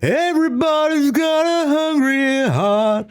Everybody's got a hungry heart.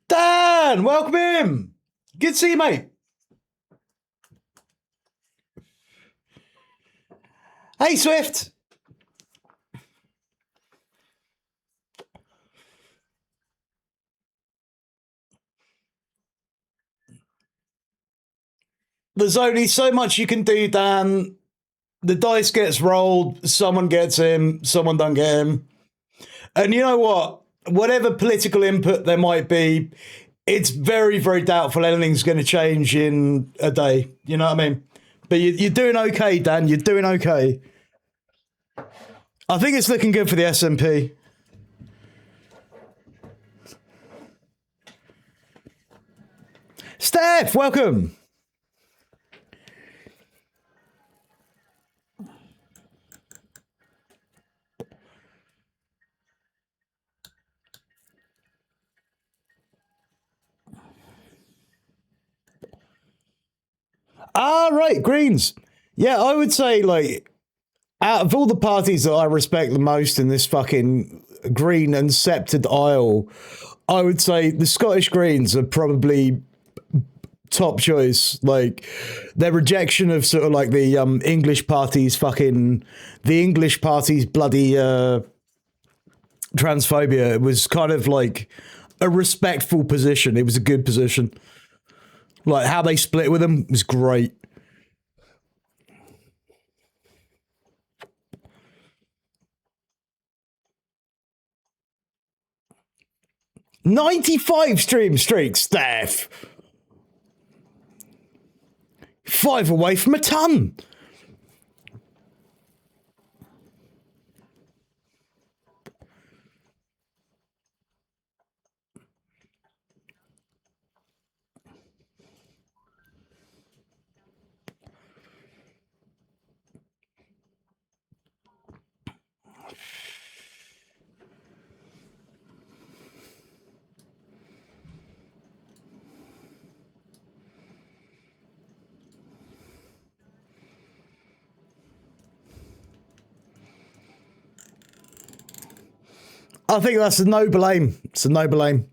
Dan, welcome in. Good to see you, mate. Hey, Swift. There's only so much you can do, Dan. The dice gets rolled, someone gets him, someone don't get him. And you know what? Whatever political input there might be, it's very, very doubtful anything's going to change in a day. You know what I mean? But you're doing okay, Dan. You're doing okay. I think it's looking good for the S&P. Steph, welcome. Right, Greens. Yeah, I would say, like, out of all the parties that I respect the most in this fucking green and sceptred aisle, I would say the Scottish Greens are probably top choice. Like, their rejection of sort of like the English party's bloody transphobia, it was kind of like a respectful position. It was a good position. Like, how they split with them was great. $95 stream streaks, Steph. 5 away from a ton. I think that's a noble aim. It's a noble aim.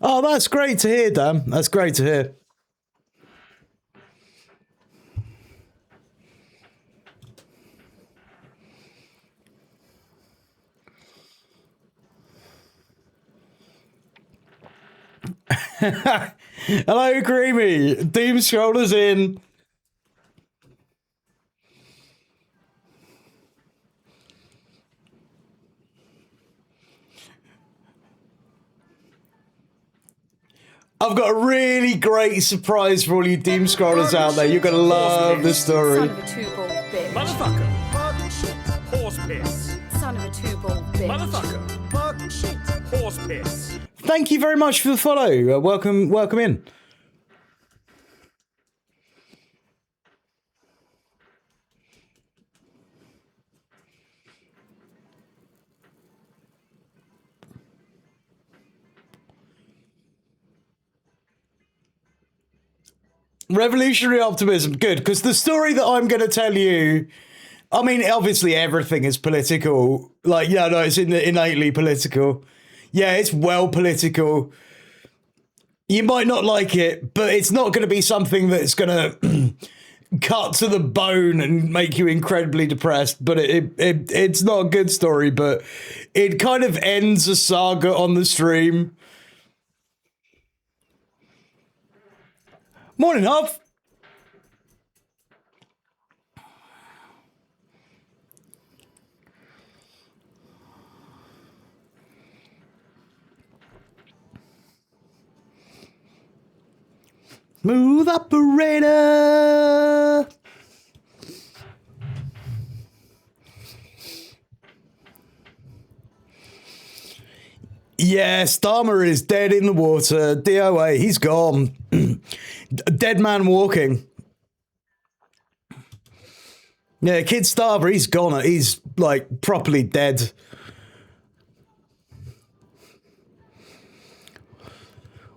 Oh, that's great to hear, Dan. That's great to hear. Hello, Creamy. Doom shoulders in. I've got a really great surprise for all you doom scrollers out there. You're gonna love this story. Son of a two-ball bitch. Motherfucker. Fuck shit. Horse piss. Son of a two-ball bitch. Motherfucker. Fuck shit. Horse piss. Thank you very much for the follow. Welcome in. Revolutionary optimism, good, because the story that I'm going to tell you, I mean, obviously everything is political. Like, yeah, no, it's innately political. Yeah, it's well political. You might not like it, but it's not going to be something that's going to cut to the bone and make you incredibly depressed. But it's not a good story, but it kind of ends a saga on the stream. Morning, Huff. Smooth operator. Yeah, Starmer is dead in the water. DOA, he's gone. Dead man walking. Yeah, Kid Starver, he's gone. He's like properly dead.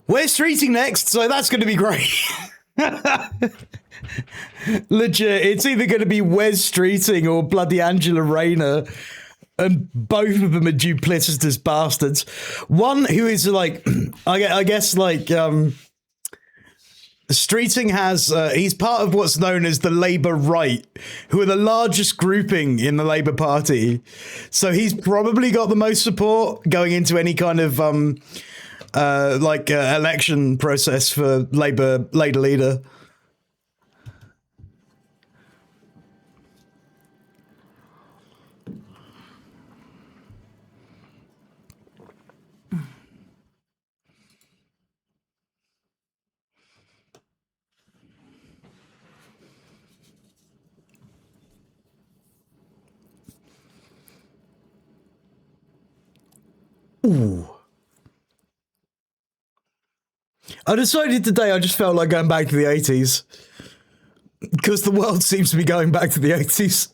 We're streeting next, so that's going to be great. Legit, it's either going to be Wes streeting or bloody Angela Rayner. And both of them are duplicitous bastards. One who is like, I guess like, Streeting has, he's part of what's known as the Labour Right, who are the largest grouping in the Labour Party. So he's probably got the most support going into any kind of, election process for Labour leader. Ooh. I decided today I just felt like going back to the 80s. Because the world seems to be going back to the 80s.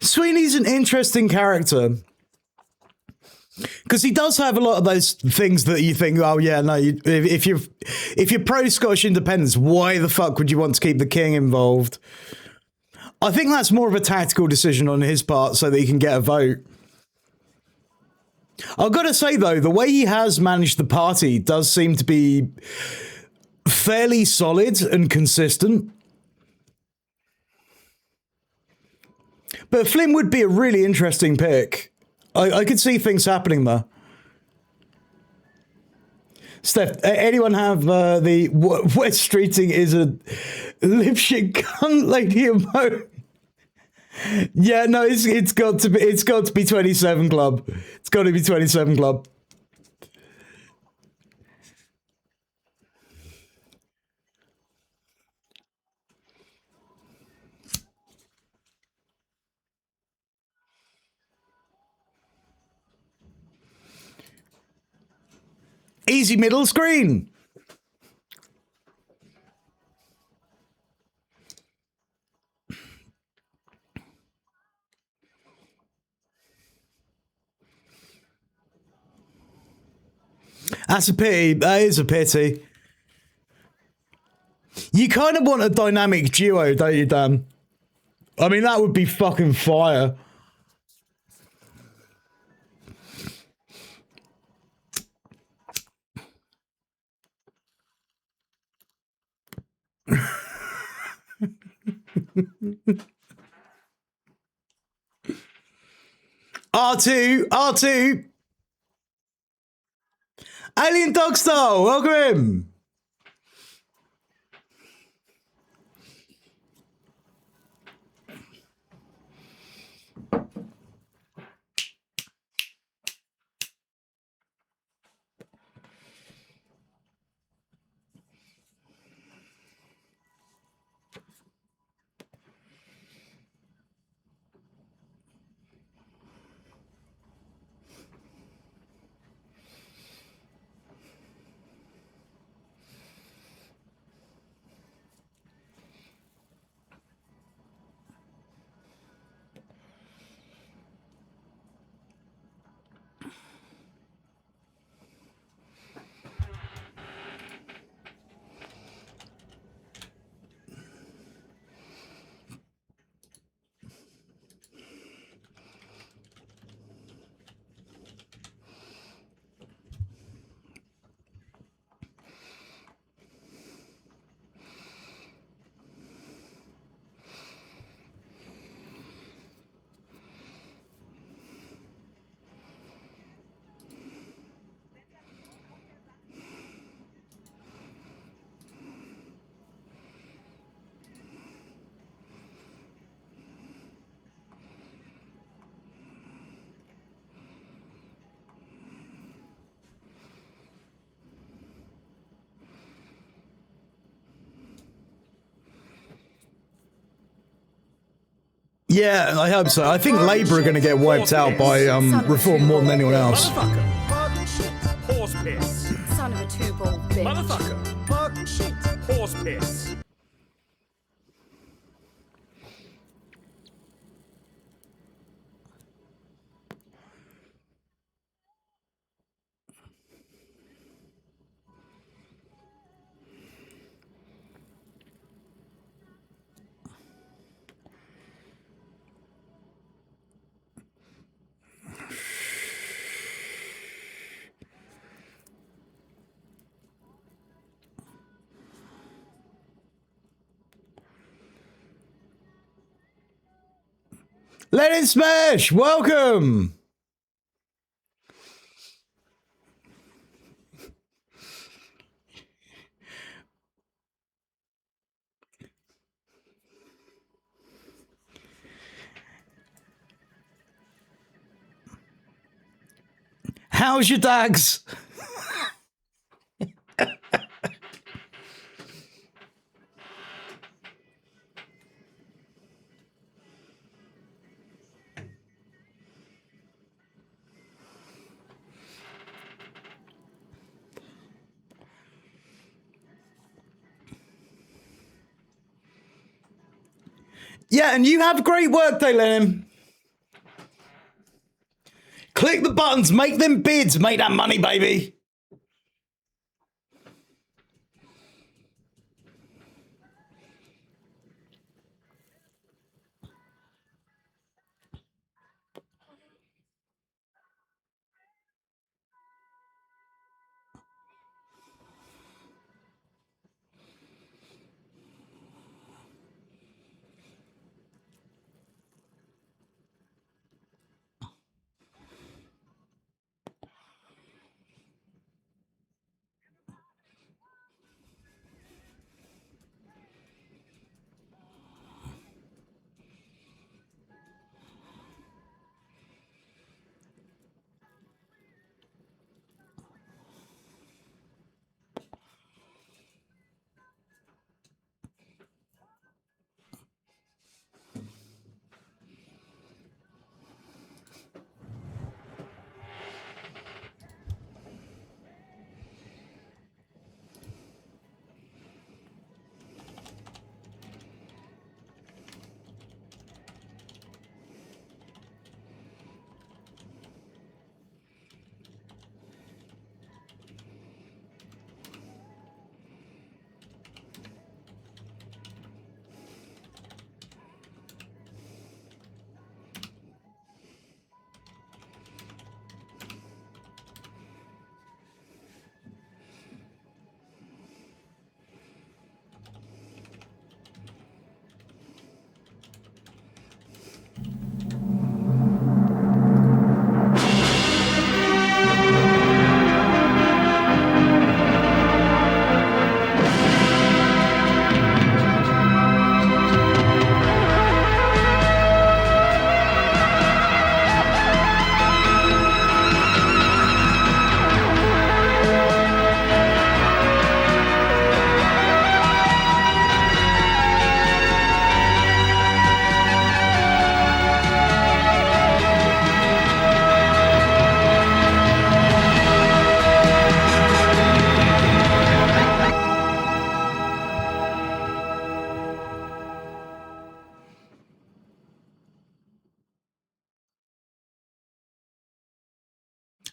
Sweeney's an interesting character because he does have a lot of those things that you think, oh yeah, no, if you're pro Scottish independence, why the fuck would you want to keep the king involved? I think that's more of a tactical decision on his part so that he can get a vote. I've got to say though, the way he has managed the party does seem to be fairly solid and consistent. But Flynn would be a really interesting pick. I could see things happening there. Steph, anyone have the West Streeting is a lipstick cunt lady emote? Yeah, no, it's got to be 27 Club. It's got to be 27 Club. Easy middle screen. That's a pity. That is a pity. You kind of want a dynamic duo, don't you, Dan? I mean, that would be fucking fire. R2. Alien Dog Style, welcome in. Yeah, I hope so. I think Labour are going to get wiped out by reform more than anyone else. Motherfucker. Bug shit. Horse piss. Son of a two-ball bitch. Motherfucker. Bug shit. Horse piss. Let it smash! Welcome! How's your dags? Yeah, and you have a great workday, Lennon. Click the buttons, make them bids, make that money, baby.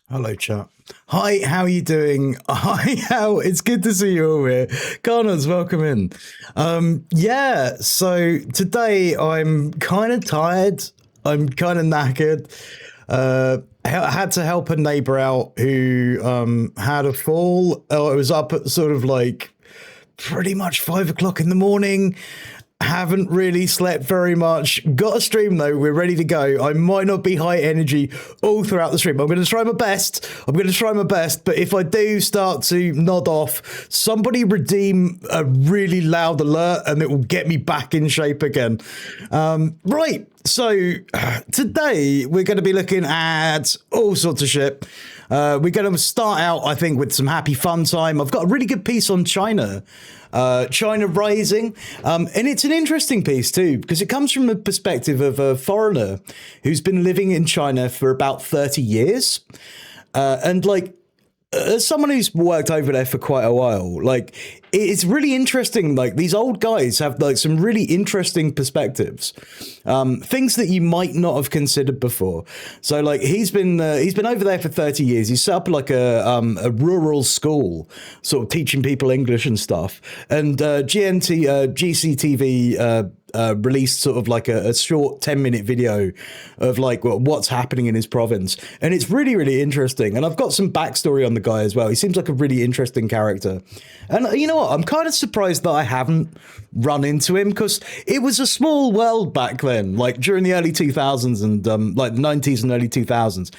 Hello, chat. Hi, how are you doing? Hi, how? It's good to see you all here. Garners, welcome in. Yeah, so today I'm kind of tired. I'm kind of knackered. I had to help a neighbor out who had a fall. Oh, it was up at sort of like pretty much 5 o'clock in the morning. Haven't really slept very much. Got a stream though. We're ready to go. I might not be high energy all throughout the stream. I'm going to try my best. But if I do start to nod off, somebody redeem a really loud alert and it will get me back in shape again. Right. So today we're going to be looking at all sorts of shit. We're going to start out, I think, with some happy fun time. I've got a really good piece on China. China Rising. And it's an interesting piece too, because it comes from the perspective of a foreigner who's been living in China for about 30 years. And like, as someone who's worked over there for quite a while, like it's really interesting. Like these old guys have like some really interesting perspectives, things that you might not have considered before. So like he's been over there for 30 years. He's set up like a rural school, sort of teaching people English and stuff. And GCTV released sort of like a short 10-minute video of like what's happening in his province, and it's really, really interesting. And I've got some backstory on the guy as well. He seems like a really interesting character, and you know what, I'm kind of surprised that I haven't run into him, because it was a small world back then, like during the early 2000s and like the 90s and early 2000s.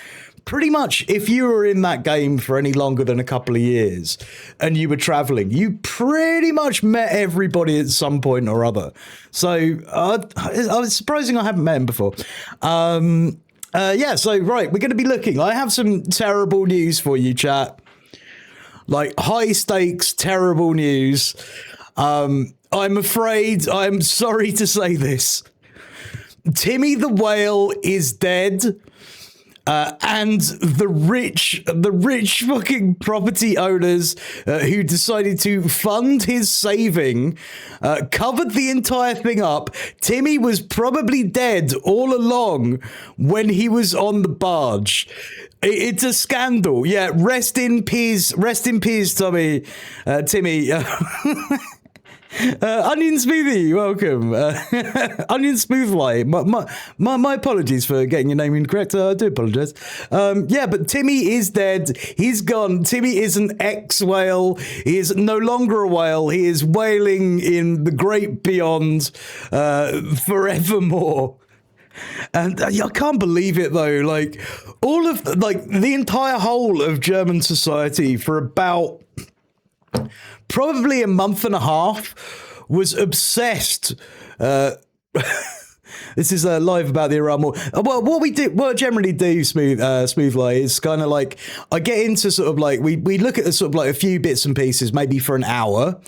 Pretty much, if you were in that game for any longer than a couple of years and you were traveling, you pretty much met everybody at some point or other. So I was surprising I haven't met him before. Yeah, so right, we're going to be looking. I have some terrible news for you, chat. Like high stakes, terrible news. I'm afraid, I'm sorry to say this. Timmy the Whale is dead. And the rich fucking property owners who decided to fund his saving covered the entire thing up. Timmy was probably dead all along when he was on the barge. It's a scandal. Yeah, rest in peace, Tommy, Timmy. Onion Smoothie, welcome. Onion Smoothlight. My apologies for getting your name incorrect. I do apologize. Yeah, but Timmy is dead. He's gone. Timmy is an ex-whale. He is no longer a whale. He is whaling in the great beyond forevermore. And I can't believe it though. Like all of the entire whole of German society for about probably a month and a half was obsessed. This is live about the Iran war. Well, what I generally do, Smoothlight, is kind of like I get into sort of like we look at sort of like a few bits and pieces, maybe for an hour,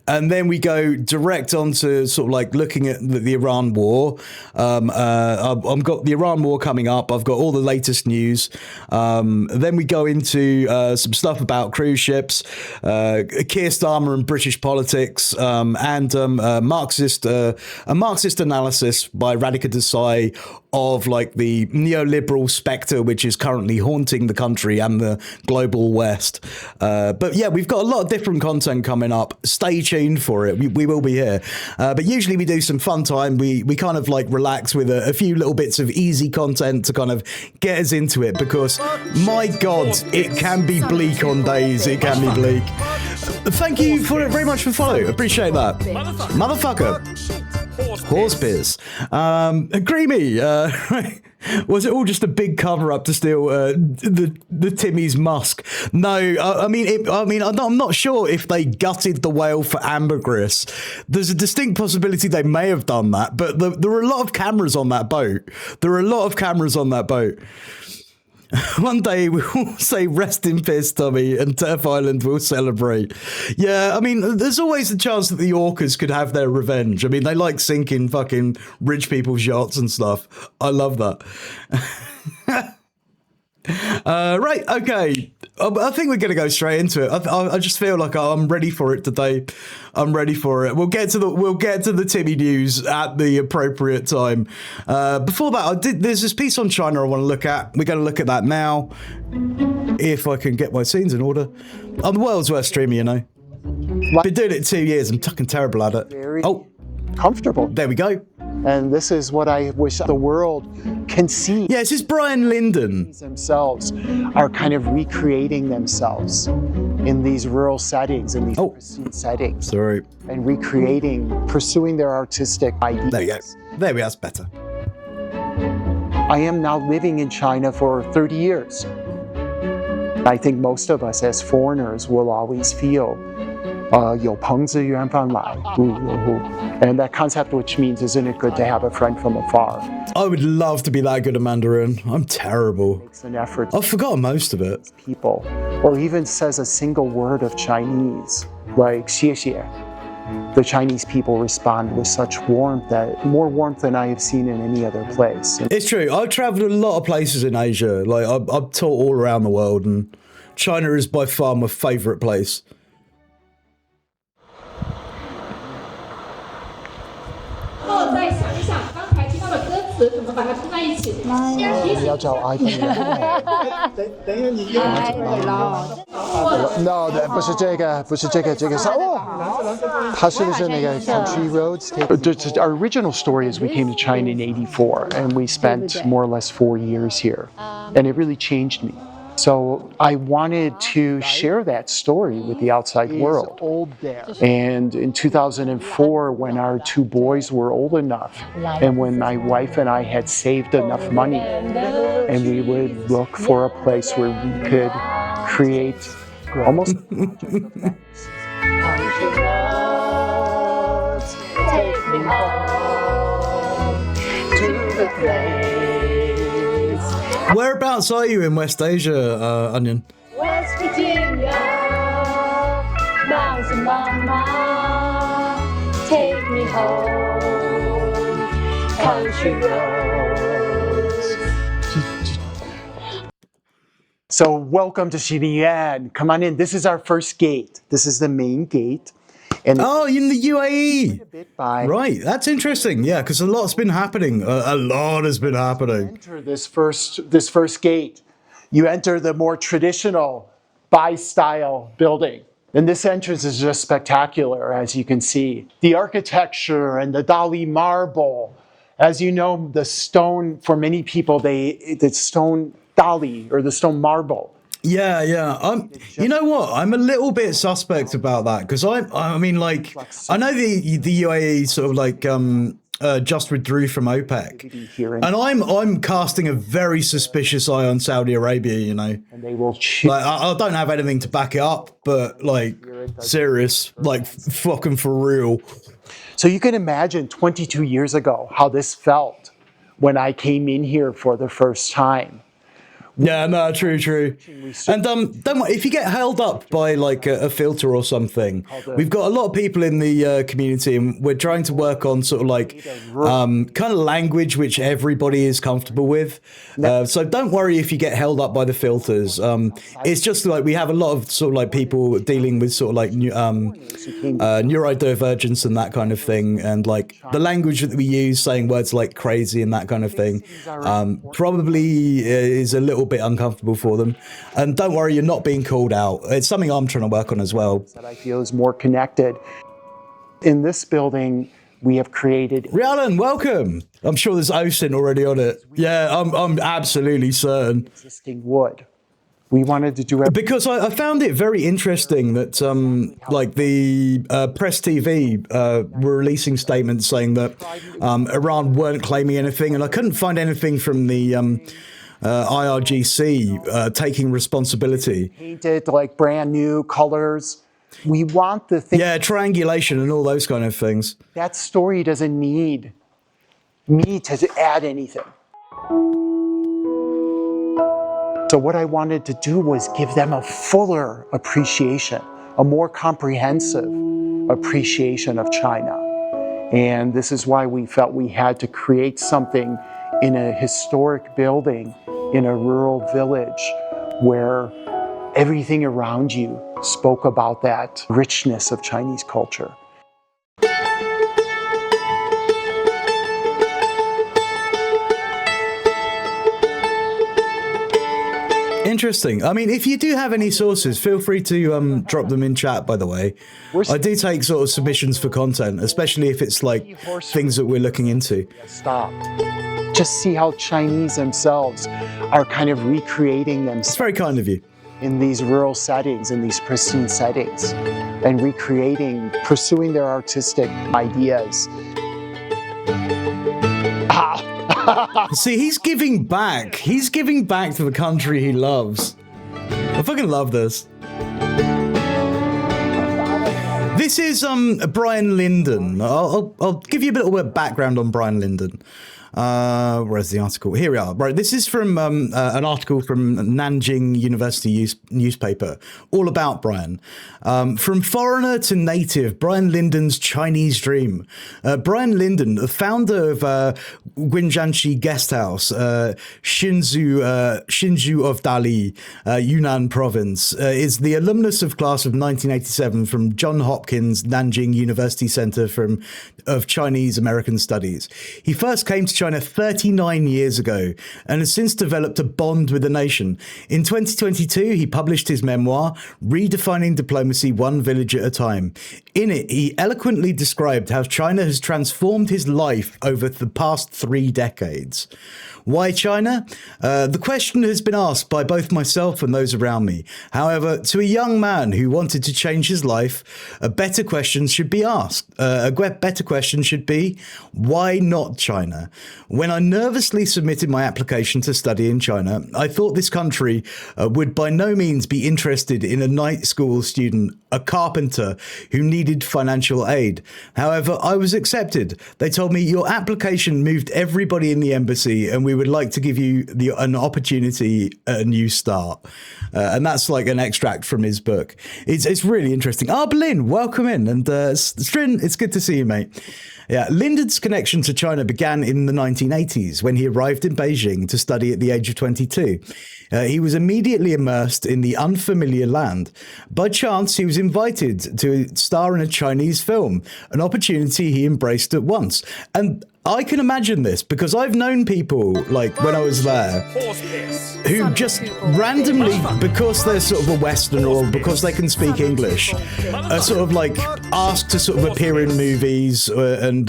and then we go direct onto sort of like looking at the Iran war. I've got the Iran war coming up. I've got all the latest news. Then we go into some stuff about cruise ships, Keir Starmer and British politics, and a Marxist analysis by Radhika Desai of like the neoliberal spectre which is currently haunting the country and the global West. But yeah, we've got a lot of different content coming up. Stay tuned for it. We will be here. But usually we do some fun time. We kind of like relax with a few little bits of easy content to kind of get us into it, because my God, it can be bleak on days. It can be bleak. Thank you very much for follow. Appreciate that. Motherfucker. Horse piss. Creamy. Was it all just a big cover up to steal the Timmy's musk? No, I'm not sure if they gutted the whale for ambergris. There's a distinct possibility they may have done that, but there are a lot of cameras on that boat. One day we will say rest in peace, Tommy, and Turf Island will celebrate. Yeah, I mean, there's always the chance that the orcas could have their revenge. I mean, they like sinking fucking rich people's yachts and stuff. I love that. Right, okay. I think we're going to go straight into it. I just feel like I'm ready for it today. I'm ready for it. We'll get to the Timmy news at the appropriate time. Before that, there's this piece on China I want to look at. We're going to look at that now, if I can get my scenes in order. I'm the world's worst streamer, you know. Been doing it 2 years. I'm fucking terrible at it. Oh, comfortable. there we go. And this is what I wish the world can see. Yeah, this is Brian Linden. Themselves are kind of recreating themselves in these rural settings, in these pristine settings. Sorry. And pursuing their artistic ideas. There you go. There we are. That's better. I am now living in China for 30 years. I think most of us as foreigners will always feel 有朋自远方来, and that concept, which means, isn't it good to have a friend from afar? I would love to be that good at Mandarin. I'm terrible. Makes an effort. I've forgotten most of it. People, or even says a single word of Chinese, like 谢谢. The Chinese people respond with such warmth, more warmth than I have seen in any other place. It's true. I've traveled a lot of places in Asia. Like I've taught all around the world, and China is by far my favorite place. 再想一想刚才提到的歌词，怎么把它拼在一起？你要找 iPhone。等一下，你用？No， 不是这个，不是这个，这个是它是不是那个 Country Roads? Our original story is we came to China in '84, and we spent more or less 4 years here, and it really changed me. So I wanted to share that story with the outside world. And in 2004, when our 2 boys were old enough, and when my wife and I had saved enough money, and we would look for a place where we could create almost take me home to the place. Whereabouts are you in West Asia, Onion? West Virginia, Mountain Mama, take me home, country roads. So welcome to Xinyuan. Come on in. This is our first gate. This is the main gate. And in the UAE. Right, that's interesting. Yeah, because a lot's been happening. A lot has been happening. Enter this first gate. You enter the more traditional Bai-style building. And this entrance is just spectacular, as you can see. The architecture and the Dali marble. As you know, the stone, for many people, the stone Dali, or the stone marble. Yeah. You know what? I'm a little bit suspect about that because I mean, like, I know the UAE sort of like just withdrew from OPEC, and I'm casting a very suspicious eye on Saudi Arabia. You know, and they will choose. Like, I don't have anything to back it up, but like, serious, like, fucking for real. So you can imagine 22 years ago how this felt when I came in here for the first time. Yeah, no, true. And don't worry, if you get held up by like a filter or something, we've got a lot of people in the community, and we're trying to work on sort of like kind of language which everybody is comfortable with. So don't worry if you get held up by the filters. It's just like we have a lot of sort of like people dealing with sort of like neurodivergence and that kind of thing, and like the language that we use, saying words like crazy and that kind of thing, probably is a little bit uncomfortable for them. And don't worry, you're not being called out. It's something I'm trying to work on as well. That I feel is more connected. In this building, we have created... Rialan, welcome. I'm sure there's OSINT already on it. Yeah, I'm absolutely certain. Existing wood. We wanted to do it because I found it very interesting that like the Press TV were releasing statements saying that Iran weren't claiming anything, and I couldn't find anything from the IRGC taking responsibility. Painted like brand new colors. We want the thing. Yeah, triangulation and all those kind of things. That story doesn't need me to add anything. So what I wanted to do was give them a fuller appreciation, a more comprehensive appreciation of China. And this is why we felt we had to create something in a historic building in a rural village where everything around you spoke about that richness of Chinese culture. Interesting. I mean, if you do have any sources, feel free to drop them in chat, by the way. I do take sort of submissions for content, especially if it's like things that we're looking into. Stop. Just see how Chinese themselves are kind of recreating themselves. It's very kind of you. In these rural settings, in these pristine settings, and recreating, pursuing their artistic ideas. See, he's giving back. He's giving back to the country he loves. I fucking love this. This is Brian Lyndon. I'll give you a bit of background on Brian Lyndon. Where's the article? Here we are. Right, this is from an article from Nanjing University newspaper, all about Brian. From foreigner to native, Brian Lyndon's Chinese dream. Brian Lyndon, the founder of Guinjianqi Guest House, Hsinchu of Dali, Yunnan Province, is the alumnus of class of 1987 from Johns Hopkins Nanjing University Center of Chinese American Studies. He first came to China 39 years ago and has since developed a bond with the nation. In 2022, he published his memoir, Redefining Diplomacy One Village at a Time. In it, he eloquently described how China has transformed his life over the past 3 decades. Why China? The question has been asked by both myself and those around me. However, to a young man who wanted to change his life, a better question should be asked. A better question should be, why not China? When I nervously submitted my application to study in China, I thought this country would by no means be interested in a night school student, a carpenter who needed financial aid. However, I was accepted. They told me your application moved everybody in the embassy and we would like to give you an opportunity at a new start. And that's like an extract from his book. It's really interesting. Berlin, welcome in. And Strin, it's good to see you, mate. Yeah, Lyndon's connection to China began in the 1980s when he arrived in Beijing to study at the age of 22. He was immediately immersed in the unfamiliar land. By chance, he was invited to star in a Chinese film, an opportunity he embraced at once. And I can imagine this because I've known people, like when I was there, who just randomly, because they're sort of a Westerner or because they can speak English, are sort of like asked to sort of appear in movies. And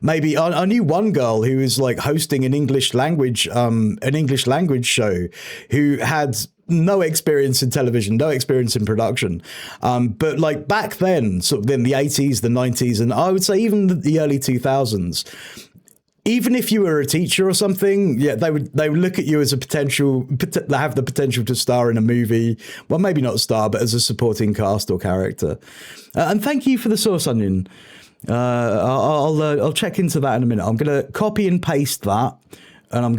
maybe I knew one girl who was like hosting an English language show, who had no experience in television, no experience in production. But like back then, sort of in the 80s, the 90s, and I would say even the early 2000s, even if you were a teacher or something, yeah, they would look at you as a have the potential to star in a movie. Well, maybe not star, but as a supporting cast or character. And thank you for the source, Onion. I'll check into that in a minute. I'm going to copy and paste that. And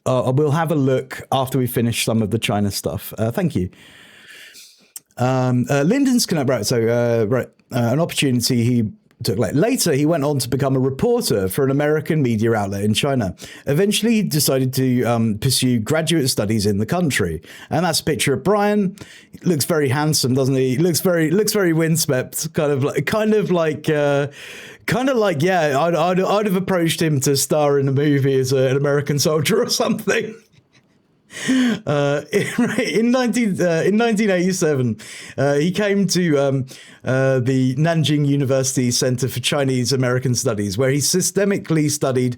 we'll have a look after we finish some of the China stuff. Thank you. Lyndon's an opportunity he took. Later, he went on to become a reporter for an American media outlet in China. Eventually, he decided to pursue graduate studies in the country. And that's a picture of Brian. He looks very handsome, doesn't he? He looks very windswept, kind of like, yeah, I'd have approached him to star in a movie as an American soldier or something. In 1987, he came to the Nanjing University Center for Chinese American Studies, where he systemically studied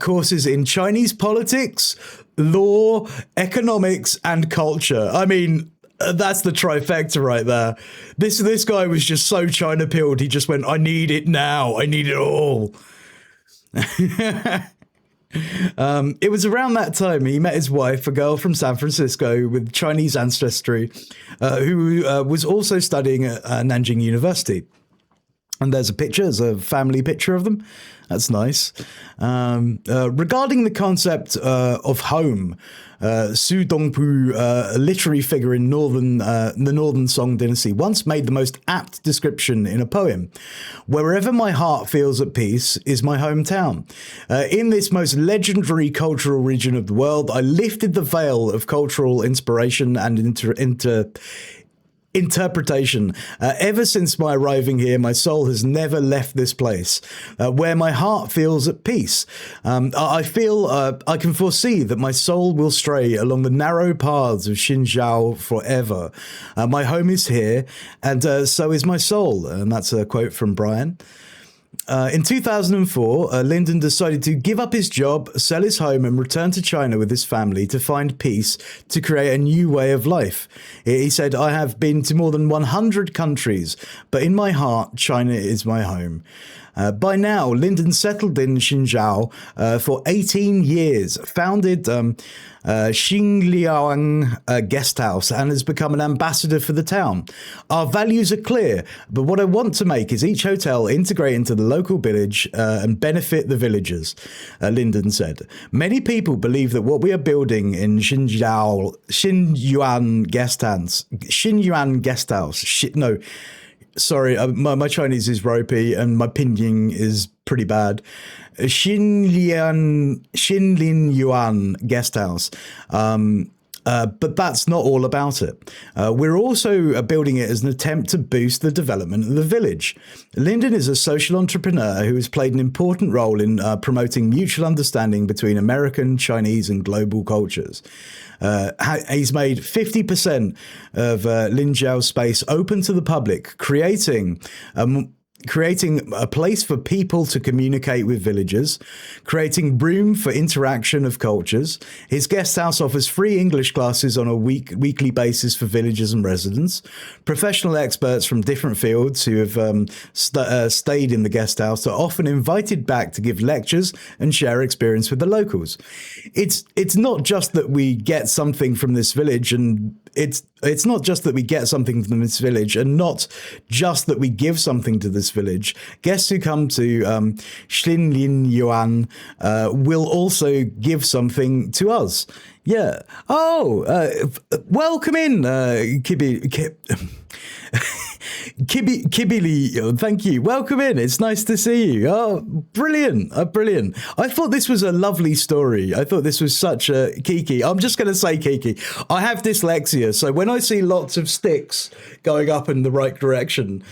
courses in Chinese politics, law, economics, and culture. I mean, that's the trifecta right there. This guy was just so China pilled. He just went, I need it now. I need it all. It was around that time he met his wife, a girl from San Francisco with Chinese ancestry, who was also studying at Nanjing University. And there's a family picture of them. That's nice. Regarding the concept of home, Su Dongpu, a literary figure in the Northern Song dynasty, once made the most apt description in a poem. Wherever my heart feels at peace is my hometown. In this most legendary cultural region of the world, I lifted the veil of cultural inspiration and interpretation. Ever since my arriving here, my soul has never left this place, where my heart feels at peace. I feel I can foresee that my soul will stray along the narrow paths of Xinjiao forever. My home is here, and so is my soul. And that's a quote from Brian. In 2004, Lyndon decided to give up his job, sell his home, and return to China with his family to find peace, to create a new way of life. He said, I have been to more than 100 countries, but in my heart, China is my home. By now, Lyndon settled in Xinjiao for 18 years, founded Xinliang Guest House, and has become an ambassador for the town. Our values are clear, but what I want to make is each hotel integrate into the local village and benefit the villagers, Lyndon said. Many people believe that what we are building in Xinyuan Guest House, sorry, my Chinese is ropey and my pinyin is pretty bad. Xinlin Yuan Guest House. But that's not all about it. We're also building it as an attempt to boost the development of the village. Lyndon is a social entrepreneur who has played an important role in promoting mutual understanding between American, Chinese, and global cultures. He's made 50% of Linjiao's space open to the public, creating a place for people to communicate with villagers, creating room for interaction of cultures. His guest house offers free English classes on a weekly basis for villagers and residents. Professional experts from different fields who have stayed in the guest house are often invited back to give lectures and share experience with the locals. It's not just that we get something from this village, and it's not just that we get something from this village, and not just that we give something to this village. Guests who come to Xinlin Yuan will also give something to us. Yeah. Oh, welcome in, Kibili. Thank you. Welcome in. It's nice to see you. Oh, brilliant. Brilliant. I thought this was a lovely story. I thought this was such a Kiki. I'm just going to say Kiki. I have dyslexia, so when I see lots of sticks going up in the right direction,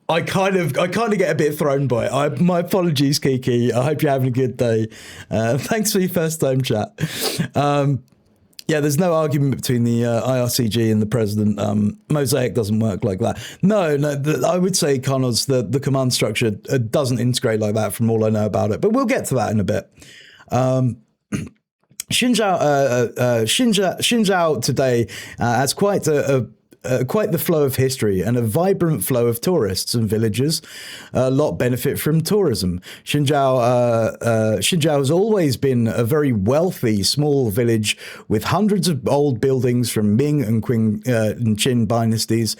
I kind of get a bit thrown by it. My apologies, Kiki. I hope you're having a good day. Thanks for your first time chat. Yeah, there's no argument between the IRCG and the president. Mosaic doesn't work like that. No, I would say, Connors, the command structure doesn't integrate like that from all I know about it. But we'll get to that in a bit. Xinjiao today has quite the flow of history and a vibrant flow of tourists and villagers. A lot benefit from tourism. Xinjiao has always been a very wealthy small village with hundreds of old buildings from Ming and Qing and Qin dynasties,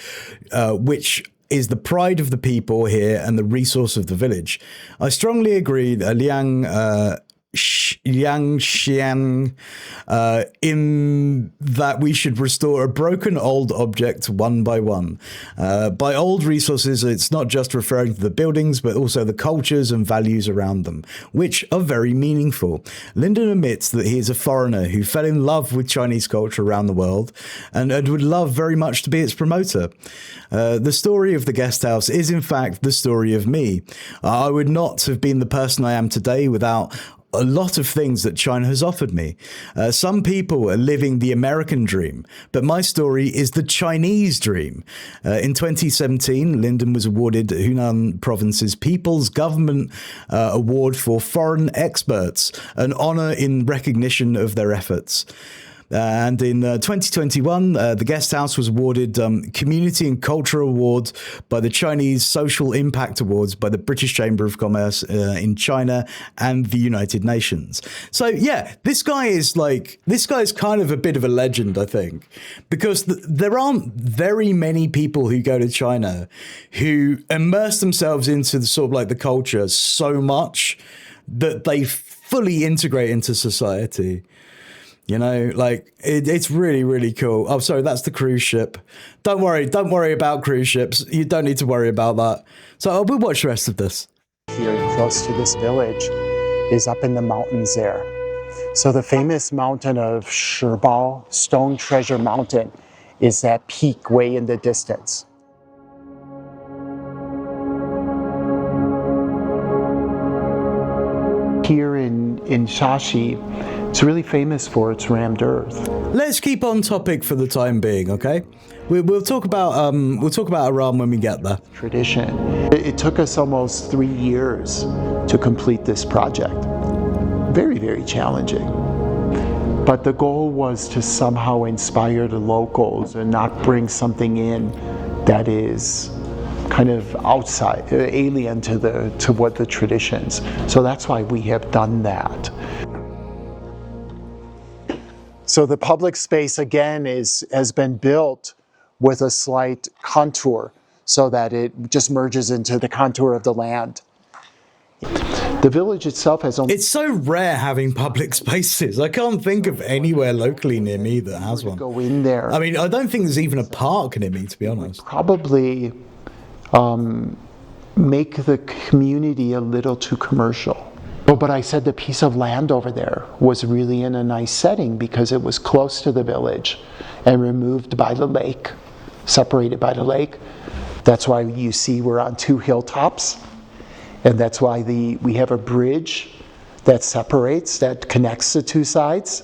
which is the pride of the people here and the resource of the village. I strongly agree that Liang Xian, in that we should restore a broken old object one by one. By old resources, it's not just referring to the buildings, but also the cultures and values around them, which are very meaningful. Lyndon admits that he is a foreigner who fell in love with Chinese culture around the world and would love very much to be its promoter. The story of the guest house is, in fact, the story of me. I would not have been the person I am today without a lot of things that China has offered me. Some people are living the American dream, but my story is the Chinese dream. In 2017, Lyndon was awarded Hunan Province's People's Government Award for Foreign Experts, an honor in recognition of their efforts. And in 2021, the guest house was awarded Community and Cultural Award by the Chinese Social Impact Awards by the British Chamber of Commerce in China and the United Nations. So yeah, this guy is kind of a bit of a legend, I think, because there aren't very many people who go to China who immerse themselves into the sort of like the culture so much that they fully integrate into society. You know, like it's really, really cool. Oh, sorry, that's the cruise ship. Don't worry about cruise ships. You don't need to worry about that. So we'll watch the rest of this. Here close to this village is up in the mountains there. So the famous mountain of Shibao, Stone Treasure Mountain, is that peak way in the distance. Here in Shashi, it's really famous for its rammed earth. Let's keep on topic for the time being, okay? We'll talk about Iran when we get there. Tradition. It took us almost 3 years to complete this project. Very, very challenging. But the goal was to somehow inspire the locals and not bring something in that is kind of outside, alien to what the traditions. So that's why we have done that. So the public space again has been built with a slight contour so that it just merges into the contour of the land. The village itself has only... It's so rare having public spaces. I can't think of anywhere locally near me that has one. Go in there. I mean, I don't think there's even a park near me, to be honest. Probably make the community a little too commercial. Oh, but I said the piece of land over there was really in a nice setting because it was close to the village and removed by the lake, separated by the lake. That's why you see we're on 2 hilltops. And that's why we have a bridge that separates, that connects the 2 sides.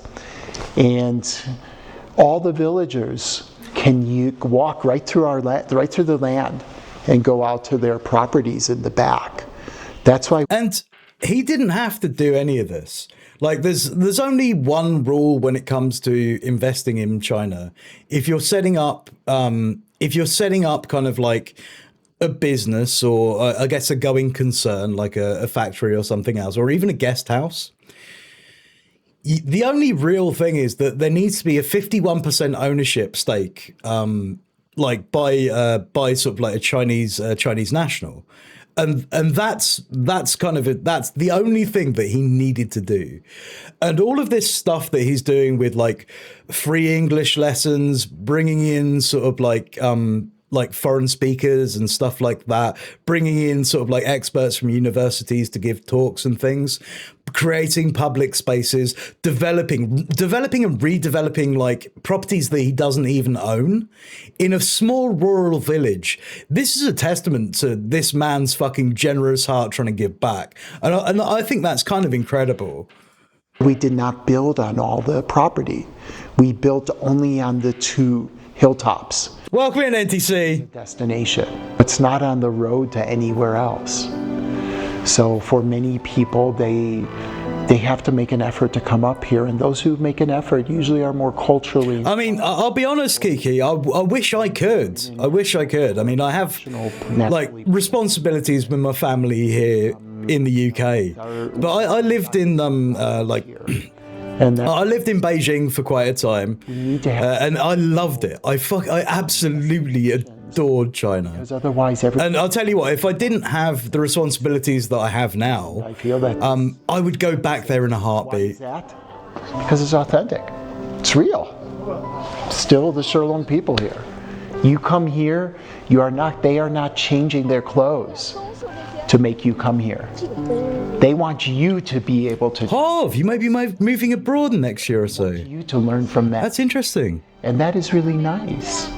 And all the villagers can walk right through right through the land and go out to their properties in the back. That's why. And he didn't have to do any of this. Like there's only one rule when it comes to investing in China. If you're setting up kind of like a business or I guess a going concern like a factory or something else, or even a guest house, the only real thing is that there needs to be a 51% ownership stake, like by sort of like a Chinese national, and that's the only thing that he needed to do. And all of this stuff that he's doing with like free English lessons, bringing in sort of like foreign speakers and stuff like that, bringing in sort of like experts from universities to give talks and things, creating public spaces, developing and redeveloping like properties that he doesn't even own in a small rural village. This is a testament to this man's fucking generous heart trying to give back. And I think that's kind of incredible. We did not build on all the property. We built only on the 2 hilltops. Welcome in, NTC. Destination. It's not on the road to anywhere else. So for many people, they have to make an effort to come up here, and those who make an effort usually are more culturally. I mean, I'll be honest, Kiki. I wish I could. I wish I could. I mean, I have like responsibilities with my family here in the UK, but I lived in I lived in Beijing for quite a time, and I loved it. I absolutely adored China. Because otherwise, and I'll tell you what, if I didn't have the responsibilities that I have now, I feel that I would go back there in a heartbeat. Why is that? Because it's authentic. It's real. Still the Shillong people here. You come here, they are not changing their clothes to make you come here. They want you to be able to. Hov, you may be moving abroad next year or so. You to learn from that. That's interesting. And that is really nice.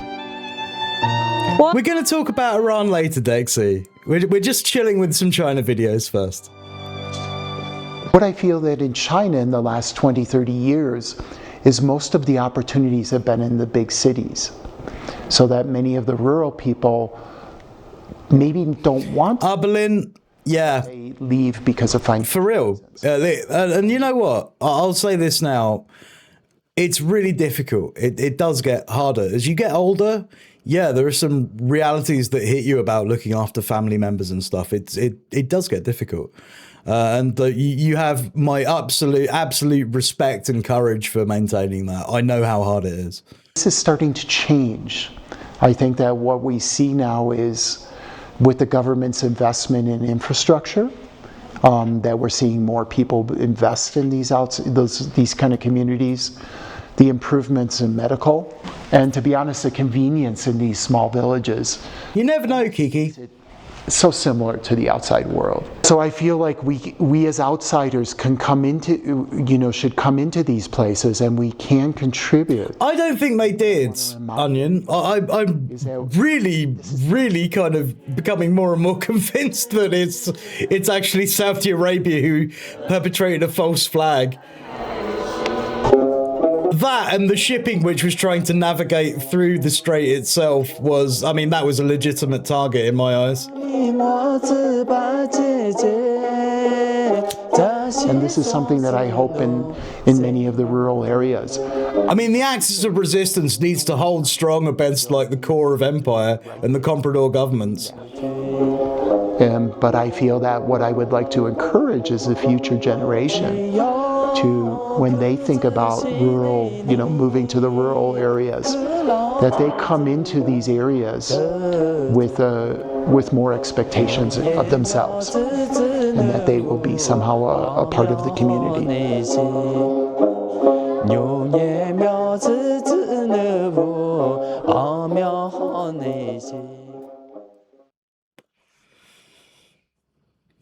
We're going to talk about Iran later, Dexy. We're just chilling with some China videos first. What I feel that in China in the last 20, 30 years is most of the opportunities have been in the big cities. So that many of the rural people maybe don't want to. Berlin, yeah. They leave because of financial For real. And you know what? I'll say this now. it's really difficult. It does get harder as you get older. Yeah, there are some realities that hit you about looking after family members and stuff. It does get difficult, and you have my absolute respect and courage for maintaining that. I know how hard it is. This is starting to change. I think that what we see now is with the government's investment in infrastructure, that we're seeing more people invest in these kind of communities, the improvements in medical, and to be honest, the convenience in these small villages. You never know, Kiki. So similar to the outside world. So I feel like we as outsiders can come into, should come into these places and we can contribute. I don't think they did, Onion. I'm really kind of becoming more and more convinced that it's actually Saudi Arabia who perpetrated a false flag. That and the shipping, which was trying to navigate through the strait itself, that was a legitimate target in my eyes. And this is something that I hope in many of the rural areas. I mean, the axis of resistance needs to hold strong against like the core of empire and the comprador governments. But I feel that what I would like to encourage is the future generation to, when they think about rural, moving to the rural areas, that they come into these areas with more expectations of themselves, and that they will be somehow a part of the community.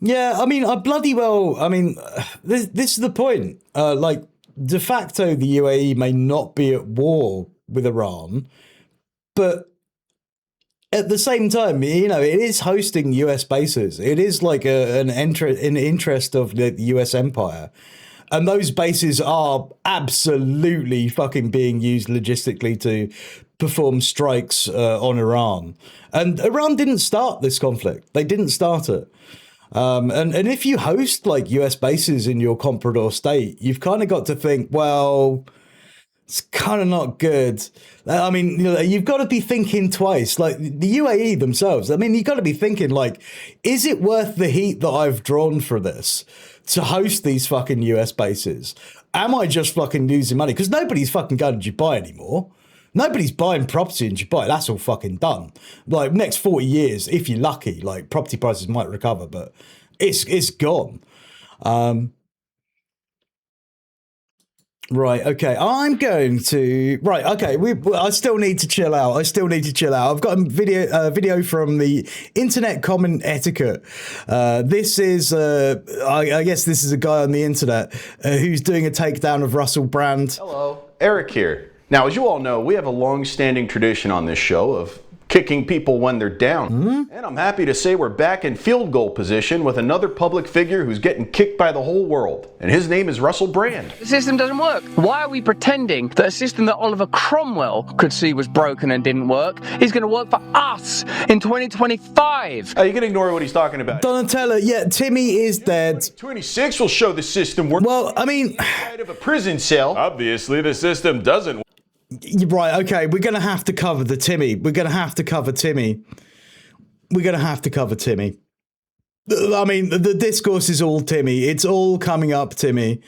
Yeah, this is the point. Like, de facto, the UAE may not be at war with Iran, but at the same time, it is hosting US bases. It is like an interest of the US empire. And those bases are absolutely fucking being used logistically to perform strikes on Iran. And Iran didn't start this conflict. They didn't start it. And if you host like US bases in your comprador state, you've kind of got to think, well, it's kind of not good. I mean, you've got to be thinking twice. Like the UAE themselves, you've got to be thinking like, is it worth the heat that I've drawn for this to host these fucking US bases? Am I just fucking losing money? Because nobody's fucking going to Dubai anymore. Nobody's buying property in Dubai. That's all fucking done. Like next 40 years, if you're lucky, like property prices might recover, but it's gone. Right. Okay. I'm going to. Right. Okay. I still need to chill out. I've got a video from the Internet Comment Etiquette. This is. I guess this is a guy on the internet who's doing a takedown of Russell Brand. Hello, Eric here. Now, as you all know, we have a long-standing tradition on this show of kicking people when they're down. And I'm happy to say we're back in field goal position with another public figure who's getting kicked by the whole world. And his name is Russell Brand. The system doesn't work. Why are we pretending that a system that Oliver Cromwell could see was broken and didn't work is going to work for us in 2025? You can ignore what he's talking about. Donatella, yeah, Timmy is dead. 26 will show the system work. Well, Inside of a prison cell. Obviously, the system doesn't. Right, okay, we're going to have to cover the Timmy. We're going to have to cover Timmy. The discourse is all Timmy. It's all coming up Timmy.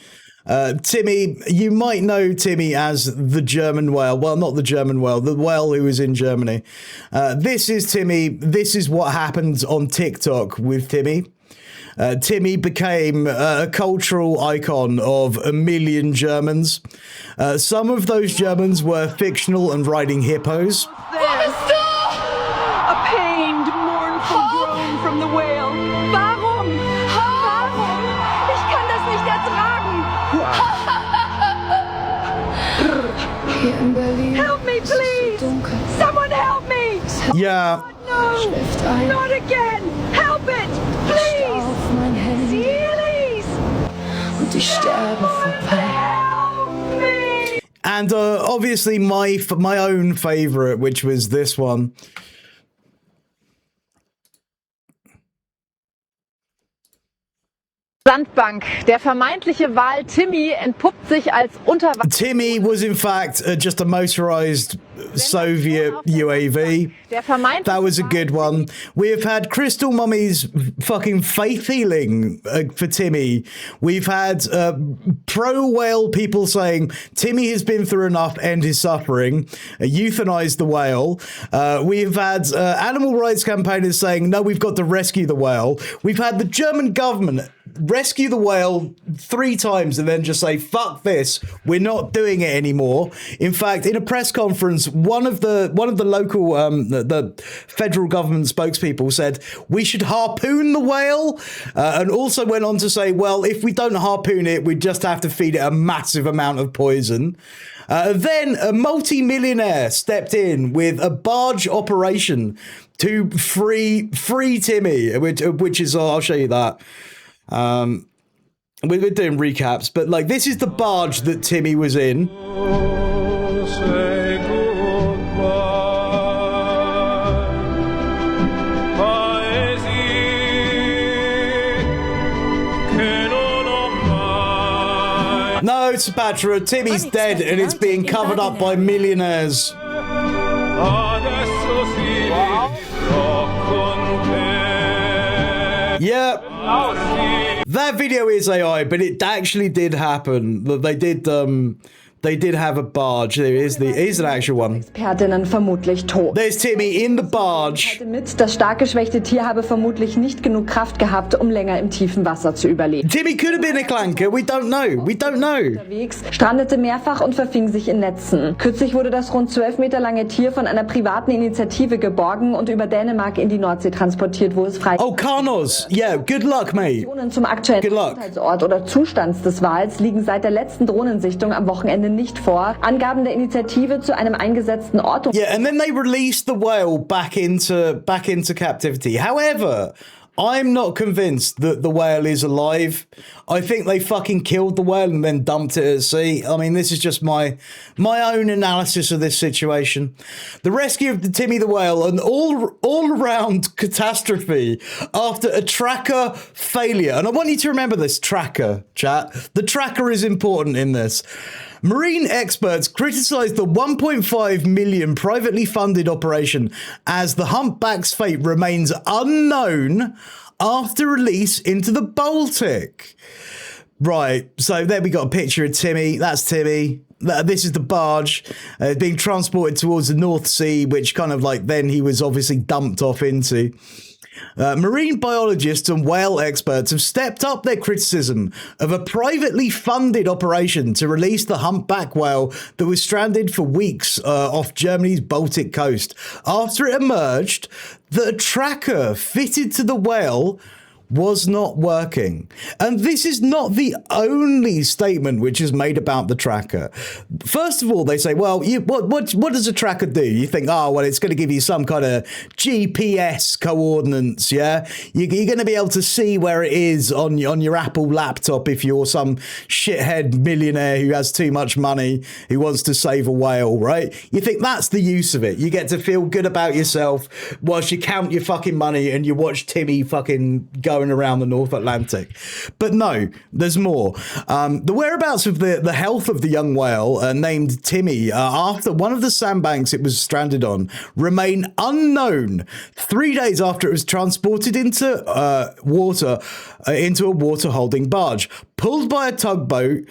Timmy, you might know Timmy as the German whale. Well, not the German whale, the whale who was in Germany. This is Timmy. This is what happened on TikTok with Timmy. Timmy became a cultural icon of a million Germans. Some of those Germans were fictional and riding hippos. A pained, mournful groan from the whale. Warum? Warum? Ich kann das nicht ertragen. Help me, please! Someone help me! Yeah. No! Not again! Help it! Please! And obviously my own favorite, which was this one. Sandbank. Der vermeintliche Wal Timmy entpuppt sich als Unterwasser. Timmy was in fact just a motorized Soviet UAV. That was a good one. We have had Crystal Mummy's fucking faith healing for Timmy. We've had pro whale people saying Timmy has been through enough, end his suffering, euthanize the whale. We've had animal rights campaigners saying no, we've got to rescue the whale. We've had the German government rescue the whale 3 times and then just say fuck this, we're not doing it anymore. In fact, in a press conference, one of the local the federal government spokespeople said we should harpoon the whale, and also went on to say, well, if we don't harpoon it, we just have to feed it a massive amount of poison. Then a multi-millionaire stepped in with a barge operation to free Timmy, which is I'll show you that. We're doing recaps, but like this is the barge that Timmy was in. No, it's Patra. Timmy's dead and it's being covered up by millionaires. Yep. That video is AI, but it actually did happen. They did have a barge. Here's an actual one. Expertinnen vermutlich tot. There's Timmy in the barge. Mit, das stark geschwächte Tier habe vermutlich nicht genug Kraft gehabt, um länger im tiefen Wasser zu überleben. Timmy could have been a clanker. We don't know. We don't know. Unterwegs, strandete mehrfach und verfing sich in Netzen. Kürzlich wurde das rund 12 Meter lange Tier von einer privaten Initiative geborgen und über Dänemark in die Nordsee transportiert, wo es frei. Oh, Karnos. Yeah, good luck, mate. Zum aktuellen Gesundheitsort oder Zustands des Wals liegen seit der letzten Drohnensichtung am Wochenende nicht vor. Angaben der Initiative zu einem eingesetzten Ort. Yeah, and then they released the whale back into captivity. However, I'm not convinced that the whale is alive. I think they fucking killed the whale and then dumped it at sea. I mean, this is just my own analysis of this situation. The rescue of the Timmy the whale, an all-around catastrophe after a tracker failure. And I want you to remember this tracker, chat. The tracker is important in this. Marine experts criticised the 1.5 million privately funded operation as the humpback's fate remains unknown after release into the Baltic. Right, so there we got a picture of Timmy. That's Timmy. This is the barge being transported towards the North Sea, which kind of like then he was obviously dumped off into. Marine biologists and whale experts have stepped up their criticism of a privately funded operation to release the humpback whale that was stranded for weeks off Germany's Baltic coast after it emerged that a tracker fitted to the whale was not working. And this is not the only statement which is made about the tracker. First of all, they say, well, what does a tracker do? You think, oh, well, it's going to give you some kind of GPS coordinates, yeah? You're going to be able to see where it is on your Apple laptop if you're some shithead millionaire who has too much money, who wants to save a whale, right? You think that's the use of it. You get to feel good about yourself whilst you count your fucking money and you watch Timmy fucking going around the North Atlantic. But no, there's more. The whereabouts of the health of the young whale named Timmy after one of the sandbanks it was stranded on remain unknown 3 days after it was transported into water into a water holding barge pulled by a tugboat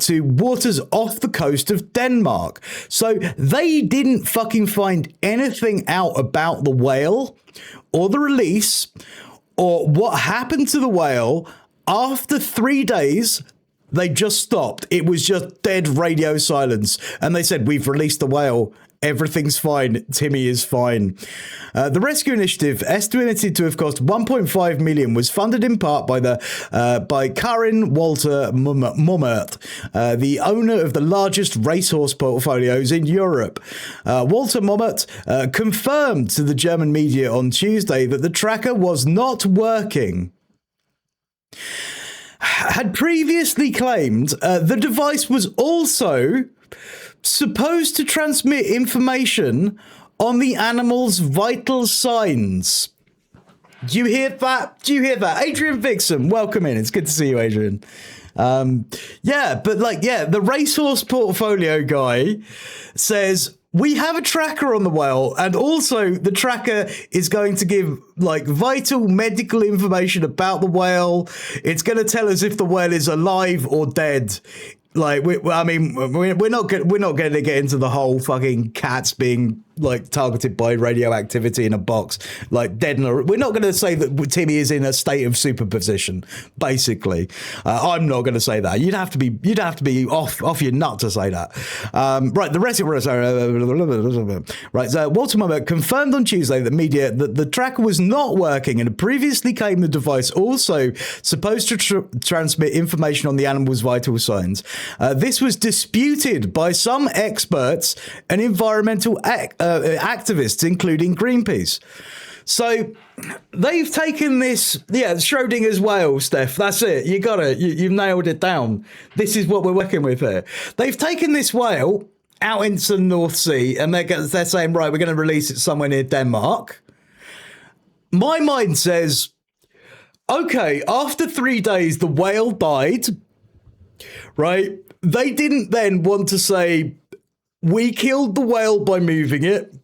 to waters off the coast of Denmark. So they didn't fucking find anything out about the whale or the release or what happened to the whale. After 3 days, they just stopped. It was just dead radio silence. And they said, we've released the whale. Everything's fine. Timmy is fine. The rescue initiative, estimated to have cost 1.5 million, was funded in part by Karin Walter Mummert, the owner of the largest racehorse portfolios in Europe. Walter Mummert confirmed to the German media on Tuesday that the tracker was not working. Had previously claimed the device was also supposed to transmit information on the animal's vital signs. Do you hear that? Do you hear that? Adrian Vixen, welcome in. It's good to see you, Adrian. The racehorse portfolio guy says, we have a tracker on the whale, and also the tracker is going to give like vital medical information about the whale. It's going to tell us if the whale is alive or dead. Like, we're not going to get into the whole fucking cats being like targeted by radioactivity in a box, like dead. We're not going to say that Timmy is in a state of superposition. Basically, I'm not going to say that. You'd have to be off your nut to say that. Right, the rest of right. So Walter Mummer confirmed on Tuesday that the tracker was not working, and previously claimed the device also supposed to transmit information on the animal's vital signs. This was disputed by some experts and environmental activists, including Greenpeace. So they've taken this, Schrodinger's whale, Steph. That's it. You got it. You've nailed it down. This is what we're working with here. They've taken this whale out into the North Sea, and they're saying, right, we're going to release it somewhere near Denmark. My mind says, okay, after 3 days, the whale died, right? They didn't then want to say, we killed the whale by moving it.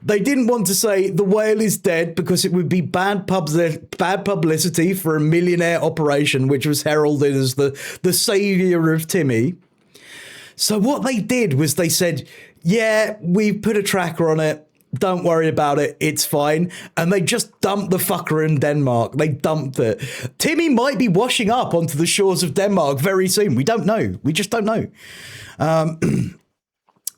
They didn't want to say the whale is dead because it would be bad publicity for a millionaire operation, which was heralded as the savior of Timmy. So what they did was they said, yeah, we put a tracker on it. Don't worry about it. It's fine. And they just dumped the fucker in Denmark. They dumped it. Timmy might be washing up onto the shores of Denmark very soon. We don't know. We just don't know.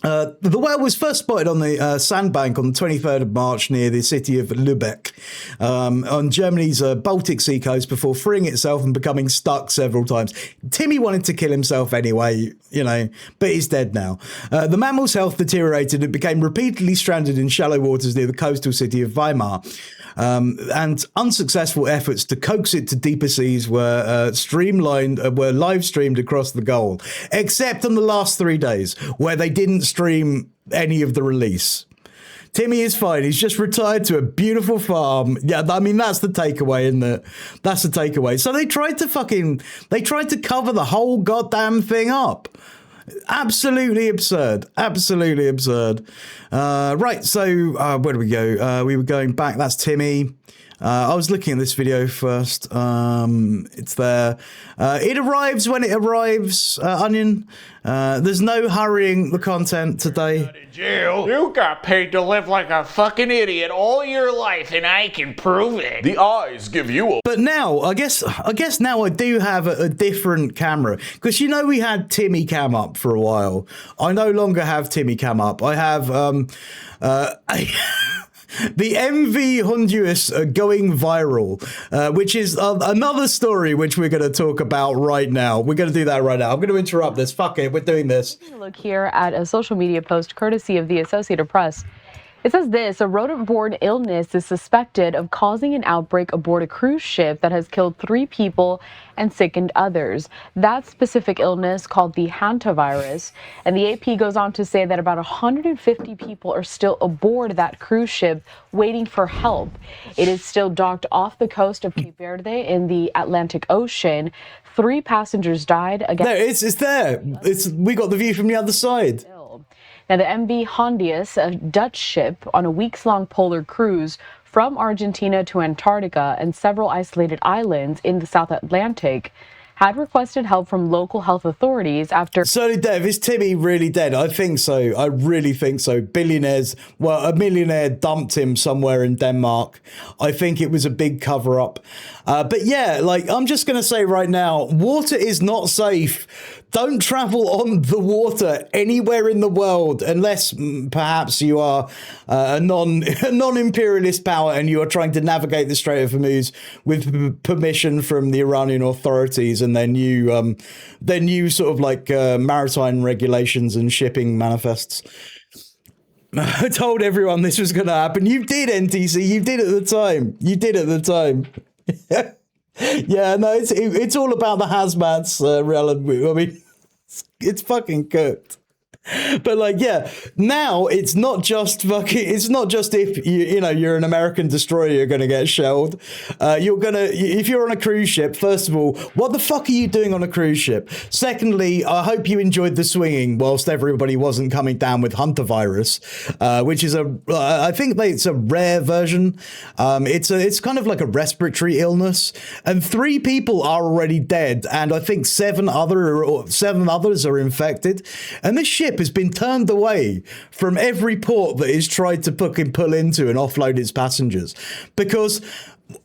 The whale was first spotted on the sandbank on the 23rd of March near the city of Lübeck on Germany's Baltic Sea coast before freeing itself and becoming stuck several times. Timmy wanted to kill himself anyway, but he's dead now. The mammal's health deteriorated and became repeatedly stranded in shallow waters near the coastal city of Weimar. And unsuccessful efforts to coax it to deeper seas were live streamed across the Gulf, except on the last 3 days, where they didn't stream any of the release. Timmy is fine. He's just retired to a beautiful farm. Yeah, I mean, that's the takeaway, isn't it? That's the takeaway. So they tried to cover the whole goddamn thing up. Absolutely absurd. Absolutely absurd. Right, so where do we go? We were going back. That's Timmy. I was looking at this video first. It's there. It arrives when it arrives, Onion. There's no hurrying the content today. Jail. You got paid to live like a fucking idiot all your life, and I can prove it. The eyes give you a... But now, I guess now I do have a different camera. Because we had Timmy Cam up for a while. I no longer have Timmy Cam up. I have the MV Honduras going viral, which is another story which we're going to talk about right now. We're going to do that right now. I'm going to interrupt this. Fuck it. We're doing this. Look here at a social media post courtesy of the Associated Press. It says this: a rodent-borne illness is suspected of causing an outbreak aboard a cruise ship that has killed 3 people and sickened others. That specific illness, called the hantavirus, and the AP goes on to say that about 150 people are still aboard that cruise ship waiting for help. It is still docked off the coast of Cape Verde in the Atlantic Ocean. 3 passengers died. Again, there, it's there. We got the view from the other side. Now, the MV Hondius, a Dutch ship on a weeks-long polar cruise from Argentina to Antarctica and several isolated islands in the South Atlantic, had requested help from local health authorities after... So, Dev, is Timmy really dead? I think so. I really think so. A millionaire dumped him somewhere in Denmark. I think it was a big cover-up. But yeah, I'm just going to say right now, water is not safe. Don't travel on the water anywhere in the world unless perhaps you are a non-imperialist power and you are trying to navigate the Strait of Hormuz with permission from the Iranian authorities, and then you sort of maritime regulations and shipping manifests. I told everyone this was going to happen. You did, NTC. You did at the time. Yeah, no, it's all about the hazmats, I mean, it's fucking cooked. But like, yeah, now it's not just if you're an American destroyer, you're gonna get shelled. If you're on a cruise ship, first of all, what the fuck are you doing on a cruise ship? Secondly, I hope you enjoyed the swinging whilst everybody wasn't coming down with hunter virus, which is I think it's a rare version. It's kind of like a respiratory illness, and 3 people are already dead, and I think 7 others are infected, and this ship has been turned away from every port that it's tried to fucking pull into and offload its passengers. Because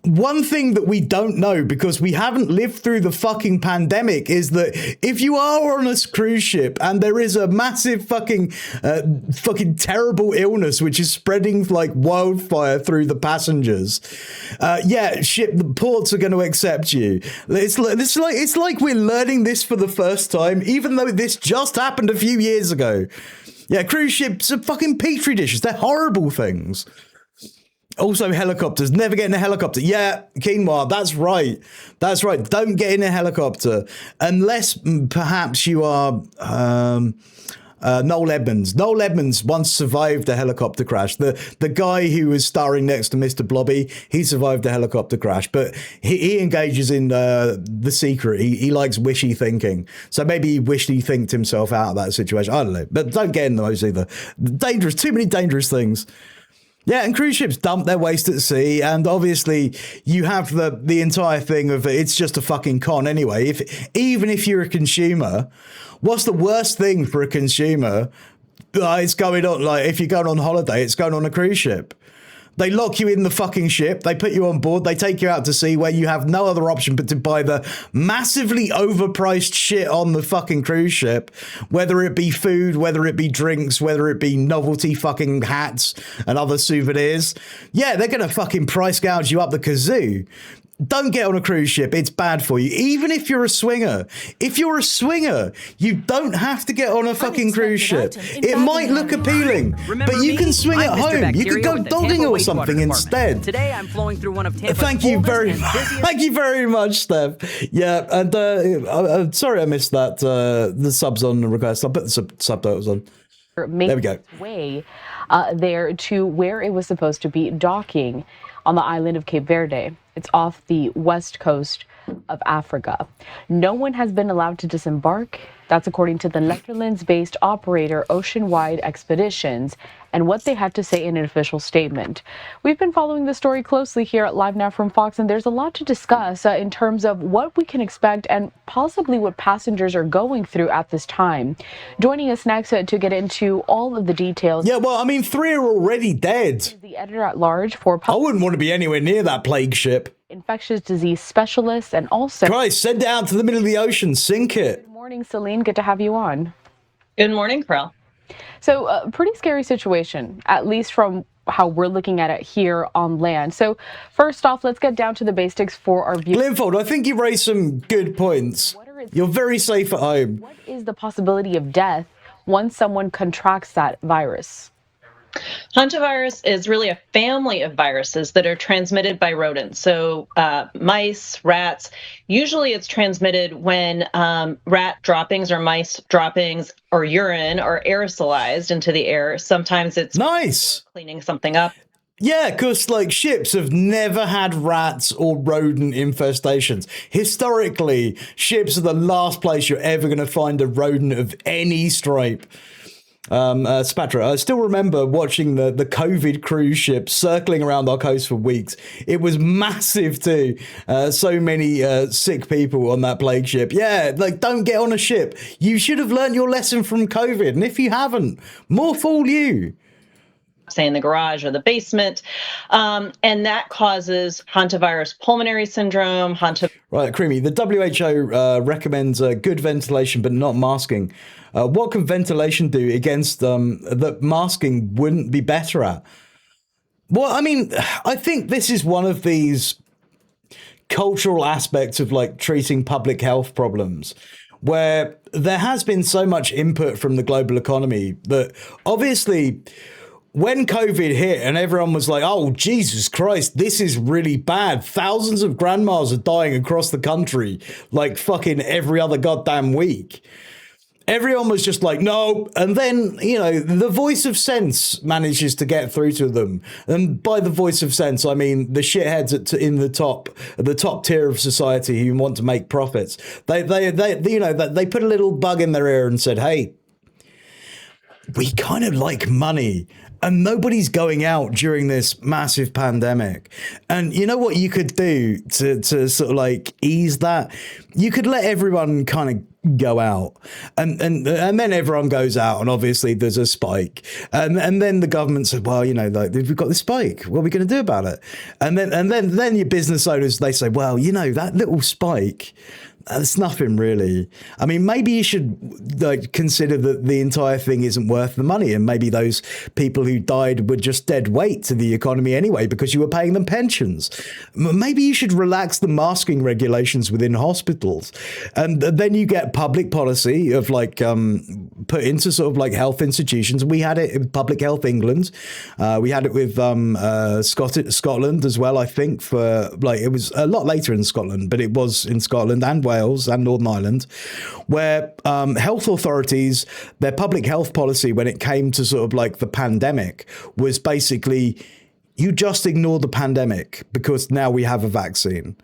one thing that we don't know, because we haven't lived through the fucking pandemic, is that if you are on a cruise ship and there is a massive fucking terrible illness which is spreading like wildfire through the passengers, the ports are going to accept you. It's like we're learning this for the first time, even though this just happened a few years ago. Yeah, cruise ships are fucking petri dishes. They're horrible things. Also, helicopters. Never get in a helicopter. Yeah, quinoa. That's right. That's right. Don't get in a helicopter unless perhaps you are Noel Edmonds. Noel Edmonds once survived a helicopter crash. The guy who was starring next to Mr. Blobby, he survived a helicopter crash, but he engages in The Secret. He likes wishy thinking. So maybe he wishy thinked himself out of that situation. I don't know. But don't get in those either. Dangerous. Too many dangerous things. Yeah, and cruise ships dump their waste at sea, and obviously you have the entire thing of it's just a fucking con anyway. Even if you're a consumer, what's the worst thing for a consumer? It's going on, like, if you're going on holiday, it's going on a cruise ship. They lock you in the fucking ship, they put you on board, they take you out to sea where you have no other option but to buy the massively overpriced shit on the fucking cruise ship, whether it be food, whether it be drinks, whether it be novelty fucking hats and other souvenirs. Yeah, they're gonna fucking price gouge you up the kazoo. Don't get on a cruise ship. It's bad for you. Even if you're a swinger. If you're a swinger, you don't have to get on a fucking cruise ship. It might look appealing, but you can swing at home. You could go dogging or something instead. Today I'm flowing through one of Tampa's Thank you very much, Steph. Yeah, and I'm sorry I missed that. The subs on the request. I'll put the subtitles on. There we go. Way there to where it was supposed to be docking on the island of Cape Verde. It's off the west coast of Africa. No one has been allowed to disembark. That's according to the Netherlands-based operator Oceanwide Expeditions and what they had to say in an official statement. We've been following the story closely here at Live Now from Fox, and there's a lot to discuss in terms of what we can expect and possibly what passengers are going through at this time. Joining us next to get into all of the details. Yeah, well, I mean, 3 are already dead. The editor-at-large for I wouldn't want to be anywhere near that plague ship. Infectious disease specialist and also... Christ, send it out to the middle of the ocean, sink it. Good morning, Celine. Good to have you on. Good morning, Carl. So, a pretty scary situation, at least from how we're looking at it here on land. So, first off, let's get down to the basics for our viewers. Linfold, I think you raised some good points. You're very safe at home. What is the possibility of death once someone contracts that virus? Hantavirus is really a family of viruses that are transmitted by rodents. So mice, rats, usually it's transmitted when rat droppings or mice droppings or urine are aerosolized into the air. Sometimes it's nice cleaning something up. Yeah, because like ships have never had rats or rodent infestations. Historically, ships are the last place you're ever going to find a rodent of any stripe. Spatra, I still remember watching the COVID cruise ship circling around our coast for weeks. It was massive too. So many sick people on that plague ship. Yeah, like, don't get on a ship. You should have learned your lesson from COVID. And if you haven't, more fool you. Say in the garage or the basement. And that causes hantavirus pulmonary syndrome. Right, Creamy, the WHO recommends good ventilation, but not masking. What can ventilation do against that masking wouldn't be better at? Well, I mean, I think this is one of these cultural aspects of like treating public health problems, where there has been so much input from the global economy that obviously when COVID hit and everyone was like, oh, Jesus Christ, this is really bad. Thousands of grandmas are dying across the country like fucking every other goddamn week. Everyone was just like, no. And then, you know, the voice of sense manages to get through to them. And by the voice of sense, I mean the shitheads in the top tier of society who want to make profits. They you know, they put a little bug in their ear and said, hey, we kind of like money. And nobody's going out during this massive pandemic. And you know what you could do to sort of like ease that? You could let everyone kind of go out, and then everyone goes out, and obviously there's a spike, and then the government said, well, you know, like, we've got this spike, what are we going to do about it? And then your business owners, they say, well, you know, that little spike, it's nothing really. I mean, maybe you should like consider that the entire thing isn't worth the money, and maybe those people who died were just dead weight to the economy anyway because you were paying them pensions. Maybe you should relax the masking regulations within hospitals, and then you get public policy of like put into sort of like health institutions. We had it in Public Health England. We had it with Scotland as well. I think for like it was a lot later in Scotland, but it was in Scotland and Wales and Northern Ireland, where health authorities, their public health policy when it came to sort of like the pandemic was basically, you just ignore the pandemic because now we have a vaccine,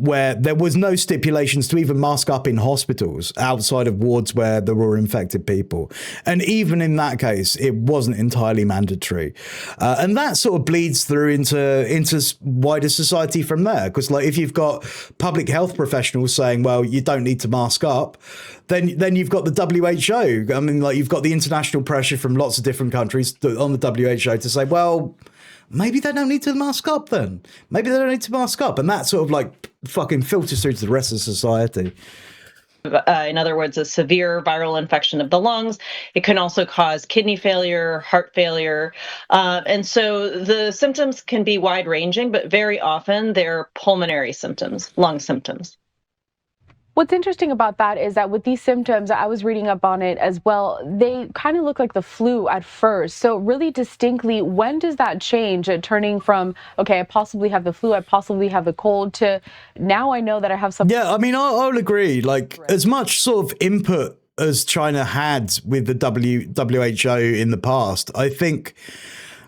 where there was no stipulations to even mask up in hospitals outside of wards where there were infected people. And even in that case, it wasn't entirely mandatory. And that sort of bleeds through into wider society from there. Because like if you've got public health professionals saying, well, you don't need to mask up, then you've got the WHO. I mean, like you've got the international pressure from lots of different countries on the WHO to say, well, maybe they don't need to mask up then. Maybe they don't need to mask up. And that sort of like fucking filters through to the rest of society. In other words, a severe viral infection of the lungs. It can also cause kidney failure, heart failure. And so the symptoms can be wide ranging, but very often they're pulmonary symptoms, lung symptoms. What's interesting about that is that with these symptoms, I was reading up on it as well, they kind of look like the flu at first. So really distinctly, when does that change, turning from, okay, I possibly have the flu, I possibly have the cold, to now I know that I have something? Yeah, I mean, I'll agree. Like, as much sort of input as China had with the WHO in the past, I think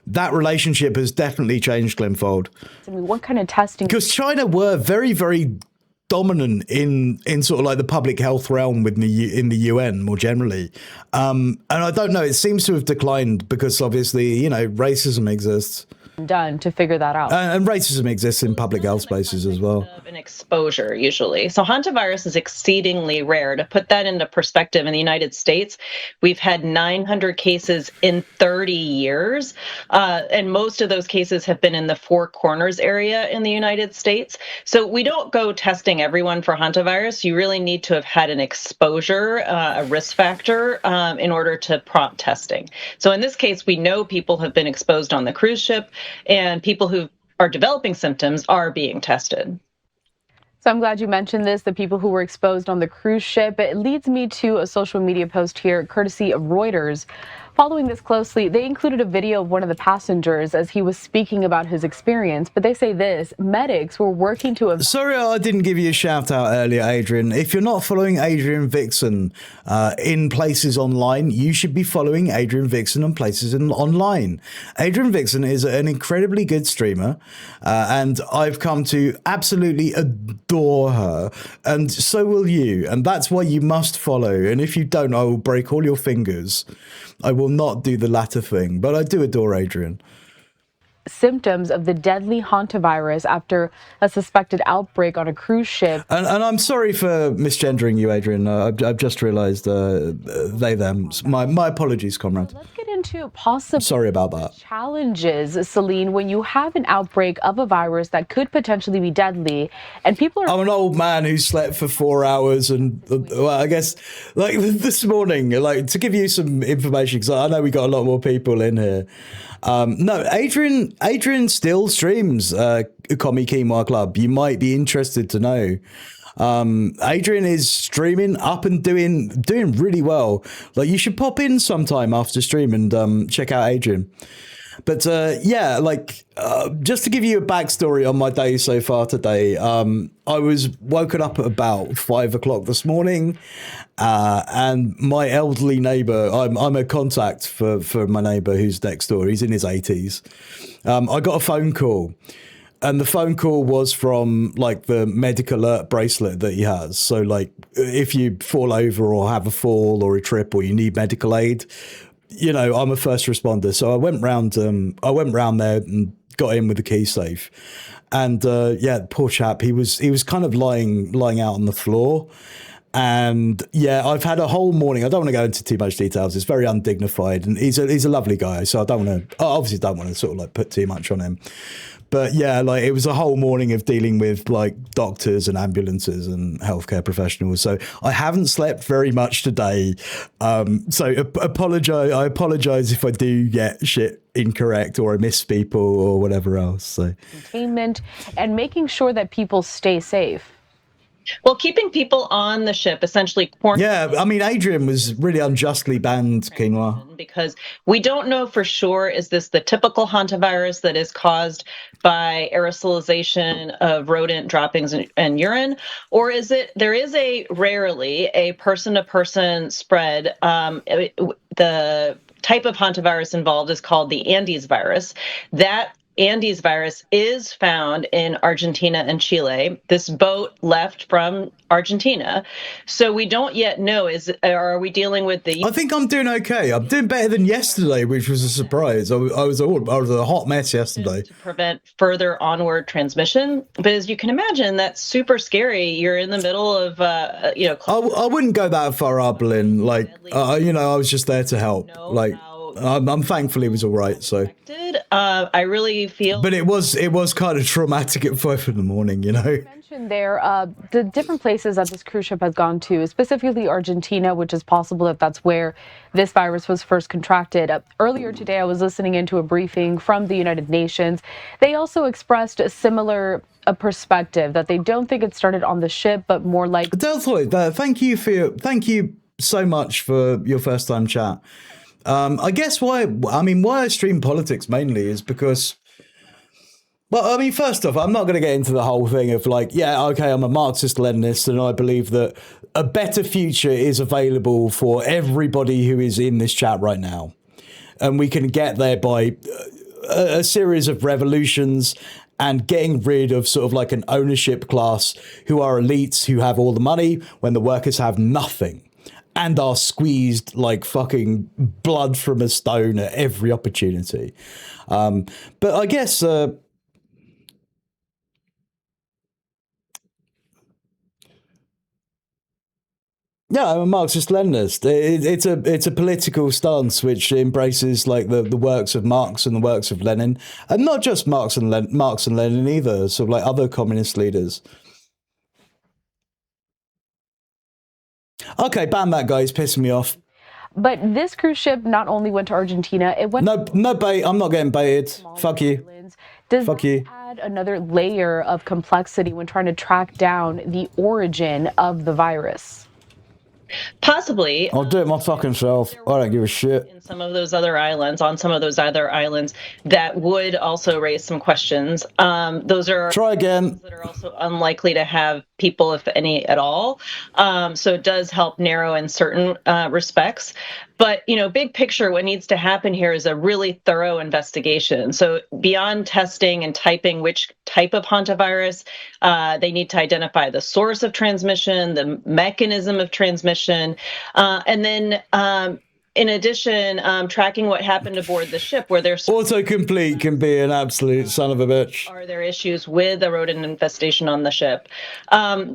that relationship has definitely changed, Glenfold. I mean, what kind of testing? Because China were very, very dominant in sort of like the public health realm in the UN more generally. And I don't know, it seems to have declined because obviously, you know, racism exists. Done to figure that out. And racism exists in public health spaces as well. An exposure usually. So hantavirus is exceedingly rare. To put that into perspective, in the United States, we've had 900 cases in 30 years. And most of those cases have been in the Four Corners area in the United States. So we don't go testing everyone for hantavirus. You really need to have had an exposure, a risk factor, in order to prompt testing. So in this case, we know people have been exposed on the cruise ship, and people who are developing symptoms are being tested. So I'm glad you mentioned this, the people who were exposed on the cruise ship. It leads me to a social media post here, courtesy of Reuters. Following this closely, they included a video of one of the passengers as he was speaking about his experience, but they say this: medics were working to... Sorry I didn't give you a shout out earlier, Adrian. If you're not following Adrian Vixen in places online, you should be following Adrian Vixen on places online. Adrian Vixen is an incredibly good streamer, and I've come to absolutely adore her, and so will you, and that's why you must follow. And if you don't, I will break all your fingers. I will not do the latter thing, but I do adore Adrian. Symptoms of the deadly hantavirus after a suspected outbreak on a cruise ship. And I'm sorry for misgendering you, Adrian. I've just realised they, them. My apologies, comrade. Let's get into possible sorry about that. Challenges, Celine, when you have an outbreak of a virus that could potentially be deadly, and people are... I'm an old man who slept for 4 hours, and well, I guess like this morning, like to give you some information, because I know we got a lot more people in here. No, Adrian still streams Commie Quinoa Club. You might be interested to know. Adrian is streaming up and doing really well. Like, you should pop in sometime after stream and check out Adrian. But yeah, like just to give you a backstory on my day so far today, I was woken up at about 5 o'clock this morning, and my elderly neighbour, I'm a contact for my neighbour who's next door. He's in his 80s. I got a phone call. And the phone call was from like the medic alert bracelet that he has. So like if you fall over or have a fall or a trip or you need medical aid, you know, I'm a first responder. So I went round there and got in with the key safe. And yeah, poor chap, he was kind of lying out on the floor. And yeah, I've had a whole morning. I don't want to go into too much details. It's very undignified, and he's a lovely guy. So I obviously don't want to sort of like put too much on him. But yeah, like it was a whole morning of dealing with like doctors and ambulances and healthcare professionals. So I haven't slept very much today. So I apologize if I do get shit incorrect or I miss people or whatever else. So containment and making sure that people stay safe. Well, keeping people on the ship, essentially quarantining. Yeah, I mean, Adrian was really unjustly banned, quinoa. Because we don't know for sure, is this the typical hantavirus that is caused by aerosolization of rodent droppings and urine, or is there is rarely a person-to-person spread. The type of hantavirus involved is called the Andes virus. That Andes virus is found in Argentina and Chile. This boat left from Argentina. So we don't yet know, are we dealing with the... I think I'm doing okay. I'm doing better than yesterday, which was a surprise. I was a hot mess yesterday. To prevent further onward transmission. But as you can imagine, that's super scary. You're in the middle of, I wouldn't go that far up, Lynn. Like, I was just there to help. Like, I'm thankful he was all right. So I really feel, but it was kind of traumatic at 5 a.m, you know. You mentioned there the different places that this cruise ship has gone to, specifically Argentina, which is possible that that's where this virus was first contracted. Earlier today, I was listening into a briefing from the United Nations. They also expressed a similar perspective that they don't think it started on the ship, but more like. Deltoid, thank you so much for your first time chat. I guess why I stream politics mainly is because, well, I mean, first off, I'm not going to get into the whole thing of like, yeah, okay, I'm a Marxist-Leninist and I believe that a better future is available for everybody who is in this chat right now. And we can get there by a series of revolutions and getting rid of sort of like an ownership class who are elites who have all the money when the workers have nothing. And are squeezed like fucking blood from a stone at every opportunity. But I guess, yeah, I'm a Marxist-Leninist. It's a political stance which embraces like the works of Marx and the works of Lenin, and not just Marx and Lenin either. Sort of like other communist leaders. Okay, ban that guy. He's pissing me off. But this cruise ship not only went to Argentina, it went... No bait. I'm not getting baited. Fuck you. Does Fuck you. add another layer of complexity when trying to track down the origin of the virus? Possibly. I'll do it my fucking self. I don't give a shit. On some of those other islands, that would also raise some questions. Those are try again. That are also unlikely to have people, if any, at all. So it does help narrow in certain respects. But, big picture, what needs to happen here is a really thorough investigation. So beyond testing and typing which type of hantavirus, they need to identify the source of transmission, the mechanism of transmission, and then in addition, tracking what happened aboard the ship, where there's autocomplete can be an absolute son of a bitch. Are there issues with a rodent infestation on the ship?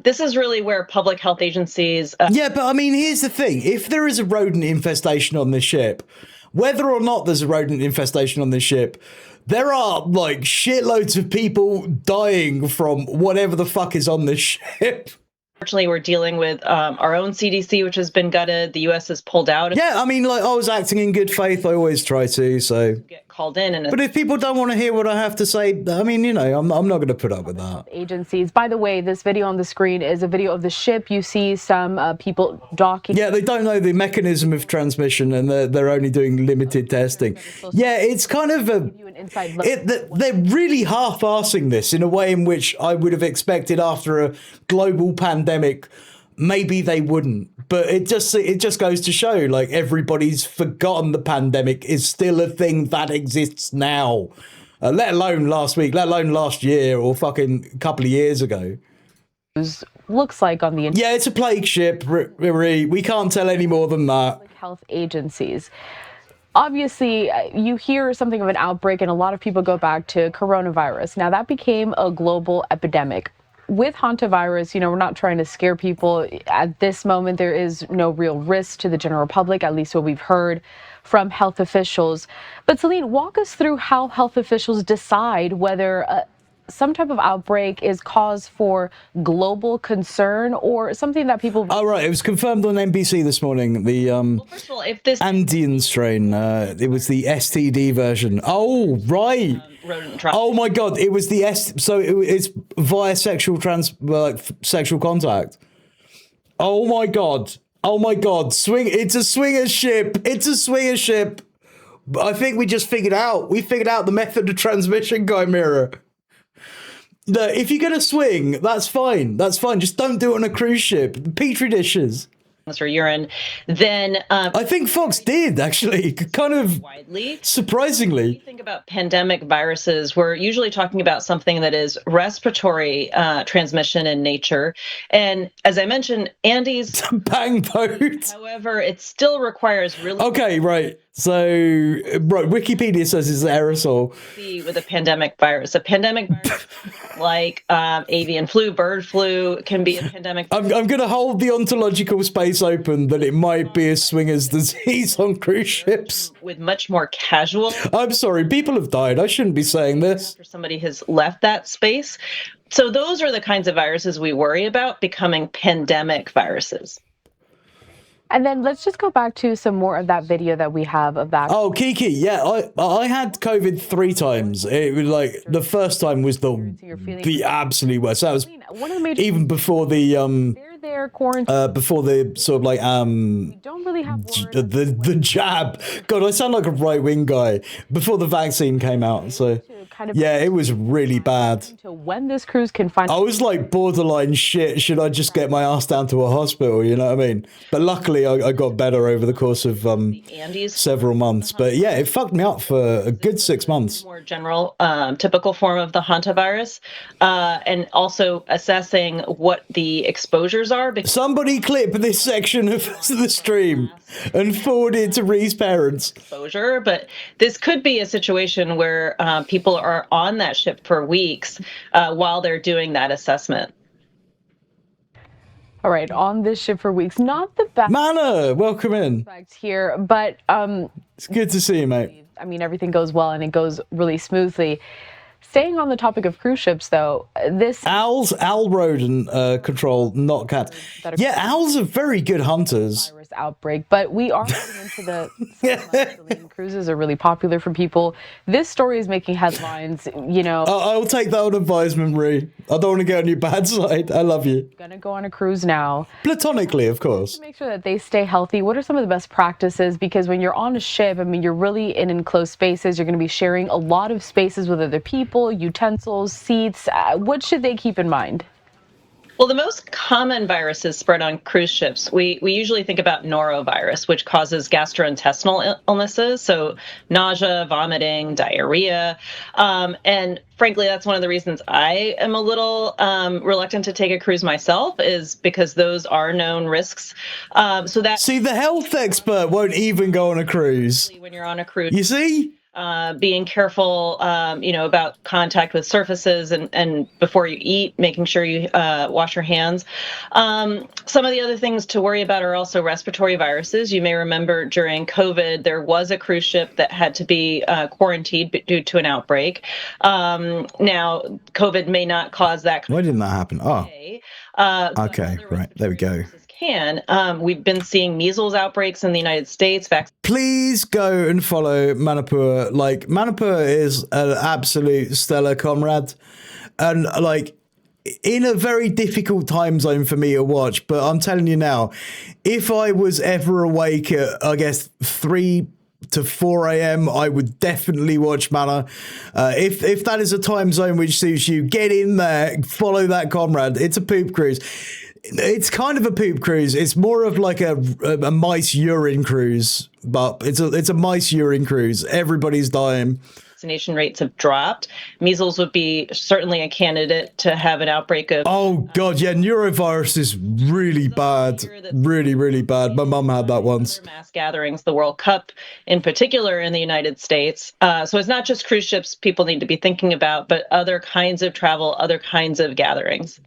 This is really where public health agencies. Yeah, but I mean, here's the thing: if there is a rodent infestation on this ship, whether or not there's a rodent infestation on this ship, there are like shitloads of people dying from whatever the fuck is on this ship. Unfortunately, we're dealing with our own CDC, which has been gutted. The U.S. has pulled out. Yeah, I mean, like I was acting in good faith. I always try to. So get called in. And But if people don't want to hear what I have to say, I mean, you know, I'm not going to put up with that. Agencies. By the way, this video on the screen is a video of the ship. You see some people docking. Yeah, they don't know the mechanism of transmission, and they're only doing limited testing. Yeah, it's kind of they're really half-assing this in a way in which I would have expected after a global pandemic. Maybe they wouldn't, but it just goes to show, like, everybody's forgotten the pandemic is still a thing that exists now, let alone last week, let alone last year or fucking a couple of years ago. Looks like on the yeah, it's a plague ship. We can't tell any more than that. Health agencies. Obviously, you hear something of an outbreak, and a lot of people go back to coronavirus. Now that became a global epidemic. With hantavirus, you know, we're not trying to scare people. At this moment, there is no real risk to the general public, at least what we've heard from health officials. But Celine, walk us through how health officials decide whether some type of outbreak is cause for global concern or something that people... Oh, right. It was confirmed on NBC this morning. The first of all, if this Andean strain, it was the STD version. Oh, right. Oh my God! It was the it's via sexual sexual contact. Oh my God! Oh my God! It's a swinger ship. It's a swinger ship. I think we just figured out. We figured out the method of transmission, Guy Mirror. If you're gonna swing, that's fine. That's fine. Just don't do it on a cruise ship. Petri dishes. Or urine, then I think Fox did, actually, kind of widely. Surprisingly. When you think about pandemic viruses, we're usually talking about something that is respiratory transmission in nature. And as I mentioned, Andy's bang boat. However, it still requires really... Okay, right. So, right, Wikipedia says it's aerosol. With a pandemic virus. A pandemic virus like avian flu, bird flu can be a pandemic virus. I'm going to hold the ontological space open that it might be a swinger's disease on cruise ships. With much more casual... I'm sorry, people have died. I shouldn't be saying this. After somebody has left that space. So those are the kinds of viruses we worry about becoming pandemic viruses. And then let's just go back to some more of that video that we have of that. Oh, Kiki, yeah, I had COVID 3 times. It was like the first time was the absolute worst. That was one of the major even before the before the sort of like we don't really have the jab. God, I sound like a right wing guy. Before the vaccine came out, so yeah, it was really bad. To when this cruise can find, I was like borderline shit. Should I just get my ass down to a hospital? You know what I mean? But luckily, I got better over the course of several months. But yeah, it fucked me up for a good 6 months. More general, typical form of the hantavirus, and also assessing what the exposures are. Somebody clip this section of the stream and forward it to Ree's parents. Exposure, but this could be a situation where people are on that ship for weeks while they're doing that assessment. All right, on this ship for weeks. Not the best. Mana, welcome in. Here, but it's good to see you, mate. I mean, everything goes well and it goes really smoothly. Staying on the topic of cruise ships, though, this owl rodent control, not cats. Yeah, owls are very good hunters. Virus outbreak, but we are getting into the cruises are really popular for people. This story is making headlines. You know, I'll take that on advisement, Ree. I don't want to get on your bad side. I love you. Gonna go on a cruise now, platonically, of course. To make sure that they stay healthy. What are some of the best practices? Because when you're on a ship, I mean, you're really in enclosed spaces. You're going to be sharing a lot of spaces with other people, utensils, seats. What should they keep in mind? Well, the most common viruses spread on cruise ships, we usually think about norovirus, which causes gastrointestinal illnesses, so nausea, vomiting, diarrhea. And frankly, that's one of the reasons I am a little reluctant to take a cruise myself, is because those are known risks. See, the health expert won't even go on a cruise. When you're on a cruise. You see? Being careful, about contact with surfaces and before you eat, making sure you wash your hands. Some of the other things to worry about are also respiratory viruses. You may remember during COVID, there was a cruise ship that had to be quarantined due to an outbreak. Now, COVID may not cause that. Why didn't that happen? Oh, okay, right. There we go. can. We've been seeing measles outbreaks in the United States. Please go and follow Manipur. Like, Manipur is an absolute stellar comrade. And, like, in a very difficult time zone for me to watch. But I'm telling you now, if I was ever awake at, I guess, 3 to 4 a.m., I would definitely watch Mana. If that is a time zone which suits you, get in there, follow that comrade. It's a poop cruise. It's kind of a poop cruise. It's more of like a mice urine cruise, but it's a mice urine cruise. Everybody's dying. Vaccination rates have dropped. Measles would be certainly a candidate to have an outbreak of. Oh God, yeah, neurovirus is really bad, really bad. My mum had that once. Mass gatherings, the World Cup in particular in the United States. So it's not just cruise ships people need to be thinking about, but other kinds of travel, other kinds of gatherings.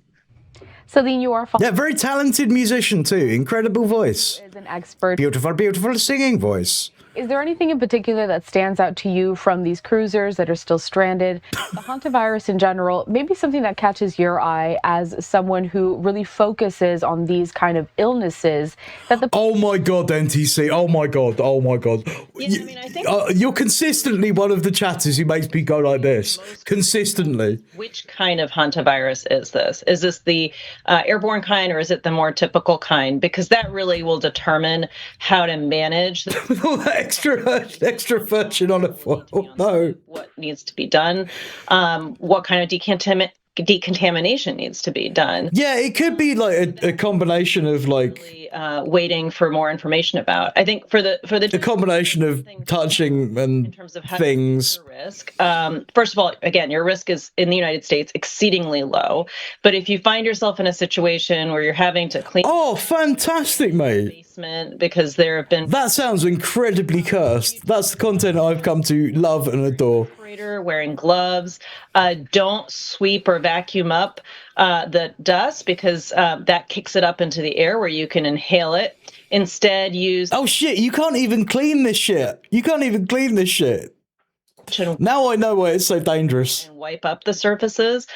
Celine, you are very talented musician too. Incredible voice. Is an expert. Beautiful singing voice. Is there anything in particular that stands out to you from these cruisers that are still stranded? The hantavirus in general, maybe something that catches your eye as someone who really focuses on these kind of illnesses. Oh my God, NTC. Oh my God. Yeah, I mean, I think you're consistently one of the chatters who makes me go like this. Consistently. Which kind of hantavirus is this? Is this the airborne kind, or is it the more typical kind? Because that really will determine how to manage extra virgin on a foil. No. What needs to be done? What kind of decontamination needs to be done? Yeah, it could be like a combination of like waiting for more information about. I think for the combination of touching and in terms of things. Risk. First of all, again, your risk is in the United States exceedingly low. But if you find yourself in a situation where you're having to clean, fantastic, mate. Basement because there have been. That sounds incredibly cursed. That's the content I've come to love and adore. Wearing gloves. Don't sweep or vacuum up the dust because that kicks it up into the air where you can inhale it. Instead, use. Oh shit! You can't even clean this shit. Now I know why it's so dangerous. And wipe up the surfaces.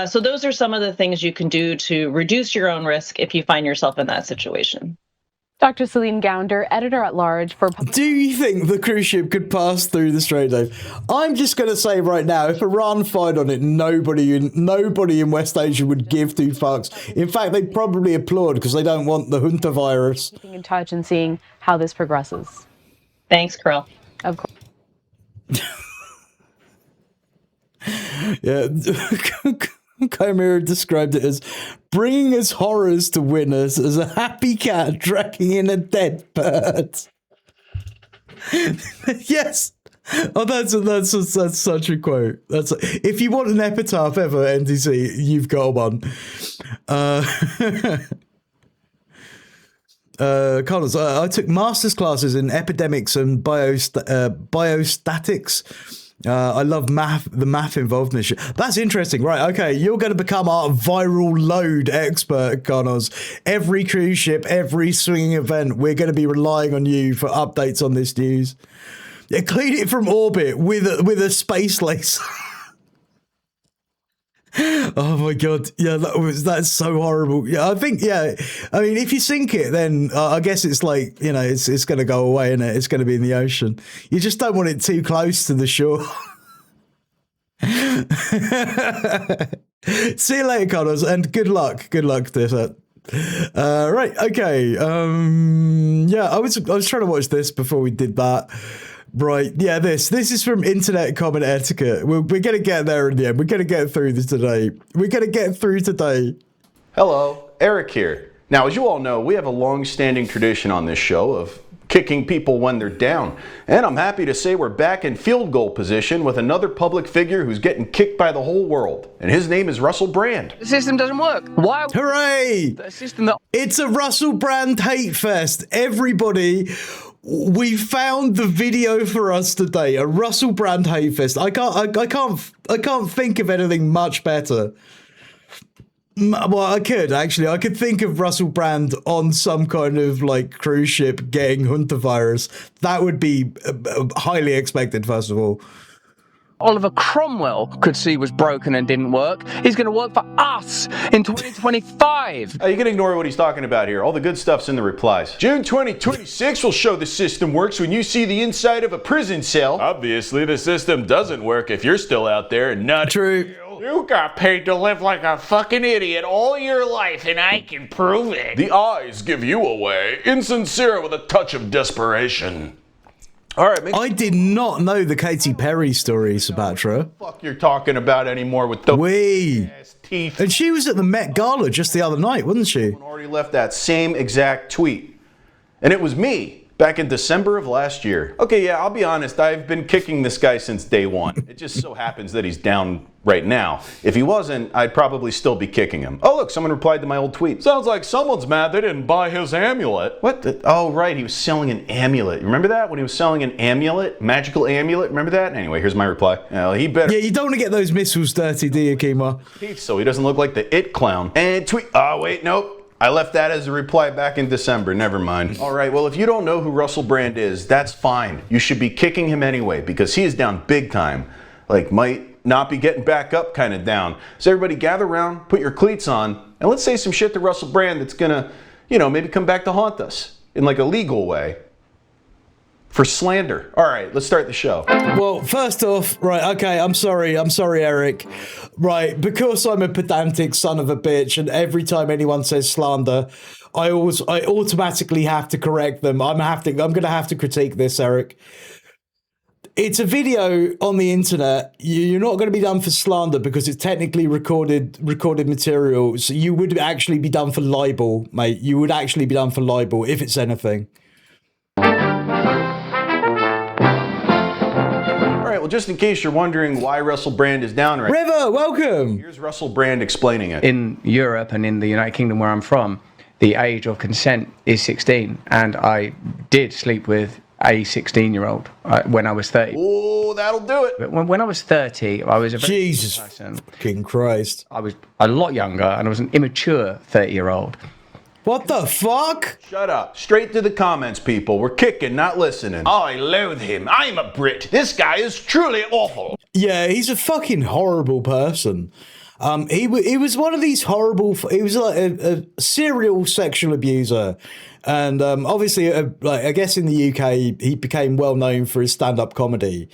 So those are some of the things you can do to reduce your own risk if you find yourself in that situation. Dr. Celine Gounder, editor-at-large for... Do you think the cruise ship could pass through the Strait, Dave? I'm just going to say right now, if Iran fired on it, nobody in West Asia would give two fucks. In fact, they'd probably applaud because they don't want the junta virus. Keeping in touch and seeing how this progresses. Thanks, Krill. Of course. Yeah. Keir described it as bringing us horrors to winners as a happy cat dragging in a dead bird. Yes. Oh, that's such a quote. That's if you want an epitaph ever, NTC, you've got one. Carlos, I took master's classes in epidemics and biostatics. I love the math involved in this shit. That's interesting. Right, okay, you're going to become our viral load expert, Carlos. Every cruise ship, every swinging event, we're going to be relying on you for updates on this news. Yeah, clean it from orbit with a space laser. Oh my God. Yeah, that's so horrible. Yeah, I think, I mean, if you sink it, then I guess it's like, it's going to go away, and it's going to be in the ocean. You just don't want it too close to the shore. See you later, Connors, and good luck. Good luck to that. Right, okay. I was trying to watch this before we did that. Right, yeah, this is from Internet Common Etiquette. We're going to get there in the end. We're going to get through this today. Hello, Eric here. Now, as you all know, we have a long-standing tradition on this show of kicking people when they're down. And I'm happy to say we're back in field goal position with another public figure who's getting kicked by the whole world. And his name is Russell Brand. The system doesn't work. Why? Hooray! The system that... It's a Russell Brand hate fest. Everybody... We found the video for us today, a Russell Brand hate fest. I can't think of anything much better. Well, I could think of Russell Brand on some kind of like cruise ship getting junta virus. That would be highly expected, first of all. Oliver Cromwell could see was broken and didn't work is going to work for us in 2025. You can ignore what he's talking about here. All the good stuff's in the replies. June 2026 will show the system works when you see the inside of a prison cell. Obviously, the system doesn't work if you're still out there and not True. You got paid to live like a fucking idiot all your life, and I can prove it. The eyes give you away, insincere with a touch of desperation. All right, I did not know the Katy Perry story, Sabatra. Fuck you're talking about anymore with those ass teeth. And she was at the Met Gala just the other night, wasn't she? Someone already left that same exact tweet. And it was me. Back in December of last year. Okay, yeah, I'll be honest. I've been kicking this guy since day one. It just so happens that he's down right now. If he wasn't, I'd probably still be kicking him. Oh, look, someone replied to my old tweet. Sounds like someone's mad they didn't buy his amulet. What? Oh, right, he was selling an amulet. You remember that? When he was selling an amulet? Magical amulet? Remember that? Anyway, here's my reply. He better... Yeah, you don't want to get those missiles dirty, do you, Kima? So he doesn't look like the it clown. And tweet... Oh, wait, nope. I left that as a reply back in December. Never mind. All right, well, if you don't know who Russell Brand is, that's fine. You should be kicking him anyway because he is down big time. Like, might not be getting back up kind of down. So everybody gather around, put your cleats on, and let's say some shit to Russell Brand that's gonna, maybe come back to haunt us in like a legal way. For slander. All right, let's start the show. Well, first off, right, okay, I'm sorry, Eric. Right, because I'm a pedantic son of a bitch, and every time anyone says slander, I automatically have to correct them. I'm gonna have to critique this, Eric. It's a video on the internet. You're not going to be done for slander because it's technically recorded material. So you would actually be done for libel, mate. You would actually be done for libel if it's anything. Well, just in case you're wondering why Russell Brand is down right now. River, welcome. Here's Russell Brand explaining it. In Europe and in the United Kingdom where I'm from, the age of consent is 16, and I did sleep with a 16-year-old when I was 30. Oh, that'll do it. But when I was 30, I was a very Jesus person. Fucking Christ. I was a lot younger, and I was an immature 30-year-old. What the fuck? Shut up. Straight to the comments, people. We're kicking, not listening. I loathe him. I'm a Brit. This guy is truly awful. Yeah, he's a fucking horrible person. He was one of these horrible... He was like a serial sexual abuser. And obviously, I guess in the UK, he became well known for his stand-up comedy.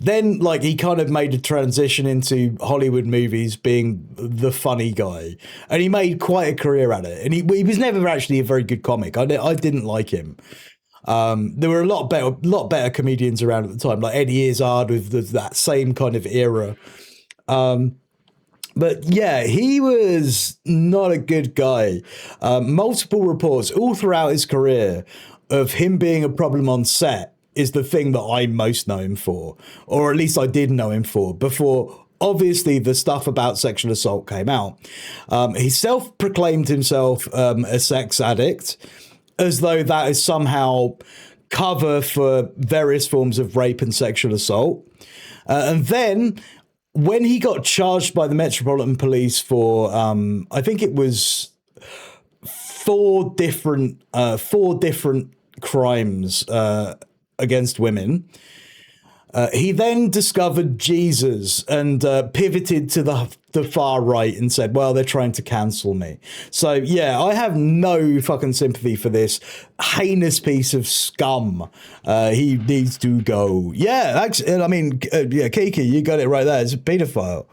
Then, he kind of made a transition into Hollywood movies, being the funny guy, and he made quite a career at it. And he was never actually a very good comic. I didn't like him. There were a lot better comedians around at the time, like Eddie Izzard with that same kind of era. But yeah, he was not a good guy. Multiple reports all throughout his career of him being a problem on set is the thing that I most know him for, or at least I did know him for before, obviously, the stuff about sexual assault came out. He self-proclaimed himself a sex addict, as though that is somehow cover for various forms of rape and sexual assault. And then when he got charged by the Metropolitan Police for, I think it was four different crimes against women. He then discovered Jesus and pivoted to the far right and said, well, they're trying to cancel me. So, yeah, I have no fucking sympathy for this heinous piece of scum. He needs to go. Yeah, actually, I mean, Kiki, you got it right there. It's a pedophile.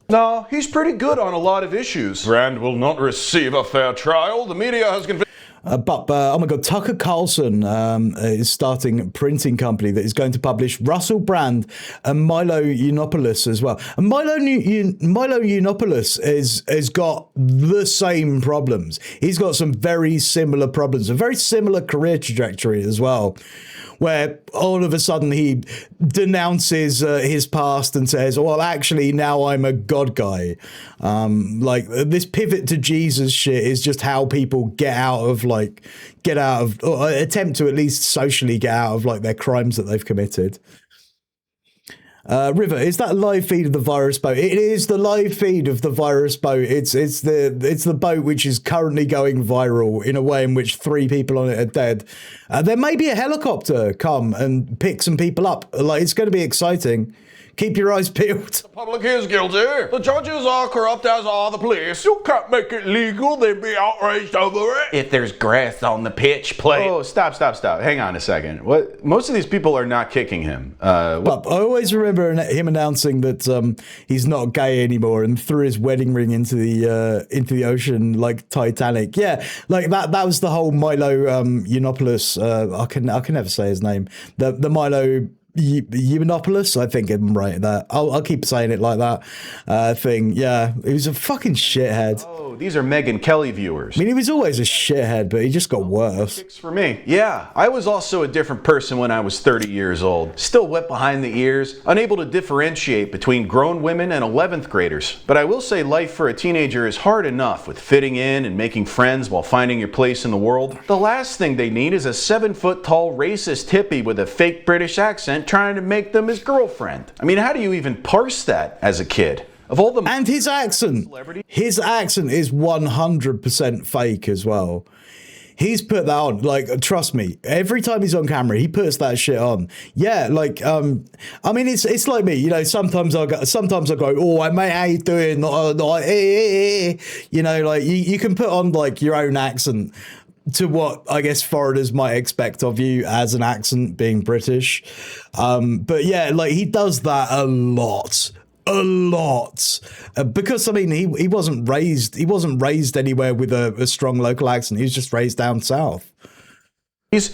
No, he's pretty good on a lot of issues. Brand will not receive a fair trial. The media has convinced... But oh my God, Tucker Carlson is starting a printing company that is going to publish Russell Brand and Milo Yiannopoulos as well. And Milo Yiannopoulos has got the same problems. He's got some very similar problems, a very similar career trajectory as well, where all of a sudden he denounces his past and says, well, actually, now I'm a God guy. This pivot to Jesus shit is just how people or attempt to at least socially get out of their crimes that they've committed. River, is that a live feed of the virus boat? It is the live feed of the virus boat. It's the boat which is currently going viral in a way in which 3 people on it are dead. There may be a helicopter come and pick some people up. It's going to be exciting Keep your eyes peeled. The public is guilty. The judges are corrupt, as are the police. You can't make it legal. They'd be outraged over it. If there's grass on the pitch, play. Oh, stop. Hang on a second. What? Most of these people are not kicking him. I always remember him announcing that he's not gay anymore and threw his wedding ring into the ocean like Titanic. Yeah, like that was the whole Milo Yiannopoulos. I can never say his name. The Milo Yiannopoulos, I think I'm right. That I'll keep saying it like that. Thing. Yeah, he was a fucking shithead. Oh, these are Megyn Kelly viewers. I mean, he was always a shithead, but he just got worse. For me. Yeah, I was also a different person when I was 30 years old. Still wet behind the ears, unable to differentiate between grown women and 11th graders. But I will say life for a teenager is hard enough with fitting in and making friends while finding your place in the world. The last thing they need is a 7-foot-tall racist hippie with a fake British accent trying to make them his girlfriend. I mean, how do you even parse that as a kid? Of all the and his accent is 100% fake as well. He's put that on, like, trust me, every time he's on camera, he puts that shit on. Yeah, like, I mean, it's like me, you know, sometimes I go, oh, mate, how you doing? You know, like, you can put on, like, your own accent to what I guess foreigners might expect of you as an accent being British. But yeah, like, he does that a lot. Because I mean he wasn't raised anywhere with a strong local accent. He was just raised down south. He's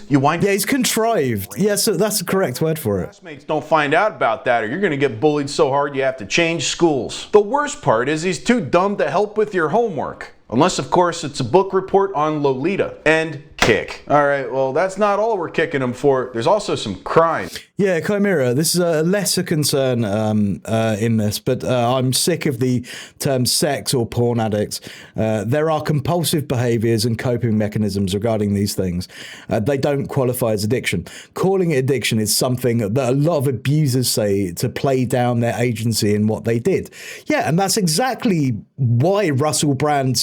contrived. Yeah, so that's the correct word for it. Classmates don't find out about that, or you're going to get bullied so hard you have to change schools. The worst part is he's too dumb to help with your homework. Unless, of course, it's a book report on Lolita. And kick. All right, well, that's not all we're kicking him for. There's also some crime. Yeah, Chimera, this is a lesser concern in this, but I'm sick of the term sex or porn addicts. There are compulsive behaviors and coping mechanisms regarding these things. They don't qualify as addiction. Calling it addiction is something that a lot of abusers say to play down their agency in what they did. Yeah, and that's exactly why Russell Brand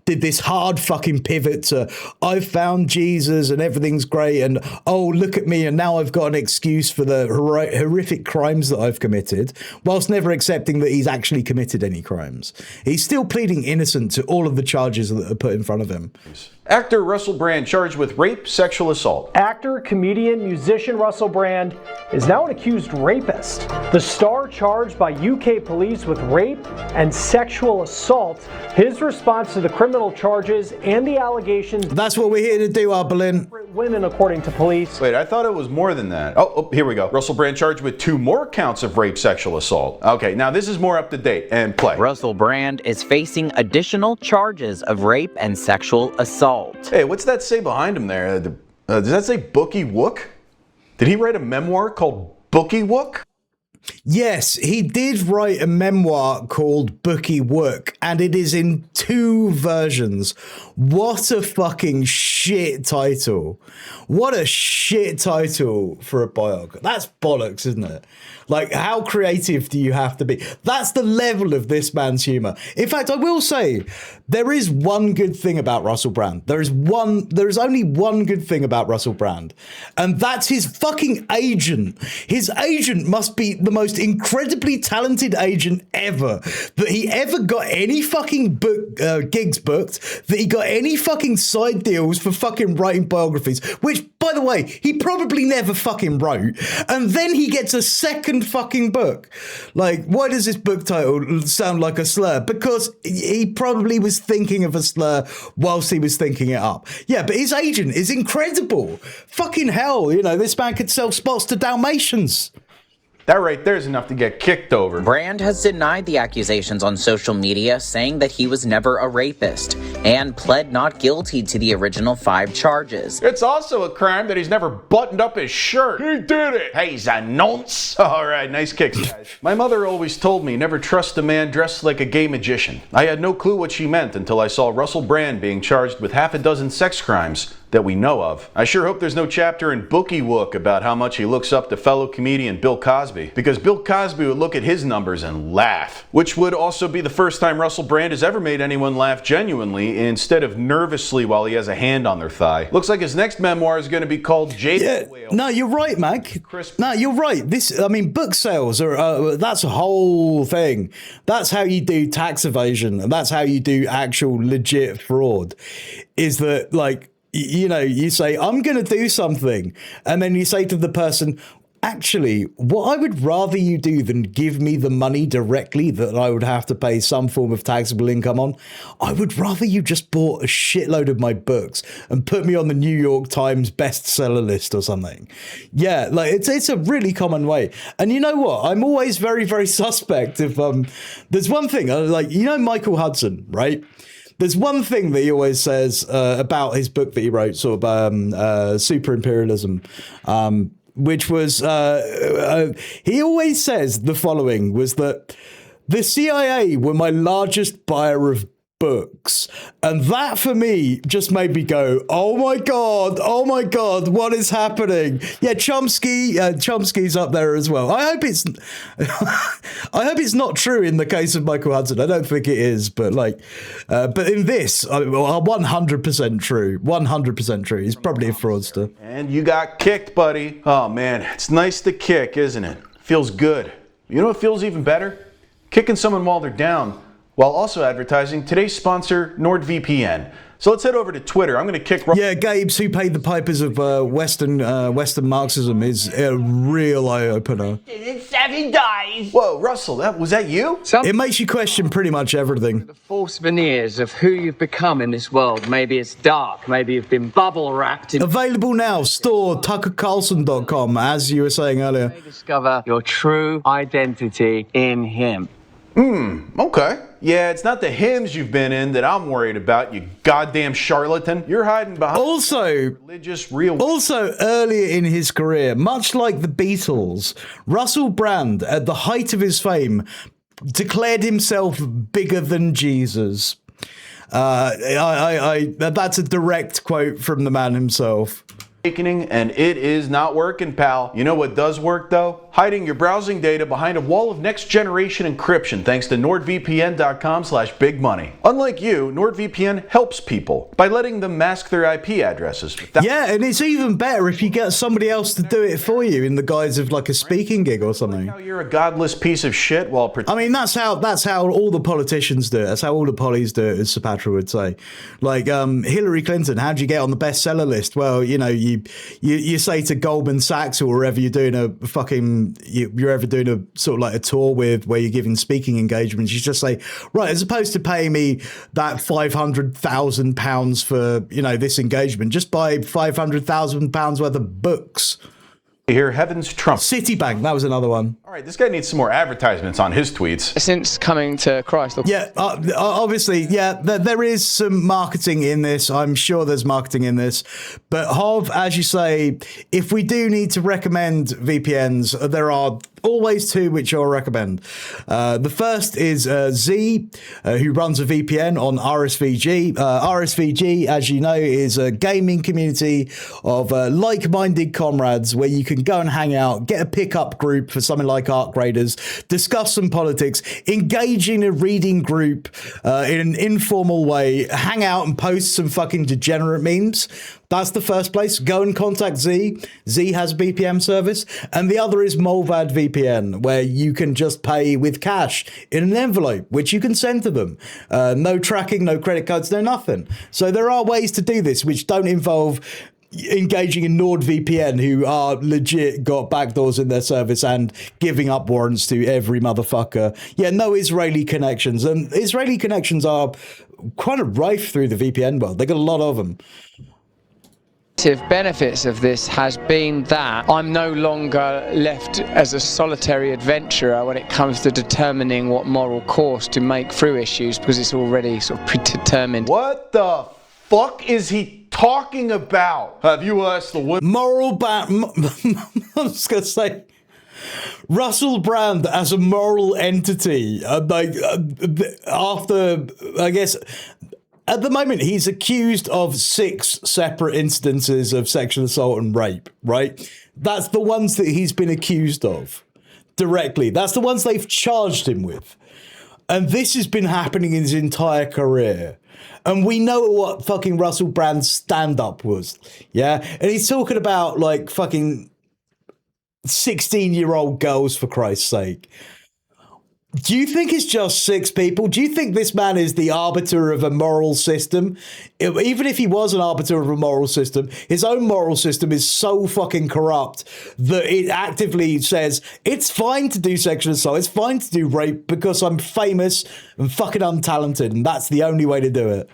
did this hard fucking pivot to, I've found Jesus and everything's great, and oh, look at me, and now I've got an excuse for the horrific crimes that I've committed, whilst never accepting that he's actually committed any crimes. He's still pleading innocent to all of the charges that are put in front of him. Actor Russell Brand charged with rape, sexual assault. Actor, comedian, musician Russell Brand is now an accused rapist. The star charged by UK police with rape and sexual assault. His response to the criminal charges and the allegations. That's what we're here to do, Berlin. Women, according to police. Wait, I thought it was more than that. Oh, here we go. Russell Brand charged with 2 more counts of rape, sexual assault. Okay, now this is more up to date, and play. Russell Brand is facing additional charges of rape and sexual assault. Hey, what's that say behind him there? Does that say Bookie Wook? Did he write a memoir called Bookie Wook? Yes, he did write a memoir called Bookie Wook, and it is in 2 versions. What a fucking shit title. What a shit title for a biography. That's bollocks, isn't it? Like, how creative do you have to be? That's the level of this man's humor. In fact, I will say, there is one good thing about Russell Brand. There is only one good thing about Russell Brand, and that's his fucking agent. His agent must be the most incredibly talented agent ever, that he ever got any fucking gigs booked, that he got any fucking side deals for fucking writing biographies, which, by the way, he probably never fucking wrote, and then he gets a second fucking book. Like, why does this book title sound like a slur? Because he probably was thinking of a slur whilst he was thinking it up. Yeah, but his agent is incredible. Fucking hell, you know, this man could sell spots to Dalmatians. That right there is enough to get kicked over. Brand has denied the accusations on social media, saying that he was never a rapist, and pled not guilty to the original 5 charges. It's also a crime that he's never buttoned up his shirt. He did it. He's a nonce. All right, nice kicks, guys. My mother always told me never trust a man dressed like a gay magician. I had no clue what she meant until I saw Russell Brand being charged with 6 sex crimes that we know of. I sure hope there's no chapter in Bookie Wook about how much he looks up to fellow comedian Bill Cosby, because Bill Cosby would look at his numbers and laugh, which would also be the first time Russell Brand has ever made anyone laugh genuinely instead of nervously while he has a hand on their thigh. Looks like his next memoir is going to be called Jada Whale. No, you're right, Mac. No, you're right. Book sales are that's a whole thing. That's how you do tax evasion, and that's how you do actual legit fraud. Is that like, you say, I'm going to do something, and then you say to the person, actually, what I would rather you do than give me the money directly that I would have to pay some form of taxable income on, I would rather you just bought a shitload of my books and put me on the New York Times bestseller list or something. Yeah, like it's a really common way. And you know what? I'm always very, very suspect if there's one thing, like, Michael Hudson, right? There's one thing that he always says about his book that he wrote, sort of Super Imperialism, which was, he always says the following, was that the CIA were my largest buyer of books. And that for me just made me go, oh my God, what is happening? Yeah, Chomsky's up there as well. I hope it's not true in the case of Michael Hudson. I don't think it is, but but in this, 100% true. 100% true. He's probably a fraudster. And you got kicked, buddy. Oh man, it's nice to kick, isn't it? Feels good. You know what feels even better? Kicking someone while they're down, while also advertising today's sponsor, NordVPN. So let's head over to Twitter. I'm going to kick... Yeah, Gabe's Who Paid the Pipers of Western Marxism is a real eye-opener. In 7 days. Whoa, Russell, was that you? It makes you question pretty much everything. The false veneers of who you've become in this world. Maybe it's dark. Maybe you've been bubble wrapped. Available now. Store TuckerCarlson.com, as you were saying earlier. Discover your true identity in him. Okay. Yeah, it's not the hymns you've been in that I'm worried about, you goddamn charlatan. You're hiding behind religious real. Also, earlier in his career, much like the Beatles, Russell Brand, at the height of his fame, declared himself bigger than Jesus. That's a direct quote from the man himself. And it is not working, pal. You know what does work, though? Hiding your browsing data behind a wall of next-generation encryption thanks to NordVPN.com/bigmoney. Unlike you, NordVPN helps people by letting them mask their IP addresses. Yeah, and it's even better if you get somebody else to do it for you in the guise of like a speaking gig or something. How you're a godless piece of shit while... I mean, that's how all the politicians do it. That's how all the pollies do it, as Sir Patrick would say. Like, Hillary Clinton, how'd you get on the bestseller list? Well, you say to Goldman Sachs or wherever you're doing you're ever doing a sort of like a tour with where you're giving speaking engagements, you just say, right, as opposed to paying me that £500,000 for, this engagement, just buy £500,000 worth of books. Hear heaven's trump. Citibank, that was another one. All right, this guy needs some more advertisements on his tweets. Since coming to Christ. Yeah, obviously, yeah, there is some marketing in this. I'm sure there's marketing in this. But Hov, as you say, if we do need to recommend VPNs, there are always two which I'll recommend. The first is Z, who runs a VPN on RSVG. RSVG, as you know, is a gaming community of like-minded comrades where you can go and hang out, get a pickup group for something like Arc Raiders, discuss some politics, engage in a reading group in an informal way, hang out and post some fucking degenerate memes. That's the first place. Go and contact Z. Z has a VPN service. And the other is Molvad VPN, where you can just pay with cash in an envelope, which you can send to them. No tracking, no credit cards, no nothing. So there are ways to do this which don't involve engaging in NordVPN, who are legit got backdoors in their service and giving up warrants to every motherfucker. Yeah, no Israeli connections. And Israeli connections are kind of rife through the VPN world. They got a lot of them. Benefits of this has been that I'm no longer left as a solitary adventurer when it comes to determining what moral course to make through issues, because it's already sort of predetermined. What the fuck is he talking about? Have you asked the women? I was going to say, Russell Brand as a moral entity, after, I guess, At the moment, he's accused of 6 separate instances of sexual assault and rape, right? That's the ones that he's been accused of directly. That's the ones they've charged him with. And this has been happening in his entire career. And we know what fucking Russell Brand's stand-up was. Yeah? And he's talking about, like, fucking 16-year-old girls, for Christ's sake. Do you think it's just 6 people? Do you think this man is the arbiter of a moral system? Even if he was an arbiter of a moral system, his own moral system is so fucking corrupt that it actively says it's fine to do sexual assault, it's fine to do rape because I'm famous and fucking untalented, and that's the only way to do it.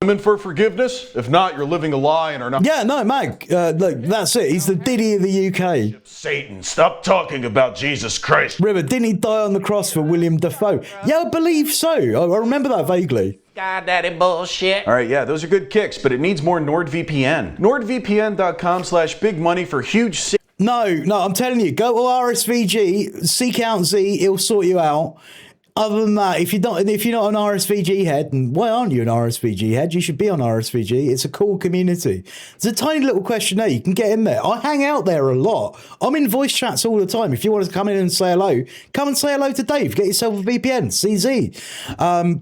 Women for forgiveness? If not, you're living a lie and are not. Yeah, no, Mag, look, that's it. He's the Diddy of the UK. Satan, stop talking about Jesus Christ. Remember, didn't he die on the cross for William Dafoe? Yeah, I believe so. I remember that vaguely. God daddy bullshit. All right, yeah, those are good kicks, but it needs more NordVPN. NordVPN.com/big money for huge... No, I'm telling you, go to RSVG, seek out Z, he'll sort you out. Other than that, if you're not an RSVG head, and why aren't you an RSVG head? You should be on RSVG. It's a cool community. It's a tiny little questionnaire. You can get in there. I hang out there a lot. I'm in voice chats all the time. If you want to come in and say hello, come and say hello to Dave. Get yourself a VPN, CZ.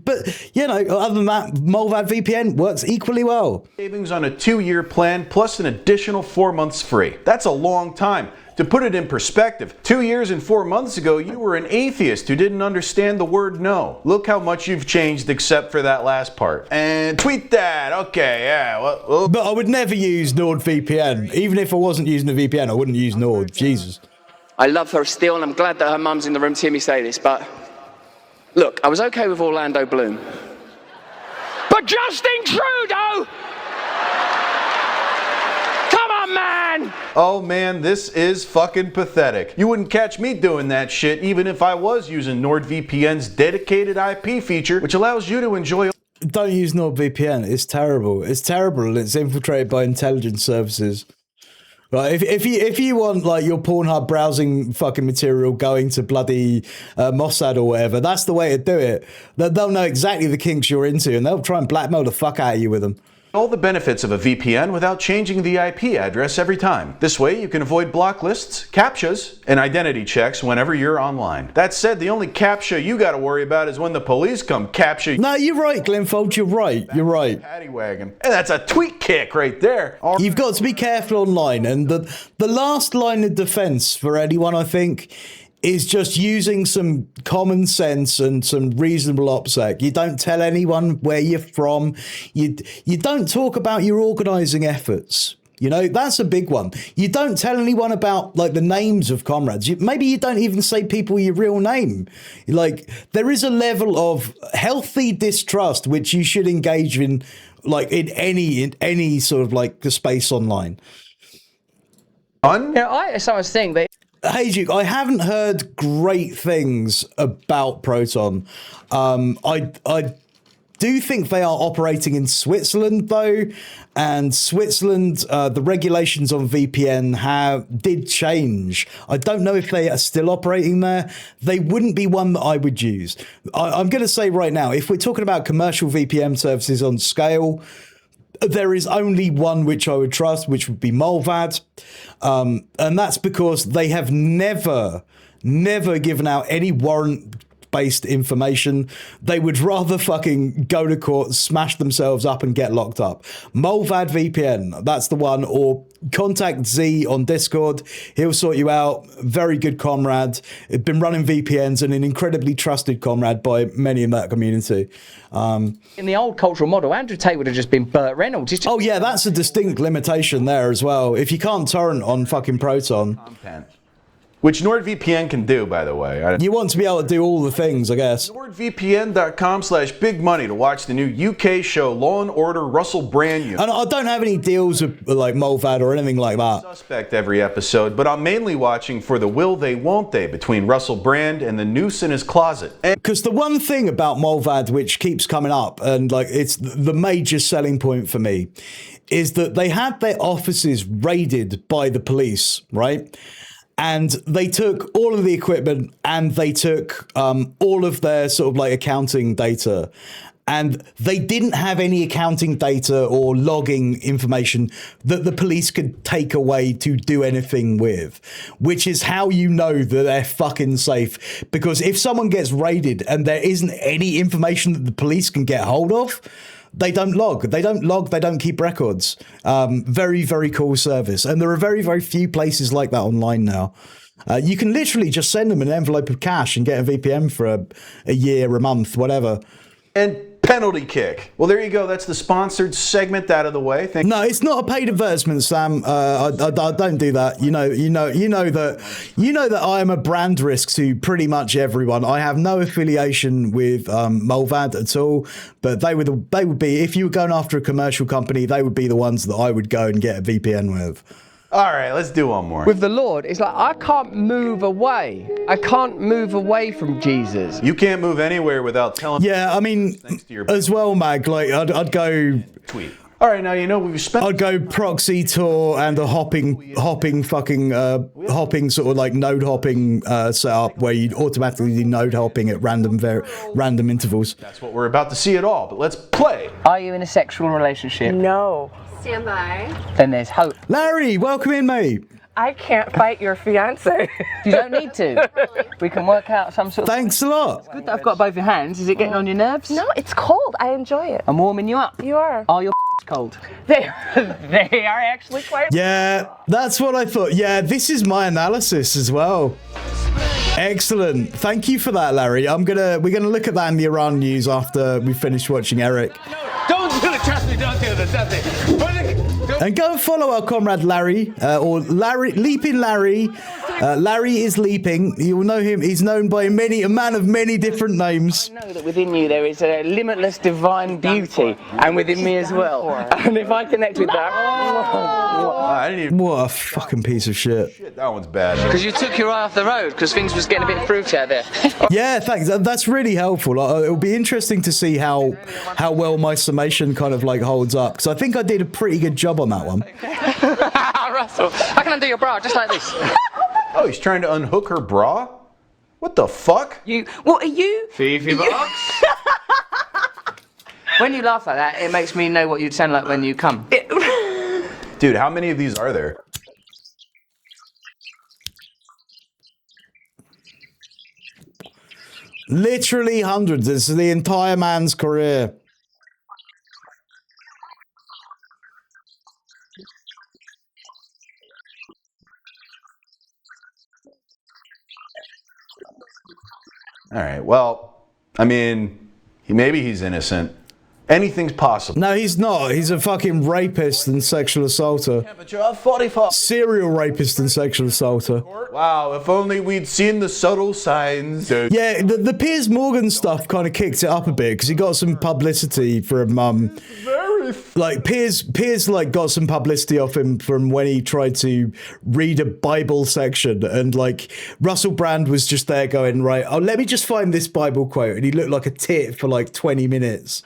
But, you know, other than that, Molvad VPN works equally well. Savings on a 2-year plan plus an additional 4 months free. That's a long time. To put it in perspective, 2 years and 4 months ago, you were an atheist who didn't understand the word no. Look how much you've changed except for that last part. And tweet that. Okay, yeah. Well. But I would never use NordVPN. Even if I wasn't using a VPN, I wouldn't use Nord. Jesus. I love her still, and I'm glad that her mum's in the room to hear me say this, but look, I was okay with Orlando Bloom. But Justin Trudeau! Come on, man! Oh man, this is fucking pathetic. You wouldn't catch me doing that shit even if I was using NordVPN's dedicated IP feature, which allows you to enjoy... Don't use NordVPN. It's terrible. It's terrible, and it's infiltrated by intelligence services. Right, if you want like your Pornhub browsing fucking material going to bloody Mossad or whatever, that's the way to do it. They'll know exactly the kinks you're into, and they'll try and blackmail the fuck out of you with them. All the benefits of a VPN without changing the IP address every time. This way you can avoid block lists, CAPTCHAs, and identity checks whenever you're online. That said, the only CAPTCHA you gotta worry about is when the police come capture you. No, you're right, Glenfold, you're right, you're right. Paddy wagon. And that's a tweet kick right there. You've got to be careful online, and the last line of defense for anyone, I think, is just using some common sense and some reasonable OPSEC. You don't tell anyone where you're from. You don't talk about your organising efforts. You know, that's a big one. You don't tell anyone about like the names of comrades. Maybe you don't even say people your real name. Like, there is a level of healthy distrust which you should engage in, like in any sort of like space online. Yeah, so I was saying that. Hey, Duke, I haven't heard great things about Proton. I do think they are operating in Switzerland, though, and Switzerland, the regulations on VPN did change. I don't know if they are still operating there. They wouldn't be one that I would use. I'm going to say right now, if we're talking about commercial VPN services on scale, there is only one which I would trust, which would be Molvad. And that's because they have never given out any warrant-based information. They would rather fucking go to court, smash themselves up and get locked up. Molvad VPN, that's the one. Or contact Z on Discord. He'll sort you out. Very good comrade. Been running VPNs and an incredibly trusted comrade by many in that community. In the old cultural model, Andrew Tate would have just been Burt Reynolds. Oh yeah, that's a distinct limitation there as well. If you can't torrent on fucking Proton. Which NordVPN can do, by the way. You want to be able to do all the things, I guess. NordVPN.com/big money to watch the new UK show Law & Order Russell Brand Unit. And I don't have any deals with like Molvad or anything like that. Suspect every episode, but I'm mainly watching for the will they won't they between Russell Brand and the noose in his closet. Because the one thing about Molvad which keeps coming up, and like it's the major selling point for me, is that they had their offices raided by the police, right? And they took all of the equipment and they took all of their sort of like accounting data. and they didn't have any accounting data or logging information that the police could take away to do anything with, which is how you know that they're fucking safe. Because if someone gets raided and there isn't any information that the police can get hold of, they don't log. They don't keep records. Very, very cool service. And there are very, very few places like that online now. You can literally just send them an envelope of cash and get a VPN for a year, a month, whatever. And penalty kick. Well, there you go. That's the sponsored segment out of the way. No, it's not a paid advertisement, Sam. I don't do that. You know that I am a brand risk to pretty much everyone. I have no affiliation with Mulvad at all. But they would be, if you were going after a commercial company, they would be the ones that I would go and get a VPN with. All right, let's do one more. With the Lord, it's like I can't move away. I can't move away from Jesus. You can't move anywhere without telling. Yeah, I mean, as well, Mag. Like, I'd go tweet. All right, now you know we've spent. I'd go proxy Tor and a hopping sort of like node hopping setup where you automatically do node hopping at random intervals. That's what we're about to see at all. But let's play. Are you in a sexual relationship? No. Stand by. Then there's hope. Larry, welcome in, mate. I can't fight your fiance. You don't need to. We can work out some sort of... Thanks a lot. It's good that I've got both your hands. Is it getting on your nerves? No, it's cold. I enjoy it. I'm warming you up. You are. Are your cold? They are actually quite... Yeah, that's what I thought. Yeah, this is my analysis as well. Excellent. Thank you for that, Larry. We're gonna look at that in the Iran news after we finish watching Eric. Don't do it, trust me, don't do this, that's it. And go and follow our comrade Larry, or Larry, Leaping Larry. Larry is leaping. You will know him. He's known by a man of many different names. I know that within you there is a limitless divine beauty, and within me as well. And if I connect with that... What a fucking piece of shit. Shit, that one's bad. Because you took your eye off the road, because things was getting a bit fruity out there. Yeah, thanks. That's really helpful. It'll be interesting to see how well my summation kind of like holds up, because I think I did a pretty good job on that one. Russell, I can undo your bra just like this. Oh, he's trying to unhook her bra? What the fuck? What are you? Fifi box. When you laugh like that, it makes me know what you'd sound like when you come. Dude, how many of these are there? Literally hundreds. This is the entire man's career. All right, well, I mean, maybe he's innocent. Anything's possible. No, he's not. He's a fucking rapist and sexual assaulter. Temperature of 44. Serial rapist and sexual assaulter. Wow, if only we'd seen the subtle signs. Yeah, the Piers Morgan stuff kind of kicked it up a bit because he got some publicity from like Piers like got some publicity off him from when he tried to read a Bible section, and like Russell Brand was just there going, right, oh, let me just find this Bible quote, and he looked like a tit for like 20 minutes.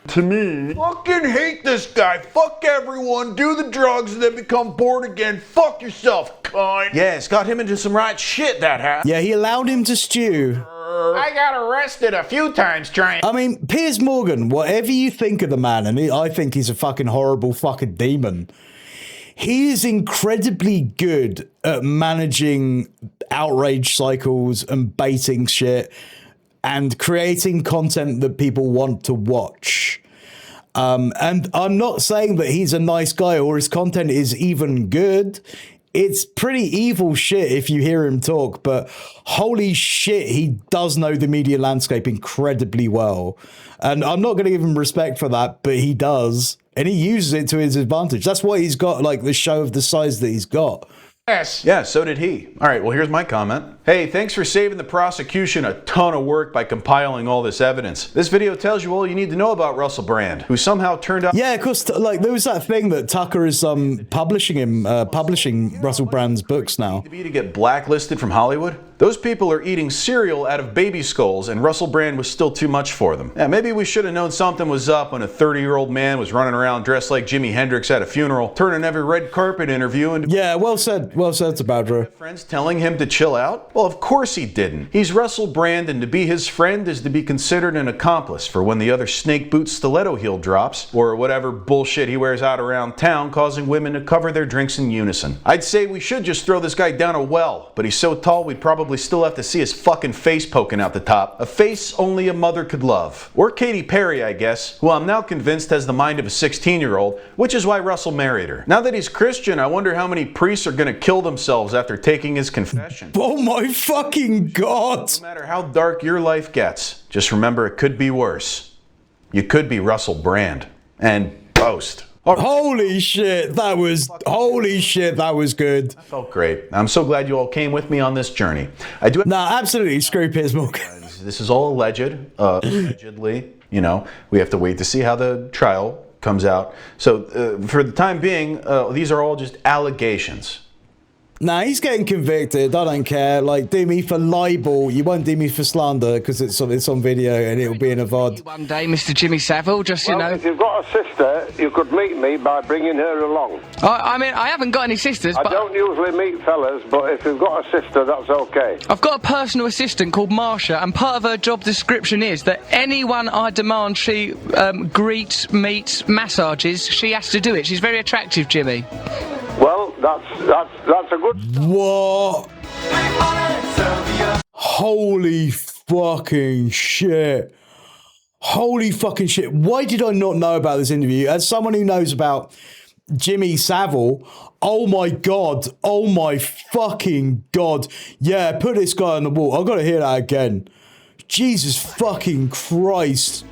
To me, fucking hate this guy. Fuck everyone. Do the drugs and then become born again. Fuck yourself, cunt. Yeah, it's got him into some right shit, that hat. Yeah, he allowed him to stew. I got arrested a few times trying. I mean, Piers Morgan, whatever you think of the man, and I think he's a fucking horrible fucking demon, he is incredibly good at managing outrage cycles and baiting shit and creating content that people want to watch. And I'm not saying that he's a nice guy or his content is even good. It's pretty evil shit if you hear him talk, but holy shit, he does know the media landscape incredibly well. And I'm not going to give him respect for that, but he does. And he uses it to his advantage. That's why he's got like the show of the size that he's got. Yes. Yeah, so did he. All right, well, here's my comment. Hey, thanks for saving the prosecution a ton of work by compiling all this evidence. This video tells you all you need to know about Russell Brand, who somehow turned out... Yeah, of course, like, there was that thing that Tucker is publishing Russell Brand's books now. ...to get blacklisted from Hollywood? Those people are eating cereal out of baby skulls, and Russell Brand was still too much for them. Yeah, maybe we should have known something was up when a 30-year-old man was running around dressed like Jimi Hendrix at a funeral, turning every red carpet interview into... Yeah, well said, Sabadra. Friends telling him to chill out? Well, of course he didn't. He's Russell Brand, and to be his friend is to be considered an accomplice for when the other snake boot stiletto heel drops, or whatever bullshit he wears out around town, causing women to cover their drinks in unison. I'd say we should just throw this guy down a well, but he's so tall we'd probably still have to see his fucking face poking out the top. A face only a mother could love. Or Katy Perry, I guess, who I'm now convinced has the mind of a 16-year-old, which is why Russell married her. Now that he's Christian, I wonder how many priests are gonna kill themselves after taking his confession. Oh my fucking God! No matter how dark your life gets, just remember it could be worse. You could be Russell Brand. And post. Holy shit, that was good. That felt great. I'm so glad you all came with me on this journey. Absolutely, screw Piers Morgan. This is all alleged, allegedly. You know, we have to wait to see how the trial comes out. So for the time being, these are all just allegations. Nah, he's getting convicted. I don't care. Like, do me for libel. You won't do me for slander because it's on video and it'll be in a VOD. One day, Mr. Jimmy Savile, just, you know. If you've got a sister, you could meet me by bringing her along. I mean, I haven't got any sisters, but... I don't usually meet fellas, but if you've got a sister, that's okay. I've got a personal assistant called Marsha, and part of her job description is that anyone I demand she greet, meet, massages, she has to do it. She's very attractive, Jimmy. Well, that's a good... What? Holy fucking shit. Holy fucking shit. Why did I not know about this interview? As someone who knows about Jimmy Savile, oh my God. Oh my fucking God. Yeah, put this guy on the wall. I've got to hear that again. Jesus fucking Christ.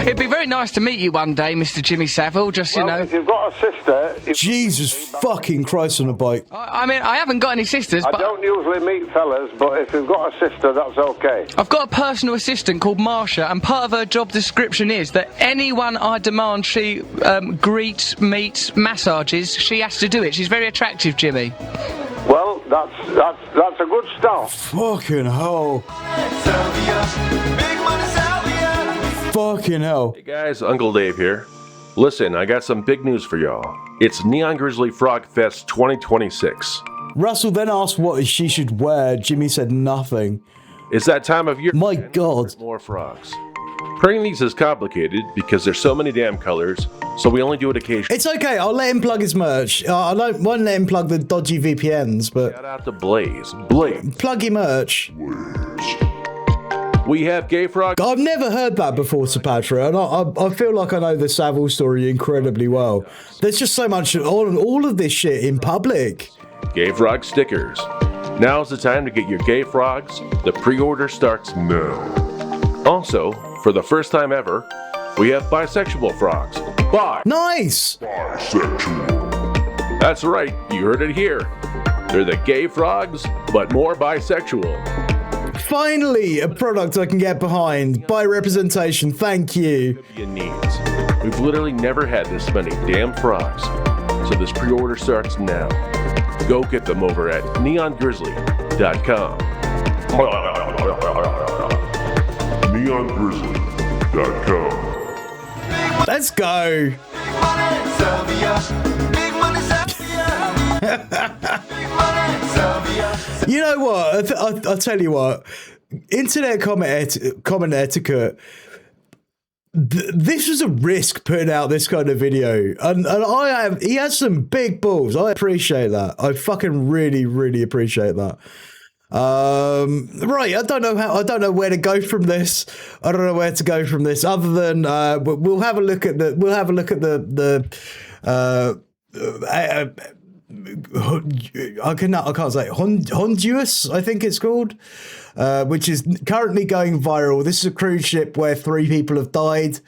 It'd be very nice to meet you one day, Mr. Jimmy Savile, just, you know. If you've got a sister... Jesus fucking Christ on a bike. I mean, I haven't got any sisters, but... I don't usually meet fellas, but if you've got a sister, that's okay. I've got a personal assistant called Marsha, and part of her job description is that anyone I demand she greet, meet, massages, she has to do it. She's very attractive, Jimmy. Well, that's a good start. Fucking hell. Fucking hell. Hey guys, Uncle Dave here. Listen, I got some big news for y'all. It's Neon Grizzly Frog Fest 2026. Russell then asked what she should wear. Jimmy said nothing. It's that time of year. My God. More frogs. Printing these is complicated because there's so many damn colors, so we only do it occasionally. It's okay, I'll let him plug his merch. I won't let him plug the dodgy VPNs, but... Shout out to Blaze. Blaze. Plug your merch. We have gay frog. I've never heard that before, Sapatra, and I feel like I know the Savile story incredibly well. There's just so much, all of this shit in public. Gay frog stickers. Now's the time to get your gay frogs. The pre-order starts now. Also, for the first time ever, we have bisexual frogs. Nice! Bisexual. That's right, you heard it here. They're the gay frogs, but more bisexual. Finally, a product I can get behind. By representation, thank you. We've literally never had this many damn frogs. So this pre-order starts now. Go get them over at neongrizzly.com. Neongrizzly.com. Let's go. You know what? I'll tell you what. Internet comment etiquette. This was a risk putting out this kind of video, and he has some big balls. I appreciate that. I fucking really appreciate that. Right, I don't know where to go from this. I don't know where to go from this other than we'll have a look at the I can't say it. Honduras, I think it's called, which is currently going viral. This is a cruise ship where 3 people have died.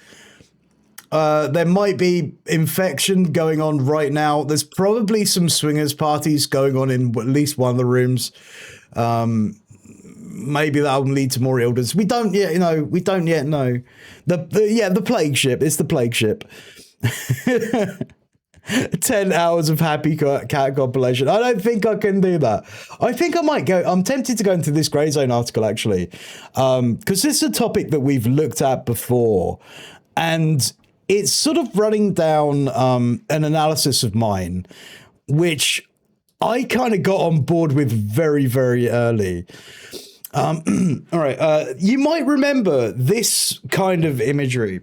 There might be infection going on right now. There's probably some swingers parties going on in at least one of the rooms. Maybe that will lead to more illness. We don't yet know. The plague ship. It's the plague ship. 10 hours of happy cat compilation. I don't think I can do that. I think I might go. I'm tempted to go into this Grey Zone article, actually, because this is a topic that we've looked at before. And it's sort of running down an analysis of mine, which I kind of got on board with very, very early. All right. You might remember this kind of imagery.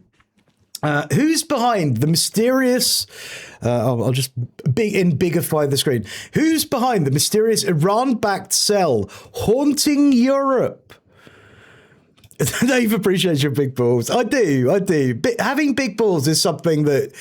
Who's behind the mysterious... I'll just bigify the screen. Who's behind the mysterious Iran-backed cell haunting Europe? Dave appreciates your big balls. I do. Having big balls is something that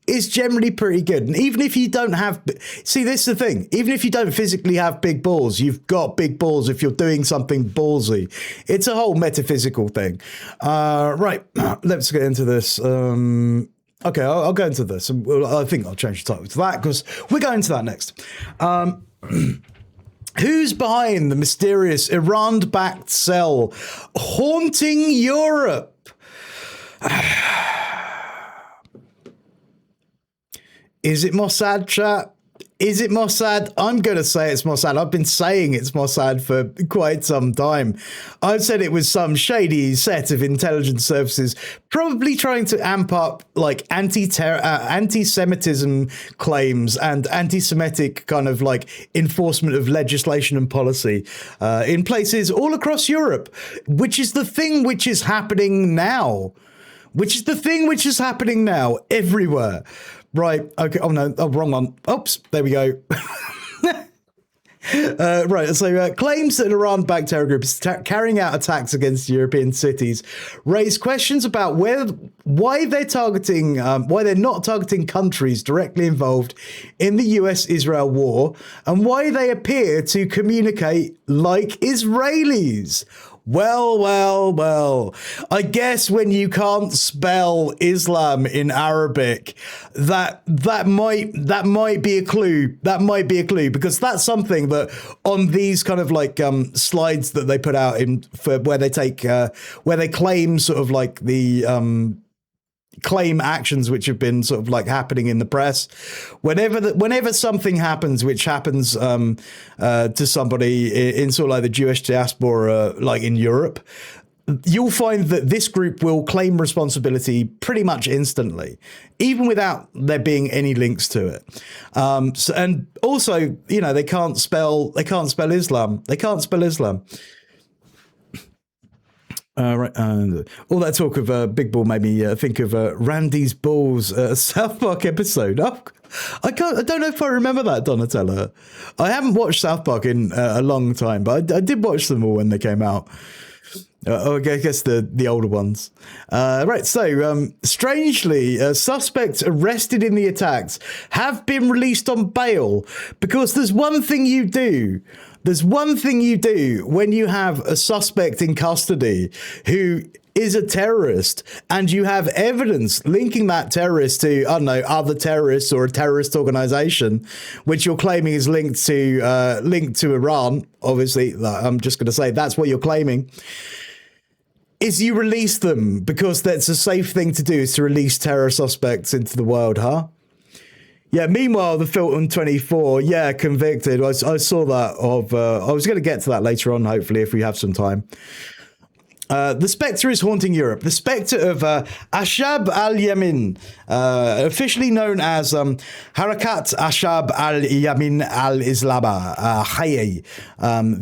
is generally pretty good. And even if you don't have... See, this is the thing. Even if you don't physically have big balls, you've got big balls if you're doing something ballsy. It's a whole metaphysical thing. Right. Let's get into this. Okay, I'll go into this. I think I'll change the title to that because we're going to that next. Who's behind the mysterious Iran-backed cell haunting Europe? Is it Mossad, chat? Is it Mossad? I'm going to say it's Mossad. I've been saying it's Mossad for quite some time. I've said it was some shady set of intelligence services probably trying to amp up like anti-Semitism claims and anti-Semitic kind of like enforcement of legislation and policy in places all across Europe, which is the thing which is happening now. Everywhere. Right. Okay. Oh, no. Oh, wrong one. Oops. There we go. Right. So claims that an Iran-backed terror group is carrying out attacks against European cities raise questions about why they're not targeting countries directly involved in the US-Israel war and why they appear to communicate like Israelis. Well, I guess when you can't spell Islam in Arabic, that might be a clue. That might be a clue because that's something that on these kind of like slides that they put out where they claim sort of like the claim actions which have been sort of like happening in the press. Whenever something happens which happens to somebody in sort of like the Jewish diaspora, like in Europe, you'll find that this group will claim responsibility pretty much instantly, even without there being any links to it. And also, you know, they can't spell Islam. They can't spell Islam. Right, all that talk of Big Ball made me think of Randy's Balls South Park episode. Oh, I don't know if I remember that, Donatella. I haven't watched South Park in a long time, but I did watch them all when they came out. I guess the older ones. Right, so strangely, suspects arrested in the attacks have been released on bail because there's one thing you do. There's one thing you do when you have a suspect in custody who is a terrorist and you have evidence linking that terrorist to, I don't know, other terrorists or a terrorist organization, which you're claiming is linked to Iran. Obviously, I'm just going to say that's what you're claiming. Is you release them because that's a safe thing to do, is to release terror suspects into the world, huh? Yeah, meanwhile, the Filton 24, yeah, convicted. I saw that I was going to get to that later on, hopefully, if we have some time. The spectre is haunting Europe. The spectre of Ashab al-Yamin, officially known as Harakat Ashab al-Yamin al-Islama, Hayy,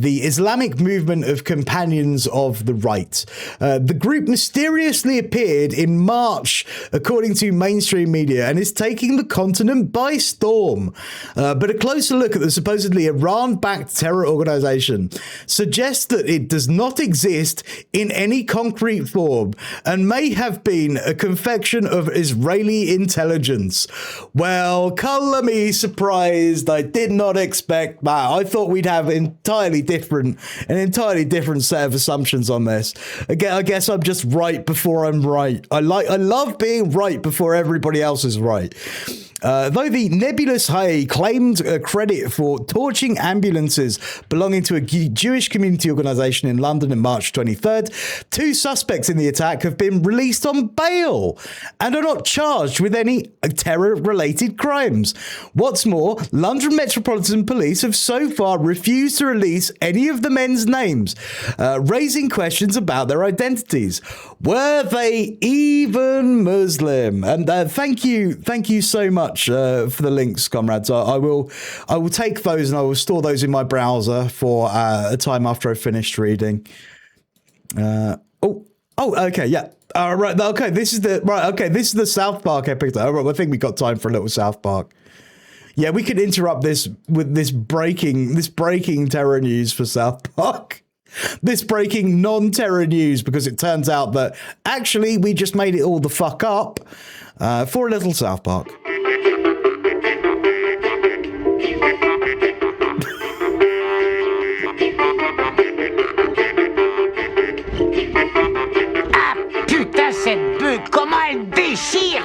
the Islamic movement of companions of the right. The group mysteriously appeared in March, according to mainstream media, and is taking the continent by storm. But a closer look at the supposedly Iran-backed terror organization suggests that it does not exist in any concrete form and may have been a confection of Israeli intelligence. Well, colour me surprised. I did not expect that. I thought we'd have an entirely different set of assumptions on this. Again, I guess I'm just right before I'm right. I love being right before everybody else is right. Though the nebulous Haye claimed credit for torching ambulances belonging to a Jewish community organisation in London in March 23rd, 2 suspects in the attack have been released on bail and are not charged with any terror-related crimes. What's more, London Metropolitan Police have so far refused to release any of the men's names, raising questions about their identities. Were they even Muslim? And thank you so much for the links, comrades. I will take those and I will store those in my browser for a time after I've finished reading. Okay, yeah. Right. Okay, this is the South Park epic. I think we got time for a little South Park. Yeah, we could interrupt this with this breaking terror news for South Park. This breaking non-terror news, because it turns out that actually we just made it all the fuck up for a little South Park. Putain, cette beuh, comment elle déchire!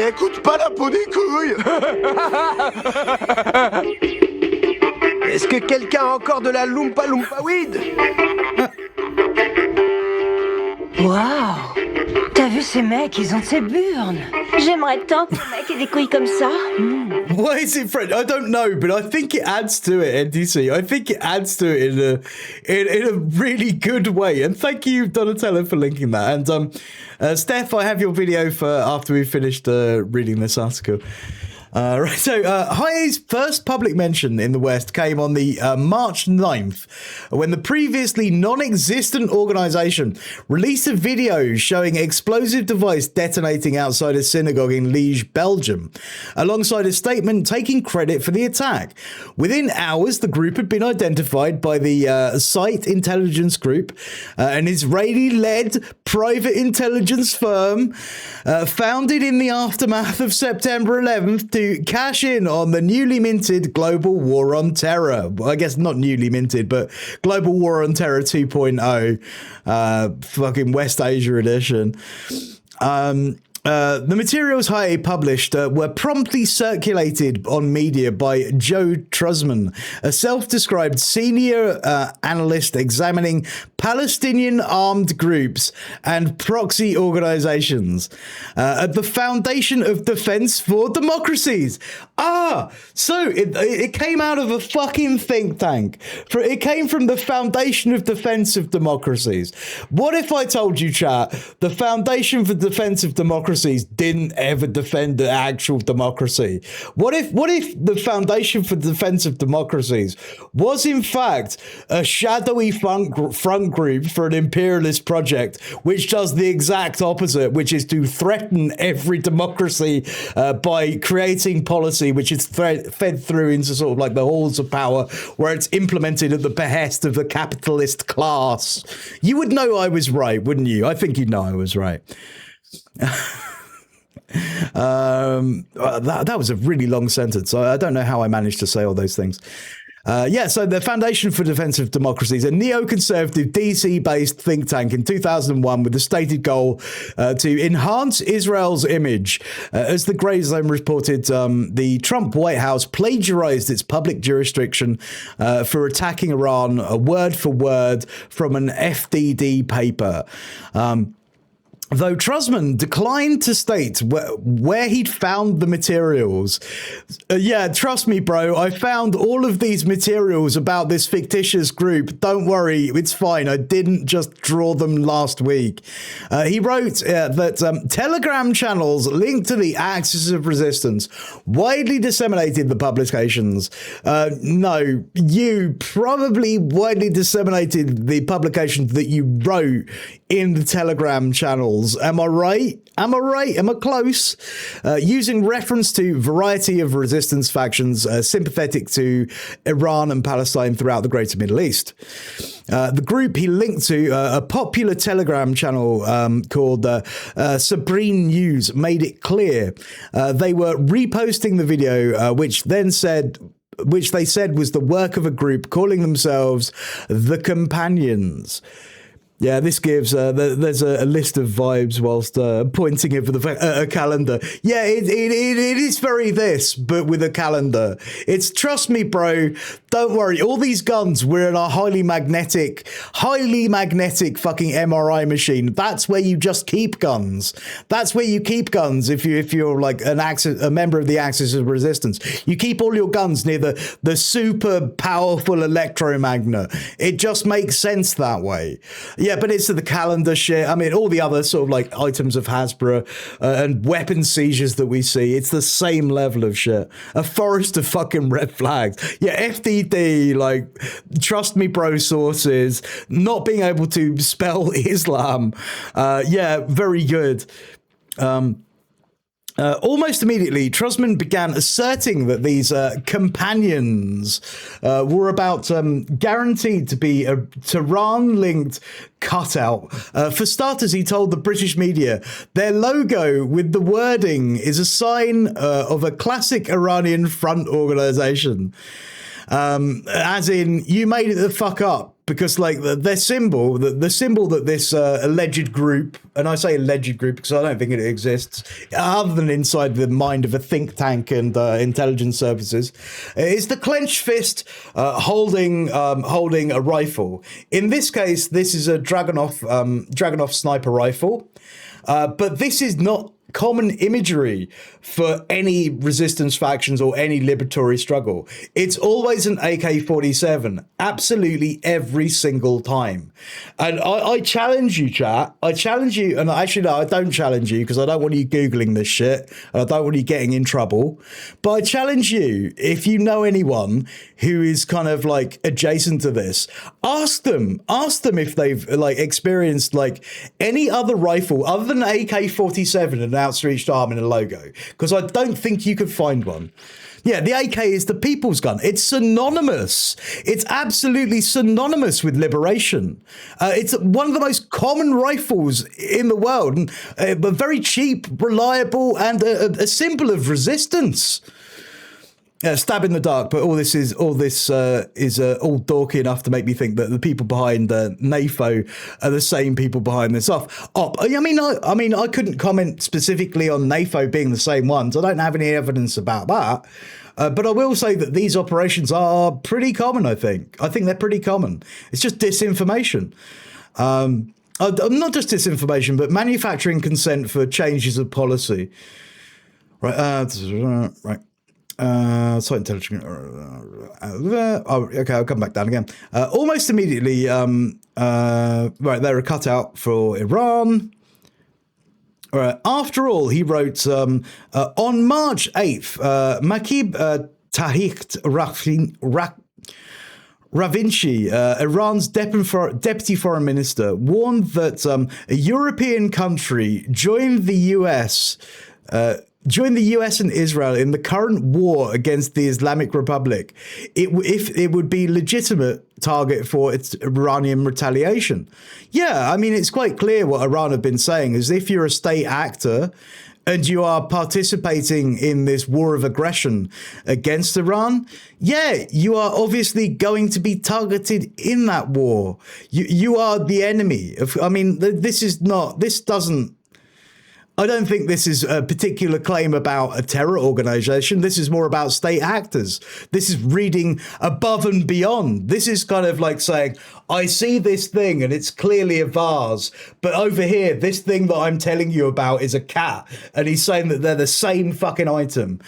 Écoute pas la peau des couilles. Est-ce que quelqu'un a encore de la Loompa Loompa Weed? Waouh! T'as vu ces mecs, ils ont de ces burnes. J'aimerais tant que mon mec ait des couilles comme ça. Why is it French? I don't know, but I think it adds to it, NDC. I think it adds to it in a really good way. And thank you, Donatello, for linking that. And Steph, I have your video for after we finished reading this article. Right, so Haye's first public mention in the West came on the March 9th, when the previously non-existent organisation released a video showing explosive device detonating outside a synagogue in Liège, Belgium, alongside a statement taking credit for the attack. Within hours, the group had been identified by the Site Intelligence Group, an Israeli-led private intelligence firm founded in the aftermath of September 11th to cash in on the newly minted Global War on Terror. Well, I guess not newly minted, but Global War on Terror 2.0, fucking West Asia edition. The materials Haye published were promptly circulated on media by Joe Trusman, a self-described senior analyst examining Palestinian armed groups and proxy organizations at the Foundation of Defense for Democracies. So it came out of a fucking think tank. It came from the Foundation of Defense of Democracies. What if I told you, chat, the Foundation for Defense of Democracies didn't ever defend the actual democracy? What if the Foundation for Defense of Democracies was in fact a shadowy front group for an imperialist project which does the exact opposite, which is to threaten every democracy by creating policy which is fed through into sort of like the halls of power, where it's implemented at the behest of the capitalist class? You would know I was right, wouldn't you? I think you'd know I was right. That was a really long sentence. I don't know how I managed to say all those things. So the Foundation for Defense of Democracies, a neoconservative DC-based think tank in 2001 with the stated goal to enhance Israel's image. As the Grey Zone reported, the Trump White House plagiarized its public jurisdiction for attacking Iran word for word from an FDD paper. Though Trusman declined to state where he'd found the materials. Yeah, trust me, bro, I found all of these materials about this fictitious group. Don't worry, it's fine. I didn't just draw them last week. He wrote that Telegram channels linked to the Axis of Resistance widely disseminated the publications. No, you probably widely disseminated the publications that you wrote in the Telegram channels. Am I right? Am I right? Am I close? Using reference to variety of resistance factions sympathetic to Iran and Palestine throughout the Greater Middle East. The group he linked to, a popular Telegram channel called Sabrine News, made it clear they were reposting the video, which they said was the work of a group calling themselves the Companions. Yeah, this gives, there's a list of vibes whilst pointing it for a calendar. Yeah, it is very this, but with a calendar. It's, trust me, bro, don't worry. All these guns, we're in a highly magnetic fucking MRI machine. That's where you just keep guns. That's where you keep guns if you're like a member of the Axis of Resistance. You keep all your guns near the super powerful electromagnet. It just makes sense that way. Yeah, but it's the calendar shit. I mean, all the other sort of like items of Hasbro and weapon seizures that we see, it's the same level of shit. A forest of fucking red flags. Yeah, FDD, like, trust me, bro sources, not being able to spell Islam. Yeah, very good. Almost immediately, Trosman began asserting that these companions were about guaranteed to be a Tehran-linked cutout. For starters, he told the British media their logo with the wording is a sign of a classic Iranian front organization. As in, you made it the fuck up. Because like their symbol, the symbol that this alleged group, and I say alleged group because I don't think it exists, other than inside the mind of a think tank and intelligence services, is the clenched fist holding a rifle. In this case, this is a Dragunov sniper rifle, but this is not common imagery for any resistance factions or any liberatory struggle. It's always an AK-47, absolutely every single time. And I challenge you, chat. I challenge you, and actually no, I don't challenge you because I don't want you Googling this shit, and I don't want you getting in trouble. But I challenge you, if you know anyone who is kind of like adjacent to this, ask them if they've like experienced like any other rifle other than AK-47 and an outstretched arm in a logo, because I don't think you could find one. Yeah, the AK is the people's gun. It's synonymous. It's absolutely synonymous with liberation. It's one of the most common rifles in the world, and but very cheap, reliable, and a symbol of resistance. Stab in the dark, but all this is all dorky enough to make me think that the people behind NAFO are the same people behind this op. I mean, I couldn't comment specifically on NAFO being the same ones. I don't have any evidence about that. But I will say that these operations are pretty common, I think. I think they're pretty common. It's just disinformation. Not just disinformation, but manufacturing consent for changes of policy. Right. Right. Site intelligence. Okay, I'll come back down again. Almost immediately, right, they're a cutout for Iran. After all, he wrote on March 8th, Makib Tahik Ravinci, Iran's deputy foreign minister, warned that a European country joined the US and Israel in the current war against the Islamic Republic, if it would be legitimate target for its Iranian retaliation. Yeah, I mean, it's quite clear what Iran have been saying is if you're a state actor and you are participating in this war of aggression against Iran, yeah, you are obviously going to be targeted in that war. You are the enemy. I mean, I don't think this is a particular claim about a terror organization. This is more about state actors. This is reading above and beyond. This is kind of like saying, I see this thing and it's clearly a vase, but over here, this thing that I'm telling you about is a cat. And he's saying that they're the same fucking item.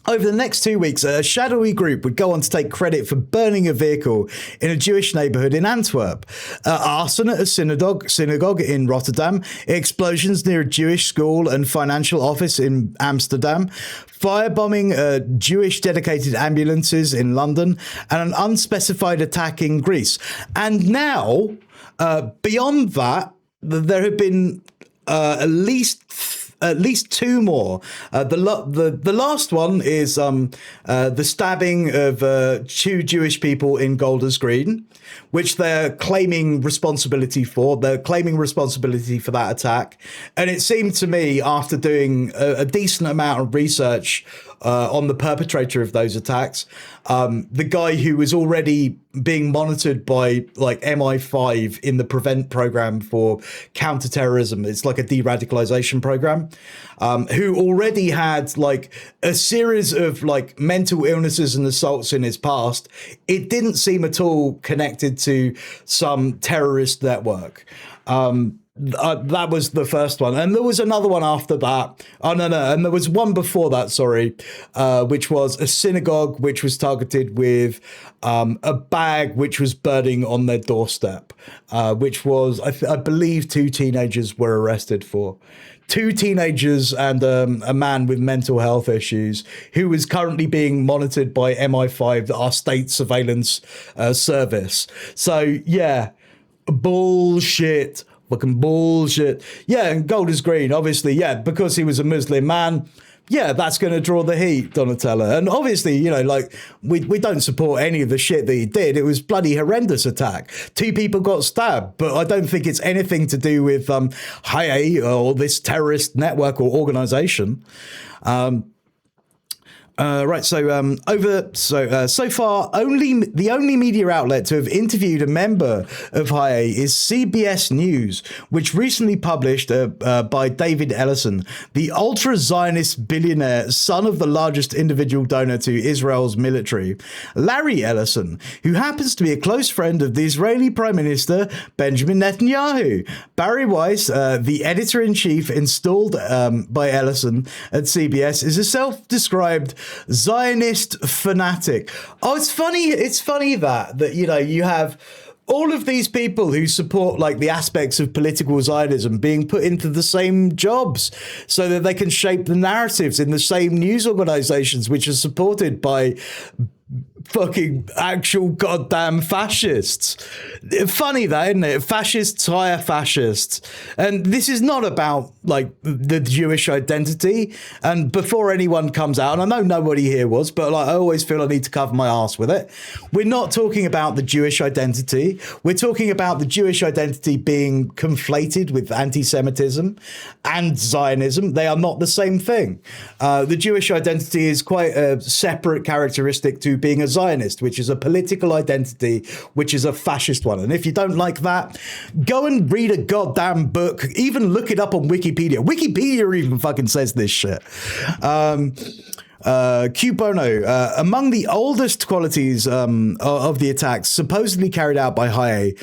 Over the next 2 weeks, a shadowy group would go on to take credit for burning a vehicle in a Jewish neighborhood in Antwerp, arson at a synagogue in Rotterdam, explosions near a Jewish school and financial office in Amsterdam, firebombing Jewish dedicated ambulances in London, and an unspecified attack in Greece. And now, beyond that, there have been at least two more. The last one is the stabbing of two Jewish people in Golders Green. which they're claiming responsibility for. They're claiming responsibility for that attack. And it seemed to me, after doing a decent amount of research on the perpetrator of those attacks, the guy who was already being monitored by like MI5 in the Prevent program for counterterrorism. It's like a de-radicalization program, who already had like a series of like mental illnesses and assaults in his past. It didn't seem at all connected to some terrorist network. That was the first one, and there was another one after that. Oh no, and there was one before that. Sorry, which was a synagogue which was targeted with a bag which was burning on their doorstep, which was I believe 2 teenagers were arrested for. 2 teenagers and a man with mental health issues who is currently being monitored by MI5, our state surveillance service. So yeah, bullshit. Fucking bullshit. Yeah, and gold is green, obviously. Yeah, because he was a Muslim man. Yeah, that's going to draw the heat, Donatella. And obviously, you know, like, we don't support any of the shit that he did. It was bloody horrendous attack. 2 people got stabbed, but I don't think it's anything to do with Hayek or this terrorist network or organization. Right, so so far, the only media outlet to have interviewed a member of Hayek is CBS News, which recently published by David Ellison, the ultra-Zionist billionaire, son of the largest individual donor to Israel's military, Larry Ellison, who happens to be a close friend of the Israeli Prime Minister Benjamin Netanyahu. Barry Weiss, the editor-in-chief installed by Ellison at CBS, is a self-described Zionist fanatic. Oh, it's funny that you know, you have all of these people who support like the aspects of political Zionism being put into the same jobs so that they can shape the narratives in the same news organizations which are supported by fucking actual goddamn fascists. Funny that, isn't it? Fascists hire fascists. And this is not about like the Jewish identity. And before anyone comes out, and I know nobody here was, but like I always feel I need to cover my ass with it. We're not talking about the Jewish identity. We're talking about the Jewish identity being conflated with anti-Semitism and Zionism. They are not the same thing. The Jewish identity is quite a separate characteristic to being a Zionist, which is a political identity, which is a fascist one. And if you don't like that, go and read a goddamn book. Even look it up on Wikipedia. Wikipedia even fucking says this shit. Q Bono, among the oldest qualities of the attacks supposedly carried out by Hayek,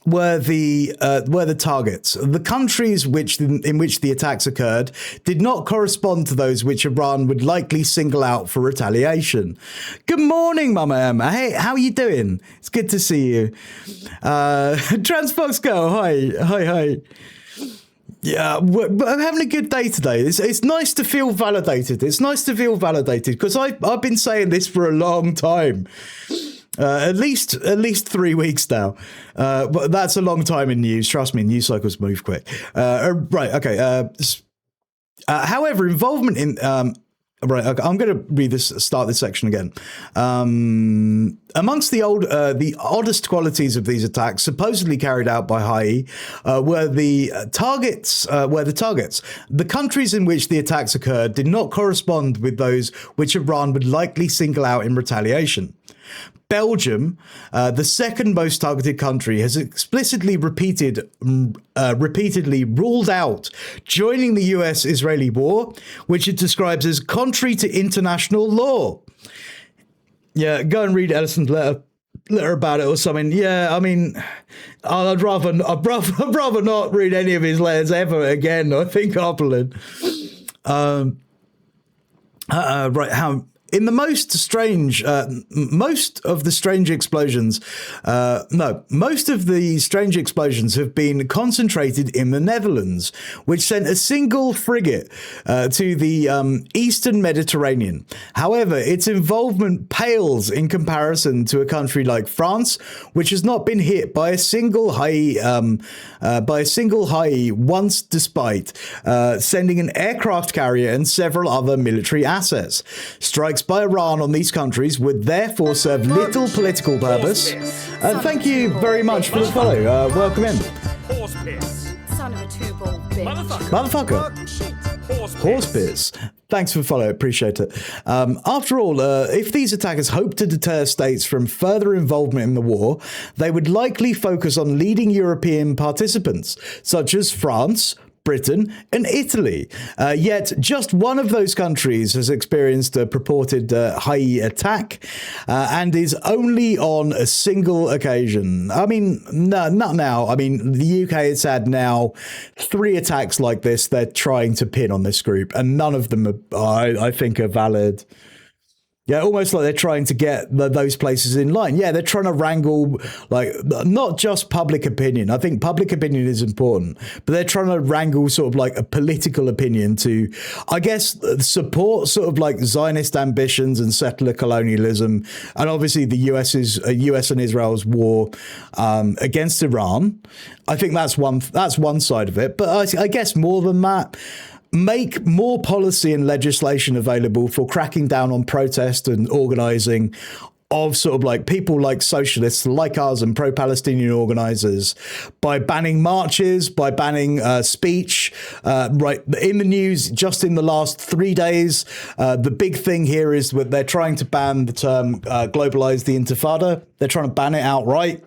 were the targets. The countries in which the attacks occurred did not correspond to those which Iran would likely single out for retaliation. Good morning, Mama Emma. Hey, how are you doing? It's good to see you. Transfox Girl, hi. Yeah, I'm having a good day today. It's nice to feel validated. It's nice to feel validated because I've been saying this for a long time. At least 3 weeks now. But that's a long time in news. Trust me, news cycles move quick. Right, okay. However, involvement in... right, okay, I'm going to start this section again. Amongst the oddest qualities of these attacks, supposedly carried out by Hayek, were the targets. The countries in which the attacks occurred did not correspond with those which Iran would likely single out in retaliation. Belgium, the second most targeted country, has explicitly repeatedly ruled out joining the US-Israeli war, which it describes as contrary to international law. Yeah, go and read Ellison's letter about it or something. Yeah, I mean, I'd rather not read any of his letters ever again. I think Arpelin. Right, how... In the most of the strange explosions have been concentrated in the Netherlands, which sent a single frigate to the Eastern Mediterranean. However, its involvement pales in comparison to a country like France, which has not been hit by a single high once, despite sending an aircraft carrier and several other military assets. Strikes by Iran on these countries would therefore serve little political purpose. Thank you very much for the follow. Welcome in. Horse piss. Son of a two-ball bitch. Motherfucker. Horse piss. Thanks for the follow. Appreciate it. After all, if these attackers hope to deter states from further involvement in the war, they would likely focus on leading European participants, such as France, Britain and Italy. Yet just one of those countries has experienced a purported high attack and is only on a single occasion. I mean, no, not now. I mean, the UK has had now 3 attacks like this they're trying to pin on this group, and none of them I think are valid. Yeah, almost like they're trying to get those places in line. Yeah, they're trying to wrangle, like, not just public opinion. I think public opinion is important, but they're trying to wrangle sort of like a political opinion to, I guess, support sort of like Zionist ambitions and settler colonialism. And obviously the US and Israel's war against Iran. I think that's one side of it. But I guess more than that, make more policy and legislation available for cracking down on protest and organising of sort of like people like socialists like us and pro-Palestinian organisers, by banning marches, by banning speech. Right in the news, just in the last 3 days, the big thing here is that they're trying to ban the term globalize the Intifada. They're trying to ban it outright.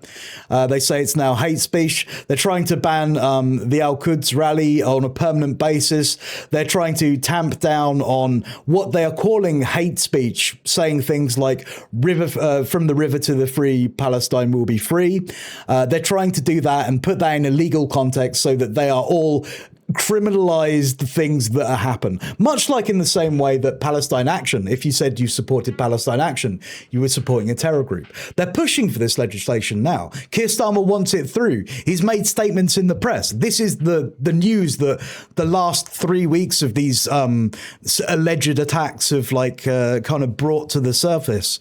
They say it's now hate speech. They're trying to ban the Al-Quds rally on a permanent basis. They're trying to tamp down on what they are calling hate speech, saying things like from the river to the free, Palestine will be free. They're trying to do that and put that in a legal context so that they are all criminalized things that happen, much like in the same way that Palestine Action, if you said you supported Palestine Action, you were supporting a terror group. They're pushing for this legislation now. Keir Starmer wants it through. He's made statements in the press. This is the news that the last 3 weeks of these alleged attacks have like kind of brought to the surface.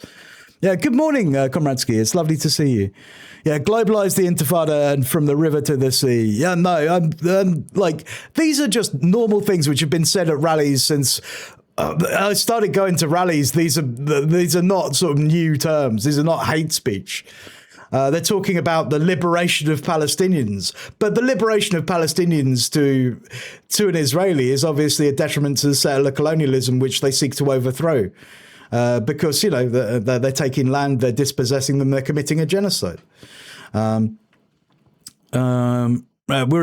Yeah, good morning, Comradsky. It's lovely to see you. Yeah, globalize the Intifada and from the river to the sea. Yeah, no, like, these are just normal things which have been said at rallies since I started going to rallies. These are not sort of new terms. These are not hate speech. They're talking about the liberation of Palestinians, but the liberation of Palestinians to an Israeli is obviously a detriment to settler colonialism, which they seek to overthrow. Because, you know, they're taking land, they're dispossessing them, they're committing a genocide. We're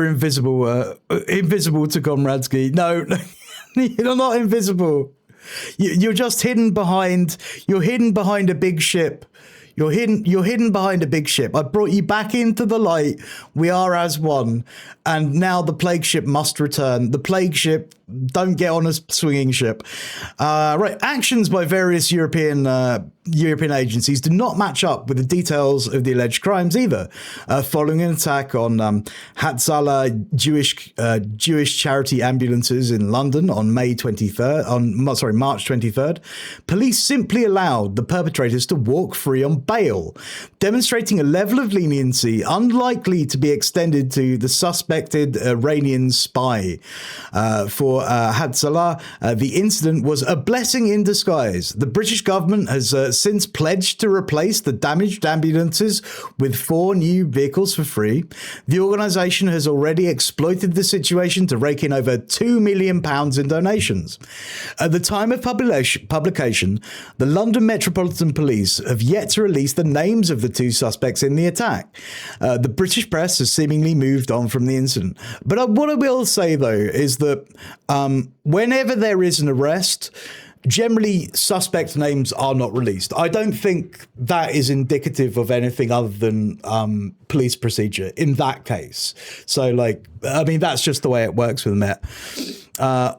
invisible, invisible to Komradsky. No, you're not invisible. You're just hidden behind. You're hidden behind a big ship. You're hidden behind a big ship. I brought you back into the light. We are as one. And now the plague ship must return. The plague ship, don't get on a swinging ship. Right. Actions by various European agencies do not match up with the details of the alleged crimes either. Following an attack on Hatzalah Jewish charity ambulances in London on March 23rd, police simply allowed the perpetrators to walk free on bail, demonstrating a level of leniency unlikely to be extended to the suspected Iranian spy. For Hatzalah, the incident was a blessing in disguise. The British government has since pledged to replace the damaged ambulances with 4 new vehicles for free. The organisation has already exploited the situation to rake in over £2 million in donations. At the time of publication, the London Metropolitan Police have yet to release the names of the 2 suspects in the attack. The British press has seemingly moved on from the incident. But what I will say, though, is that whenever there is an arrest, generally suspect names are not released. I don't think that is indicative of anything other than police procedure in that case. So, like, I mean, that's just the way it works with the Met.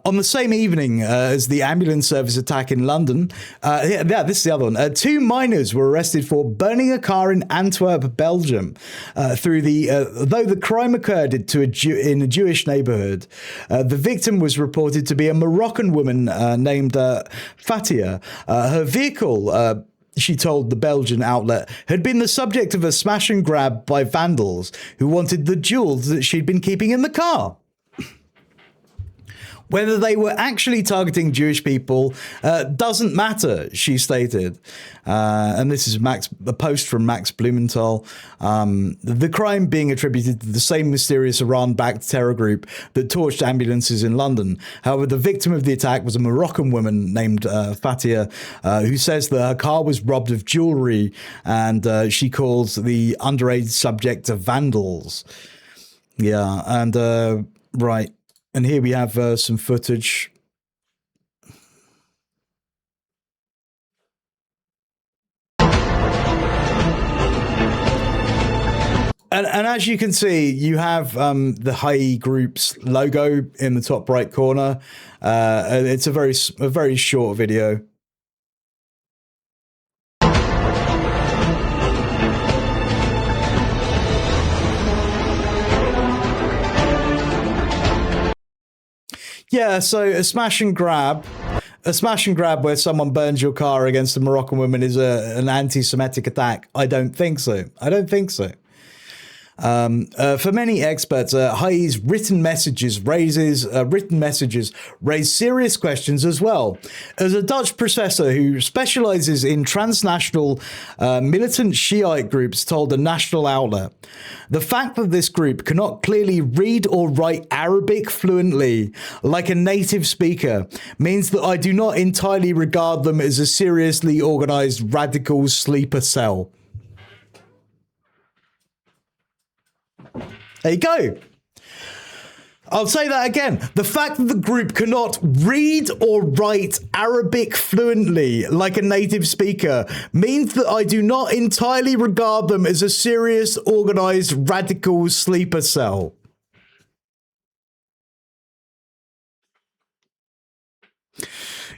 On the same evening as the ambulance service attack in London, this is the other one. 2 minors were arrested for burning a car in Antwerp, Belgium. Though the crime occurred in a Jewish neighborhood, the victim was reported to be a Moroccan woman named Fatia. Her vehicle, she told the Belgian outlet, had been the subject of a smash and grab by vandals who wanted the jewels that she'd been keeping in the car. Whether they were actually targeting Jewish people doesn't matter, she stated. And this is a post from Max Blumenthal. The crime being attributed to the same mysterious Iran-backed terror group that torched ambulances in London. However, the victim of the attack was a Moroccan woman named Fatia, who says that her car was robbed of jewelry, and she calls the underage subject of vandals. Yeah, and right. And here we have some footage. And as you can see, you have the Hai Group's logo in the top right corner. It's a very short video. Yeah, so a smash and grab where someone burns your car against a Moroccan woman is an anti-Semitic attack. I don't think so. For many experts, Hai's written messages raise serious questions as well. As a Dutch professor who specializes in transnational militant Shiite groups told a national outlet, the fact that this group cannot clearly read or write Arabic fluently like a native speaker means that I do not entirely regard them as a seriously organized radical sleeper cell. There you go. I'll say that again. The fact that the group cannot read or write Arabic fluently like a native speaker means that I do not entirely regard them as a serious, organized, radical sleeper cell.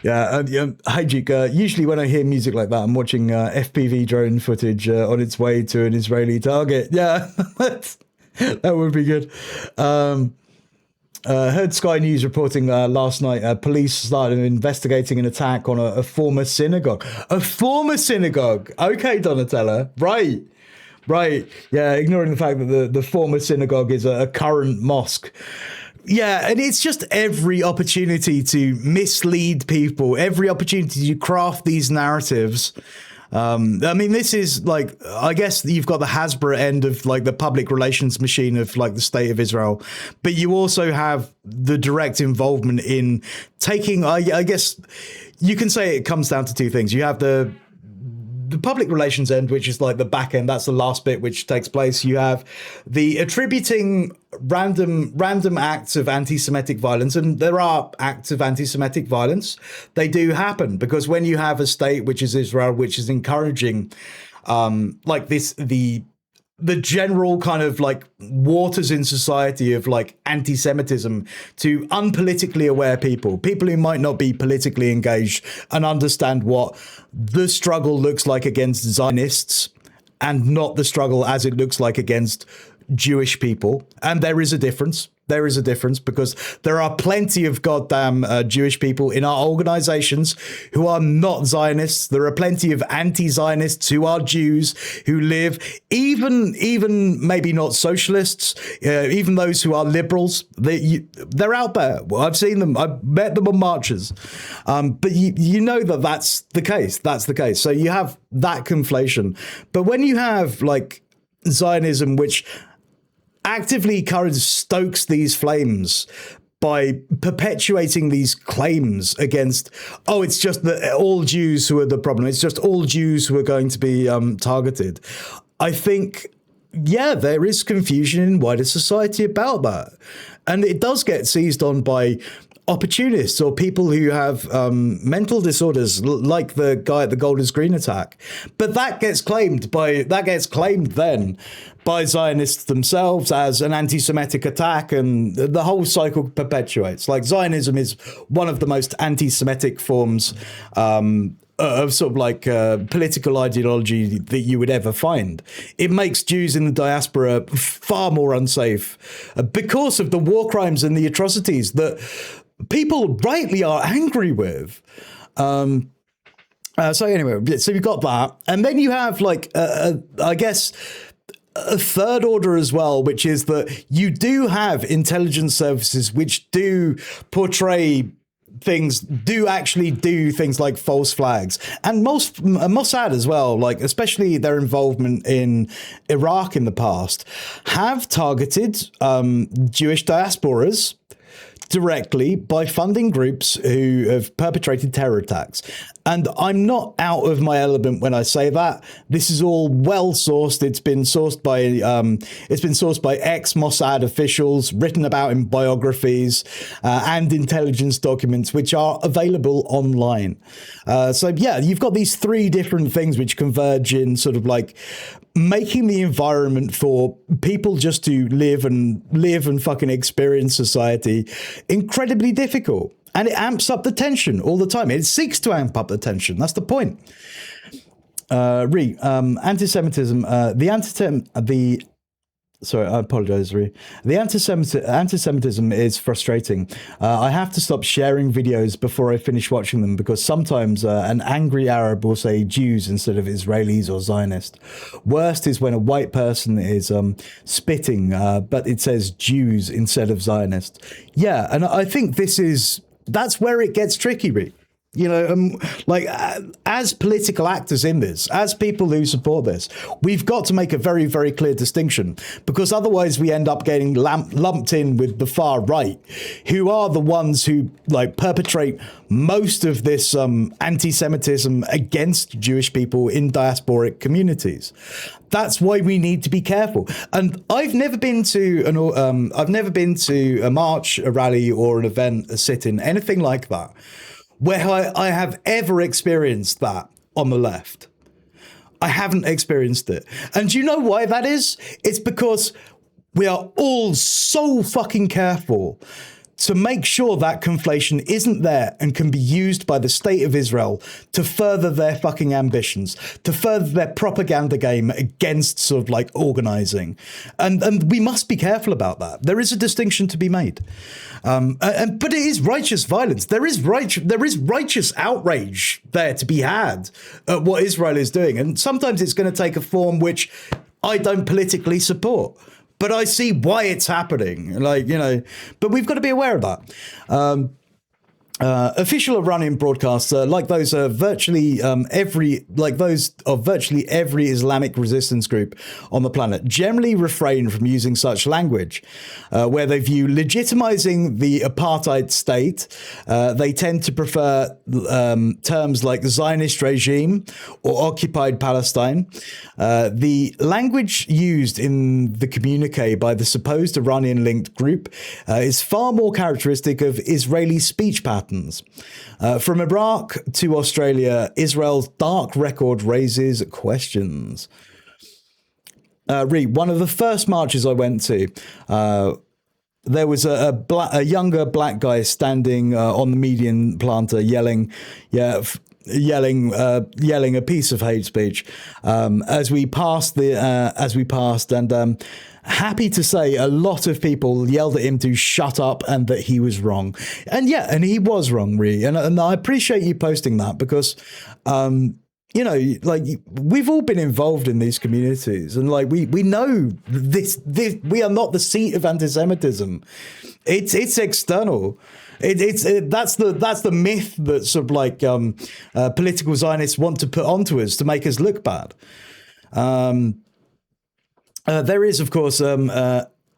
Yeah, Hajik, usually when I hear music like that, I'm watching FPV drone footage on its way to an Israeli target. Yeah, that would be good. Heard Sky News reporting last night police started investigating an attack on a former synagogue. A former synagogue. Okay, Donatella. Right. Yeah, ignoring the fact that the former synagogue is a current mosque. Yeah, and it's just every opportunity to mislead people, every opportunity to craft these narratives. I mean, this is like, I guess you've got the Hasbro end of like the public relations machine of like the state of Israel, but you also have the direct involvement in taking, I guess you can say it comes down to two things. You have the public relations end, which is like the back end. That's the last bit which takes place. You have the attributing random acts of anti-Semitic violence, and there are acts of anti-Semitic violence. They do happen because when you have a state which is Israel, which is encouraging like this, the general kind of like waters in society of like anti-Semitism to unpolitically aware people who might not be politically engaged and understand what the struggle looks like against Zionists and not the struggle as it looks like against Jewish people. And there is a difference. There is a difference because there are plenty of goddamn Jewish people in our organizations who are not Zionists. There are plenty of anti-Zionists who are Jews who live, even maybe not socialists, even those who are liberals. They're out there. Well, I've seen them. I've met them on marches. But you know that's the case. That's the case. So you have that conflation. But when you have like Zionism, which actively stokes these flames by perpetuating these claims against, it's just that all Jews who are the problem. It's just all Jews who are going to be targeted. I think, yeah, there is confusion in wider society about that. And it does get seized on by opportunists or people who have mental disorders, like the guy at the Golders Green attack. But that gets claimed then by Zionists themselves as an anti-Semitic attack, and the whole cycle perpetuates. Like Zionism is one of the most anti-Semitic forms of sort of like political ideology that you would ever find. It makes Jews in the diaspora far more unsafe because of the war crimes and the atrocities that people rightly are angry with. So anyway, so you've got that. And then you have like, I guess, a third order as well, which is that you do have intelligence services which do portray things, do actually do things like false flags, and Mossad as well, like especially their involvement in Iraq in the past, have targeted Jewish diasporas directly by funding groups who have perpetrated terror attacks. And I'm not out of my element when I say that. This is all well sourced. It's been sourced by ex-Mossad officials, written about in biographies and intelligence documents, which are available online. So yeah, you've got these three different things which converge in sort of like making the environment for people just to live and fucking experience society incredibly difficult. And it amps up the tension all the time. It seeks to amp up the tension. That's the point. Anti-Semitism. Sorry, I apologize, Ree. The anti-Semitism is frustrating. I have to stop sharing videos before I finish watching them because sometimes an angry Arab will say Jews instead of Israelis or Zionist. Worst is when a white person is spitting, but it says Jews instead of Zionist. Yeah, and I think that's where it gets tricky, Ree. You know, as political actors in this, as people who support this, we've got to make a very, very clear distinction, because otherwise we end up getting lumped in with the far right, who are the ones who like perpetrate most of this anti-Semitism against Jewish people in diasporic communities. That's why we need to be careful. And I've never been to a march, a rally, or an event, a sit-in, anything like that, where I have ever experienced that on the left. I haven't experienced it. And do you know why that is? It's because we are all so fucking careful to make sure that conflation isn't there and can be used by the state of Israel to further their fucking ambitions, to further their propaganda game against sort of like organizing. And we must be careful about that. There is a distinction to be made. But it is righteous violence. There is righteous outrage there to be had at what Israel is doing. And sometimes it's going to take a form which I don't politically support. But I see why it's happening, but we've got to be aware of that. Official Iranian broadcasts, like those of virtually every Islamic resistance group on the planet, generally refrain from using such language, where they view legitimizing the apartheid state. They tend to prefer terms like Zionist regime or occupied Palestine. The language used in the communique by the supposed Iranian-linked group is far more characteristic of Israeli speech patterns. From Iraq to Australia, Israel's dark record raises questions. One of the first marches I went to, there was a younger black guy standing on the median planter yelling a piece of hate speech as we passed, and happy to say a lot of people yelled at him to shut up and that he was wrong. And he was wrong, really. And I appreciate you posting that, because we've all been involved in these communities, and we know this we are not the seat of anti-Semitism. It's external. That's the myth that sort of political Zionists want to put onto us to make us look bad. There is, of course,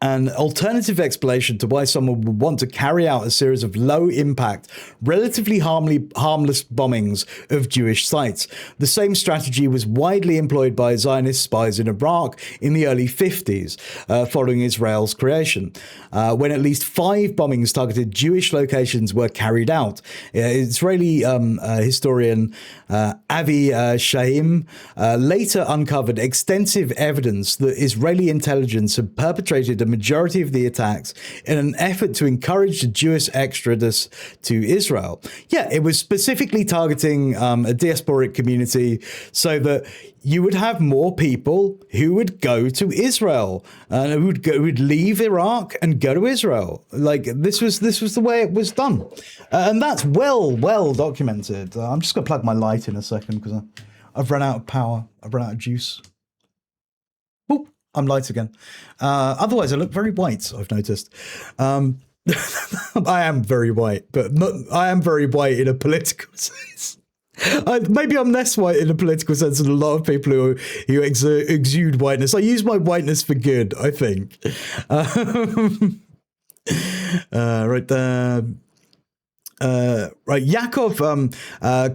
an alternative explanation to why someone would want to carry out a series of low-impact, relatively harmless bombings of Jewish sites. The same strategy was widely employed by Zionist spies in Iraq in the early 50s, following Israel's creation, when at least 5 bombings targeted Jewish locations were carried out. Israeli historian Avi Shahim later uncovered extensive evidence that Israeli intelligence had perpetrated a majority of the attacks in an effort to encourage the Jewish exodus to Israel. Yeah, it was specifically targeting a diasporic community so that you would have more people who would go to Israel and who would leave Iraq and go to Israel. This was the way it was done, and that's well documented. I'm just gonna plug my light in a second because I've run out of power. I've run out of juice. Boop. I'm light again. Otherwise, I look very white, I've noticed. I am very white, but I am very white in a political sense. Maybe I'm less white in a political sense than a lot of people who exude whiteness. I use my whiteness for good, I think. Right there. Right, Yakov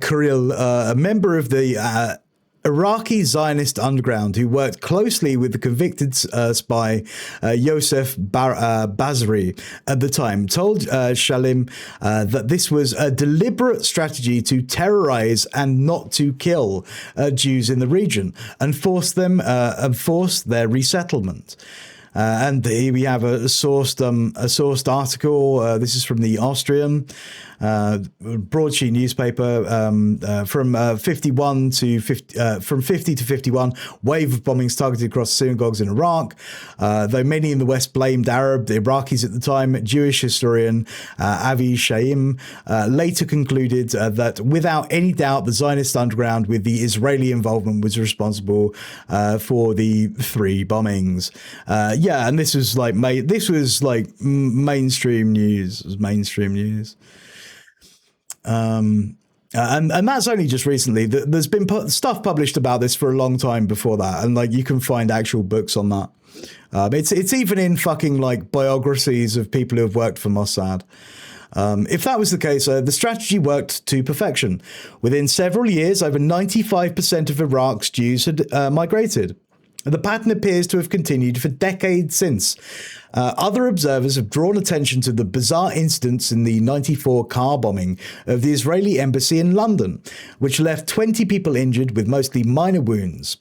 Kirill, a member of the Iraqi Zionist underground who worked closely with the convicted spy Yosef Bazri at the time, told Shalim that this was a deliberate strategy to terrorize and not to kill Jews in the region and force their resettlement. And here we have a sourced article. This is from the Austrian broadsheet newspaper from 50 to 51. Wave of bombings targeted across synagogues in Iraq. Though many in the West blamed Arab, the Iraqis at the time, Jewish historian Avi Shaim later concluded that without any doubt, the Zionist underground with the Israeli involvement was responsible for the 3 bombings. Yeah, and this was like mainstream news. It was mainstream news. And that's only just recently. There's been stuff published about this for a long time before that, and like you can find actual books on that. It's even in fucking like biographies of people who have worked for Mossad. If that was the case, the strategy worked to perfection. Within several years, over 95% of Iraq's Jews had migrated. The pattern appears to have continued for decades since. Other observers have drawn attention to the bizarre incidents in the 94 car bombing of the Israeli embassy in London, which left 20 people injured with mostly minor wounds.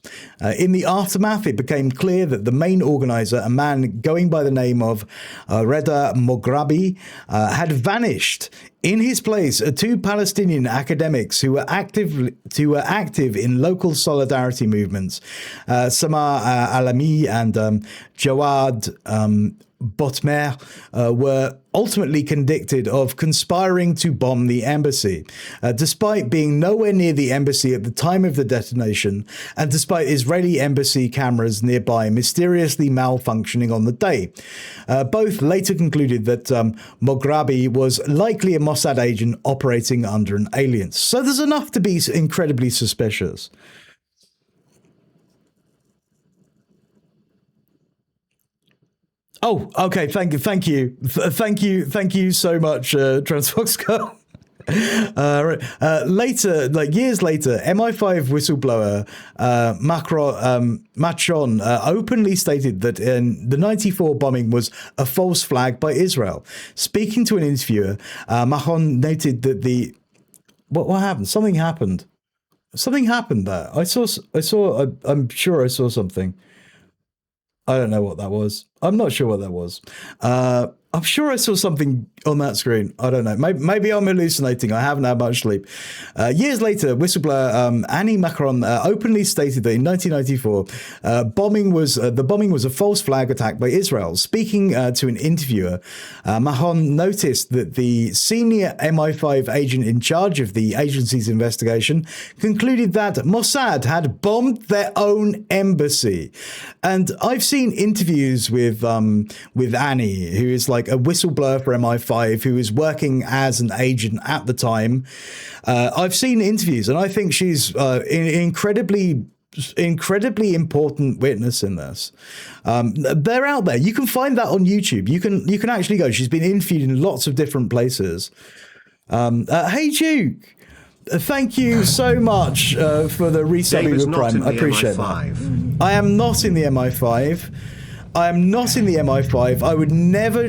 In the aftermath, it became clear that the main organizer, a man going by the name of Reda Moghrabi, had vanished. In his place are 2 Palestinian academics who were active in local solidarity movements, Samar Alami and Jawad Botmer, were ultimately convicted of conspiring to bomb the embassy, despite being nowhere near the embassy at the time of the detonation, and despite Israeli embassy cameras nearby mysteriously malfunctioning on the day. Both later concluded that Moghrabi was likely a Mossad agent operating under an alias. So there's enough to be incredibly suspicious. Oh, okay. Thank you so much, Transfox Girl. Later, like years later, MI5 whistleblower Machon openly stated that the 94 bombing was a false flag by Israel. Speaking to an interviewer, Machon noted that what happened? Something happened. Something happened there. I'm sure I saw something. I don't know what that was. I'm not sure what that was. I'm sure I saw something on that screen. I don't know. Maybe I'm hallucinating. I haven't had much sleep. Years later, whistleblower Annie Macron openly stated that in 1994, the bombing was a false flag attack by Israel. Speaking to an interviewer, Mahon noticed that the senior MI5 agent in charge of the agency's investigation concluded that Mossad had bombed their own embassy. And I've seen interviews with Annie, who is like a whistleblower for MI5 who is working as an agent at the time. I've seen interviews, and I think she's incredibly important witness in this. They're out there. You can find that on YouTube. You can actually go. She's been interviewed in lots of different places. Hey Duke, thank you so much for the resubbing with Prime. I appreciate that. I am not in the MI5. I am not in the MI5. I would never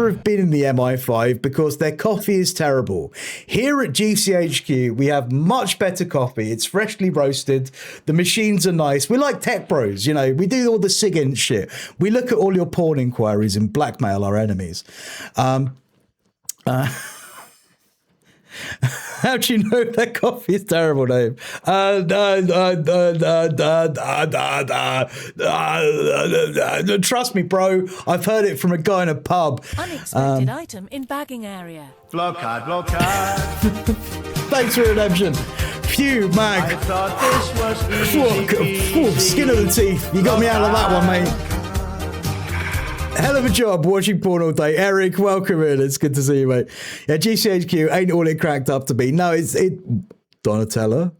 have been in the MI5 because their coffee is terrible. Here at GCHQ, we have much better coffee. It's freshly roasted. The machines are nice. We're like tech bros, you know. We do all the SIGINT shit. We look at all your porn inquiries and blackmail our enemies. How do you know that coffee is terrible, Dave? Trust me, bro. I've heard it from a guy in a pub. Unexpected item in bagging area. Blockade. Thanks for redemption. Phew, Mag. Skin of the teeth. You got me out of that one, mate. Hell of a job watching porn all day. Eric, welcome in. It's good to see you, mate. Yeah, GCHQ ain't all it cracked up to be. No, it Donatella.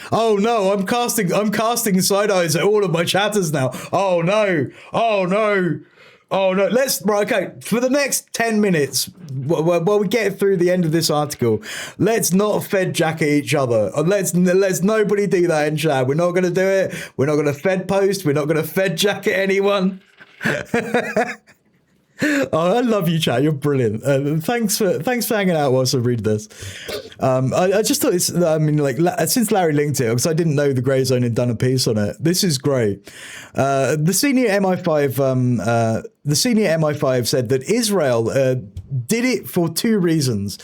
Oh no, I'm casting side eyes at all of my chatters now. Oh no. Okay, for the next 10 minutes, while we get through the end of this article, let's not Fed jacket each other. Let's nobody do that in chat. We're not going to do it. We're not going to Fed post. We're not going to Fed jacket anyone. Oh, I love you, chat. You're brilliant. Thanks for hanging out whilst I read this. I just thought it's. I mean, like since Larry linked it, because I didn't know the Grey Zone had done a piece on it. This is great. The senior MI5 said that Israel did it for two reasons.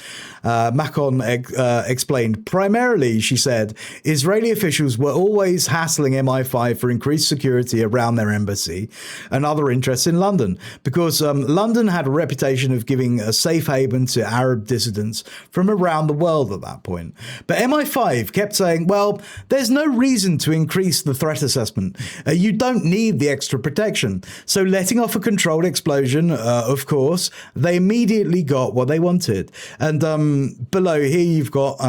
Macron explained. Primarily, she said, Israeli officials were always hassling MI5 for increased security around their embassy and other interests in London, because London had a reputation of giving a safe haven to Arab dissidents from around the world at that point. But MI5 kept saying, well, there's no reason to increase the threat assessment. You don't need the extra protection. So letting off a controlled explosion, of course, they immediately got what they wanted. And below here you've got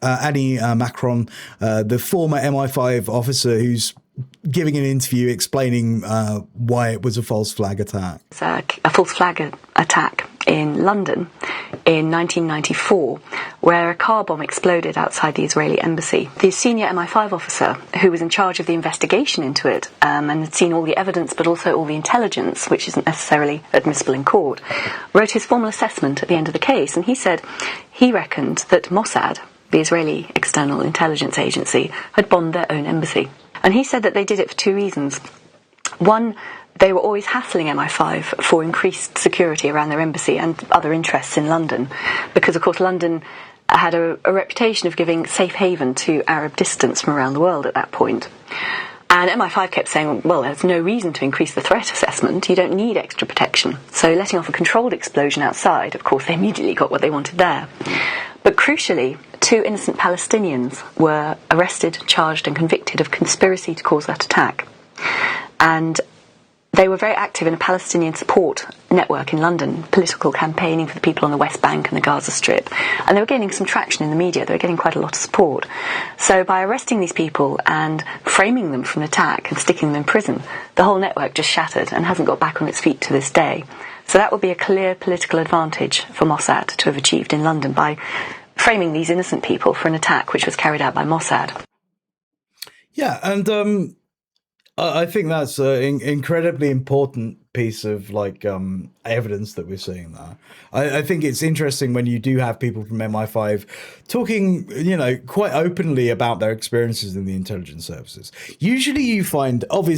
Annie Macron, the former MI5 officer who's giving an interview explaining why it was a false flag attack. It's a false flag attack in London in 1994, where a car bomb exploded outside the Israeli embassy. The senior MI5 officer, who was in charge of the investigation into it and had seen all the evidence but also all the intelligence, which isn't necessarily admissible in court, wrote his formal assessment at the end of the case, and he said he reckoned that Mossad, the Israeli external intelligence agency, had bombed their own embassy. And he said that they did it for two reasons. One, they were always hassling MI5 for increased security around their embassy and other interests in London, because, of course, London had a reputation of giving safe haven to Arab dissidents from around the world at that point. And MI5 kept saying, well, there's no reason to increase the threat assessment. You don't need extra protection. So letting off a controlled explosion outside, of course, they immediately got what they wanted there. But crucially, two innocent Palestinians were arrested, charged and convicted of conspiracy to cause that attack. And they were very active in a Palestinian support network in London, political campaigning for the people on the West Bank and the Gaza Strip. And they were gaining some traction in the media. They were getting quite a lot of support. So by arresting these people and framing them for an attack and sticking them in prison, the whole network just shattered and hasn't got back on its feet to this day. So that would be a clear political advantage for Mossad to have achieved in London by framing these innocent people for an attack which was carried out by Mossad. Yeah, and I think that's an incredibly important piece of evidence that we're seeing there. I think it's interesting when you do have people from MI5 talking, quite openly about their experiences in the intelligence services. Usually you find that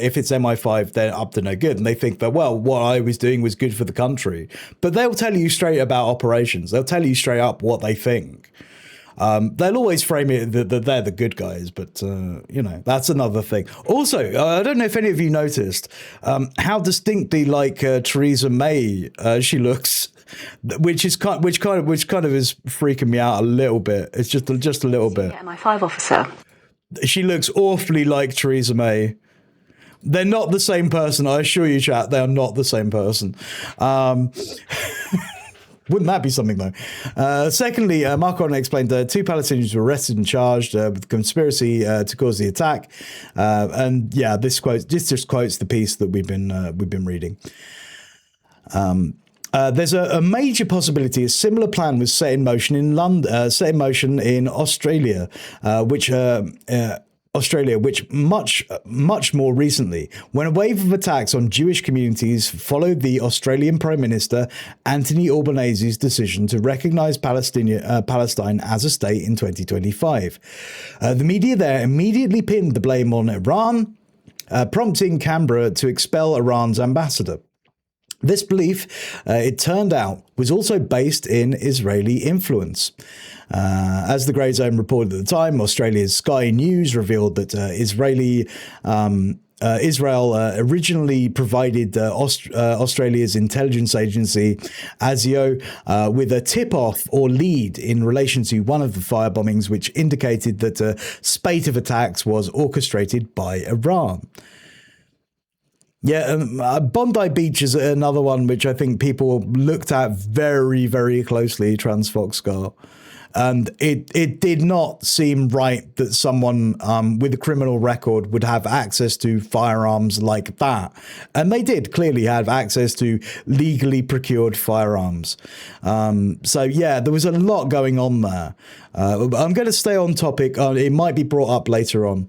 if it's MI5, they're up to no good, and they think that, well, what I was doing was good for the country. But they'll tell you straight about operations. They'll tell you straight up what they think. They'll always frame it that they're the good guys, but that's another thing. Also, I don't know if any of you noticed how distinctly like Theresa May she looks, which kind of is freaking me out a little bit. It's just a little bit. MI5 officer. She looks awfully like Theresa May. They're not the same person, I assure you, chat. They are not the same person. Wouldn't that be something, though? Secondly, Macron explained that two Palestinians were arrested and charged with conspiracy to cause the attack. And yeah, this just quotes the piece that we've been reading. There's a major possibility a similar plan was set in motion in Australia, which much more recently, when a wave of attacks on Jewish communities followed the Australian Prime Minister Anthony Albanese's decision to recognise Palestine as a state in 2025. The media there immediately pinned the blame on Iran, prompting Canberra to expel Iran's ambassador. This belief, it turned out, was also based in Israeli influence. As the Grey Zone reported at the time, Australia's Sky News revealed that Israeli Israel originally provided Australia's intelligence agency, ASIO, with a tip-off or lead in relation to one of the firebombings, which indicated that a spate of attacks was orchestrated by Iran. Yeah, Bondi Beach is another one which I think people looked at very, very closely, Transfox. And it did not seem right that someone with a criminal record would have access to firearms like that. And they did clearly have access to legally procured firearms. So, yeah, there was a lot going on there. I'm going to stay on topic. It might be brought up later on.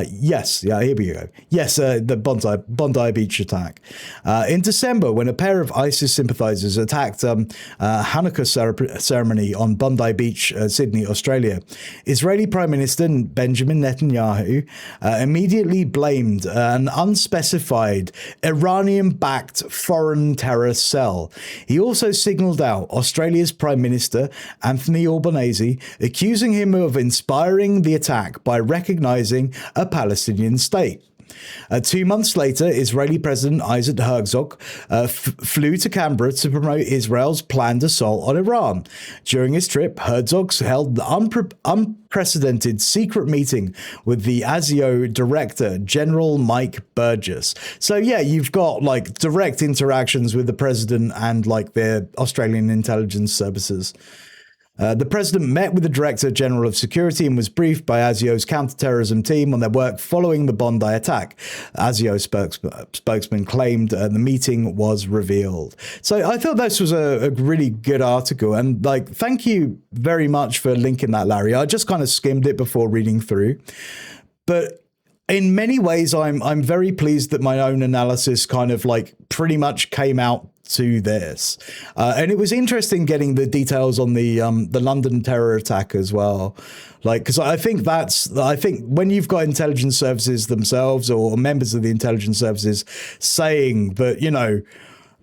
Yes, yeah, here we go. Yes, the Bondi Beach attack. In December, when a pair of ISIS sympathizers attacked Hanukkah ceremony on Bondi Beach, Sydney, Australia, Israeli Prime Minister Benjamin Netanyahu immediately blamed an unspecified Iranian-backed foreign terror cell. He also signalled out Australia's Prime Minister Anthony Albanese, accusing him of inspiring the attack by recognising a Palestinian state. 2 months later, Israeli President Isaac Herzog flew to Canberra to promote Israel's planned assault on Iran. During his trip, Herzog held an unprecedented secret meeting with the ASIO director, General Mike Burgess. So yeah, you've got like direct interactions with the president and like their Australian intelligence services. The president met with the Director General of Security and was briefed by ASIO's counterterrorism team on their work following the Bondi attack. ASIO spokesman claimed the meeting was revealed. So I thought this was a really good article, and like, thank you very much for linking that, Larry. I just kind of skimmed it before reading through, but in many ways, I'm very pleased that my own analysis kind of like pretty much came out to this, and it was interesting getting the details on the London terror attack as well, like, because I think when you've got intelligence services themselves or members of the intelligence services saying that, you know,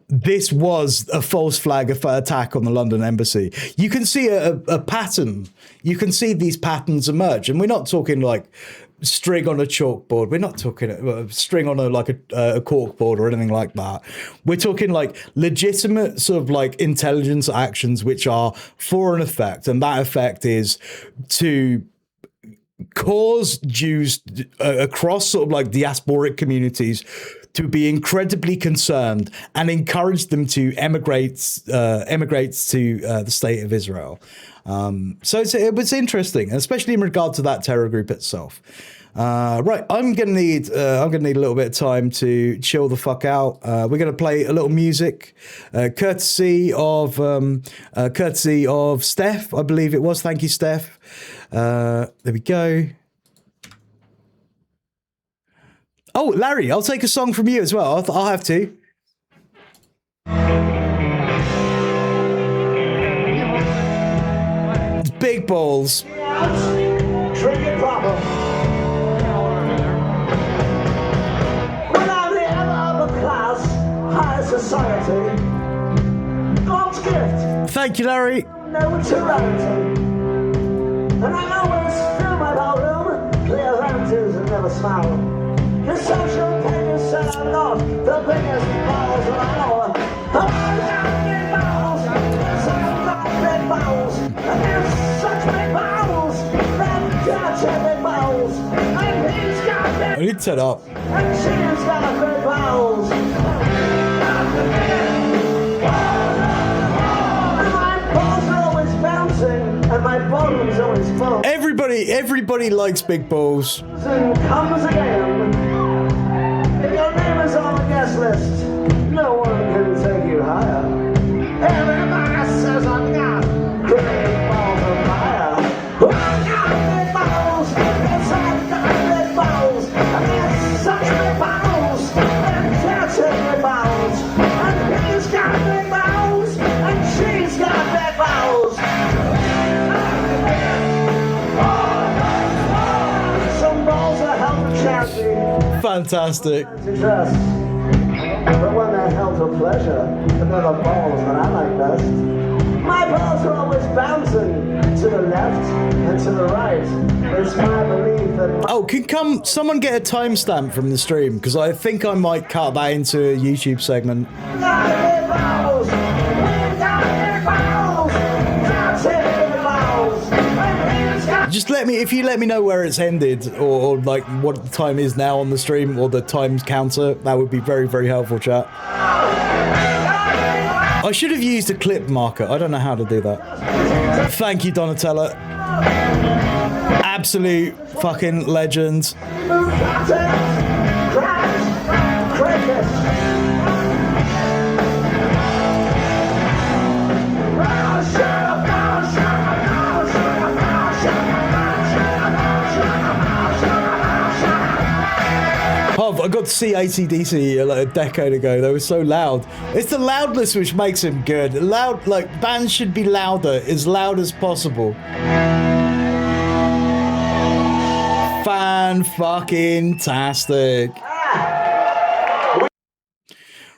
this was a false flag attack on the London embassy, you can see a pattern. You can see these patterns emerge, and we're not talking like string on a chalkboard. We're not talking string on a cork board or anything like that. We're talking like legitimate sort of like intelligence actions which are for an effect, and that effect is to cause Jews across sort of like diasporic communities to be incredibly concerned and encourage them to emigrate to the state of Israel. So it was interesting, especially in regard to that terror group itself. Right, I'm gonna need a little bit of time to chill the fuck out. We're gonna play a little music, courtesy of Steph, I believe it was. Thank you, Steph. There we go. Oh, Larry, I'll take a song from you as well. I'll have to. It's Big Balls. Drink it proper. Without the upper class, high society, God's gift. Thank you, Larry. No tyranny. And I always fill my ballroom, clear empties and never smile. Your social opinions said I'm not the biggest balls around. I've got big balls, yes I've got big balls, and there's such big balls, that dirty big balls, and he's got big, I need to set up. and she's got big balls. And my balls are always bouncing, and my bottom's always full. Everybody likes big balls. And comes again. If your name is on the guest list, no one can take you higher. Everybody says I'm got great balls of fire. I got big balls, yes I've got big balls, and there's such big balls, and dirty big balls, and he's got big balls, and she's got big balls. Some balls are held for charity. Fantastic. But when they're held for pleasure, they're the balls that I like best. My balls are always bouncing to the left and to the right. It's my belief that... Oh, can someone get a timestamp from the stream? Because I think I might cut that into a YouTube segment. Just let me, if you let me know where it's ended, or like what the time is now on the stream, or the times counter, that would be very, very helpful, chat. I should have used a clip marker. I don't know how to do that. Thank you, Donatella. Absolute fucking legend. I got to see AC/DC like a decade ago. They were so loud. It's the loudness which makes him good. Loud, like bands should be louder, as loud as possible. Fan-fucking-tastic.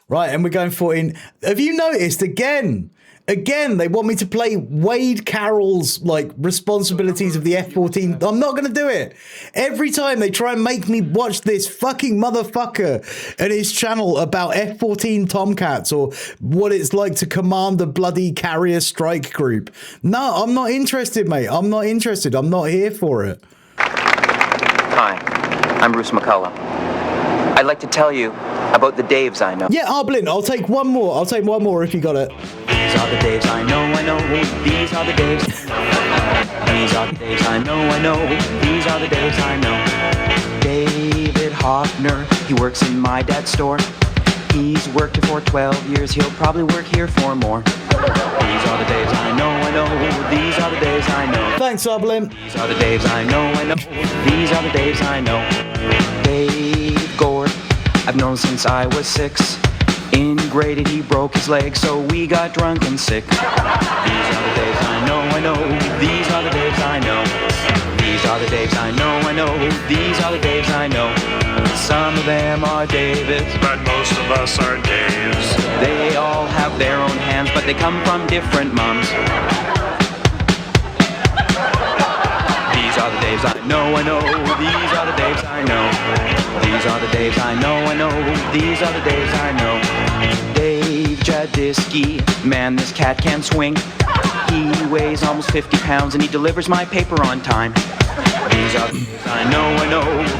Right, and we're going 14. Have you noticed again? Again, they want me to play Wade Carroll's, like, responsibilities of the F-14. I'm not going to do it. Every time they try and make me watch this fucking motherfucker and his channel about F-14 Tomcats or what it's like to command a bloody carrier strike group. No, I'm not interested, mate. I'm not interested. I'm not here for it. Hi, I'm Bruce McCullough. I'd like to tell you about the Daves I know. Yeah, Arblin, I'll take one more. I'll take one more if you got it. These are the Daves I know. These are the Daves. These are the Daves I know. These are the Daves I know. David Hoffner, he works in my dad's store. He's worked here for 12 years. He'll probably work here for more. These are the Daves I know. These are the Daves I know. Thanks, Arblin. These are the Daves I know. These are the Daves I know. Dave Gord, I've known since I was 6. In grade 8 he broke his leg, so we got drunk and sick. These are the Daves I know. These are the Daves I know. These are the Daves I know. These are the Daves I know. Some of them are Davids, but most of us are Daves. They all have their own hands, but they come from different moms. These are the Daves I know. These are the Daves I know. These are the Daves I know. These are the Daves I know. Dave Jadisky, man, this cat can swing. He weighs almost 50 pounds and he delivers my paper on time. These are the Daves I know.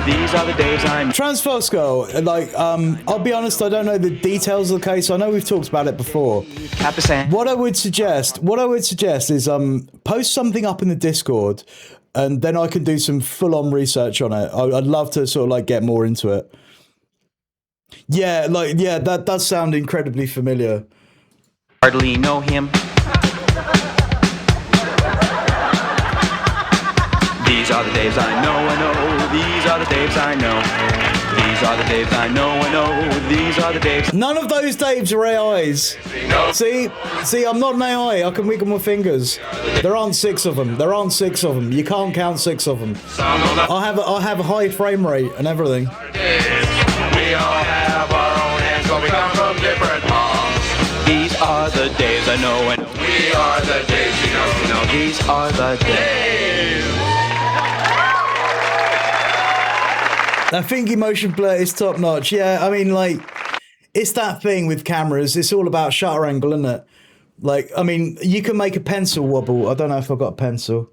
These are the Daves I know. Transfosco, like, I'll be honest, I don't know the details of the case. I know we've talked about it before. What I would suggest is post something up in the Discord, and then I can do some full-on research on it. I'd love to sort of like get more into it. Yeah, that does sound incredibly familiar. Hardly know him. These are the Daves I know. These are the Daves I know. These are the Daves I know. These are the Daves. None of those Daves are AIs. See, I'm not an AI. I can wiggle my fingers. There aren't 6 of them. You can't count 6 of them. I'll have a high frame rate and everything. We all have our own hands, but we come from different moms. These are the Daves I know. We are the Daves you know. These are the Daves. I think emotion blur is top notch. Yeah, I mean, like, it's that thing with cameras. It's all about shutter angle, isn't it? Like, I mean, you can make a pencil wobble. I don't know if I've got a pencil.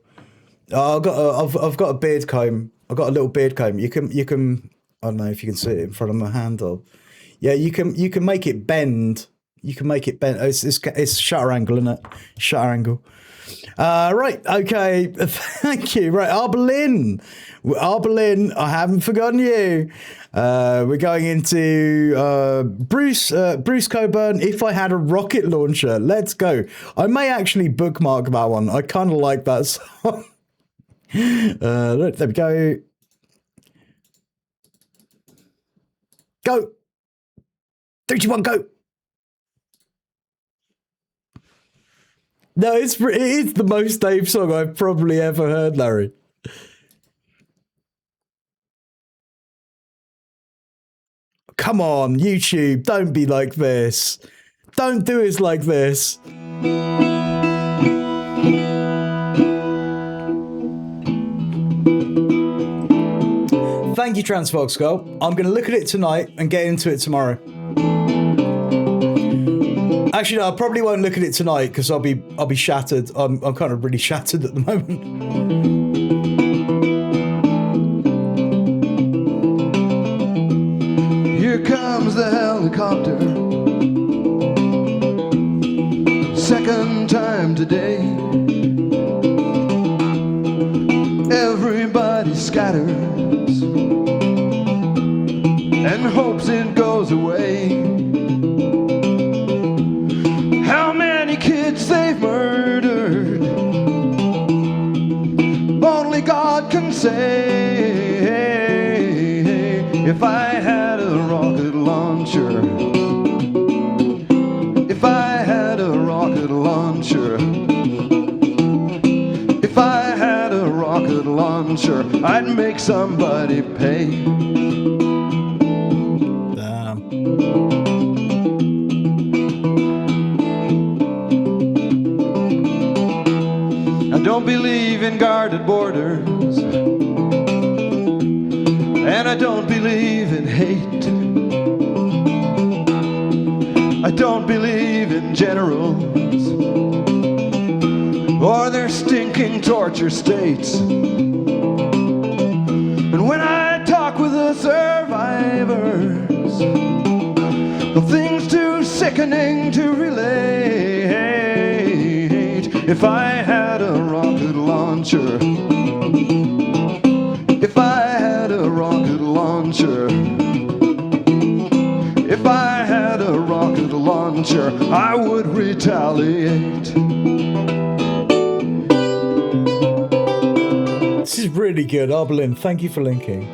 I've got a beard comb. I've got a little beard comb. You can. I don't know if you can see it in front of my handle. Yeah, you can make it bend. You can make it bend. It's shutter angle, isn't it? Shutter angle. Right, okay, thank you. Right, Arbolin, I haven't forgotten you. We're going into Bruce Coburn. If I had a rocket launcher, let's go. I may actually bookmark that one. I kind of like that song. There we go. Go. 3, 2, 1, go. No, it is the most Dave song I've probably ever heard, Larry. Come on, YouTube, don't be like this. Don't do us like this. Thank you, Transfox Girl. I'm going to look at it tonight and get into it tomorrow. Actually, no, I probably won't look at it tonight because I'll be shattered. I'm kind of really shattered at the moment. Here comes the helicopter. Second time today. Everybody scatters and hopes it goes away. How many kids they've murdered, only God can say. If I had a rocket launcher, if I had a rocket launcher, if I had a rocket launcher, I'd make somebody pay. Damn. I don't believe in guarded borders, and I don't believe in hate. I don't believe in generals or their stinking torture states. And when I talk with the survivors, the things too sickening to relate. If I had a rocket launcher, if I had a rocket launcher, if I had a rocket launcher, I would retaliate. This is really good. Arbelin, thank you for linking.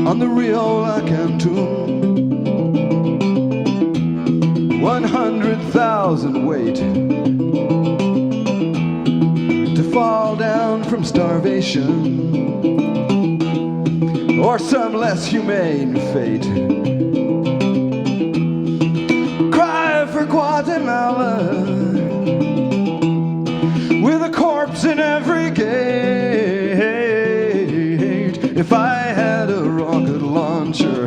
On the Rio La Canton, 100,000 wait to fall down from starvation or some less humane fate. Cry for Guatemala with a corpse in every gate. If I had a rocket launcher,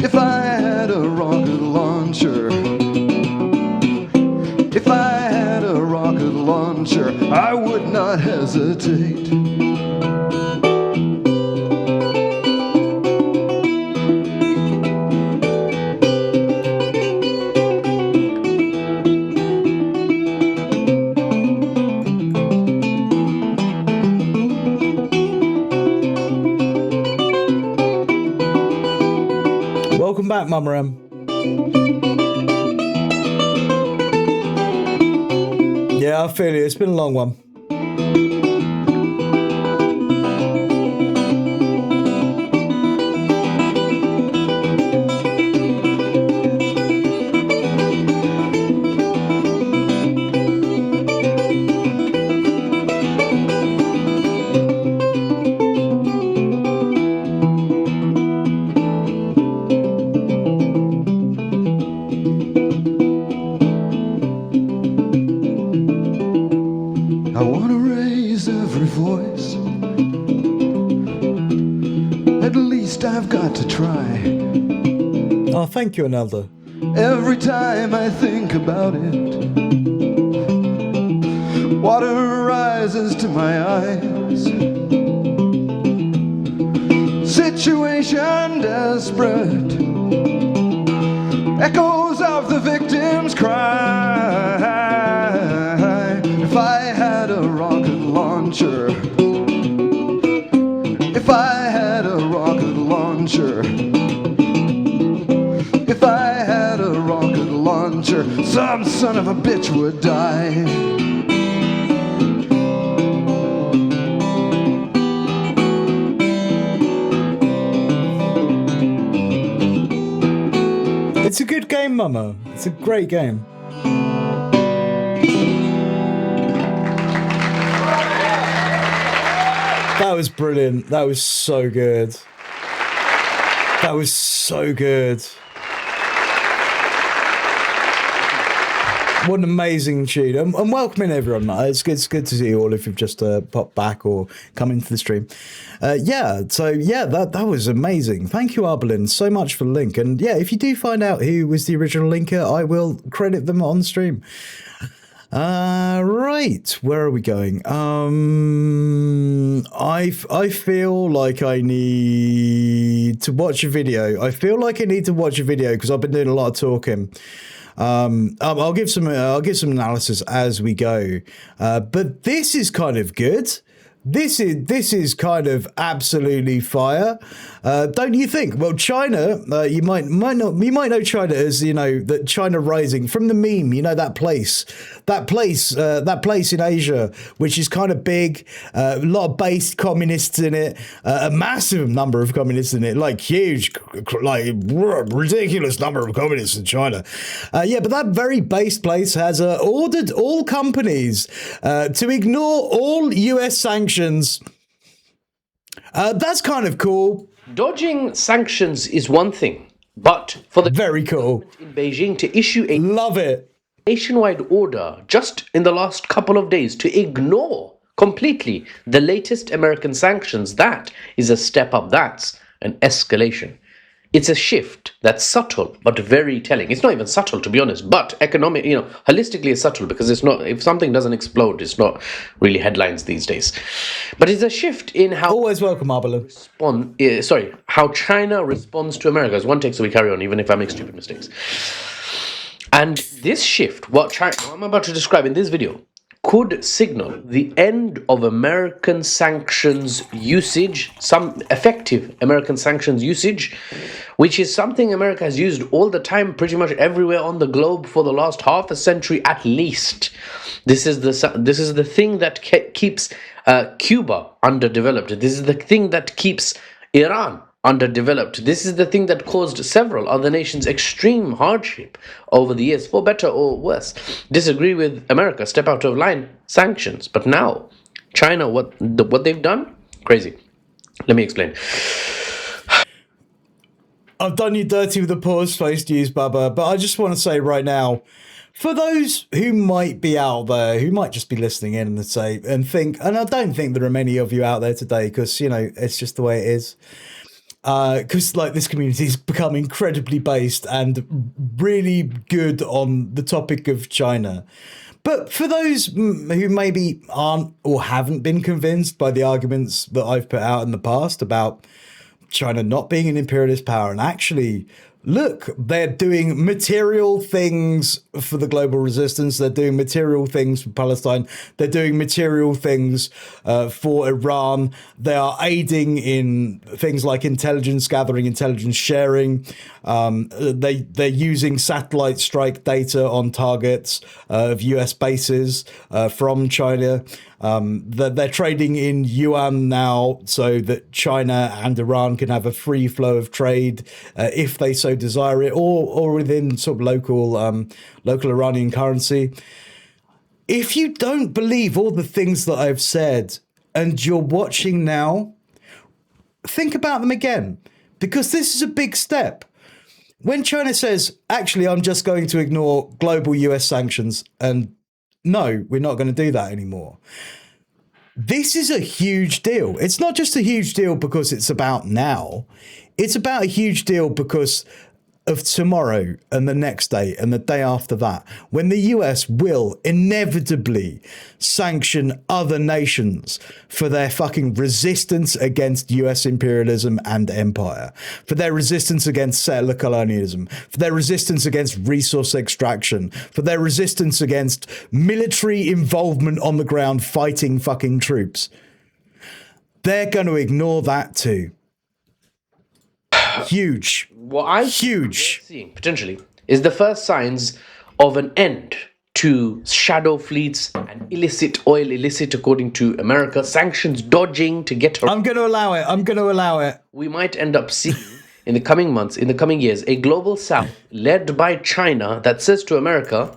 if I had a rocket launcher, if I had a rocket launcher, I would not hesitate. Welcome back, Mama M. Yeah, I feel it. It's been a long one. I want to raise every voice. At least I've got to try. Oh, thank you, Anelda. Every time I think about it, water rises to my eyes. Situation desperate, echoes of the victim's cry. If I had a rocket launcher, if I had a rocket launcher, if I had a rocket launcher, some son of a bitch would die. It's a good game, Mama. It's a great game. That was brilliant. That was so good. That was so good. What an amazing tune. And welcoming everyone. It's good to see you all if you've just popped back or come into the stream. That was amazing. Thank you, Arbelin, so much for the link. And yeah, if you do find out who was the original linker, I will credit them on stream. Right, where are we going? I feel like I need to watch a video. Because I've been doing a lot of talking. I'll give some analysis as we go. But this is kind of good. This is kind of absolutely fire, don't you think? Well, China, you might know China as, that China Rising from the meme, that place in Asia, which is kind of big, a lot of based communists in it, a massive number of communists in it, like huge, like ridiculous number of communists in China. But that very based place has ordered all companies to ignore all US sanctions. That's kind of cool. Dodging sanctions is one thing, but for the very cool in Beijing to issue a nationwide order just in the last couple of days to ignore completely the latest American sanctions, that is a step up. That's an escalation. It's a shift that's subtle but very telling. It's not even subtle, to be honest, but economic, holistically it's subtle because it's not, if something doesn't explode, it's not really headlines these days. But it's a shift in how always welcome, Arbelin. How China responds to America. As one take, so we carry on, even if I make stupid mistakes. And this shift, what I'm about to describe in this video, could signal the end of American sanctions usage, some effective American sanctions usage, which is something America has used all the time, pretty much everywhere on the globe for the last half a century at least. This is the thing that keeps Cuba underdeveloped. This is the thing that keeps Iran underdeveloped. This is the thing that caused several other nations extreme hardship over the years, for better or worse. Disagree with America, step out of line, sanctions. But now, China, what they've done? Crazy. Let me explain. I've done you dirty with the pause space to use, Baba, but I just want to say right now, for those who might be out there, who might just be listening in and think, and I don't think there are many of you out there today, because, it's just the way it is. Because this community has become incredibly based and really good on the topic of China. But for those who maybe aren't or haven't been convinced by the arguments that I've put out in the past about China not being an imperialist power, and actually, look, they're doing material things for the global resistance. They're doing material things for Palestine. They're doing material things for Iran. They are aiding in things like intelligence gathering, intelligence sharing. They're using satellite strike data on targets of US bases from China. They're trading in yuan now so that China and Iran can have a free flow of trade if they so desire it, or within sort of local Iranian currency. If you don't believe all the things that I've said and you're watching now, think about them again, because this is a big step. When China says, actually, I'm just going to ignore global US sanctions, and no, we're not going to do that anymore. This is a huge deal. It's not just a huge deal because it's about now. It's about a huge deal because of tomorrow and the next day and the day after that, when the US will inevitably sanction other nations for their fucking resistance against US imperialism and empire, for their resistance against settler colonialism, for their resistance against resource extraction, for their resistance against military involvement on the ground fighting fucking troops. They're going to ignore that too. Huge. What I'm seeing potentially is the first signs of an end to shadow fleets and illicit oil, according to America, sanctions dodging to get around. I'm going to allow it. We might end up seeing in the coming months, in the coming years, a global south led by China that says to America,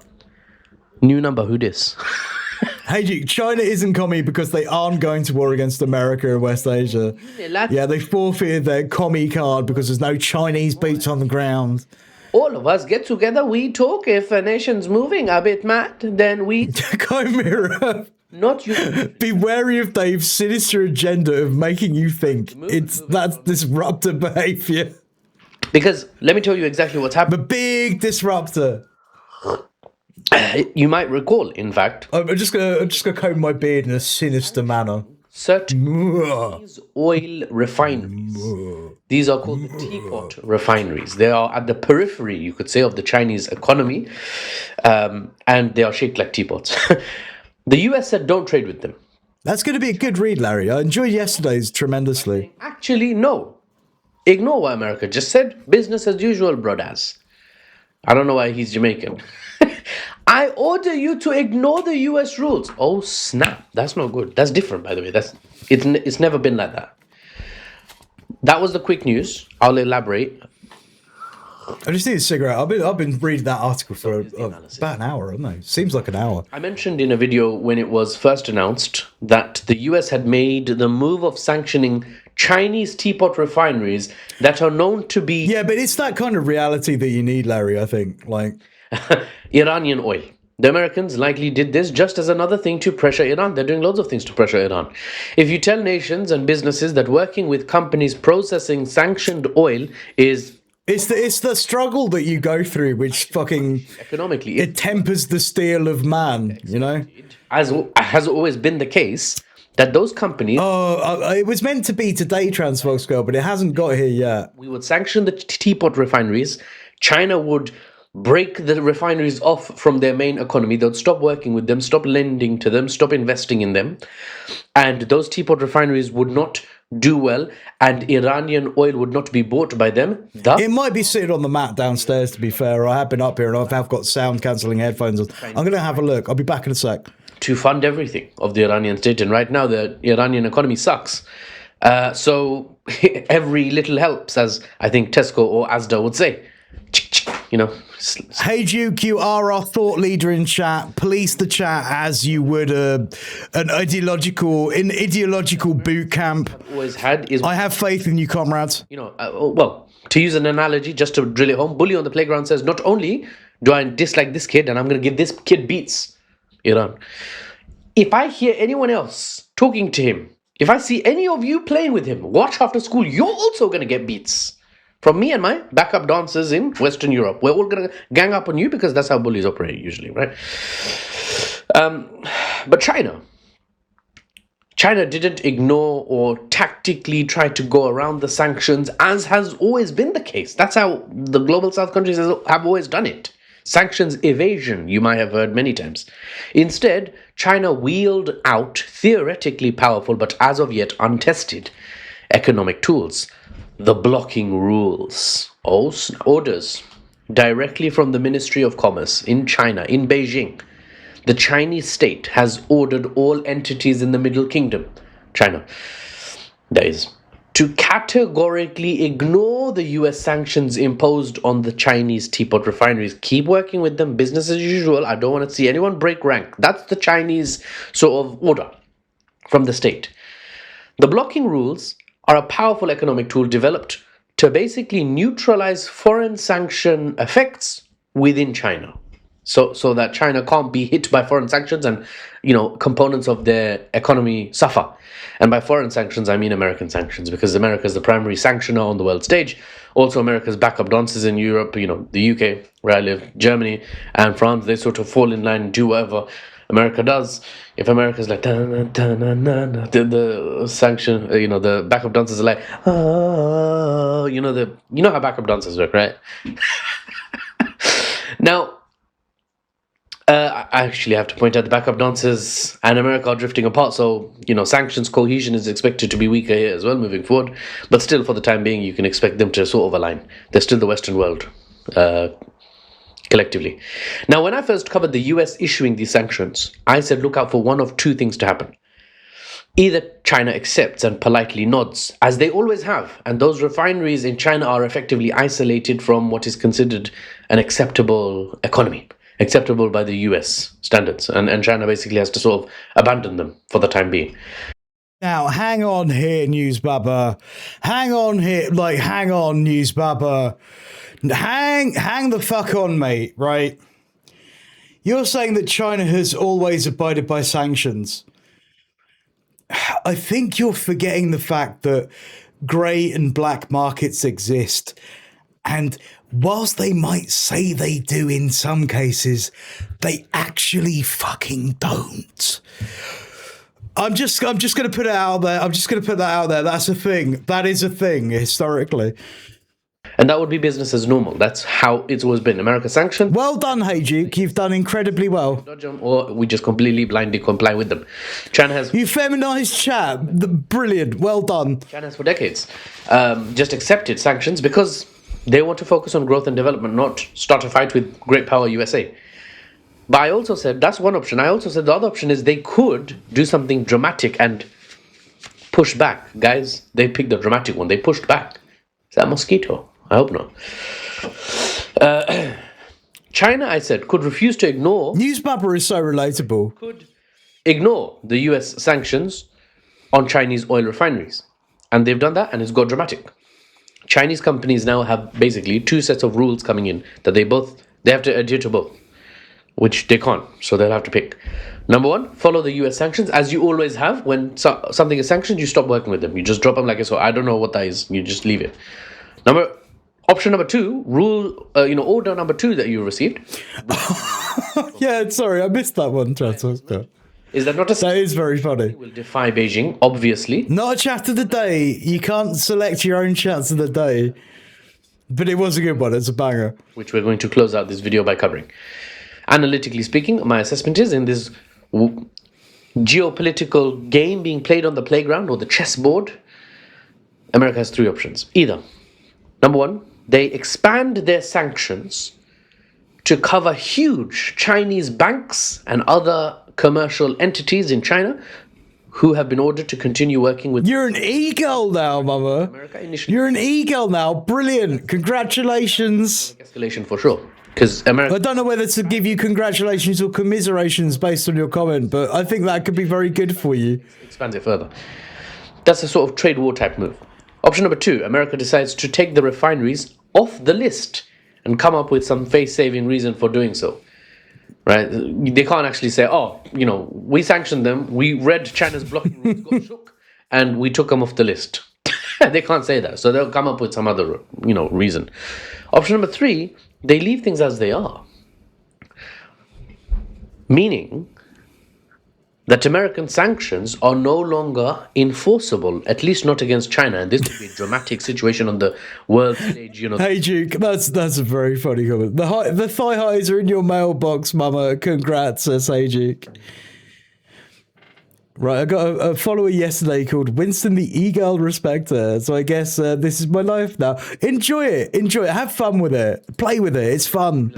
new number, who dis? Hey, China isn't commie because they aren't going to war against America and West Asia. Yeah, they forfeited their commie card because there's no Chinese boots on the ground. All of us get together, we talk. If a nation's moving a bit mad, then we... Chimera. Not you. Be wary of Dave's sinister agenda of making you think that's disruptor behavior. Because let me tell you exactly what's happened. The big disruptor. You might recall, in fact. I'm just gonna comb my beard in a sinister manner. Certain these oil refineries. These are called the teapot refineries. They are at the periphery, you could say, of the Chinese economy, and they are shaped like teapots. The US said don't trade with them. That's going to be a good read, Larry. I enjoyed yesterday's tremendously. Actually, no. Ignore what America just said. Business as usual, brothers. I don't know why he's Jamaican. I order you to ignore the US rules. Oh, snap. That's not good. That's different, by the way. It's never been like that. That was the quick news. I'll elaborate. I just need a cigarette. I've been reading that article for about an hour, haven't I? Seems like an hour. I mentioned in a video when it was first announced that the US had made the move of sanctioning Chinese teapot refineries that are known to be... Yeah, but it's that kind of reality that you need, Larry, I think. Like Iranian oil. The Americans likely did this just as another thing to pressure Iran. They're doing loads of things to pressure Iran. If you tell nations and businesses that working with companies processing sanctioned oil is... It's the struggle that you go through, which fucking... Economically. It tempers the steel of man, you know? As has always been the case, that those companies... Oh, it was meant to be today, Transvox Girl, but it hasn't got here yet. We would sanction the teapot refineries. China would break the refineries off from their main economy. They would stop working with them, stop lending to them, stop investing in them. And those teapot refineries would not do well, and Iranian oil would not be bought by them. It might be sitting on the mat downstairs, to be fair. I have been up here and I have got sound cancelling headphones on. I'm going to have a look. I'll be back in a sec. To fund everything of the Iranian state, and right now the Iranian economy sucks. So every little helps, as I think Tesco or Asda would say. You know. Hey Duke, you are our thought leader in chat. Police the chat as you would an ideological boot camp. Always had is. I have faith in you, comrades. You know, well, to use an analogy, just to drill it home, bully on the playground says, not only do I dislike this kid, and I'm going to give this kid beats, Iran. If I hear anyone else talking to him, if I see any of you playing with him, watch after school, you're also going to get beats. From me and my backup dancers in Western Europe. We're all going to gang up on you because that's how bullies operate usually, right? But China didn't ignore or tactically try to go around the sanctions, as has always been the case. That's how the global South countries have always done it. Sanctions evasion, you might have heard many times. Instead, China wheeled out theoretically powerful, but as of yet untested, economic tools. The blocking rules, orders directly from the Ministry of Commerce in China, in Beijing. The Chinese state has ordered all entities in the Middle Kingdom, China, that is, to categorically ignore the US sanctions imposed on the Chinese teapot refineries. Keep working with them, business as usual. I don't want to see anyone break rank. That's the Chinese sort of order from the state. The blocking rules are a powerful economic tool developed to basically neutralize foreign sanction effects within China. So that China can't be hit by foreign sanctions and, you know, components of their economy suffer. And by foreign sanctions, I mean American sanctions, because America is the primary sanctioner on the world stage. Also, America's backup dancers in Europe, you know, the UK, where I live, Germany and France, they sort of fall in line and do whatever America does. If America's like the sanction, you know, the backup dancers are like, you know how backup dancers work, right? Now, I actually have to point out the backup dancers and America are drifting apart. So, you know, sanctions cohesion is expected to be weaker here as well moving forward. But still, for the time being, you can expect them to sort of align. They're still the Western world. Collectively. Now, when I first covered the US issuing these sanctions, I said look out for one of two things to happen. Either China accepts and politely nods, as they always have, and those refineries in China are effectively isolated from what is considered an acceptable economy, acceptable by the US standards, and China basically has to sort of abandon them for the time being. Now, hang on here, News Baba. Hang on here, hang on, News Baba. Hang the fuck on, mate, right? You're saying that China has always abided by sanctions. I think you're forgetting the fact that grey and black markets exist. And whilst they might say they do in some cases, they actually fucking don't. I'm just going to put it out there. I'm just going to put that out there. That's a thing. That is a thing historically. And that would be business as normal. That's how it's always been. America sanctioned. Well done, Hey Duke. You've done incredibly well. Dodge them, or we just completely blindly comply with them. China has... You feminized chat. Brilliant. Well done. China has for decades just accepted sanctions because they want to focus on growth and development, not start a fight with great power USA. But I also said, that's one option. I also said the other option is they could do something dramatic and push back. Guys, they picked the dramatic one. They pushed back. Is that a mosquito? I hope not. China, I said, could refuse to ignore... Newspaper is so relatable. Could ignore the US sanctions on Chinese oil refineries. And they've done that, and it's got dramatic. Chinese companies now have basically two sets of rules coming in that they have to adhere to both, which they can't, so they'll have to pick. Number one, follow the US sanctions, as you always have. When something is sanctioned, you stop working with them. You just drop them like a so. I don't know what that is. You just leave it. Option number two, order number two that you received. Yeah, sorry, I missed that one. Is that not a... That is very funny. Will defy Beijing, obviously. Not a chat of the day. You can't select your own chats of the day. But it was a good one. It's a banger. Which we're going to close out this video by covering. Analytically speaking, my assessment is in this geopolitical game being played on the playground or the chessboard, America has three options. Either, number one, they expand their sanctions to cover huge Chinese banks and other commercial entities in China who have been ordered to continue working with... You're an e-girl now, mama. You're an e-girl now. Brilliant. Congratulations. Escalation for sure. Because America... I don't know whether to give you congratulations or commiserations based on your comment, but I think that could be very good for you. Expand it further. That's a sort of trade war type move. Option number two, America decides to take the refineries off the list and come up with some face-saving reason for doing so. Right? They can't actually say, we sanctioned them, we read China's blocking rules, got shook, and we took them off the list. They can't say that. So they'll come up with some other, reason. Option number three, they leave things as they are. Meaning that American sanctions are no longer enforceable, at least not against China. And this would be a dramatic situation on the world stage, Hey, Duke, that's a very funny comment. The thigh highs are in your mailbox, mama. Congrats, says Hey, Duke. Right, I got a follower yesterday called Winston the E-Girl Respecter. So I guess this is my life now. Enjoy it. Have fun with it. Play with it. It's fun.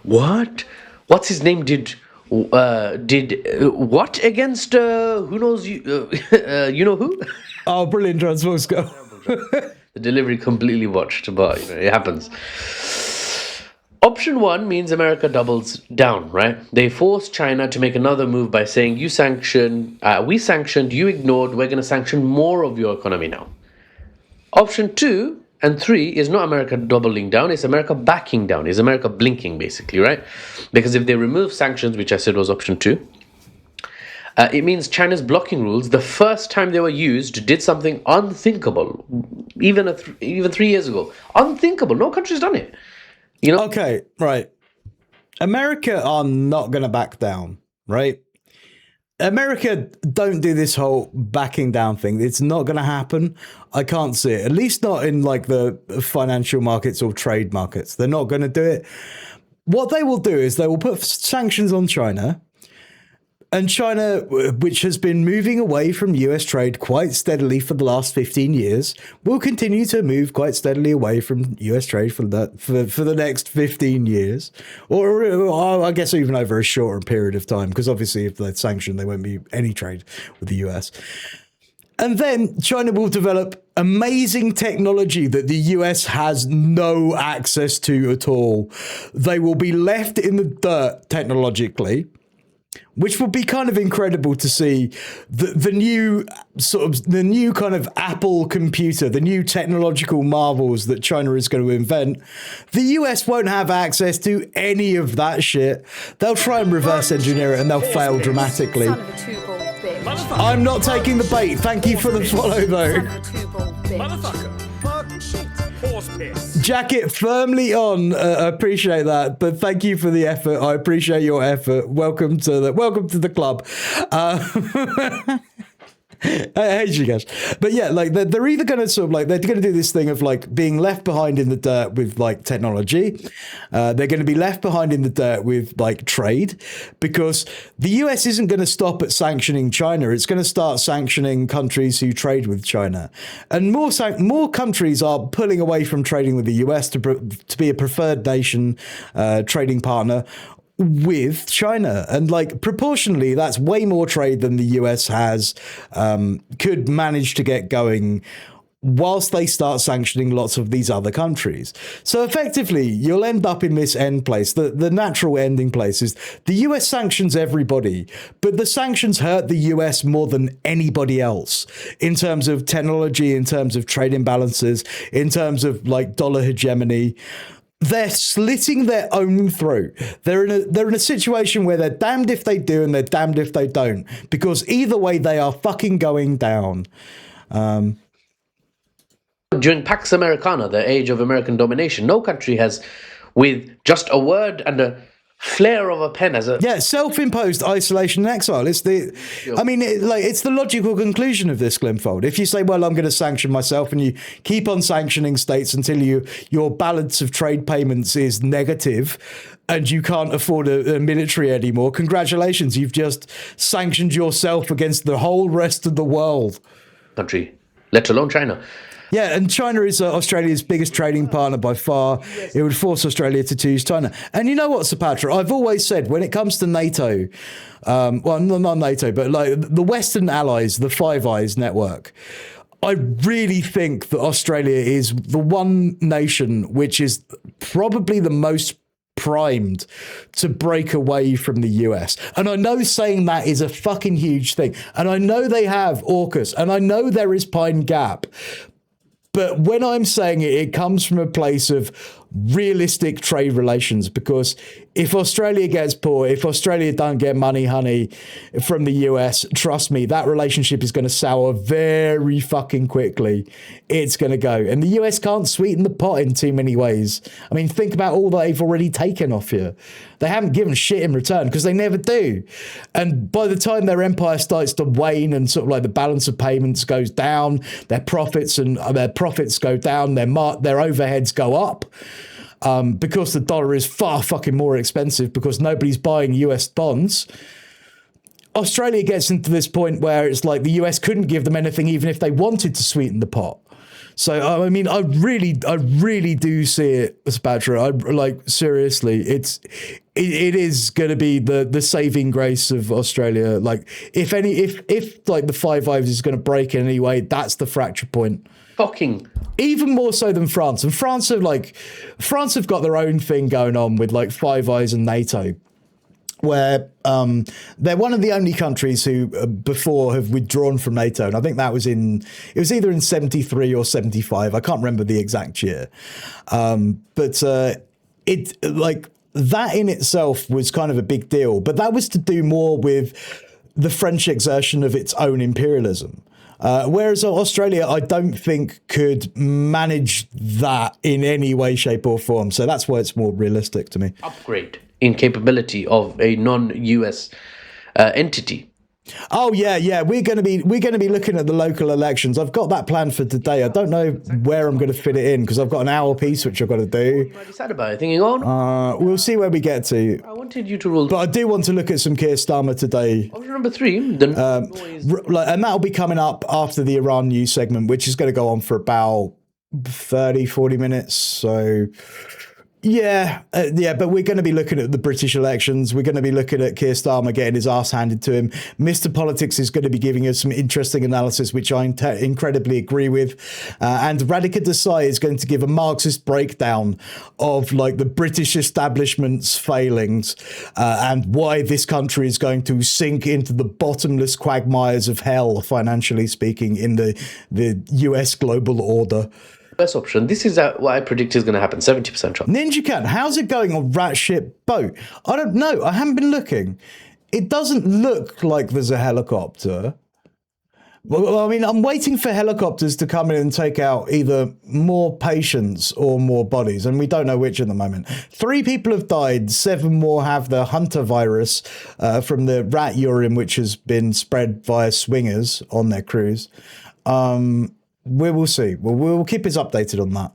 What? What's his name? Did what against who knows you know who? Oh, brilliant Transformers girl. The delivery completely botched, but it happens. Option one means America doubles down, right? They force China to make another move by saying, we sanctioned, you ignored, we're going to sanction more of your economy now. Option two and three is not America doubling down, it's America backing down, it's America blinking basically, right? Because if they remove sanctions, which I said was option two, it means China's blocking rules, the first time they were used, did something unthinkable, even 3 years ago. Unthinkable, no country's done it. Okay, right. America are not going to back down, right? America don't do this whole backing down thing. It's not going to happen. I can't see it. At least not in like the financial markets or trade markets. They're not going to do it. What they will do is they will put sanctions on China. And China, which has been moving away from US trade quite steadily for the last 15 years, will continue to move quite steadily away from US trade for the next 15 years. Or I guess even over a shorter period of time, because obviously if they're sanctioned, there won't be any trade with the US. And then China will develop amazing technology that the US has no access to at all. They will be left in the dirt technologically. which would be kind of incredible to see the new kind of Apple computer, the new technological marvels that China is going to invent. The US won't have access to any of that shit. They'll try and reverse engineer it and they'll fail dramatically. Son of a two-ball bitch. I'm not taking the bait. Thank you for the follow, though. Son of a two-ball bitch. Motherfucker. Fuck shit. Horse piss. Jacket firmly on. I appreciate that, but thank you for the effort. I appreciate your effort. Welcome to the club. I hate you guys, but yeah, like they're either going to sort of like they're going to do this thing of like being left behind in the dirt with like technology. They're going to be left behind in the dirt with like trade, because the US isn't going to stop at sanctioning China. It's going to start sanctioning countries who trade with China, and more countries are pulling away from trading with the US to be a preferred nation, trading partner with China. And like proportionally, that's way more trade than the US has could manage to get going whilst they start sanctioning lots of these other countries. So effectively, you'll end up in this end place. The natural ending place is the US sanctions everybody, but the sanctions hurt the US more than anybody else in terms of technology, in terms of trade imbalances, in terms of like dollar hegemony. They're slitting their own throat. They're in a situation where they're damned if they do and they're damned if they don't, because either way they are fucking going down. During Pax Americana, the age of American domination, no country has, with just a word and a flare of a pen as a self-imposed isolation and exile. It's the logical conclusion of this, Glenfold. If you say, well, I'm going to sanction myself, and you keep on sanctioning states until your balance of trade payments is negative and you can't afford a military anymore, congratulations, you've just sanctioned yourself against the whole rest of the world. Country, let alone China. Yeah, and China is Australia's biggest trading partner by far. It would force Australia to choose China. And you know what, Sapatra? I've always said when it comes to NATO, well, not NATO, but like the Western allies, the Five Eyes network, I really think that Australia is the one nation which is probably the most primed to break away from the US. And I know saying that is a fucking huge thing. And I know they have AUKUS, and I know there is Pine Gap. But when I'm saying it, it comes from a place of realistic trade relations, because if Australia gets poor, if Australia don't get money, honey, from the US, trust me, that relationship is going to sour very fucking quickly. It's going to go. And the US can't sweeten the pot in too many ways. I mean, think about all that they've already taken off you. They haven't given shit in return, because they never do. And by the time their empire starts to wane and sort of like the balance of payments goes down, their profits go down, their overheads go up. Because the dollar is far fucking more expensive because nobody's buying US bonds. Australia gets into this point where it's like the US couldn't give them anything even if they wanted to sweeten the pot. So, I mean, I really do see it, Spatra. Like, seriously, it is going to be the saving grace of Australia. Like, if like the Five Eyes is going to break in any way, that's the fracture point. Fucking even more so than France. And France have got their own thing going on with like Five Eyes and NATO, where they're one of the only countries who before have withdrawn from NATO. And I think it was either in 73 or 75. I can't remember the exact year. But it like that in itself was kind of a big deal. But that was to do more with the French exertion of its own imperialism. Whereas Australia, I don't think could manage that in any way, shape or form. So that's why it's more realistic to me. Upgrade in capability of a non-US entity. Oh yeah, we're going to be looking at the local elections. I've got that planned for today. I don't know where I'm going to fit it in because I've got an hour piece which I've got to do. You might be sad about it. Thinking on. We'll see where we get to. I wanted you to rule, but I do want to look at some Keir Starmer today. Option number 3, and that'll be coming up after the Iran news segment, which is going to go on for about 30-40 minutes. So Yeah, but we're going to be looking at the British elections. We're going to be looking at Keir Starmer getting his ass handed to him. Mr. Politics is going to be giving us some interesting analysis, which I incredibly agree with. And Radhika Desai is going to give a Marxist breakdown of like the British establishment's failings and why this country is going to sink into the bottomless quagmires of hell, financially speaking, in the US global order. Best option. This is what I predict is going to happen. 70% chance. Ninja Cat, how's it going on Rat Ship Boat? I don't know. I haven't been looking. It doesn't look like there's a helicopter. Well, I mean, I'm waiting for helicopters to come in and take out either more patients or more bodies, and we don't know which at the moment. 3 people have died. 7 more have the Hunter virus from the rat urine, which has been spread via swingers on their cruise. We will see. We'll keep us updated on that.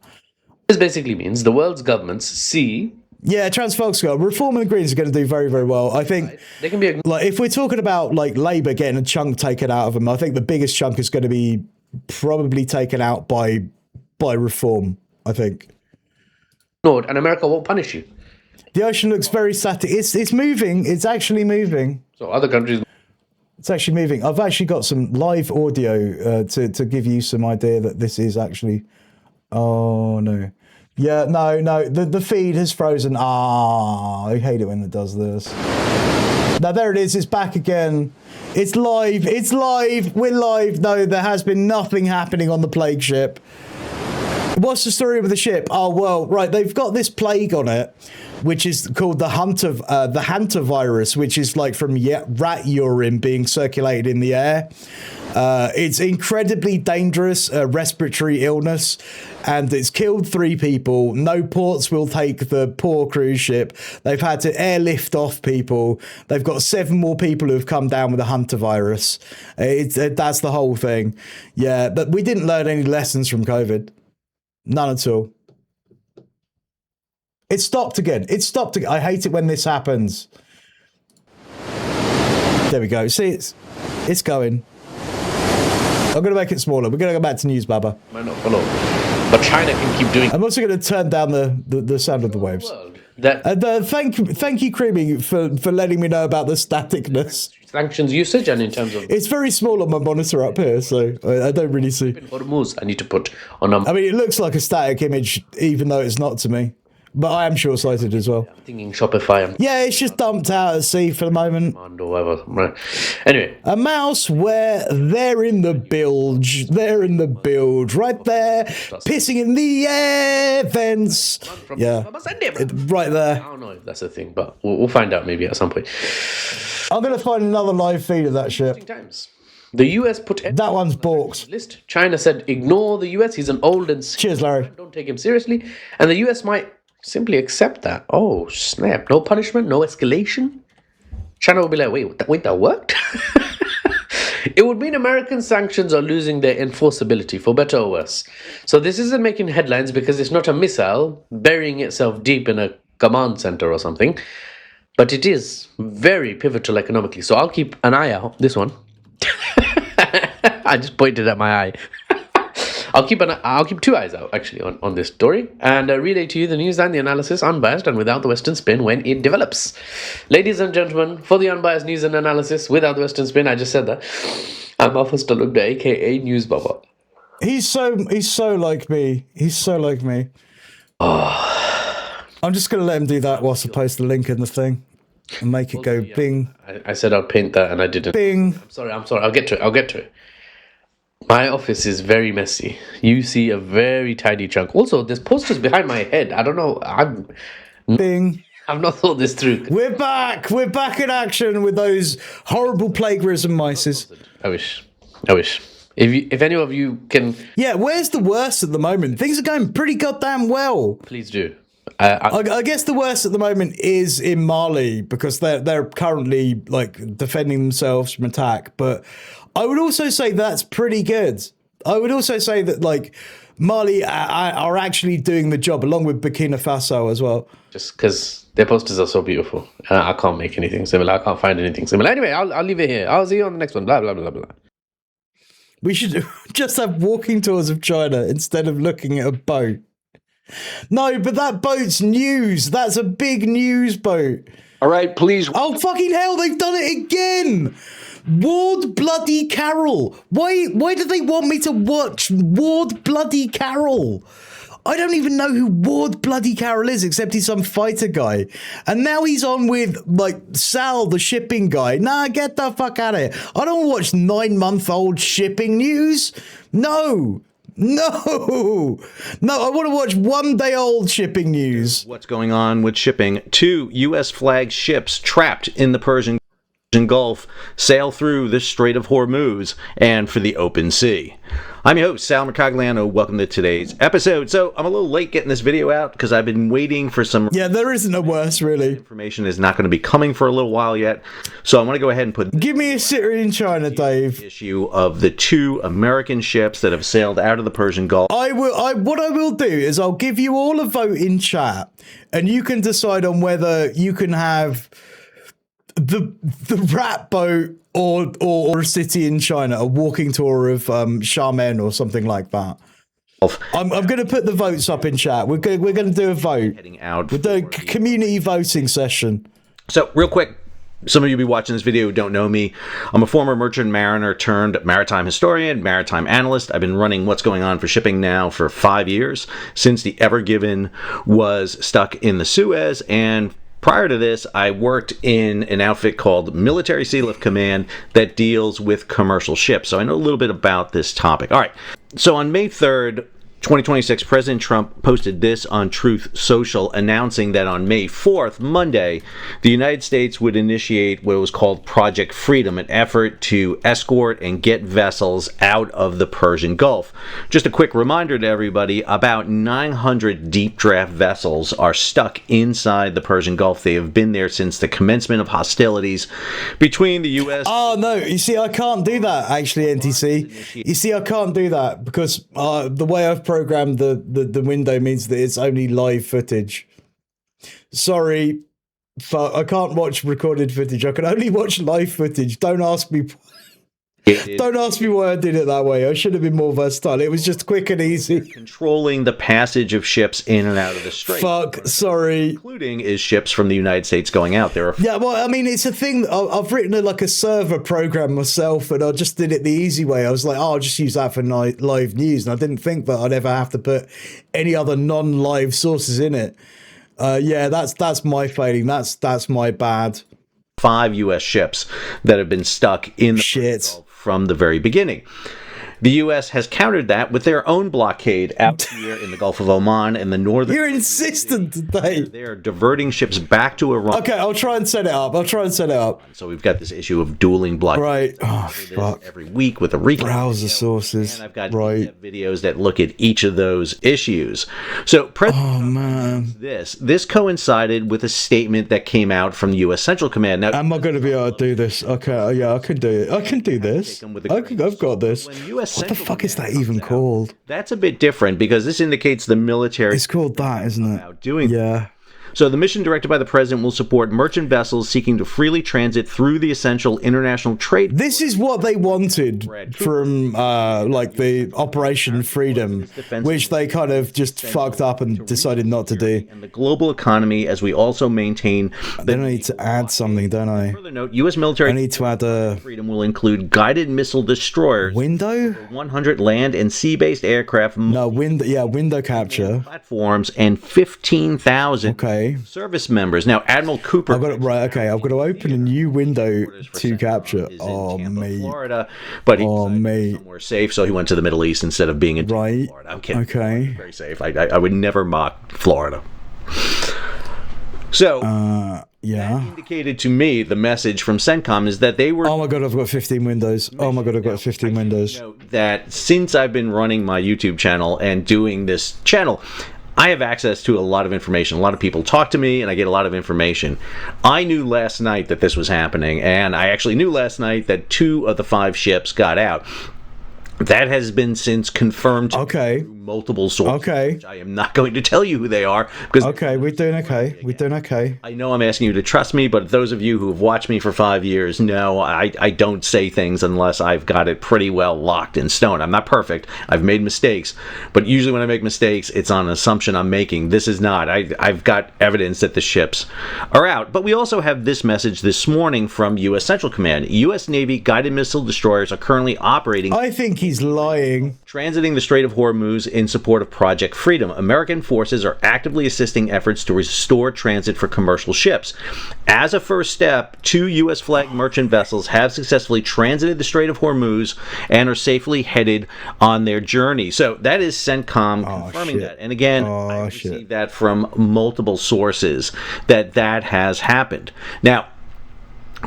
This basically means the world's governments see. Yeah, Transfoxco, Reform and the Greens are going to do very, very well. I think they can be like if we're talking about like Labour getting a chunk taken out of them, I think the biggest chunk is going to be probably taken out by Reform. I think. And America won't punish you. The ocean looks very static. It's moving. It's actually moving. So other countries. It's actually moving. I've actually got some live audio to give you some idea that this is actually. Oh no. Yeah, no. The feed has frozen. I hate it when it does this. Now there it is. It's back again. It's live. It's live. We're live. No, there has been nothing happening on the plague ship. What's the story with the ship? Oh well, right. They've got this plague on it, which is called the Hunter virus, which is like from rat urine being circulated in the air. It's incredibly dangerous respiratory illness, and it's killed 3 people. No ports will take the poor cruise ship. They've had to airlift off people. They've got 7 more people who have come down with the Hunter virus. That's the whole thing. Yeah, but we didn't learn any lessons from COVID. None at all. It stopped again. It stopped again. I hate it when this happens. There we go. See, it's going. I'm going to make it smaller. We're going to go back to News Baba. Might not follow. But China can keep doing. I'm also going to turn down the sound of the waves. Thank you, Creamy, for letting me know about the staticness. Sanctions usage and in terms of. It's very small on my monitor up here, so I don't really see. I need to put on. I mean, it looks like a static image, even though it's not to me. But I am short-sighted as well. I'm thinking Shopify. Yeah, it's just dumped out at sea for the moment. Or whatever. Right. Anyway. A mouse where they're in the bilge. They're in the bilge. Right there. Pissing in the air vents. Yeah. Right there. I don't know if that's a thing, but we'll find out maybe at some point. I'm going to find another live feed of that shit. The US put that one's balked. List. China said, ignore the US. He's an old and cheers, Larry. Don't take him seriously. And the US might simply accept that. Oh, snap. No punishment, no escalation. China will be like, wait, that worked? It would mean American sanctions are losing their enforceability, for better or worse. So this isn't making headlines because it's not a missile burying itself deep in a command center or something. But it is very pivotal economically. So I'll keep an eye out. This one. I just pointed at my eye. I'll keep 2 eyes out actually on this story and relay to you the news and the analysis unbiased and without the Western spin when it develops. Ladies and gentlemen, for the unbiased news and analysis without the Western spin, I just said that. I'm Alpha Stalugda, aka News Baba. He's so like me. He's so like me. Oh. I'm just gonna let him do that whilst I post the link in the thing and make it go bing. I said I'd paint that and I didn't. Bing. I'm sorry. I'll get to it. My office is very messy. You see a very tidy chunk. Also, there's posters behind my head. I don't know. Bing. I've not thought this through. We're back. We're back in action with those horrible plagiarism mices. I wish. If any of you can. Yeah, where's the worst at the moment? Things are going pretty goddamn well. Please do. I guess the worst at the moment is in Mali because they're currently like defending themselves from attack. But I would also say that's pretty good. I would also say that like Mali are actually doing the job along with Burkina Faso as well. Just because their posters are so beautiful. I can't make anything similar. I can't find anything similar. Anyway, I'll leave it here. I'll see you on the next one. Blah, blah, blah, blah. We should just have walking tours of China instead of looking at a boat. No, but that boat's news. That's a big news boat. All right, please. Oh, fucking hell, they've done it again. Ward Bloody Carroll. Why do they want me to watch Ward Bloody Carroll? I don't even know who Ward Bloody Carroll is, except he's some fighter guy. And now he's on with, like, Sal, the shipping guy. Nah, get the fuck out of here. I don't watch 9-month-old shipping news. No, I want to watch one-day-old shipping news. What's going on with shipping? 2 U.S. flagged ships trapped in the Persian Gulf sail through the Strait of Hormuz and for the open sea. I'm your host, Sal Mercogliano. Welcome to today's episode. So I'm a little late getting this video out because I've been waiting for some... Yeah, there isn't a worse, really. Information is not going to be coming for a little while yet. So I want to go ahead and put... Give me a sitter in China, Dave. ...issue of the 2 American ships that have sailed out of the Persian Gulf. What I will do is I'll give you all a vote in chat, and you can decide on whether you can have the rat boat or a city in China, a walking tour of Xiamen or something like that. I'm going to put the votes up in chat. We're going to do a vote. Heading out. We're doing a community voting session. So real quick, some of you will be watching this video who don't know me. I'm a former merchant mariner turned maritime historian, maritime analyst. I've been running What's Going On for Shipping now for 5 years, since the Ever Given was stuck in the Suez. And prior to this, I worked in an outfit called Military Sea Lift Command that deals with commercial ships. So I know a little bit about this topic. All right. So on May 3rd, 2026, President Trump posted this on Truth Social, announcing that on May 4th, Monday, the United States would initiate what was called Project Freedom, an effort to escort and get vessels out of the Persian Gulf. Just a quick reminder to everybody, about 900 deep draft vessels are stuck inside the Persian Gulf. They have been there since the commencement of hostilities between the U.S. Oh, no. You see, I can't do that, actually, NTC. You see, I can't do that because the way I've programmed the window means that it's only live footage. Sorry, I can't watch recorded footage. I can only watch live footage. Don't ask me. Don't ask me why I did it that way. I should have been more versatile. It was just quick and easy. Controlling the passage of ships in and out of the strait. Sorry. Including is ships from the United States going out. There are... Yeah, well, I mean, it's a thing. I've written a server program myself, and I just did it the easy way. I was like, I'll just use that for live news, and I didn't think that I'd ever have to put any other non-live sources in it. Yeah, that's my failing. That's my bad. 5 U.S. ships that have been stuck in the Gulf from the very beginning. The U.S. has countered that with their own blockade out here in the Gulf of Oman and the northern... You're insistent today. They're diverting ships back to Iran. Okay, I'll try and set it up. So we've got this issue of dueling blockades. Right. Oh, fuck. Every week with a recap. Browser sources. And I've got videos that look at each of those issues. So, this coincided with a statement that came out from the U.S. Central Command. Now, am I going to be able to do this? Okay, yeah, I can do it. I can do this. I've got this. What the fuck is that even called? That's a bit different because this indicates the military... It's called that, isn't it? Doing yeah. So the mission directed by the president will support merchant vessels seeking to freely transit through the essential international trade. This is what they wanted from the Operation Freedom, which they kind of just fucked up and decided not to do. And the global economy, as we also maintain... Then I need to add something, don't I? Further note, U.S. military... I need to add a... Freedom will include guided missile destroyers... Window? 100 land and sea-based aircraft... No, window capture. ...platforms and 15,000... Okay. Service members. Now, Admiral Cooper... I've got it right. Okay, I've got to open a new window to capture. Oh, mate. Florida, but he's somewhere safe, so he went to the Middle East instead of being in Florida. I'm kidding. Okay. Very safe. I would never mock Florida. So, yeah. That indicated to me the message from CENTCOM is that they were... Oh my god, I've got 15 windows. Oh my god, I've got 15 windows. That since I've been running my YouTube channel and doing this channel, I have access to a lot of information. A lot of people talk to me, and I get a lot of information. I knew last night that this was happening, and I actually knew last night that 2 of the 5 ships got out. That has been since confirmed through multiple sources. Okay. Which I am not going to tell you who they are because we're doing okay. We're doing okay. I know I'm asking you to trust me, but those of you who have watched me for 5 years know I don't say things unless I've got it pretty well locked in stone. I'm not perfect. I've made mistakes, but usually when I make mistakes, it's on an assumption I'm making. This is not. I've got evidence that the ships are out. But we also have this message this morning from U.S. Central Command. U.S. Navy guided missile destroyers are currently operating. I think he's lying. Transiting the Strait of Hormuz in support of Project Freedom. American forces are actively assisting efforts to restore transit for commercial ships. As a first step, 2 U.S. flagged merchant vessels have successfully transited the Strait of Hormuz and are safely headed on their journey. So that is CENTCOM confirming that. And again, I received that from multiple sources that has happened. Now,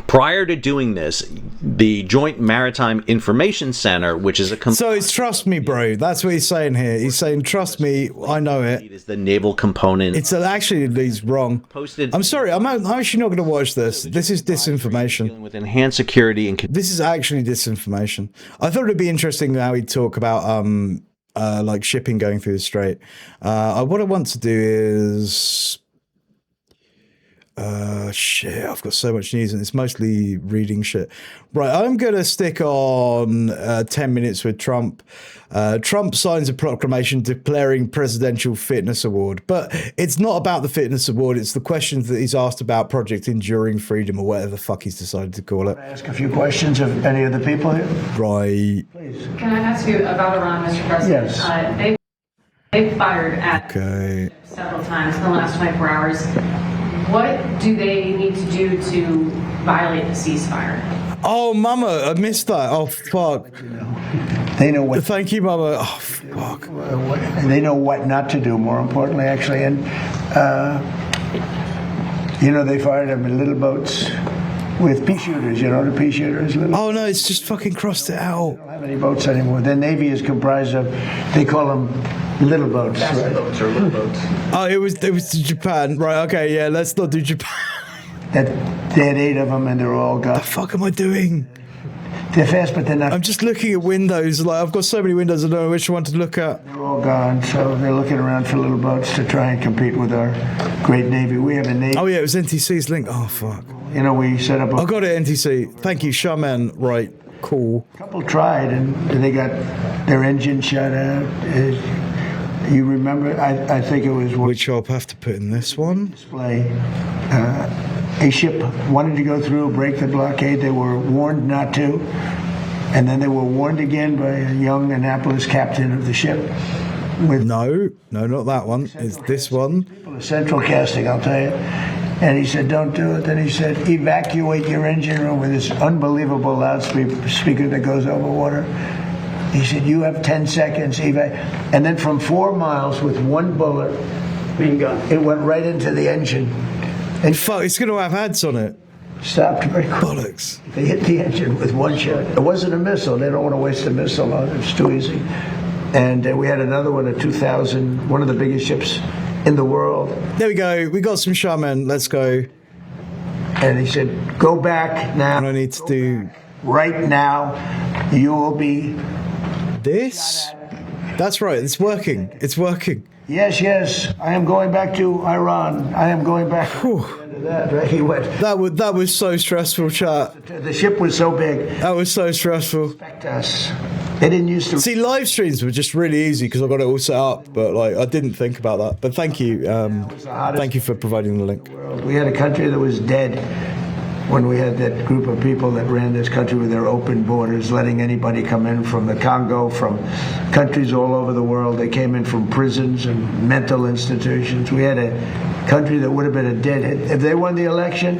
prior to doing this, the Joint Maritime Information Center, which is a so it's trust me, bro. That's what he's saying here. He's saying trust me. I know it. It is the naval component. It's actually he's wrong. I'm sorry. I'm actually not going to watch this. This is disinformation. Dealing with enhanced security and this is actually disinformation. I thought it'd be interesting how he'd talk about like shipping going through the strait. What I want to do is. Shit, I've got so much news and it's mostly reading shit. Right, I'm going to stick on 10 minutes with Trump. Trump signs a proclamation declaring Presidential Fitness Award. But it's not about the Fitness Award. It's the questions that he's asked about Project Enduring Freedom or whatever the fuck he's decided to call it. Can I ask a few questions of any of the people here? Right. Please. Can I ask you about Iran, Mr. President? Yes. They've fired at several times in the last 24 hours. What do they need to do to violate the ceasefire? Oh, Mama, I missed that. Oh, fuck. They know what. Thank you, Mama. Oh, fuck. They know what not to do, more importantly, actually. And, they fired them in little boats with pea shooters. You know the pea shooters? Oh, no, it's just fucking crossed it out. They don't have any boats anymore. The Navy is comprised of, they call them little boats. Fast boats or little boats. Oh, it was Japan. Right, okay, yeah, let's not do Japan. They had 8 of them and they're all gone. What the fuck am I doing? They're fast, but they're not. I'm just looking at windows. Like, I've got so many windows, I don't know which one to look at. They're all gone, so they're looking around for little boats to try and compete with our great Navy. We have a Navy. Oh, yeah, it was NTC's link. Oh, fuck. We set up I got it, NTC. Thank you, Shaman. Right, cool. A couple tried, and they got their engine shut out. You remember, I think it was... Which I'll have to put in this one. Display. A ship wanted to go through, break the blockade. They were warned not to. And then they were warned again by a young Annapolis captain of the ship. No, not that one. It's this one. People are central casting, I'll tell you. And he said, don't do it. Then he said, evacuate your engine room with this unbelievable loudspeaker that goes over water. He said, you have 10 seconds. And then from 4 miles with one bullet, it went right into the engine. And fuck, it's going to have ads on it. Stopped very quick. Bollocks. They hit the engine with one shot. It wasn't a missile. They don't want to waste a missile on it. It's too easy. And we had another one, a 2000, one of the biggest ships in the world. There we go. We got some shaman. Let's go. And he said, go back now. And I need to do... Right now, you will be... This? That's right. It's working. It's working. Yes. I am going back to Iran. I am going back. That, right? He went. That was so stressful, chat. The ship was so big. That was so stressful. Respect us. They didn't used to see live streams were just really easy because I got it all set up, but like I didn't think about that. But thank you, thank you for providing the link. We had a country that was dead when we had that group of people that ran this country with their open borders, letting anybody come in from the Congo, from countries all over the world. They came in from prisons and mental institutions. We had a country that would have been a dead. If they won the election,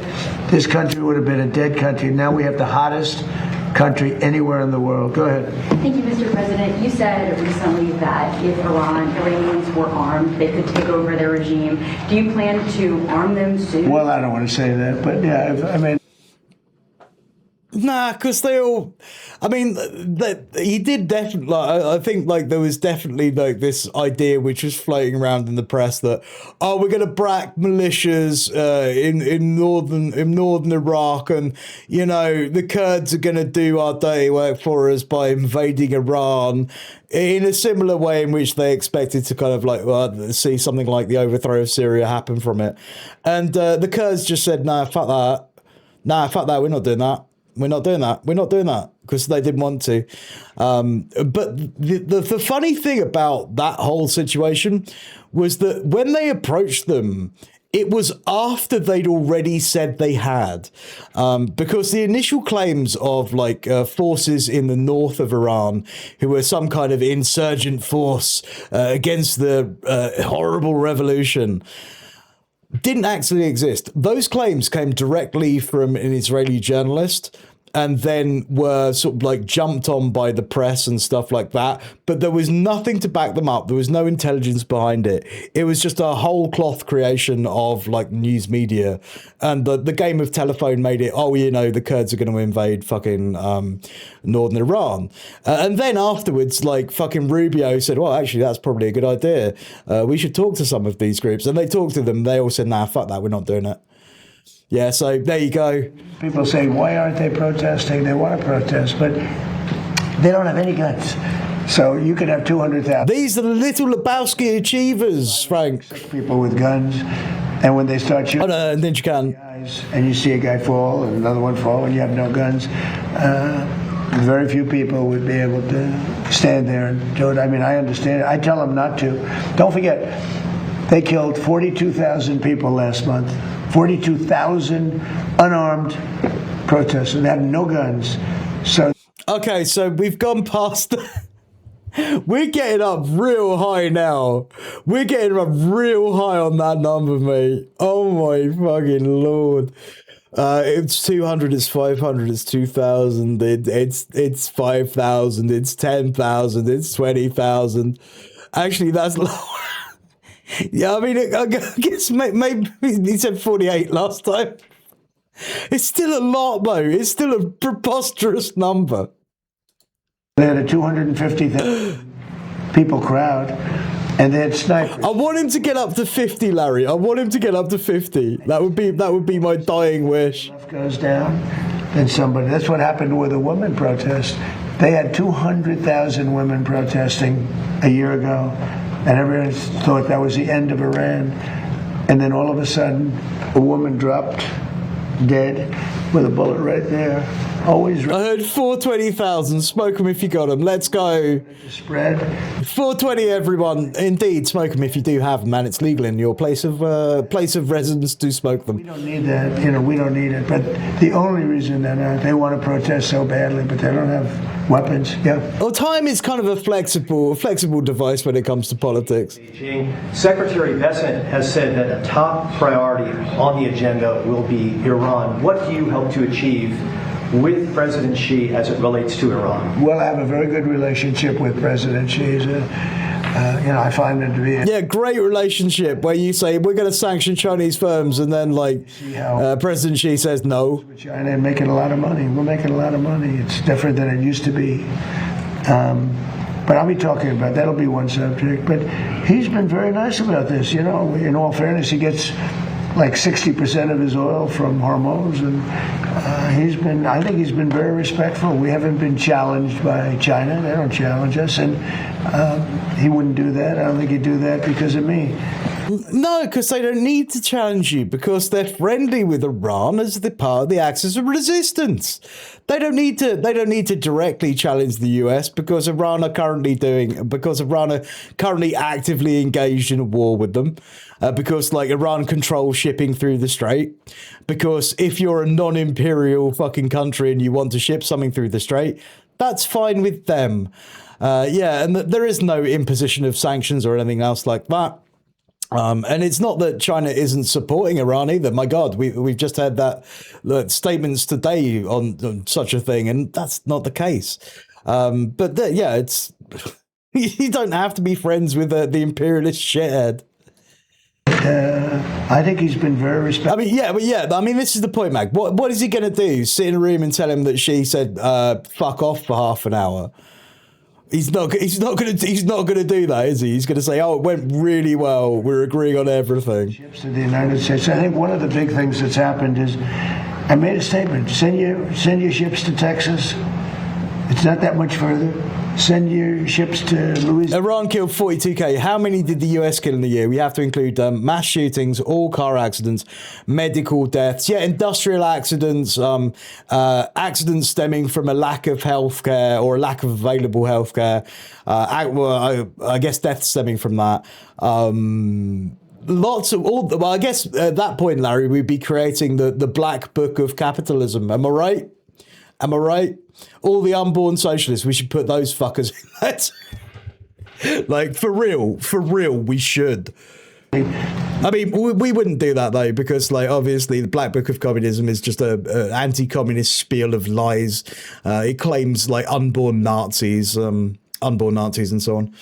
this country would have been a dead country. Now we have the hottest country anywhere in the world. Go ahead. Thank you, Mr. President. You said recently that if Iranians were armed, they could take over their regime. Do you plan to arm them soon? Well, I don't want to say that, but yeah, Nah, because they all. I mean, he did definitely. Like, I think like there was definitely like this idea which was floating around in the press that we're going to brack militias in northern Iraq, and you know the Kurds are going to do our dirty work for us by invading Iran in a similar way in which they expected to kind of like see something like the overthrow of Syria happen from it, and the Kurds just said, "Nah, fuck that. Nah, fuck that. We're not doing that." We're not doing that. We're not doing that because they didn't want to. But the funny thing about that whole situation was that when they approached them, it was after they'd already said they had. Because the initial claims of like forces in the north of Iran who were some kind of insurgent force against the horrible revolution didn't actually exist. Those claims came directly from an Israeli journalist and then were sort of like jumped on by the press and stuff like that. But there was nothing to back them up. There was no intelligence behind it. It was just a whole cloth creation of like news media. And the game of telephone made it, oh, you know, the Kurds are going to invade fucking northern Iran. And then afterwards, like fucking Rubio said, well, actually, that's probably a good idea. We should talk to some of these groups. And they talked to them. They all said, nah, fuck that. We're not doing it. Yeah, so there you go. People say, why aren't they protesting? They want to protest, but they don't have any guns. So you could have 200,000. These are the little Lebowski achievers, Frank. People with guns, and when they start shooting, and then you can. And you see a guy fall and another one fall, and you have no guns. Very few people would be able to stand there and do it. I mean, I understand it. I tell them not to. Don't forget, they killed 42,000 people last month. 42,000 unarmed protesters. They have no guns. So okay, so we've gone past. We're getting up real high now. We're getting up real high on that number, mate. Oh my fucking lord. It's 200, it's 500, it's 2,000, it's 5,000, it's 10,000, it's 20,000. Actually, that's low. Yeah, I mean, I guess maybe he said 48 last time. It's still a lot, though. It's still a preposterous number. They had a 250,000 people crowd, and they had snipers. I want him to get up to 50, Larry. I want him to get up to 50. That would be my dying wish. Stuff goes down, then somebody. That's what happened with the women protest. They had 200,000 women protesting a year ago. And everyone thought that was the end of Iran. And then all of a sudden, a woman dropped dead with a bullet right there. Always. I heard 420,000. Smoke them if you got them. Let's go. Spread. 420, everyone. Indeed, smoke them if you do have them, man. It's legal in your place of residence to smoke them. We don't need that. You know, we don't need it. But the only reason that they want to protest so badly, but they don't have weapons. Yeah. Well, time is kind of a flexible device when it comes to politics. Secretary Bessent has said that a top priority on the agenda will be Iran. What do you hope to achieve with President Xi as it relates to Iran? Well, I have a very good relationship with President Xi. I find him to be great relationship where you say we're going to sanction Chinese firms, and then President Xi says no. China and making a lot of money. We're making a lot of money. It's different than it used to be. But I'll be talking about that'll be one subject. But he's been very nice about this. You know, in all fairness, he gets like 60% of his oil from Hormuz, and I think he's been very respectful. We haven't been challenged by China. They don't challenge us, and he wouldn't do that. I don't think he'd do that because of me. No, because they don't need to challenge you, because they're friendly with Iran as the part of the axis of resistance. They don't need to directly challenge the US because Iran are currently actively engaged in a war with them. Because Iran controls shipping through the strait. Because if you're a non-imperial fucking country and you want to ship something through the strait, that's fine with them. And there is no imposition of sanctions or anything else like that. And it's not that China isn't supporting Iran either. My God, we've just had statements today on such a thing, and that's not the case. It's you don't have to be friends with the imperialist shithead. I think he's been very respectful. I mean, I mean, this is the point, Mag. What is he going to do? Sit in a room and tell him that she said "fuck off" for half an hour? He's not going to do that, is he? He's going to say, "Oh, it went really well. We're agreeing on everything." To the United States. I think one of the big things that's happened is I made a statement. Send your ships to Texas. It's not that much further. Send your ships to Louisiana. Iran killed 42k. How many did the US kill in the year? We have to include mass shootings, all car accidents, medical deaths, industrial accidents, accidents stemming from a lack of healthcare or a lack of available healthcare. I guess deaths stemming from that. Lots of all. Well, I guess at that point, Larry, we'd be creating the black book of capitalism. Am I right? Am I right? All the unborn socialists, we should put those fuckers in that. Like, for real, we should. I mean, we wouldn't do that, though, because, like, obviously the Black Book of Communism is just a anti-communist spiel of lies. It claims, like, unborn Nazis and so on.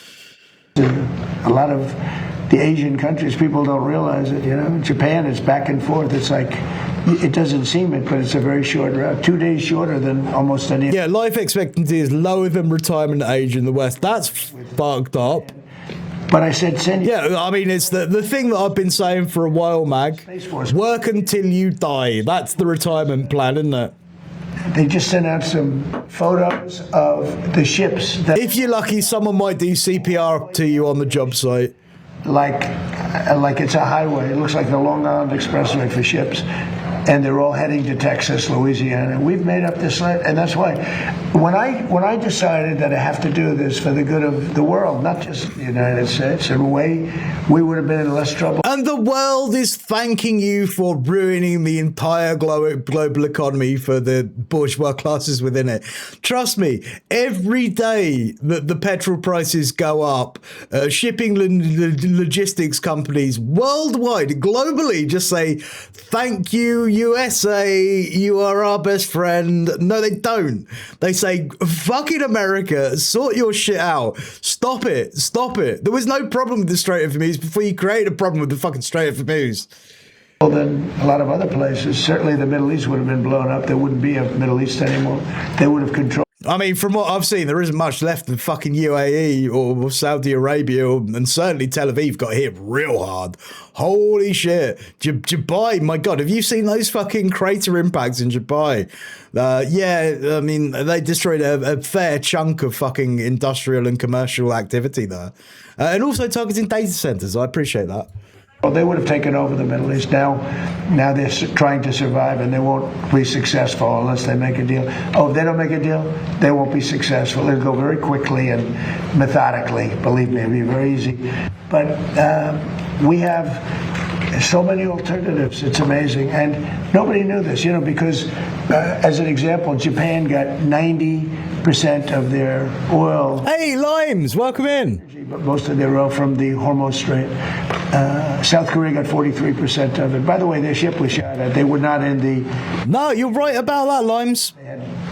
A lot of the Asian countries, people don't realize it, Japan is back and forth. It's like, it doesn't seem it, but it's a very short route. 2 days shorter than almost any. Yeah, life expectancy is lower than retirement age in the West. That's fucked up. But I said send. Yeah, I mean, it's the thing that I've been saying for a while, Mag. Work until you die. That's the retirement plan, isn't it? They just sent out some photos of the ships. If you're lucky, someone might do CPR to you on the job site. Like it's a highway. It looks like the Long Island Expressway for ships. And they're all heading to Texas, Louisiana. We've made up this list, and that's why when I decided that I have to do this for the good of the world, not just the United States, in a way, we would have been in less trouble. And the world is thanking you for ruining the entire global economy for the bourgeois classes within it. Trust me, every day that the petrol prices go up, shipping logistics companies worldwide, globally, just say, thank you, USA, you are our best friend. No, they don't. They say, fucking America, sort your shit out. Stop it. There was no problem with the Strait of Hormuz before you created a problem with the fucking Strait of Hormuz. Well, then a lot of other places, certainly the Middle East would have been blown up. There wouldn't be a Middle East anymore. They would have controlled. I mean, from what I've seen, there isn't much left of fucking UAE or Saudi Arabia, and certainly Tel Aviv got hit real hard. Holy shit. Dubai, my God, have you seen those fucking crater impacts in Dubai? Yeah, I mean, they destroyed a fair chunk of fucking industrial and commercial activity there. And also targeting data centers. I appreciate that. Well, they would have taken over the Middle East. Now they're trying to survive, and they won't be successful unless they make a deal. Oh, if they don't make a deal, they won't be successful. It'll go very quickly and methodically. Believe me, it'll be very easy. But we have so many alternatives. It's amazing. And nobody knew this, because as an example, Japan got 90% of their oil. Hey, Limes, welcome in. But most of their oil from the Hormuz Strait. South Korea got 43% of it. By the way, their ship was shot at. They were not in the... No, you're right about that, Limes.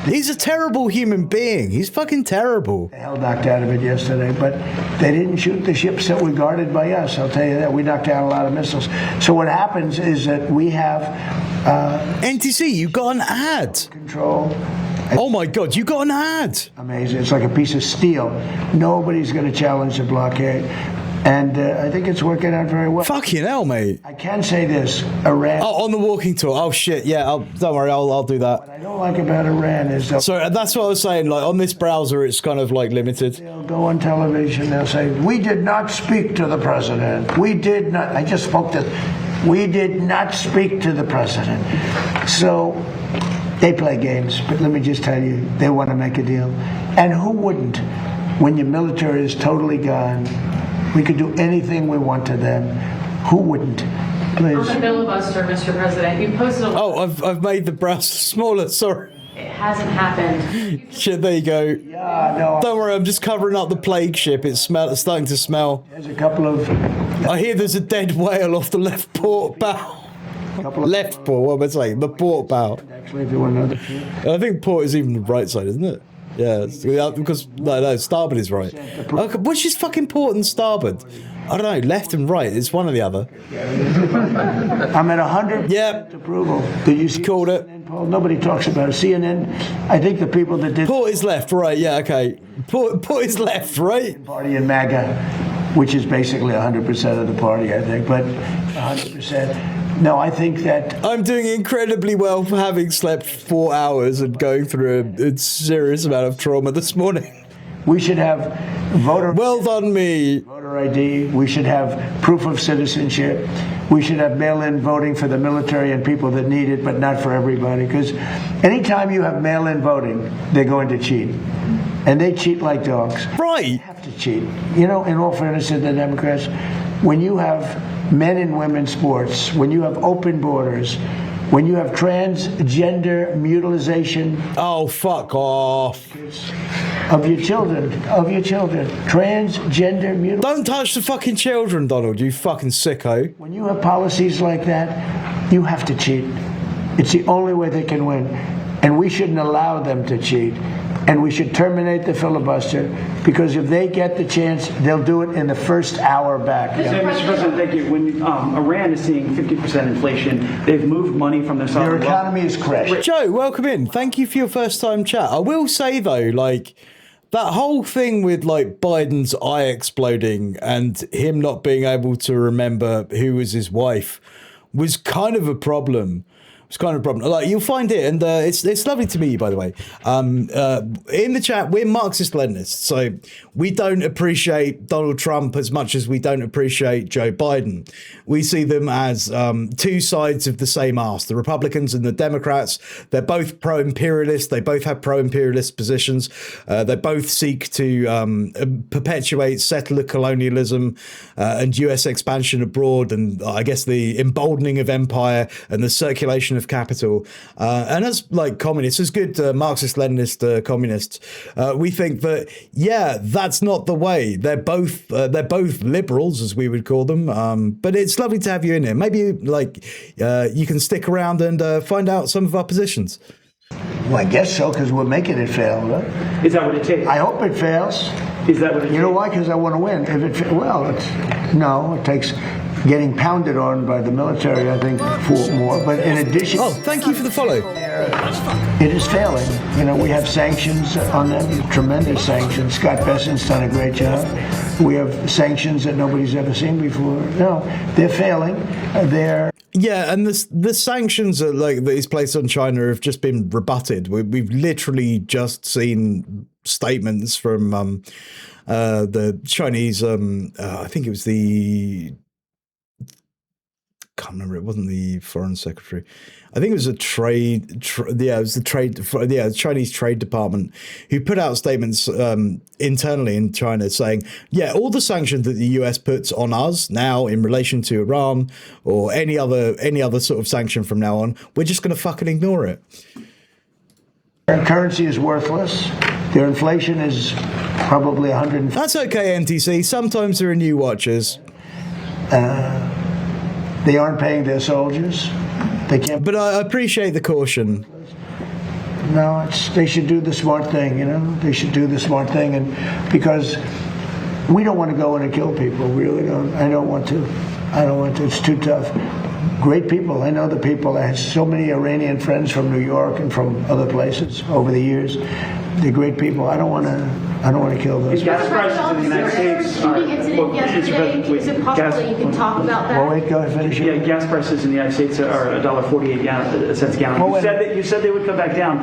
He's a terrible human being. He's fucking terrible. The hell knocked out of it yesterday, but they didn't shoot the ships that were guarded by us. I'll tell you that. We knocked down a lot of missiles. So what happens is that we have... NTC, you got an ad. Control. Oh my God, you got an ad. Amazing. It's like a piece of steel. Nobody's going to challenge the blockade. And I think it's working out very well. Fucking hell, mate. I can say this. Iran. Oh, on the walking tour. Oh, shit. Yeah, don't worry. I'll do that. What I don't like about Iran is... So that's what I was saying. Like, on this browser, it's kind of, like, limited. They'll go on television. They'll say, we did not speak to the president. We did not... I just spoke to... We did not speak to the president. So... They play games, but let me just tell you, they want to make a deal. And who wouldn't? When your military is totally gone, we could do anything we want to them. Who wouldn't? Please. On the filibuster, Mr. President, you posted a... Oh, I've made the browser smaller, sorry. It hasn't happened. Shit, there you go. Yeah, no. Don't worry, I'm just covering up the plague ship. It's starting to smell. There's a couple of... I hear there's a dead whale off the left port bow. Left port, what am I saying? The port bow. Actually, if you want to know the truth. I think port is even the right side, isn't it? Yeah, because no, starboard is right. Which is fucking port and starboard? I don't know, left and right. It's one or the other. I'm at 100% approval. Did you see called it? CNN poll? Nobody talks about it. CNN, I think the people that did... Port is left, right, yeah, okay. Port is left, right? Party in MAGA, which is basically 100% of the party, I think, but 100%. No, I think that... I'm doing incredibly well for having slept 4 hours and going through a serious amount of trauma this morning. We should have voter... Well done, me. Voter ID. We should have proof of citizenship. We should have mail-in voting for the military and people that need it, but not for everybody. Because anytime you have mail-in voting, they're going to cheat. And they cheat like dogs. Right. They have to cheat. You know, in all fairness to the Democrats, when you have men and women sports, when you have open borders, when you have transgender mutilization... Oh, fuck off. Of your children. Transgender mutilization. Don't touch the fucking children, Donald, you fucking sicko. When you have policies like that, you have to cheat. It's the only way they can win. And we shouldn't allow them to cheat. And we should terminate the filibuster, because if they get the chance, they'll do it in the first hour back. Mr. President, thank you. When Iran is seeing 50% inflation, they've moved money from their sovereign wealth. Their economy is crashed. Joe, welcome in. Thank you for your first time chat. I will say, though, like, that whole thing with, like, Biden's eye exploding and him not being able to remember who was his wife was kind of a problem. It's kind of a problem. Like, you'll find it, and it's lovely to meet you, by the way. In the chat, we're Marxist-Leninists, so we don't appreciate Donald Trump as much as we don't appreciate Joe Biden. We see them as two sides of the same arse. The Republicans and the Democrats, they're both pro-imperialist. They both have pro-imperialist positions. They both seek to perpetuate settler colonialism and US expansion abroad, and I guess the emboldening of empire and the circulation of capital. And as like communists, as good Marxist-Leninist communists, we think that, yeah, that's not the way. They're both liberals, as we would call them. But it's lovely to have you in here. Maybe like you can stick around and find out some of our positions. Well, I guess so, because we're making it fail, right? Is that what it takes? I hope it fails. Is that what it takes? You know why? Because I want to win. If it takes getting pounded on by the military, I think, for more. But in addition... Oh, thank you for the follow. It is failing. You know, we have sanctions on them, tremendous sanctions. Scott Bessent's done a great job. We have sanctions that nobody's ever seen before. No, they're failing. Yeah, and the sanctions are like that is placed on China have just been rebutted. We've literally just seen statements from the Chinese. I think it was the. Can't remember. It wasn't the foreign secretary. I think it was a the Chinese Trade Department who put out statements internally in China saying, yeah, all the sanctions that the US puts on us now in relation to Iran or any other sort of sanction from now on, we're just going to fucking ignore it. Their currency is worthless. Their inflation is probably 100. That's okay, NTC. Sometimes there are new watches. They aren't paying their soldiers. They can't. But I appreciate the caution. No, they should do the smart thing, you know? They should do the smart thing, and because we don't want to go in and kill people. We really don't. I don't want to. It's too tough. Great people. I know the people. I had so many Iranian friends from New York and from other places over the years. They're great people. I don't want to kill those. Gas prices in the United States. Incident yesterday. Is it possible that you can talk about that? Well, wait, go ahead, finish it. Yeah, gas prices in the United States are $1.48 cents a gallon. You said they would come back down.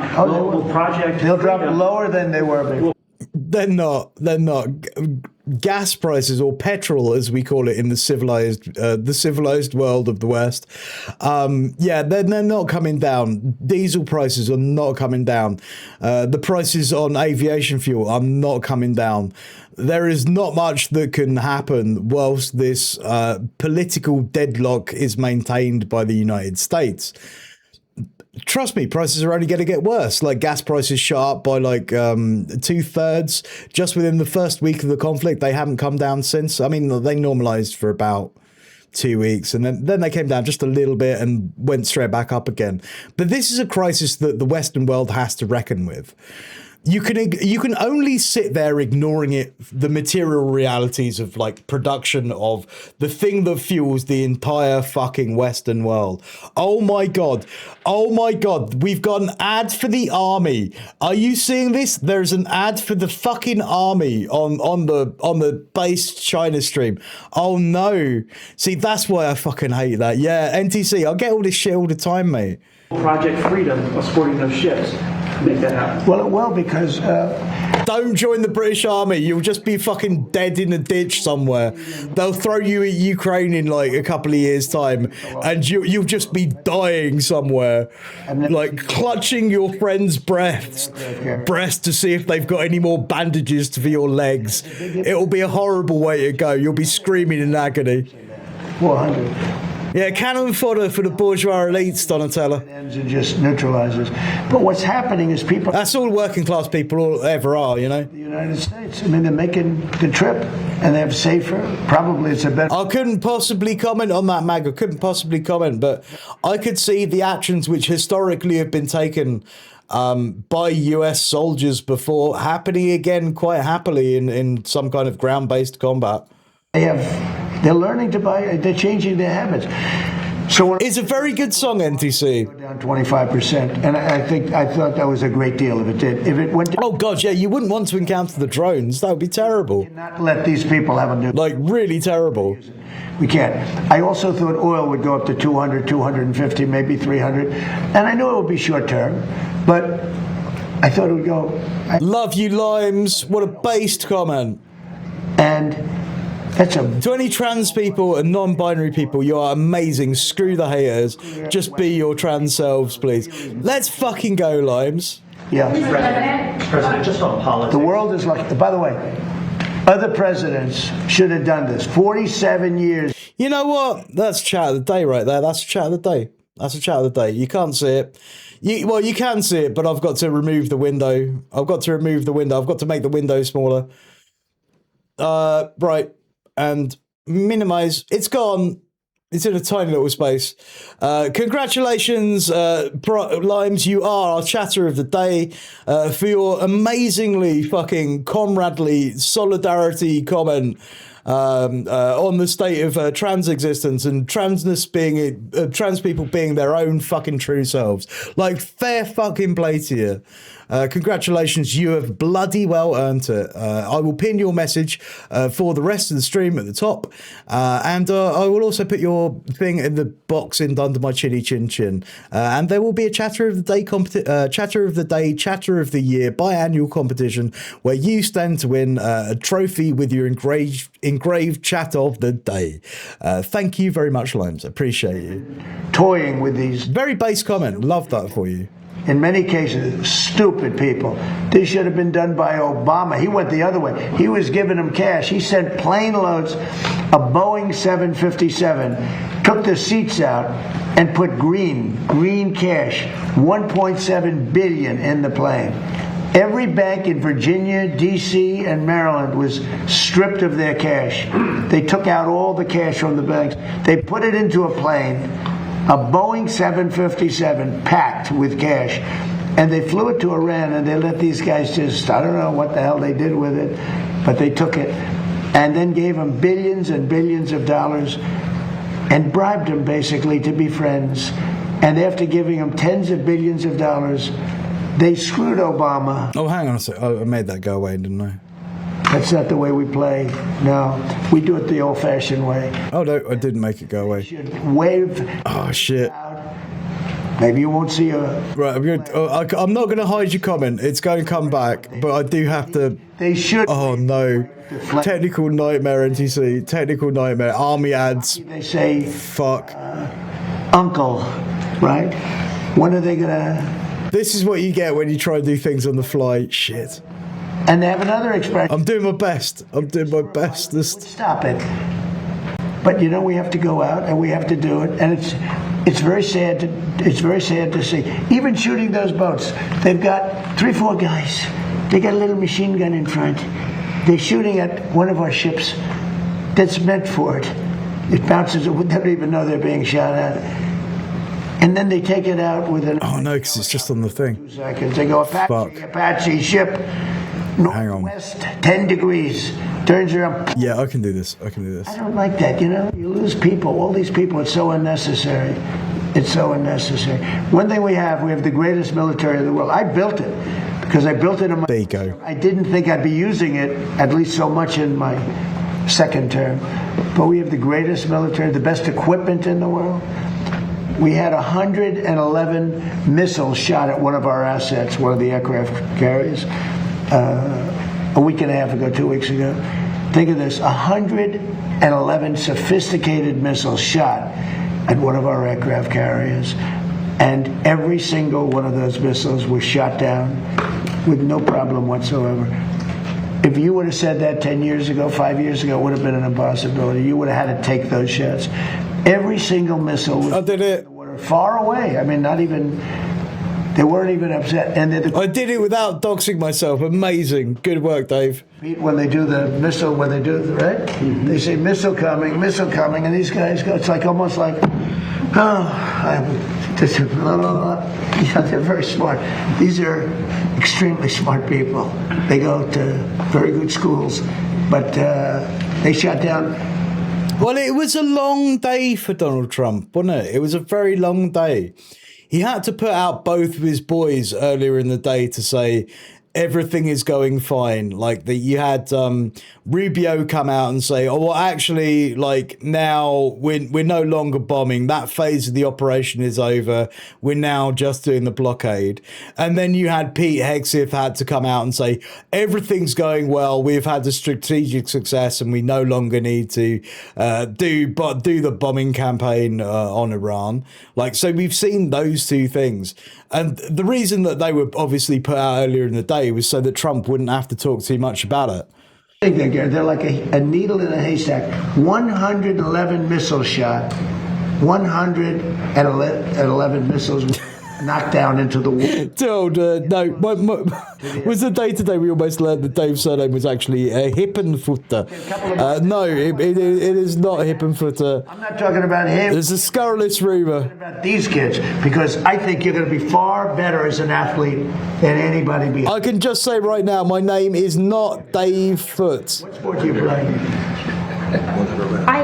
They'll drop lower than they were before. They're not. Gas prices, or petrol as we call it in the civilized world of the West, they're not coming down. Diesel prices are not coming down. The prices on aviation fuel are not coming down. There is not much that can happen whilst this political deadlock is maintained by the United States. Trust me, prices are only going to get worse. Like gas prices shot up by like 2/3 just within the first week of the conflict. They haven't come down since. I mean, they normalized for about 2 weeks and then they came down just a little bit and went straight back up again. But this is a crisis that the Western world has to reckon with. you can only sit there ignoring it, the material realities of like production of the thing that fuels the entire fucking Western world. Oh my god, we've got an ad for the army. Are you seeing this? There's an ad for the fucking army on the base China stream. Oh no, see, that's why I fucking hate that. Yeah, NTC, I get all this shit all the time, mate. Project Freedom of sporting those ships. Make that happen. Well, because don't join the British Army. You'll just be fucking dead in a ditch somewhere. They'll throw you in Ukraine in like a couple of years' time, and you'll just be dying somewhere, like clutching your friend's breast to see if they've got any more bandages for your legs. It'll be a horrible way to go. You'll be screaming in agony. 400. Yeah, cannon fodder for the bourgeois elites, Donatella. Ends and just neutralizes. But what's happening is people... That's all working class people ever are, you know? The United States. I mean, they're making the trip, and they have safer. Probably it's a better... I couldn't possibly comment on that, Mag. I couldn't possibly comment, but I could see the actions which historically have been taken by US soldiers before happening again quite happily in some kind of ground-based combat. They're learning to buy. They're changing their habits. So it's a very good song, NTC. Down 25%, and I thought that was a great deal if it did. If it went down, oh god, yeah, you wouldn't want to encounter the drones. That would be terrible. Not let these people have a new. Like really terrible. We can't. I also thought oil would go up to 200, 250, maybe 300, and I know it would be short term, but I thought it would go. Love you, Limes. What a based comment. And. To any trans people and non-binary people, you are amazing. Screw the haters. Just be your trans selves, please. Let's fucking go, Limes. Yeah. President, just on politics. The world is like, by the way, other presidents should have done this. 47 years. You know what? That's chat of the day right there. That's a chat of the day. That's a chat of the day. You can't see it. You can see it, but I've got to remove the window. I've got to make the window smaller. Right. And minimize. It's gone. It's in a tiny little space. Congratulations, Limes. You are our chatter of the day for your amazingly fucking comradely solidarity comment on the state of trans existence and transness being trans people being their own fucking true selves. Like, fair fucking play to you. Congratulations, you have bloody well earned it. I will pin your message for the rest of the stream at the top, and I will also put your thing in the box under my chinny chin chin. And there will be a chatter of the day chatter of the year biannual competition where you stand to win a trophy with your engraved chat of the day. Thank you very much, Limes. Appreciate you. Toying with these. Very base comment. Love that for you. In many cases, stupid people. This should have been done by Obama. He went the other way. He was giving them cash. He sent plane loads of Boeing 757, took the seats out, and put green cash, $1.7 billion in the plane. Every bank in Virginia, D.C., and Maryland was stripped of their cash. They took out all the cash from the banks. They put it into a plane, a Boeing 757 packed with cash, and they flew it to Iran, and they let these guys just, I don't know what the hell they did with it, but they took it and then gave them billions and billions of dollars and bribed them basically to be friends. And after giving them tens of billions of dollars, they screwed Obama. Oh, hang on a sec. I made that go away, didn't I? That's not the way we play. No, we do it the old-fashioned way. Oh, no, I didn't make it go away. You should wave. Oh, shit. Maybe you won't see a... Right, I'm not going to hide your comment. It's going to come back, but I do have to... They should... Oh, no. Technical nightmare, NTC. Technical nightmare. Army ads. They say... Fuck. Uncle, right? When are they going to... This is what you get when you try and do things on the fly. Shit. And they have another expression. I'm doing my best. Stop it. But you know, we have to go out and we have to do it, and it's very sad. It's very sad to see. Even shooting those boats, they've got 3-4 guys. They got a little machine gun in front. They're shooting at one of our ships that's meant for it. It bounces. They don't even know they're being shot at. and then they take it out with an. Oh no, because it's just on the thing. 2 seconds. They go Apache ship. Hang on. West 10 degrees. Turns around. Yeah, I can do this. I don't like that. You know, you lose people. All these people. It's so unnecessary. It's so unnecessary. One thing we have the greatest military in the world. I built it because I built it in my. There you go. I didn't think I'd be using it at least so much in my second term, but we have the greatest military, the best equipment in the world. We had 111 missiles shot at one of our assets, one of the aircraft carriers, a week and a half ago, 2 weeks ago. Think of this: 111 sophisticated missiles shot at one of our aircraft carriers, and every single one of those missiles was shot down with no problem whatsoever. If you would have said that 10 years ago, 5 years ago, it would have been an impossibility. You would have had to take those shots. Every single missile was far away. I mean, they weren't even upset. And I did it without doxing myself. Amazing. Good work, Dave. When they do the missile, right? Mm-hmm. They say missile coming, and these guys go, it's like almost like, they're very smart. These are extremely smart people. They go to very good schools, but they shot down. Well, it was a long day for Donald Trump, wasn't it? It was a very long day. He had to put out both of his boys earlier in the day to say everything is going fine. Like that, you had Rubio come out and say, "Oh, well, actually, like now we're no longer bombing. That phase of the operation is over. We're now just doing the blockade." And then you had Pete Hegseth had to come out and say everything's going well. We've had the strategic success, and we no longer need to do the bombing campaign on Iran. Like, so we've seen those two things. And the reason that they were obviously put out earlier in the day was so that Trump wouldn't have to talk too much about it. They're like a needle in a haystack. 111 missiles shot. 111 missiles knocked down into the wall. Dude, no. Was the day today we almost learned that Dave's surname was actually Hippenfutter. No, it is not Hippenfutter. I'm not talking about him. There's a scurrilous rumor about these kids, because I think you're going to be far better as an athlete than anybody behind. I can just say right now, my name is not Dave Foot. What sport do you play?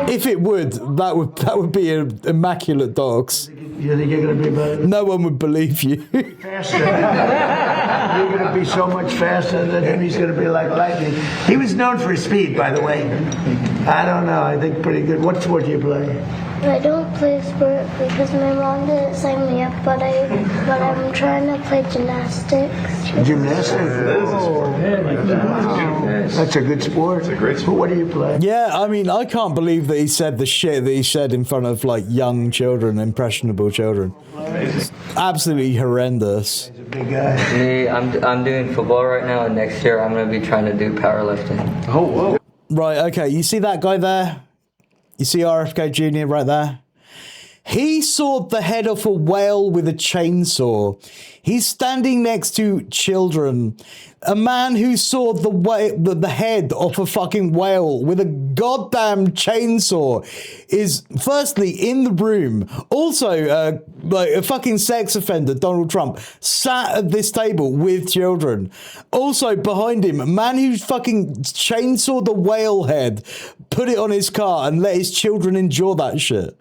If it would, that would be an immaculate dogs. You think you're going to be better? No one would believe you. Faster. You're going to be so much faster than him. He's going to be like lightning. He was known for his speed, by the way. I don't know. I think pretty good. What sport do you play? I don't play sport because my mom didn't sign me up, but I'm trying to play gymnastics. Gymnastics? Oh, that's a good sport. It's a great sport. What do you play? Yeah, I mean, I can't believe that he said the shit that he said in front of like young children, impressionable children. It's absolutely horrendous. He's a big guy. Me, I'm doing football right now, and next year I'm going to be trying to do powerlifting. Oh, whoa. Right, okay. You see that guy there? You see RFK Jr. right there? He sawed the head off a whale with a chainsaw. He's standing next to children. A man who sawed the head off a fucking whale with a goddamn chainsaw is firstly in the room. Also, like a fucking sex offender, Donald Trump, sat at this table with children. Also behind him, a man who fucking chainsawed the whale head, put it on his car and let his children enjoy that shit.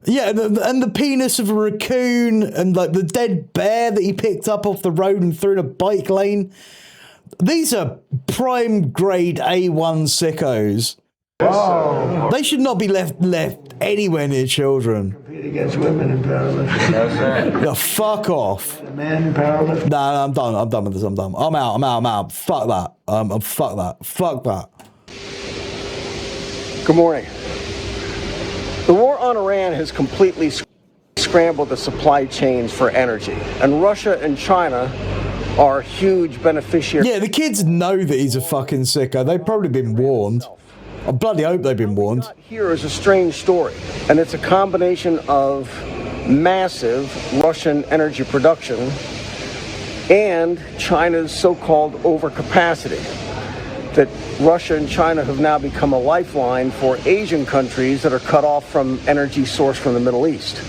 Yeah, and the penis of a raccoon and like the dead bear that he picked up off the road and threw in a bike lane. These are prime grade A1 sickos. Wow. They should not be left anywhere near children. Compete against women in powerlifting. No, sir. No, fuck off. Men in powerlifting. No, I'm done. I'm done with this. I'm done. I'm out. Fuck that. Fuck that. Good morning. The war on Iran has completely scrambled the supply chains for energy, and Russia and China are huge beneficiaries. Yeah, the kids know that he's a fucking sicko. They've probably been warned. I bloody hope they've been warned. Here is a strange story, and it's a combination of massive Russian energy production and China's so-called overcapacity. That Russia and China have now become a lifeline for Asian countries that are cut off from energy sourced from the Middle East.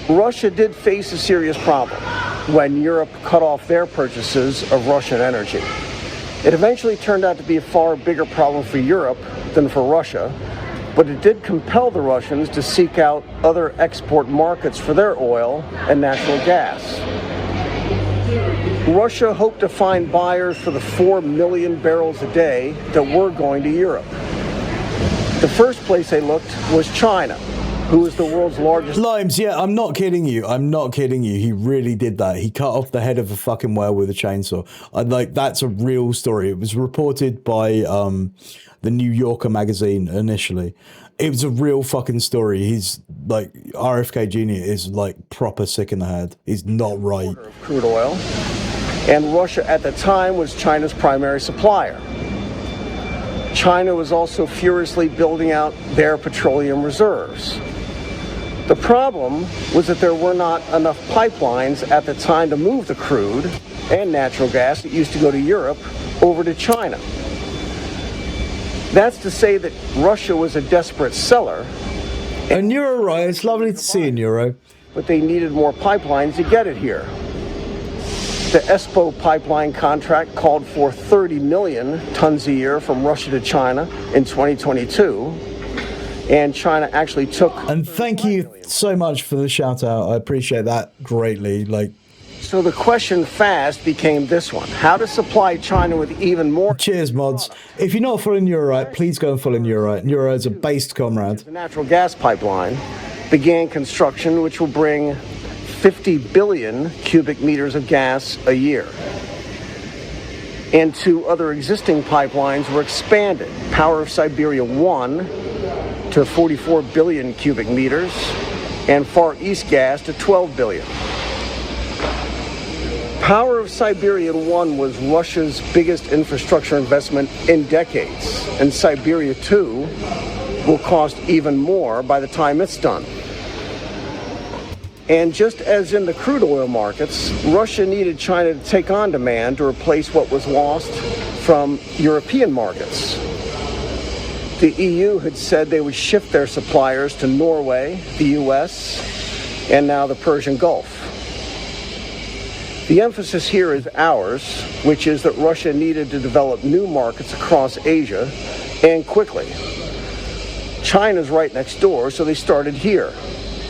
Russia did face a serious problem when Europe cut off their purchases of Russian energy. It eventually turned out to be a far bigger problem for Europe than for Russia, but it did compel the Russians to seek out other export markets for their oil and natural gas. Russia hoped to find buyers for the 4 million barrels a day that were going to Europe. The first place they looked was China, who is the world's largest... Limes, yeah, I'm not kidding you. I'm not kidding you. He really did that. He cut off the head of a fucking whale with a chainsaw. That's a real story. It was reported by the New Yorker magazine initially. It was a real fucking story. He's like, RFK Jr. is like proper sick in the head. He's not right. Crude oil. And Russia at the time was China's primary supplier. China was also furiously building out their petroleum reserves. The problem was that there were not enough pipelines at the time to move the crude and natural gas that used to go to Europe over to China. That's to say that Russia was a desperate seller. And Euro, right? It's lovely to see in Euro. But they needed more pipelines to get it here. The ESPO pipeline contract called for 30 million tons a year from Russia to China in 2022. And China actually took... And thank you so much for the shout out. I appreciate that greatly. So the question fast became this one. How to supply China with even more... Cheers, mods. If you're not following Eurorite, please go and follow Eurorite. Euro is a based comrade. The natural gas pipeline began construction, which will bring 50 billion cubic meters of gas a year. And two other existing pipelines were expanded. Power of Siberia 1 to 44 billion cubic meters, and Far East Gas to 12 billion. Power of Siberia 1 was Russia's biggest infrastructure investment in decades, and Siberia 2 will cost even more by the time it's done. And just as in the crude oil markets, Russia needed China to take on demand to replace what was lost from European markets. The EU had said they would shift their suppliers to Norway, the US, and now the Persian Gulf. The emphasis here is ours, which is that Russia needed to develop new markets across Asia, and quickly. China's right next door, so they started here.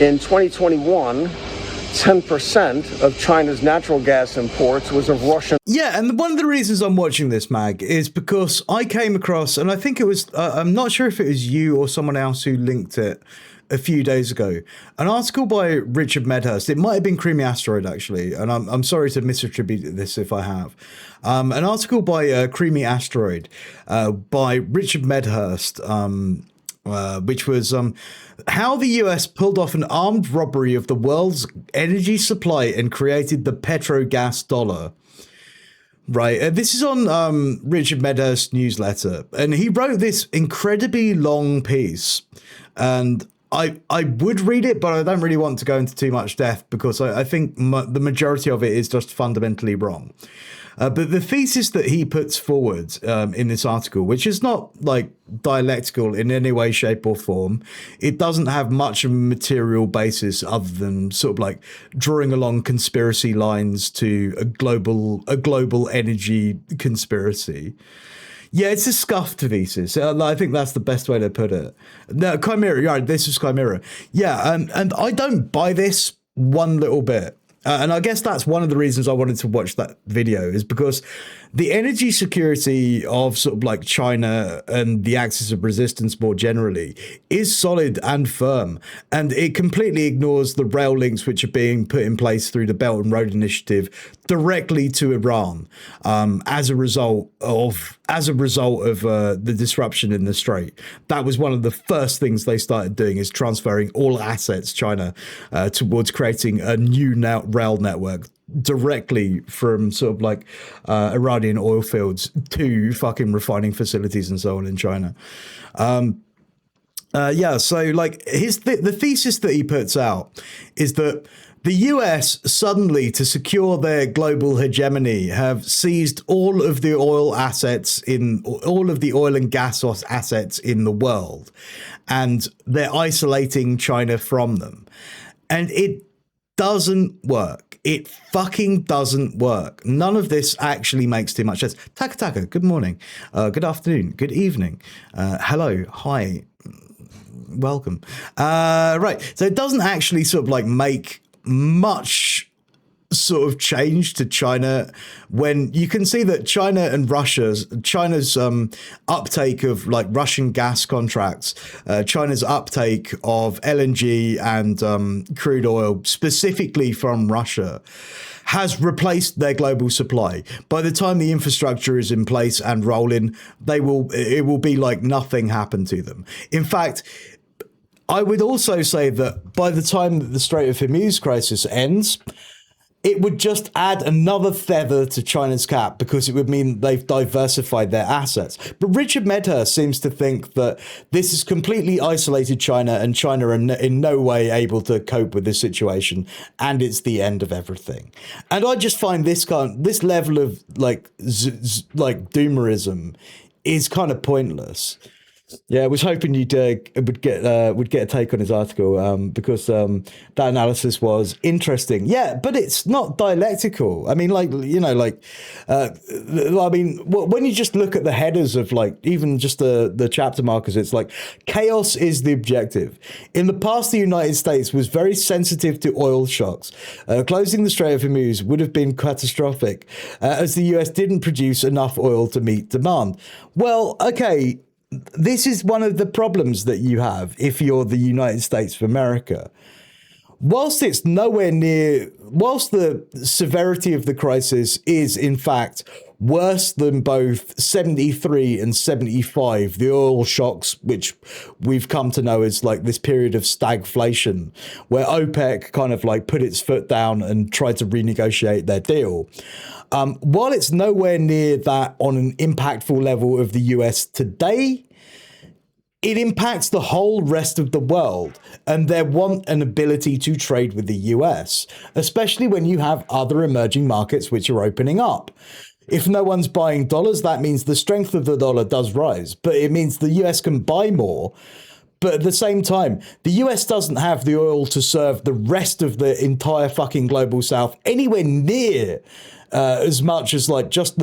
In 2021, 10% of China's natural gas imports was of Russian... Yeah, and one of the reasons I'm watching this, Mag, is because I came across, and I think it was, I'm not sure if it was you or someone else who linked it a few days ago, an article by Richard Medhurst. It might have been Creamy Asteroid, actually, and I'm sorry to misattribute this if I have. An article by Creamy Asteroid by Richard Medhurst, which was how the US pulled off an armed robbery of the world's energy supply and created the petrogas dollar. Right, this is on Richard Medhurst's newsletter, and he wrote this incredibly long piece, and I would read it, but I don't really want to go into too much depth because I think the majority of it is just fundamentally wrong. But the thesis that he puts forward in this article, which is not like dialectical in any way, shape or form, it doesn't have much of a material basis other than sort of like drawing along conspiracy lines to a global energy conspiracy. Yeah, it's a scuffed thesis. I think that's the best way to put it. No, Chimera, yeah, this is Chimera. Yeah, and I don't buy this one little bit. And I guess that's one of the reasons I wanted to watch that video, is because the energy security of sort of like China and the axis of resistance more generally is solid and firm. And it completely ignores the rail links which are being put in place through the Belt and Road Initiative directly to Iran as a result of the disruption in the Strait. That was one of the first things they started doing, is transferring all assets, China, towards creating a new rail network directly from sort of like Iranian oil fields to fucking refining facilities and so on in China. Yeah, so like the thesis that he puts out is that the US suddenly, to secure their global hegemony, have seized all of the oil and gas assets in the world, and they're isolating China from them. And doesn't work. It fucking doesn't work. None of this actually makes too much sense. Taka Taka, good morning, good afternoon, good evening, hello, hi, welcome. Right, so it doesn't actually sort of like make much sort of change to China when you can see that China's uptake of like Russian gas contracts, China's uptake of LNG and crude oil specifically from Russia has replaced their global supply. By the time the infrastructure is in place and rolling, it will be like nothing happened to them. In fact, I would also say that by the time that the Strait of Hormuz crisis ends, it would just add another feather to China's cap because it would mean they've diversified their assets. But Richard Medhurst seems to think that this has completely isolated China and China are in no way able to cope with this situation and it's the end of everything. And I just find this level of like doomerism is kind of pointless. Yeah, I was hoping you'd would get a take on his article because that analysis was interesting. Yeah, but it's not dialectical. I mean, when you just look at the headers of like even just the chapter markers, it's like chaos is the objective. In the past, the United States was very sensitive to oil shocks. Closing the Strait of Hormuz would have been catastrophic as the US didn't produce enough oil to meet demand. Well, okay. This is one of the problems that you have if you're the United States of America. Whilst the severity of the crisis is in fact worse than both 73 and 75, the oil shocks, which we've come to know as like this period of stagflation, where OPEC kind of like put its foot down and tried to renegotiate their deal. While it's nowhere near that on an impactful level of the US today, it impacts the whole rest of the world and their want and ability to trade with the US, especially when you have other emerging markets which are opening up. If no one's buying dollars, that means the strength of the dollar does rise, but it means the US can buy more. But at the same time, the US doesn't have the oil to serve the rest of the entire fucking global south anywhere near as much as like just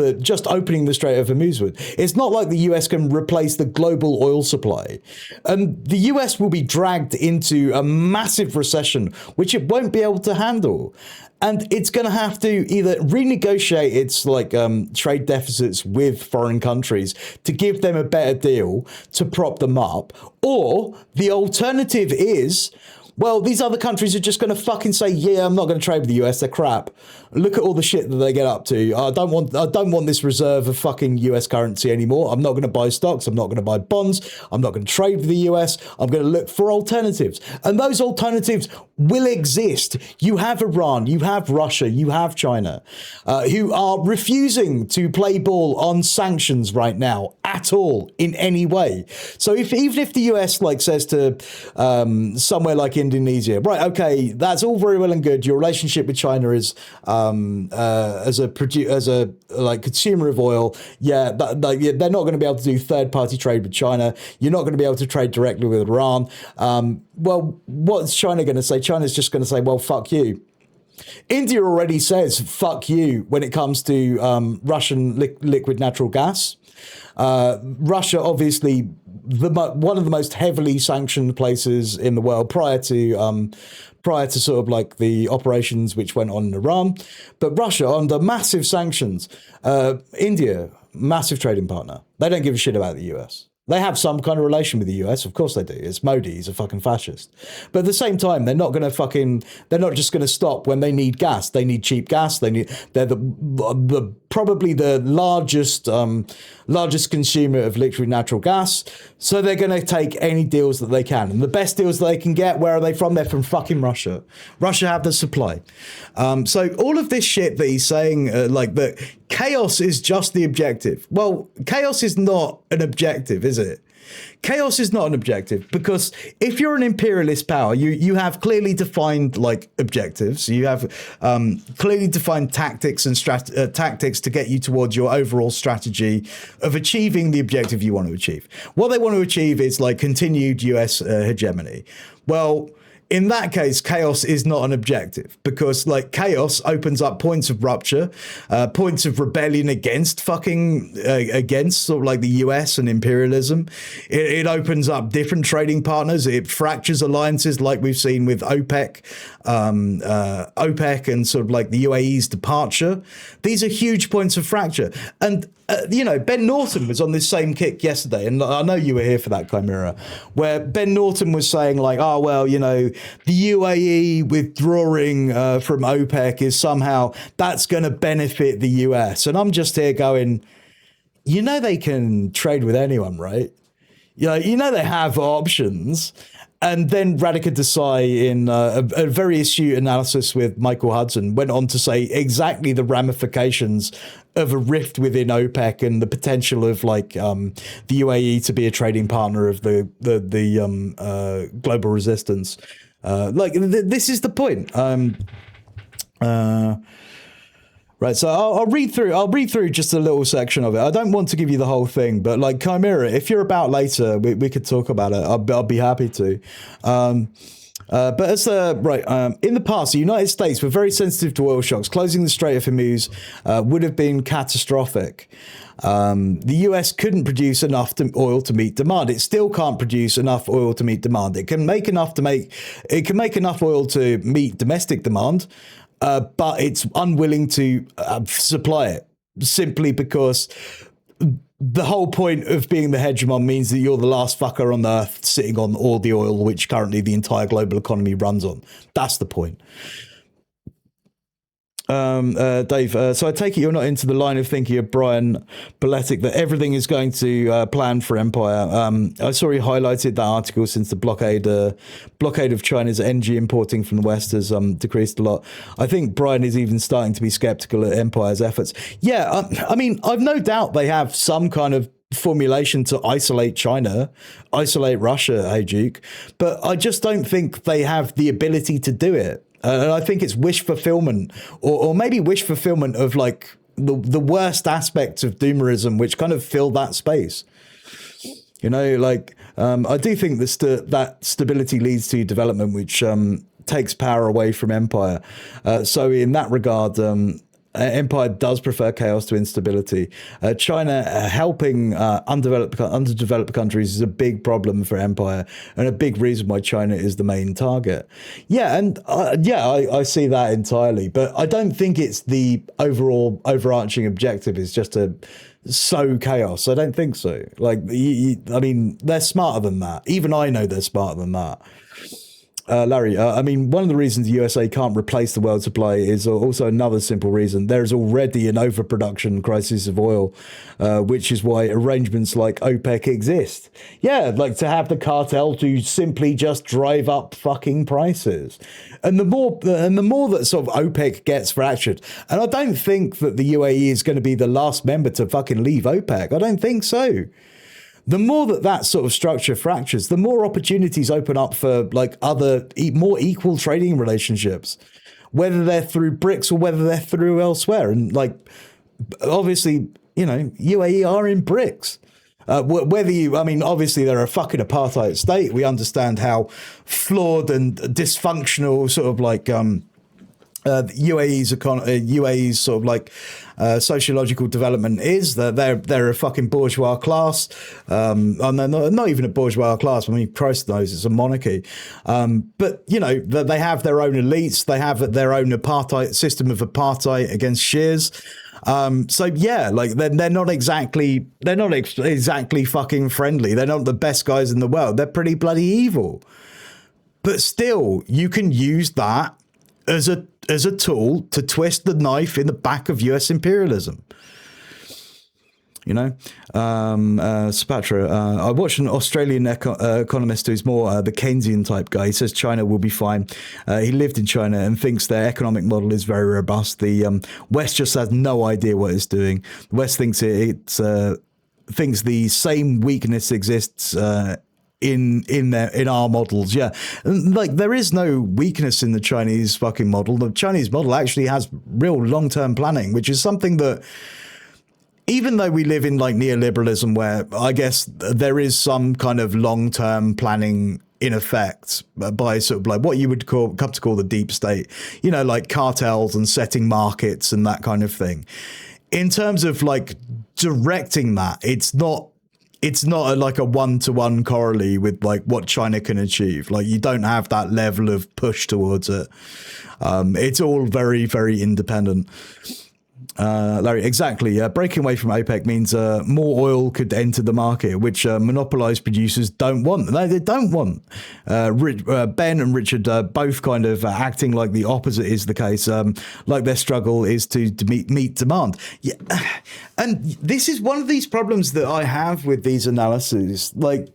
opening the Strait of Hormuz would. It's not like the US can replace the global oil supply. And the US will be dragged into a massive recession, which it won't be able to handle. And it's going to have to either renegotiate its trade deficits with foreign countries to give them a better deal to prop them up, or the alternative is, well, these other countries are just going to fucking say, yeah, I'm not going to trade with the US. They're crap. Look at all the shit that they get up to. I don't want this reserve of fucking US currency anymore. I'm not going to buy stocks. I'm not going to buy bonds. I'm not going to trade with the US. I'm going to look for alternatives. And those alternatives will exist. You have Iran, you have Russia, you have China, who are refusing to play ball on sanctions right now at all in any way. So even if the US says to somewhere like Indonesia, right, okay, that's all very well and good. Your relationship with China is as a consumer of oil. Yeah, they're not going to be able to do third party trade with China. You're not going to be able to trade directly with Iran. Well, what's China going to say? China's just going to say, well, fuck you. India already says fuck you when it comes to Russian liquid natural gas. Russia, obviously, one of the most heavily sanctioned places in the world prior to sort of like the operations which went on in Iran. But Russia under massive sanctions. India, massive trading partner. They don't give a shit about the US. They have some kind of relation with the US, of course they do. It's Modi, he's a fucking fascist. But at the same time, they're not just going to stop when they need gas. They need cheap gas. They're probably the largest consumer of liquid natural gas. So they're going to take any deals that they can. And the best deals that they can get, where are they from? They're from fucking Russia. Russia have the supply. So all of this shit that he's saying, that chaos is just the objective. Well, chaos is not an objective, is it? Chaos is not an objective, because if you're an imperialist power, you have clearly defined objectives. You have clearly defined tactics and tactics to get you towards your overall strategy of achieving the objective you want to achieve. What they want to achieve is continued US hegemony. Well, in that case, chaos is not an objective, because like chaos opens up points of rupture, points of rebellion against against sort of like the US and imperialism. It opens up different trading partners. It fractures alliances like we've seen with OPEC and sort of like the UAE's departure. These are huge points of fracture. And Ben Norton was on this same kick yesterday, and I know you were here for that, Chimera, where Ben Norton was saying like, oh, well, the UAE withdrawing from OPEC is somehow, that's going to benefit the US. And I'm just here going, they can trade with anyone, right? They have options. And then Radhika Desai, in a very astute analysis with Michael Hudson, went on to say exactly the ramifications of a rift within OPEC and the potential of the UAE to be a trading partner of the global resistance. This is the point. Right, so I'll read through just a little section of it. I don't want to give you the whole thing, but like Chimera, if you're about later, we could talk about it. I'll be happy to. But as in the past, the United States were very sensitive to oil shocks. Closing the Strait of Hormuz would have been catastrophic. The US couldn't produce enough oil to meet demand. It still can't produce enough oil to meet demand. It can make enough oil to meet domestic demand. But it's unwilling to supply it, simply because the whole point of being the hegemon means that you're the last fucker on earth sitting on all the oil which currently the entire global economy runs on. That's the point. Dave, so I take it you're not into the line of thinking of Brian Beletic that everything is going to plan for empire. I saw he highlighted that article since the blockade of China's energy importing from the West has decreased a lot. I think Brian is even starting to be skeptical at empire's efforts. Yeah, I mean, I've no doubt they have some kind of formulation to isolate China, isolate Russia, hey Duke, but I just don't think they have the ability to do it. And I think it's wish fulfillment, or maybe wish fulfillment of like the worst aspects of doomerism, which kind of fill that space. I do think that stability leads to development, which takes power away from empire. So in that regard, empire does prefer chaos to instability. China helping underdeveloped countries is a big problem for empire, and a big reason why China is the main target. Yeah, and I see that entirely, but I don't think it's the overarching objective is just to sow chaos. I don't think so. I mean, they're smarter than that. Even I know they're smarter than that. Larry, I mean, one of the reasons the USA can't replace the world supply is also another simple reason. There's already an overproduction crisis of oil, which is why arrangements like OPEC exist. Yeah, like to have the cartel to simply just drive up fucking prices. And the more that sort of OPEC gets fractured, and I don't think that the UAE is going to be the last member to fucking leave OPEC. I don't think so. The more that sort of structure fractures, the more opportunities open up for like other more equal trading relationships, whether they're through BRICS or whether they're through elsewhere. And like, obviously, UAE are in BRICS. Obviously they're a fucking apartheid state. We understand how flawed and dysfunctional sort of like UAE's sort of like sociological development is. They're a fucking bourgeois class, and they're not even a bourgeois class. I mean, Christ knows it's a monarchy, but they have their own elites. They have their own system of apartheid against shears. So yeah, like they're not exactly fucking friendly. They're not the best guys in the world. They're pretty bloody evil. But still, you can use that as a tool to twist the knife in the back of US imperialism. Spatra, I watched an Australian economist who's more the Keynesian type guy. He says China will be fine. He lived in China and thinks their economic model is very robust. The West just has no idea what it's doing. The West thinks thinks the same weakness exists in our models. Yeah, like there is no weakness in the Chinese fucking model. The Chinese model actually has real long-term planning, which is something that, even though we live in like neoliberalism, where I guess there is some kind of long-term planning in effect by sort of like what you would come to call the deep state, like cartels and setting markets and that kind of thing. In terms of like directing that, it's not like a one-to-one correlate with like what China can achieve. Like you don't have that level of push towards it. It's all very, very independent. Larry, exactly. Breaking away from OPEC means more oil could enter the market, which monopolized producers don't want. No, they don't want. Ben and Richard both kind of acting like the opposite is the case, like their struggle is to meet demand. Yeah. And this is one of these problems that I have with these analyses. Like,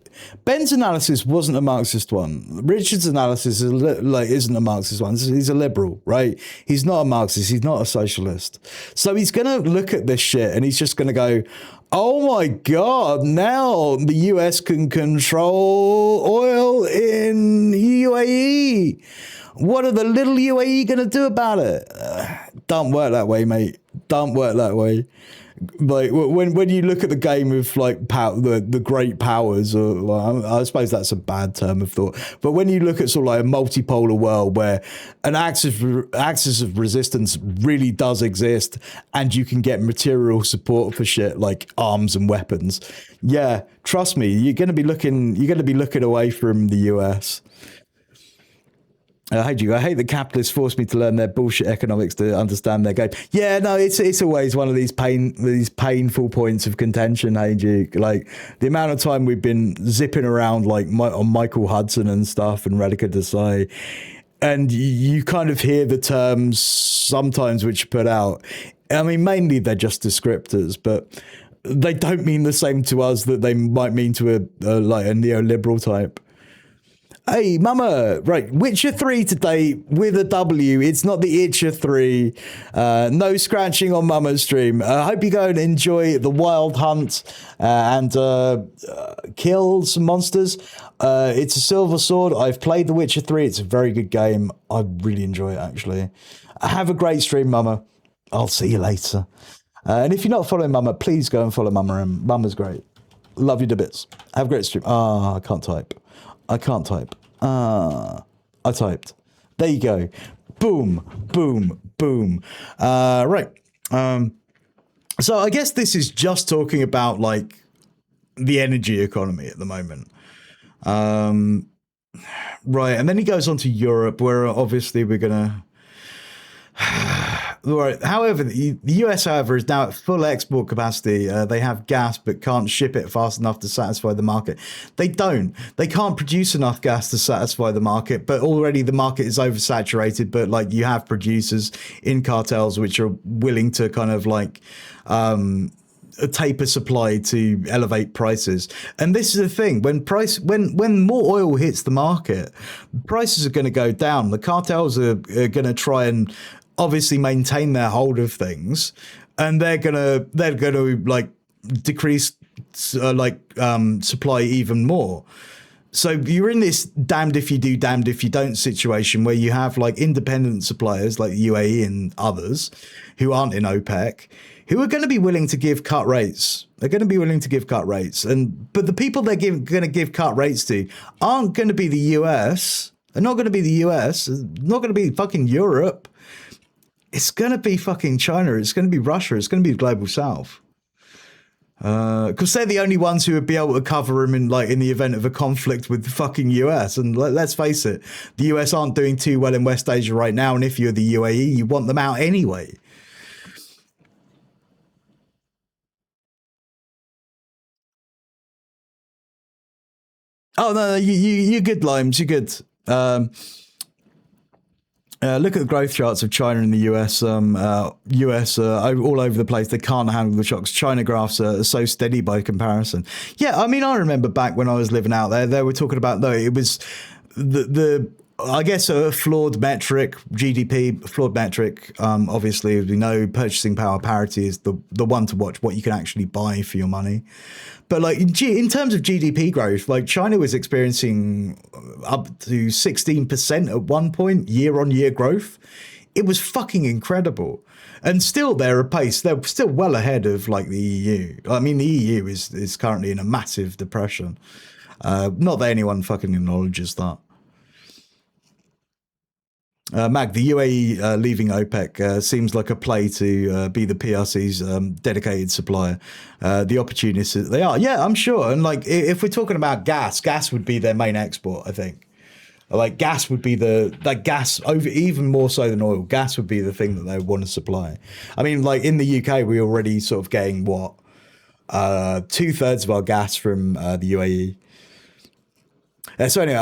Ben's analysis wasn't a Marxist one. Richard's analysis isn't a Marxist one. He's a liberal, right? He's not a Marxist. He's not a socialist. So he's going to look at this shit and he's just going to go, oh my God, now the US can control oil in UAE. What are the little UAE going to do about it? Don't work that way, mate. Don't work that way. Like when you look at the game of like the great powers, or well, I suppose that's a bad term of thought, but when you look at sort of like a multipolar world where an axis of resistance really does exist, and you can get material support for shit like arms and weapons, yeah, trust me, you're going to be looking away from the US. I hate the capitalists force me to learn their bullshit economics to understand their game. Yeah, no, it's always one of these painful points of contention, hey Duke. Like the amount of time we've been zipping around like on Michael Hudson and stuff and Radica Desai, and you kind of hear the terms sometimes which are put out. I mean, mainly they're just descriptors, but they don't mean the same to us that they might mean to a neoliberal type. Hey, mama, right, Witcher 3 today with a W. It's not the Itcher 3. No scratching on mama's stream. I hope you go and enjoy the Wild Hunt and kill some monsters. It's a silver sword. I've played the Witcher 3. It's a very good game. I really enjoy it, actually. Have a great stream, mama. I'll see you later. And if you're not following mama, please go and follow mama. Mama's great. Love you to bits. Have a great stream. I can't type. I typed. There you go. Boom, boom, boom. Right. So I guess this is just talking about like the energy economy at the moment. Right. And then he goes on to Europe, where obviously we're going to... Right. However, the US, however, is now at full export capacity. They have gas, but can't ship it fast enough to satisfy the market. They don't. They can't produce enough gas to satisfy the market, but already the market is oversaturated. But like you have producers in cartels which are willing to kind of like taper supply to elevate prices. And this is the thing: when more oil hits the market, prices are going to go down. The cartels are going to try and obviously maintain their hold of things, and they're gonna like decrease supply even more. So you're in this damned if you do, damned if you don't situation where you have like independent suppliers like the UAE and others who aren't in OPEC, who are going to be willing to give cut rates. They're going to be willing to give cut rates, but the people they're going to give cut rates to aren't going to be the US. They're not going to be the US. Not going to be fucking Europe. It's going to be fucking China. It's going to be Russia. It's going to be the global south. Because they're the only ones who would be able to cover them in the event of a conflict with the fucking US. And let's face it, the US aren't doing too well in West Asia right now. And if you're the UAE, you want them out anyway. Oh, no, you're good, Limes. You're good. Look at the growth charts of China and the US. US all over the place. They can't handle the shocks. China graphs are so steady by comparison. Yeah, I mean, I remember back when I was living out there, they were talking about, though, it was I guess a flawed metric, GDP, flawed metric. Obviously, as we know, purchasing power parity is the one to watch, what you can actually buy for your money. But like in terms of GDP growth, like China was experiencing up to 16% at one point, year-on-year growth. It was fucking incredible. And still they're still well ahead of like the EU. I mean, the EU is currently in a massive depression. Not that anyone fucking acknowledges that. Mag, the UAE leaving OPEC seems like a play to be the PRC's dedicated supplier. The opportunists they are. Yeah, I'm sure. And like, if we're talking about gas would be their main export, I think. Like gas would be gas over even more so than oil. Gas would be the thing that they want to supply. I mean, like in the UK, we're already sort of getting what 2/3 of our gas from the UAE. So anyway,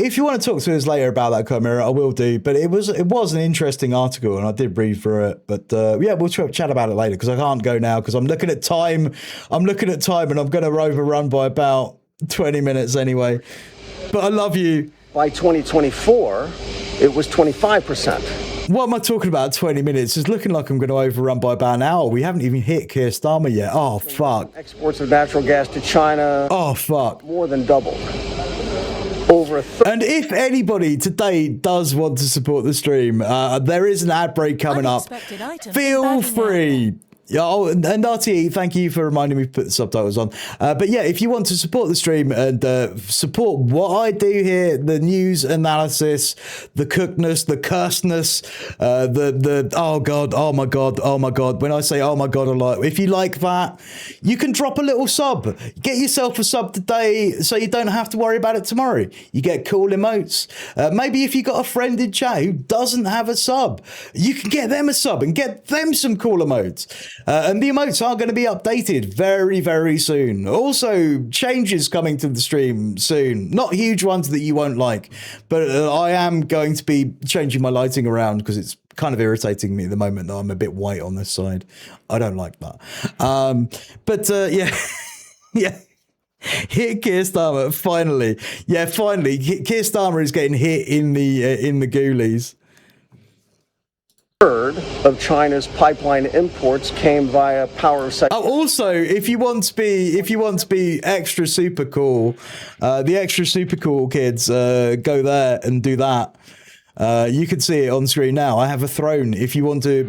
if you want to talk to us later about that, Keir, I will do. But it was an interesting article, and I did read through it. But yeah, we'll chat about it later because I can't go now because I'm looking at time. And I'm going to overrun by about 20 minutes anyway. But I love you. By 2024, it was 25%. What am I talking about? 20 minutes? It's looking like I'm going to overrun by about an hour. We haven't even hit Keir Starmer yet. Oh, fuck. Exports of natural gas to China. Oh, fuck. More than doubled. And if anybody today does want to support the stream, there is an ad break coming up. Feel free. Yeah, oh, and RTE, thank you for reminding me to put the subtitles on. But yeah, if you want to support the stream and support what I do here, the news analysis, the cookness, the curseness, the oh god, oh my god. When I say oh my god a lot, if you like that, you can drop a little sub. Get yourself a sub today so you don't have to worry about it tomorrow. You get cool emotes. Maybe if you got a friend in chat who doesn't have a sub, you can get them a sub and get them some cool emotes. And the emotes are going to be updated very, very soon. Also, changes coming to the stream soon. Not huge ones that you won't like, but I am going to be changing my lighting around because it's kind of irritating me at the moment that I'm a bit white on this side. I don't like that. But yeah, yeah. Hit Keir Starmer, finally. Yeah, finally. Keir Starmer is getting hit in the ghoulies. Third of China's pipeline imports came via power sector. Oh, also, if you want to be extra super cool, the extra super cool kids, go there and do that. You can see it on screen now. I have a throne. If you want to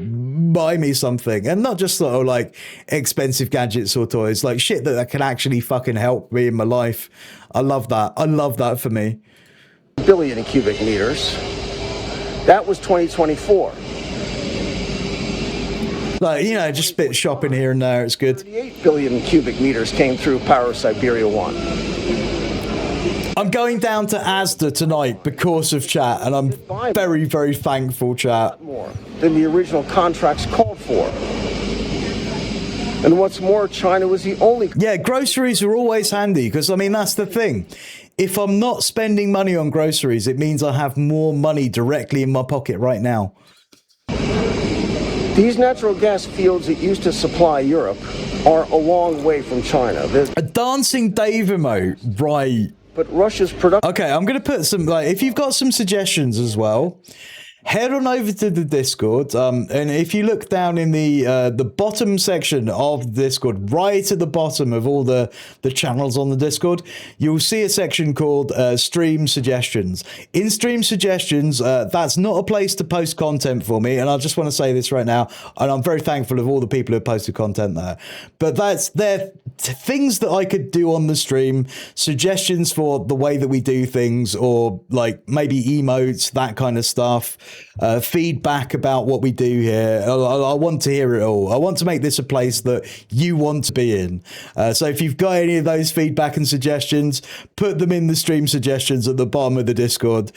buy me something, and not just sort of like expensive gadgets or toys, like shit that can actually fucking help me in my life. I love that. I love that for me. Billion cubic meters. That was 2024. Like, you know, just spit shopping here and there. It's good. 38 billion cubic meters came through Power Siberia 1. I'm going down to Asda tonight because of chat, and I'm very, very thankful, chat. More than the original contracts called for. And what's more, China was the only... Yeah, groceries are always handy because, I mean, that's the thing. If I'm not spending money on groceries, it means I have more money directly in my pocket right now. These natural gas fields that used to supply Europe are a long way from China. There's a dancing Dave emote, right? But Russia's production... Okay, I'm going to put some, like, if you've got some suggestions as well, head on over to the Discord, and if you look down in the bottom section of the Discord, right at the bottom of all the channels on the Discord, you'll see a section called Stream Suggestions. In Stream Suggestions, that's not a place to post content for me, and I just want to say this right now, and I'm very thankful of all the people who have posted content there. But they're things that I could do on the stream, suggestions for the way that we do things, or like maybe emotes, that kind of stuff. Feedback about what we do here. I want to hear it all. I want to make this a place that you want to be in. So if you've got any of those feedback and suggestions, put them in the stream suggestions at the bottom of the Discord.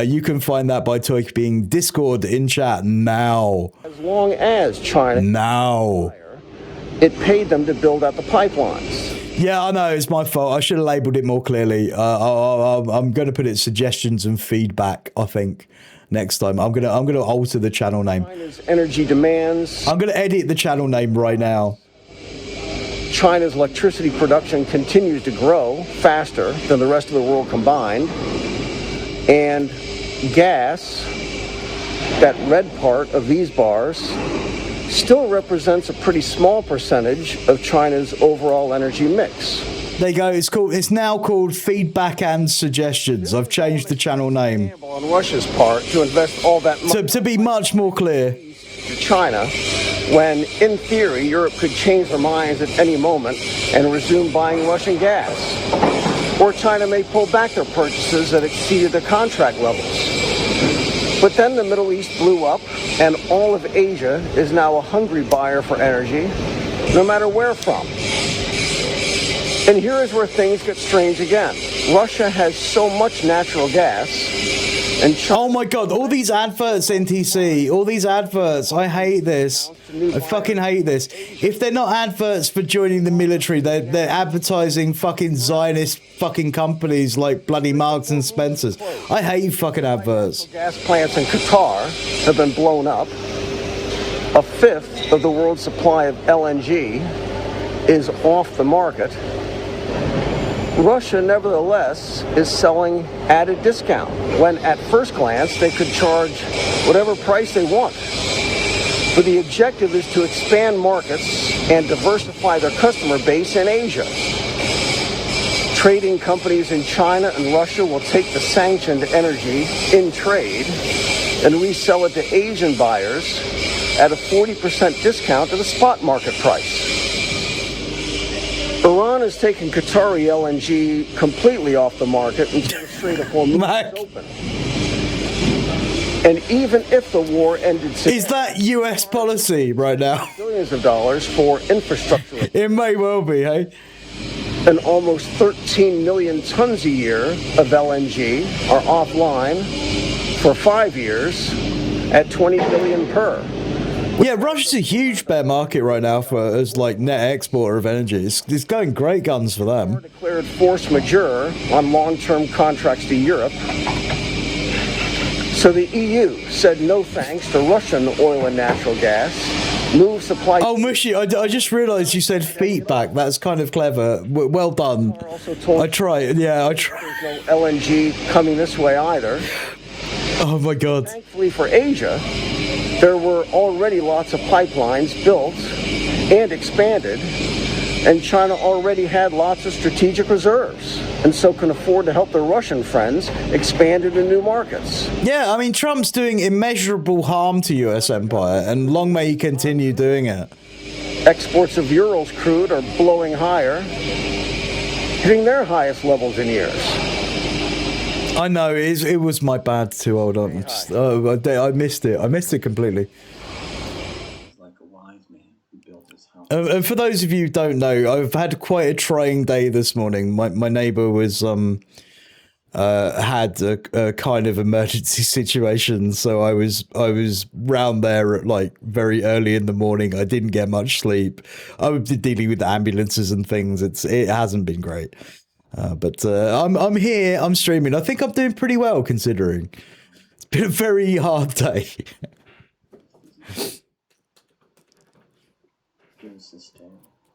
You can find that by typing Discord in chat now. As long as China... Now. It paid them to build out the pipelines. Yeah, I know, it's my fault. I should have labelled it more clearly. I'm going to put it suggestions and feedback, I think. Next time, I'm gonna alter the channel name. China's energy demands. I'm gonna edit the channel name right now. China's electricity production continues to grow faster than the rest of the world combined, and gas, that red part of these bars, still represents a pretty small percentage of China's overall energy mix. There you go. It's now called Feedback and Suggestions. I've changed the channel name. On Russia's part to invest all that money to be much more clear. To China, when in theory Europe could change their minds at any moment and resume buying Russian gas. or China may pull back their purchases that exceeded their contract levels. But then the Middle East blew up, and all of Asia is now a hungry buyer for energy, no matter where from. And here is where things get strange again. Russia has so much natural gas, and oh my god, all these adverts, NTC, all these adverts, I hate this. I fucking hate this. If they're not adverts for joining the military, they're advertising fucking Zionist fucking companies like bloody Marks and Spencers. I hate fucking adverts. Gas plants in Qatar have been blown up. A fifth of the world's supply of LNG is off the market. Russia, nevertheless, is selling at a discount, when at first glance they could charge whatever price they want. But the objective is to expand markets and diversify their customer base in Asia. Trading companies in China and Russia will take the sanctioned energy in trade and resell it to Asian buyers at a 40% discount to the spot market price. Iran has taken Qatari LNG completely off the market until the Strait of Hormuz is open. And even if the war ended today, is that US policy right now? Billions of dollars for infrastructure. It may well be, hey? And almost 13 million tons a year of LNG are offline for 5 years at 20 billion per. Yeah, Russia's a huge bear market right now for as like net exporter of energy. It's going great guns for them. Declared force majeure on long-term contracts to Europe. So the EU said no thanks to Russian oil and natural gas. Move supply. Oh, Mushy, I just realised you said feedback. That's kind of clever. Well done. I tried. Yeah, I tried. There's no LNG coming this way either. Oh my God. Thankfully for Asia, there were already lots of pipelines built and expanded, and China already had lots of strategic reserves, and so can afford to help their Russian friends expand into new markets. Yeah, I mean, Trump's doing immeasurable harm to US empire, and long may he continue doing it. Exports of Urals crude are blowing higher, hitting their highest levels in years. I know, it was my bad too. Hold on. I missed it. I missed it completely. And for those of you who don't know, I've had quite a trying day this morning. My neighbour was had a kind of emergency situation, so I was round there at like very early in the morning. I didn't get much sleep. I've been dealing with ambulances and things. It hasn't been great. But I'm here, I'm streaming. I think I'm doing pretty well considering. It's been a very hard day. Give us this day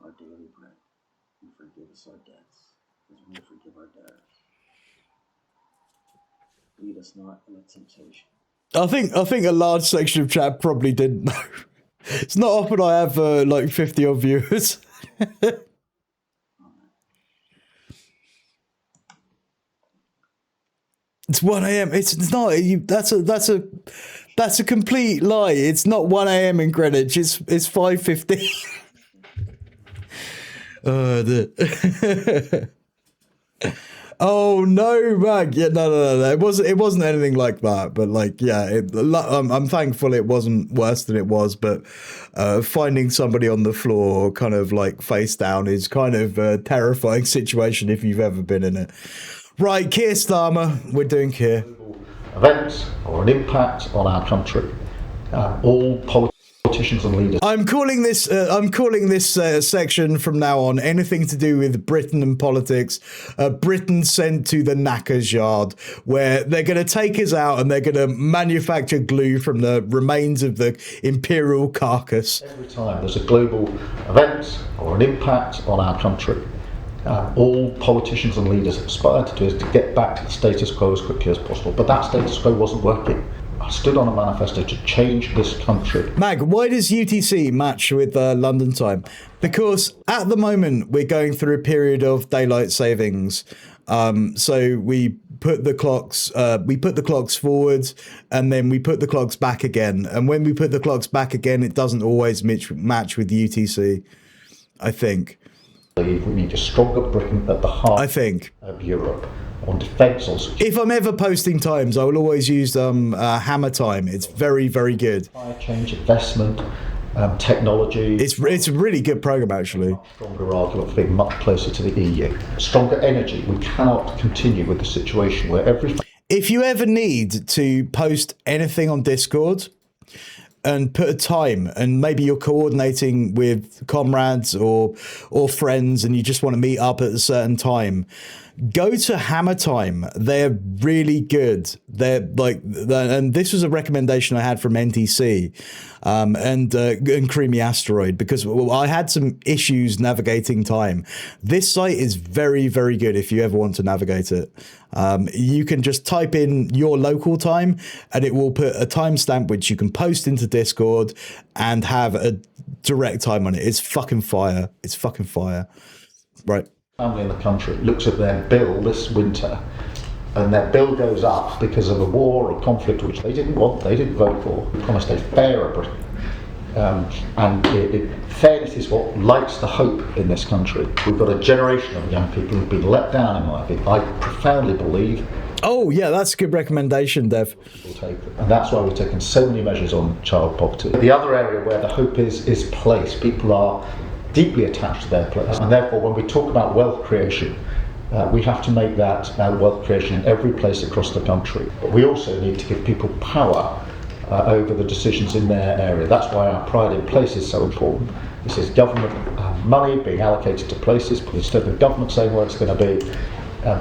our daily bread, and forgive us our debts, as we forgive our debtors. Lead us not into temptation. I think a large section of chat probably didn't know. It's not often I have like 50 odd viewers. It's 1 a.m. It's not. That's a complete lie. It's not 1 a.m. in Greenwich. It's 5:15. Oh no, Mag. Yeah, no. It wasn't anything like that. But like, yeah, I'm thankful it wasn't worse than it was. But finding somebody on the floor, kind of like face down, is kind of a terrifying situation if you've ever been in it. Right, Keir Starmer, we're doing Keir. Events or an impact on our country. All politicians and leaders. I'm calling this section from now on anything to do with Britain and politics. Britain sent to the knacker's yard, where they're going to take us out and they're going to manufacture glue from the remains of the imperial carcass. Every time there's a global event or an impact on our country, all politicians and leaders aspire to do is to get back to the status quo as quickly as possible. But that status quo wasn't working. I stood on a manifesto to change this country. Mag, why does UTC match with London time? Because at the moment we're going through a period of daylight savings. So we put the clocks forwards, and then we put the clocks back again. And when we put the clocks back again, it doesn't always match with UTC, I think. We need a stronger Britain at the heart I think. of Europe on defence, on security. If I'm ever posting times, I will always use Hammer Time. It's very, very good. Change, investment, technology. It's a really good program, actually. Stronger argument for being much closer to the EU. Stronger energy. We cannot continue with the situation where every... If you ever need to post anything on Discord and put a time, and maybe you're coordinating with comrades or friends and you just want to meet up at a certain time, go to Hammer Time. They're really good. They're like, and this was a recommendation I had from NTC and Creamy Asteroid, because I had some issues navigating time. This site is very, very good if you ever want to navigate it. You can just type in your local time and it will put a timestamp which you can post into Discord and have a direct time on it. It's fucking fire. It's fucking fire. Right. Family in the country looks at their bill this winter, and their bill goes up because of a war or conflict which they didn't want, they didn't vote for. We promised a fairer Britain. Fairness is what lights the hope in this country. We've got a generation of young people who've been let down in life. I profoundly believe. Oh yeah, that's a good recommendation, Dev. And that's why we've taken so many measures on child poverty. The other area where the hope is place. People are deeply attached to their place, and therefore when we talk about wealth creation, we have to make that wealth creation in every place across the country. But we also need to give people power over the decisions in their area. That's why our Pride in Place is so important. This is government money being allocated to places, but instead of the government saying where it's going to be,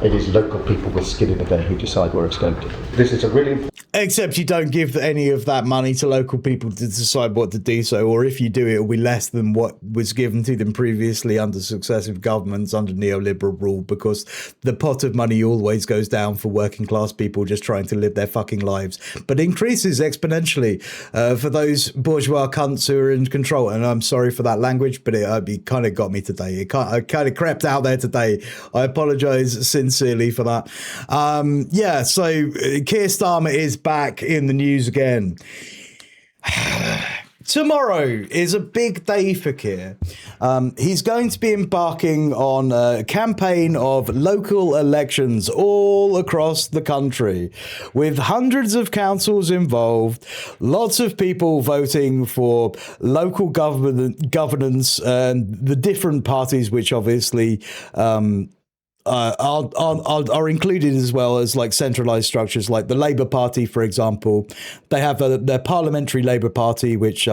it is local people with skin in the game who decide where it's going to be. This is a really important... Except you don't give any of that money to local people to decide what to do so, or if you do, it will be less than what was given to them previously under successive governments under neoliberal rule, because the pot of money always goes down for working class people just trying to live their fucking lives, but increases exponentially for those bourgeois cunts who are in control. And I'm sorry for that language, but it kind of got me today. It kind of crept out there today. I apologise sincerely for that. Yeah, so Keir Starmer is back in the news again. Tomorrow is a big day for Keir. He's going to be embarking on a campaign of local elections all across the country, with hundreds of councils involved, lots of people voting for local governance and the different parties, which obviously are included, as well as like centralized structures like the Labour Party, for example. They have their Parliamentary Labour Party, which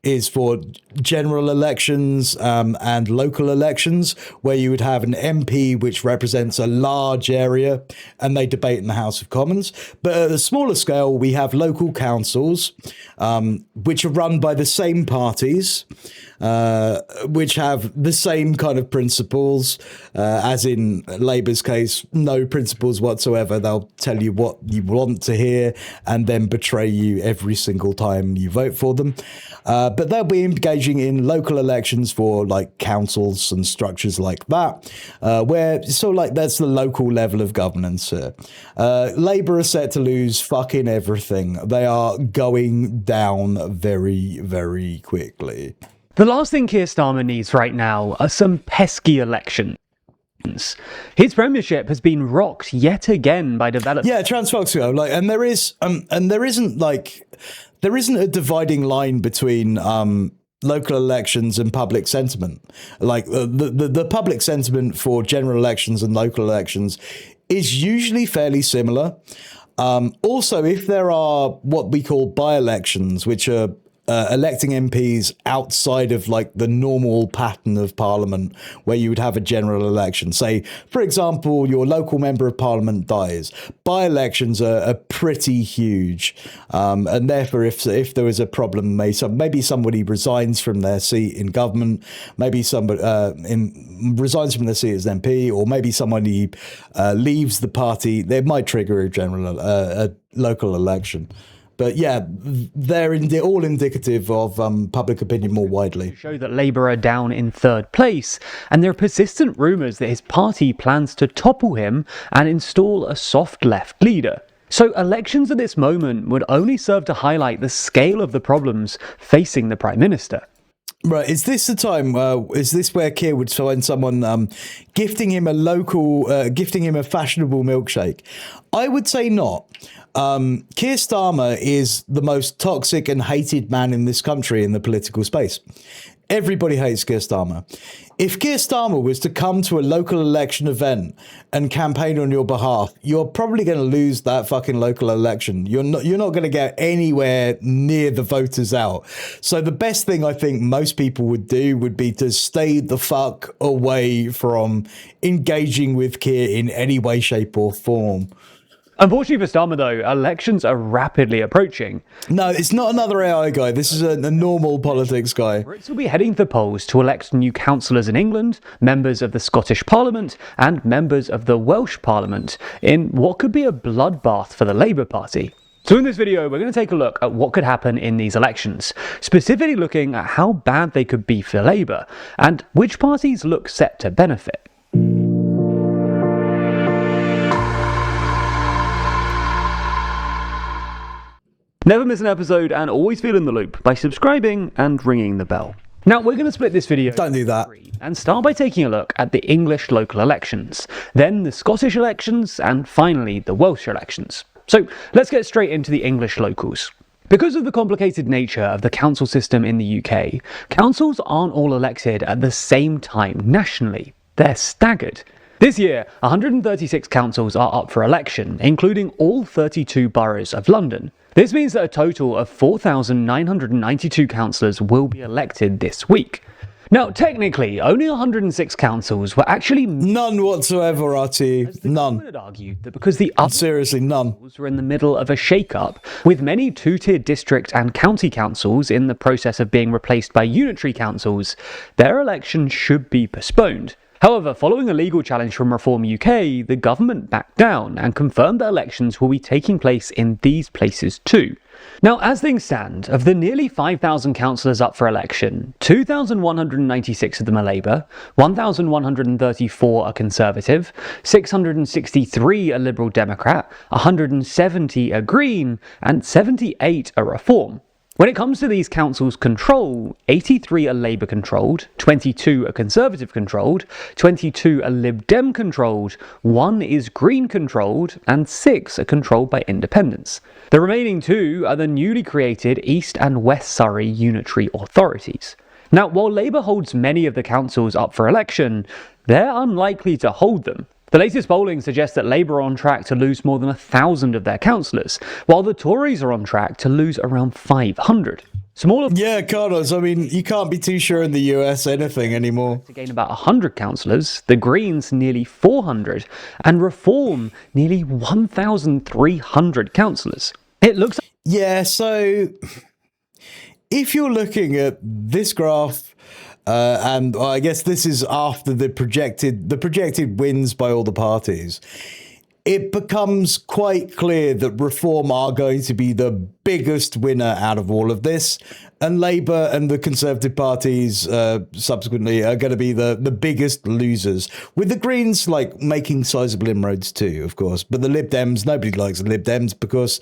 is for general elections and local elections, where you would have an MP which represents a large area and they debate in the House of Commons. But at a smaller scale, we have local councils, which are run by the same parties, which have the same kind of principles, as in Labour's case, no principles whatsoever. They'll tell you what you want to hear and then betray you every single time you vote for them. But they'll be engaging in local elections for like councils and structures like that, where that's the local level of governance here. Labour are set to lose fucking everything. They are going down very, very quickly. The last thing Keir Starmer needs right now are some pesky elections. His premiership has been rocked yet again by development. Yeah, Transfoxio, there isn't a dividing line between local elections and public sentiment. Like the public sentiment for general elections and local elections is usually fairly similar. Also, if there are what we call by-elections, which are electing MPs outside of like the normal pattern of Parliament, where you would have a general election. Say, for example, your local member of Parliament dies. By-elections are pretty huge, and therefore, if there is a problem, maybe somebody resigns from their seat in government, maybe somebody resigns from their seat as an MP, or maybe somebody leaves the party, they might trigger a local election. But yeah, they're all indicative of public opinion more widely. Show that Labour are down in third place, and there are persistent rumours that his party plans to topple him and install a soft left leader. So elections at this moment would only serve to highlight the scale of the problems facing the Prime Minister. Right, is this the time? Is this where Keir would find someone gifting him a fashionable milkshake? I would say not. Keir Starmer is the most toxic and hated man in this country in the political space. Everybody hates Keir Starmer. If Keir Starmer was to come to a local election event and campaign on your behalf, you're probably going to lose that fucking local election. You're not going to get anywhere near the voters out. So the best thing I think most people would do would be to stay the fuck away from engaging with Keir in any way, shape or form. Unfortunately for Starmer, though, elections are rapidly approaching. No, it's not another AI guy. This is a normal politics guy. Brits will be heading to the polls to elect new councillors in England, members of the Scottish Parliament, and members of the Welsh Parliament in what could be a bloodbath for the Labour Party. So in this video, we're going to take a look at what could happen in these elections, specifically looking at how bad they could be for Labour, and which parties look set to benefit. Never miss an episode and always feel in the loop by subscribing and ringing the bell. Now, we're going to split this video. Don't do that. And start by taking a look at the English local elections, then the Scottish elections, and finally the Welsh elections. So let's get straight into the English locals. Because of the complicated nature of the council system in the UK, councils aren't all elected at the same time nationally. They're staggered. This year, 136 councils are up for election, including all 32 boroughs of London. This means that a total of 4,992 councillors will be elected this week. Now, technically, only 106 councils were actually... None whatsoever, RT. None. Would argue that because the other seriously, none. Were in the middle of a shake-up, with many two-tier district and county councils in the process of being replaced by unitary councils, their election should be postponed. However, following a legal challenge from Reform UK, the government backed down and confirmed that elections will be taking place in these places too. Now, as things stand, of the nearly 5,000 councillors up for election, 2,196 of them are Labour, 1,134 are Conservative, 663 are Liberal Democrat, 170 are Green, and 78 are Reform. When it comes to these councils' control, 83 are Labour controlled, 22 are Conservative controlled, 22 are Lib Dem controlled, 1 is Green controlled, and 6 are controlled by independents. The remaining 2 are the newly created East and West Surrey unitary authorities. Now, while Labour holds many of the councils up for election, they're unlikely to hold them. The latest polling suggests that Labour are on track to lose more than 1,000 of their councillors, while the Tories are on track to lose around 500. Yeah, Carlos, I mean, you can't be too sure in the US anything anymore. To gain about 100 councillors, the Greens nearly 400, and Reform nearly 1,300 councillors. It looks... Yeah, so if you're looking at this graph, and I guess this is after the projected wins by all the parties, it becomes quite clear that Reform are going to be the biggest winner out of all of this, and Labour and the Conservative parties subsequently are going to be the biggest losers, with the Greens like making sizable inroads too, of course. But the Lib Dems, nobody likes the Lib Dems because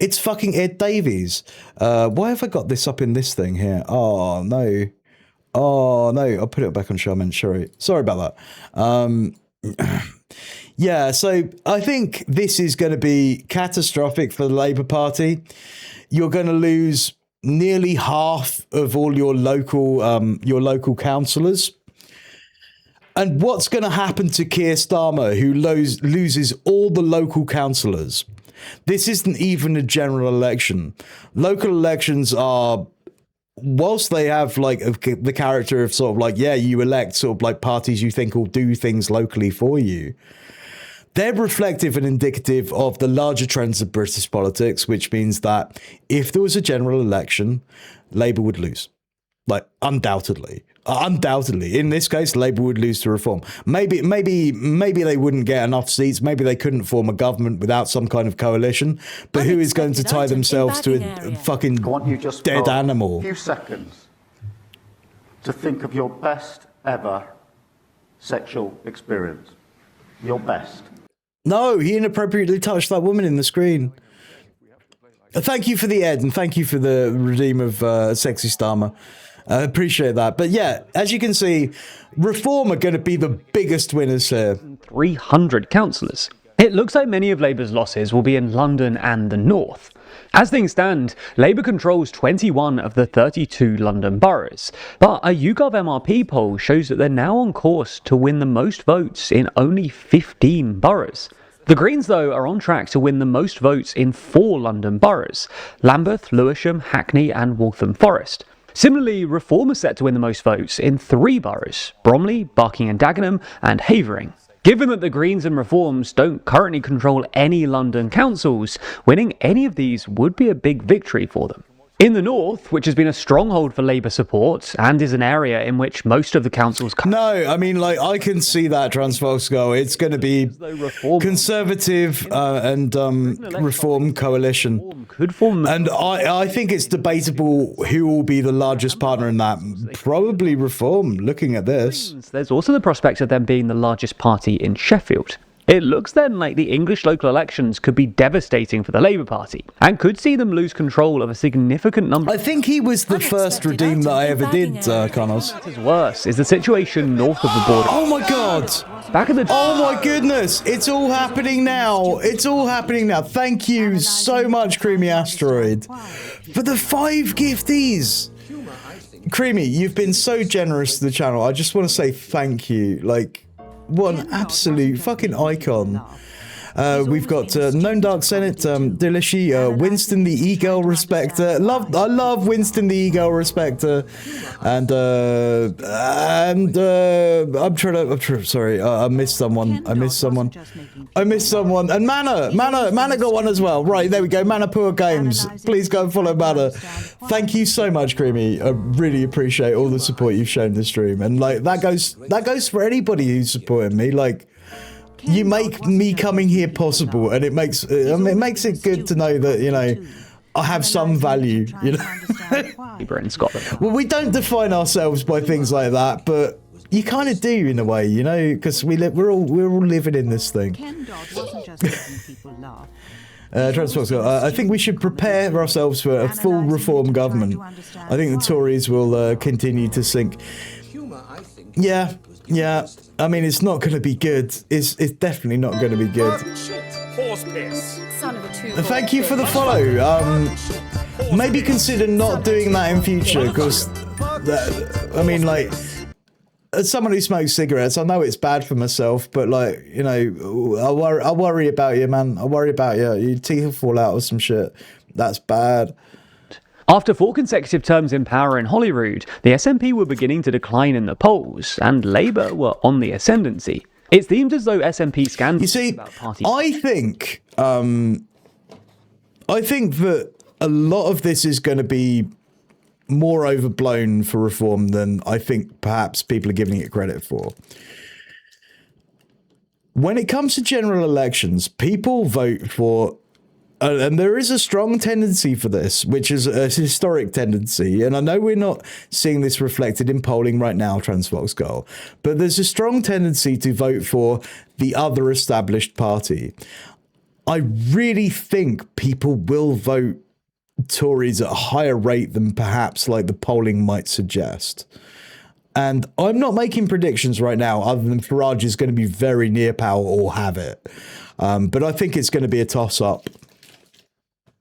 it's fucking Ed Davies. Why have I got this up in this thing here? Oh no. Oh, no, I'll put it back on Charmin. Sorry about that. Yeah, so I think this is going to be catastrophic for the Labour Party. You're going to lose nearly half of all your local councillors. And what's going to happen to Keir Starmer, who loses all the local councillors? This isn't even a general election. Local elections are... Whilst they have like the character of sort of like, yeah, you elect sort of like parties you think will do things locally for you, they're reflective and indicative of the larger trends of British politics, which means that if there was a general election, Labour would lose. Like, undoubtedly. In this case, Labour would lose to Reform. Maybe they wouldn't get enough seats. Maybe they couldn't form a government without some kind of coalition. But who is going to tie themselves to a fucking dead animal? A few seconds to think of your best ever sexual experience. Your best. No, he inappropriately touched that woman in the screen. Thank you for the Ed, and thank you for the redeem of Sexy Starmer. I appreciate that. But yeah, as you can see, Reform are going to be the biggest winners here. 300 councillors. It looks like many of Labour's losses will be in London and the North. As things stand, Labour controls 21 of the 32 London boroughs, but a YouGov MRP poll shows that they're now on course to win the most votes in only 15 boroughs. The Greens, though, are on track to win the most votes in 4 London boroughs: Lambeth, Lewisham, Hackney and Waltham Forest. Similarly, Reform are set to win the most votes in 3 boroughs: Bromley, Barking and Dagenham and Havering. Given that the Greens and Reforms don't currently control any London councils, winning any of these would be a big victory for them. In the North, which has been a stronghold for Labour support, and is an area in which most of the councils... No, I mean, like, I can see that, Transvolsco. It's going to be Conservative and Reform coalition. And I think it's debatable who will be the largest partner in that. Probably Reform, looking at this. There's also the prospect of them being the largest party in Sheffield. It looks then like the English local elections could be devastating for the Labour Party, and could see them lose control of a significant number. I think he was the first Redeem that I ever did, Connors. What is worse is the situation north of the border. Oh my god! Back in the... Oh my goodness! It's all happening now! It's all happening now! Thank you so much, Creamy Asteroid, for the 5 gifties! Creamy, you've been so generous to the channel. I just want to say thank you. Like, what an absolute fucking icon. We've got Known Dark Senate, Delishi, Winston the E-Girl Respecter. I love Winston the E-Girl Respecter. And sorry, I missed someone. I missed someone. And Mana got one as well. Right, there we go. Manapur Games. Please go and follow Mana. Thank you so much, Creamy. I really appreciate all the support you've shown the stream. And like that goes for anybody who's supporting me. Like, you make me coming here possible, and it makes it good to know that, you know, I have some value, you know. In Scotland. Well, we don't define ourselves by things like that, but you kind of do in a way, you know, because we're all living in this thing. I think we should prepare ourselves for a full Reform government. I think the Tories will continue to sink. Yeah. I mean, it's not going to be good. It's definitely not going to be good. Thank you for the follow. Maybe consider not doing that in future, because, I mean, like, as someone who smokes cigarettes, I know it's bad for myself, but, like, you know, I worry about you, man. I worry about you. Your teeth will fall out or some shit. That's bad. After 4 consecutive terms in power in Holyrood, the SNP were beginning to decline in the polls, and Labour were on the ascendancy. It seemed as though SNP scandals... You see, I think that a lot of this is going to be more overblown for Reform than I think perhaps people are giving it credit for. When it comes to general elections, people vote for... and there is a strong tendency for this, which is a historic tendency. And I know we're not seeing this reflected in polling right now, Transvolsco, but there's a strong tendency to vote for the other established party. I really think people will vote Tories at a higher rate than perhaps like the polling might suggest. And I'm not making predictions right now other than Farage is going to be very near power or have it. But I think it's going to be a toss-up.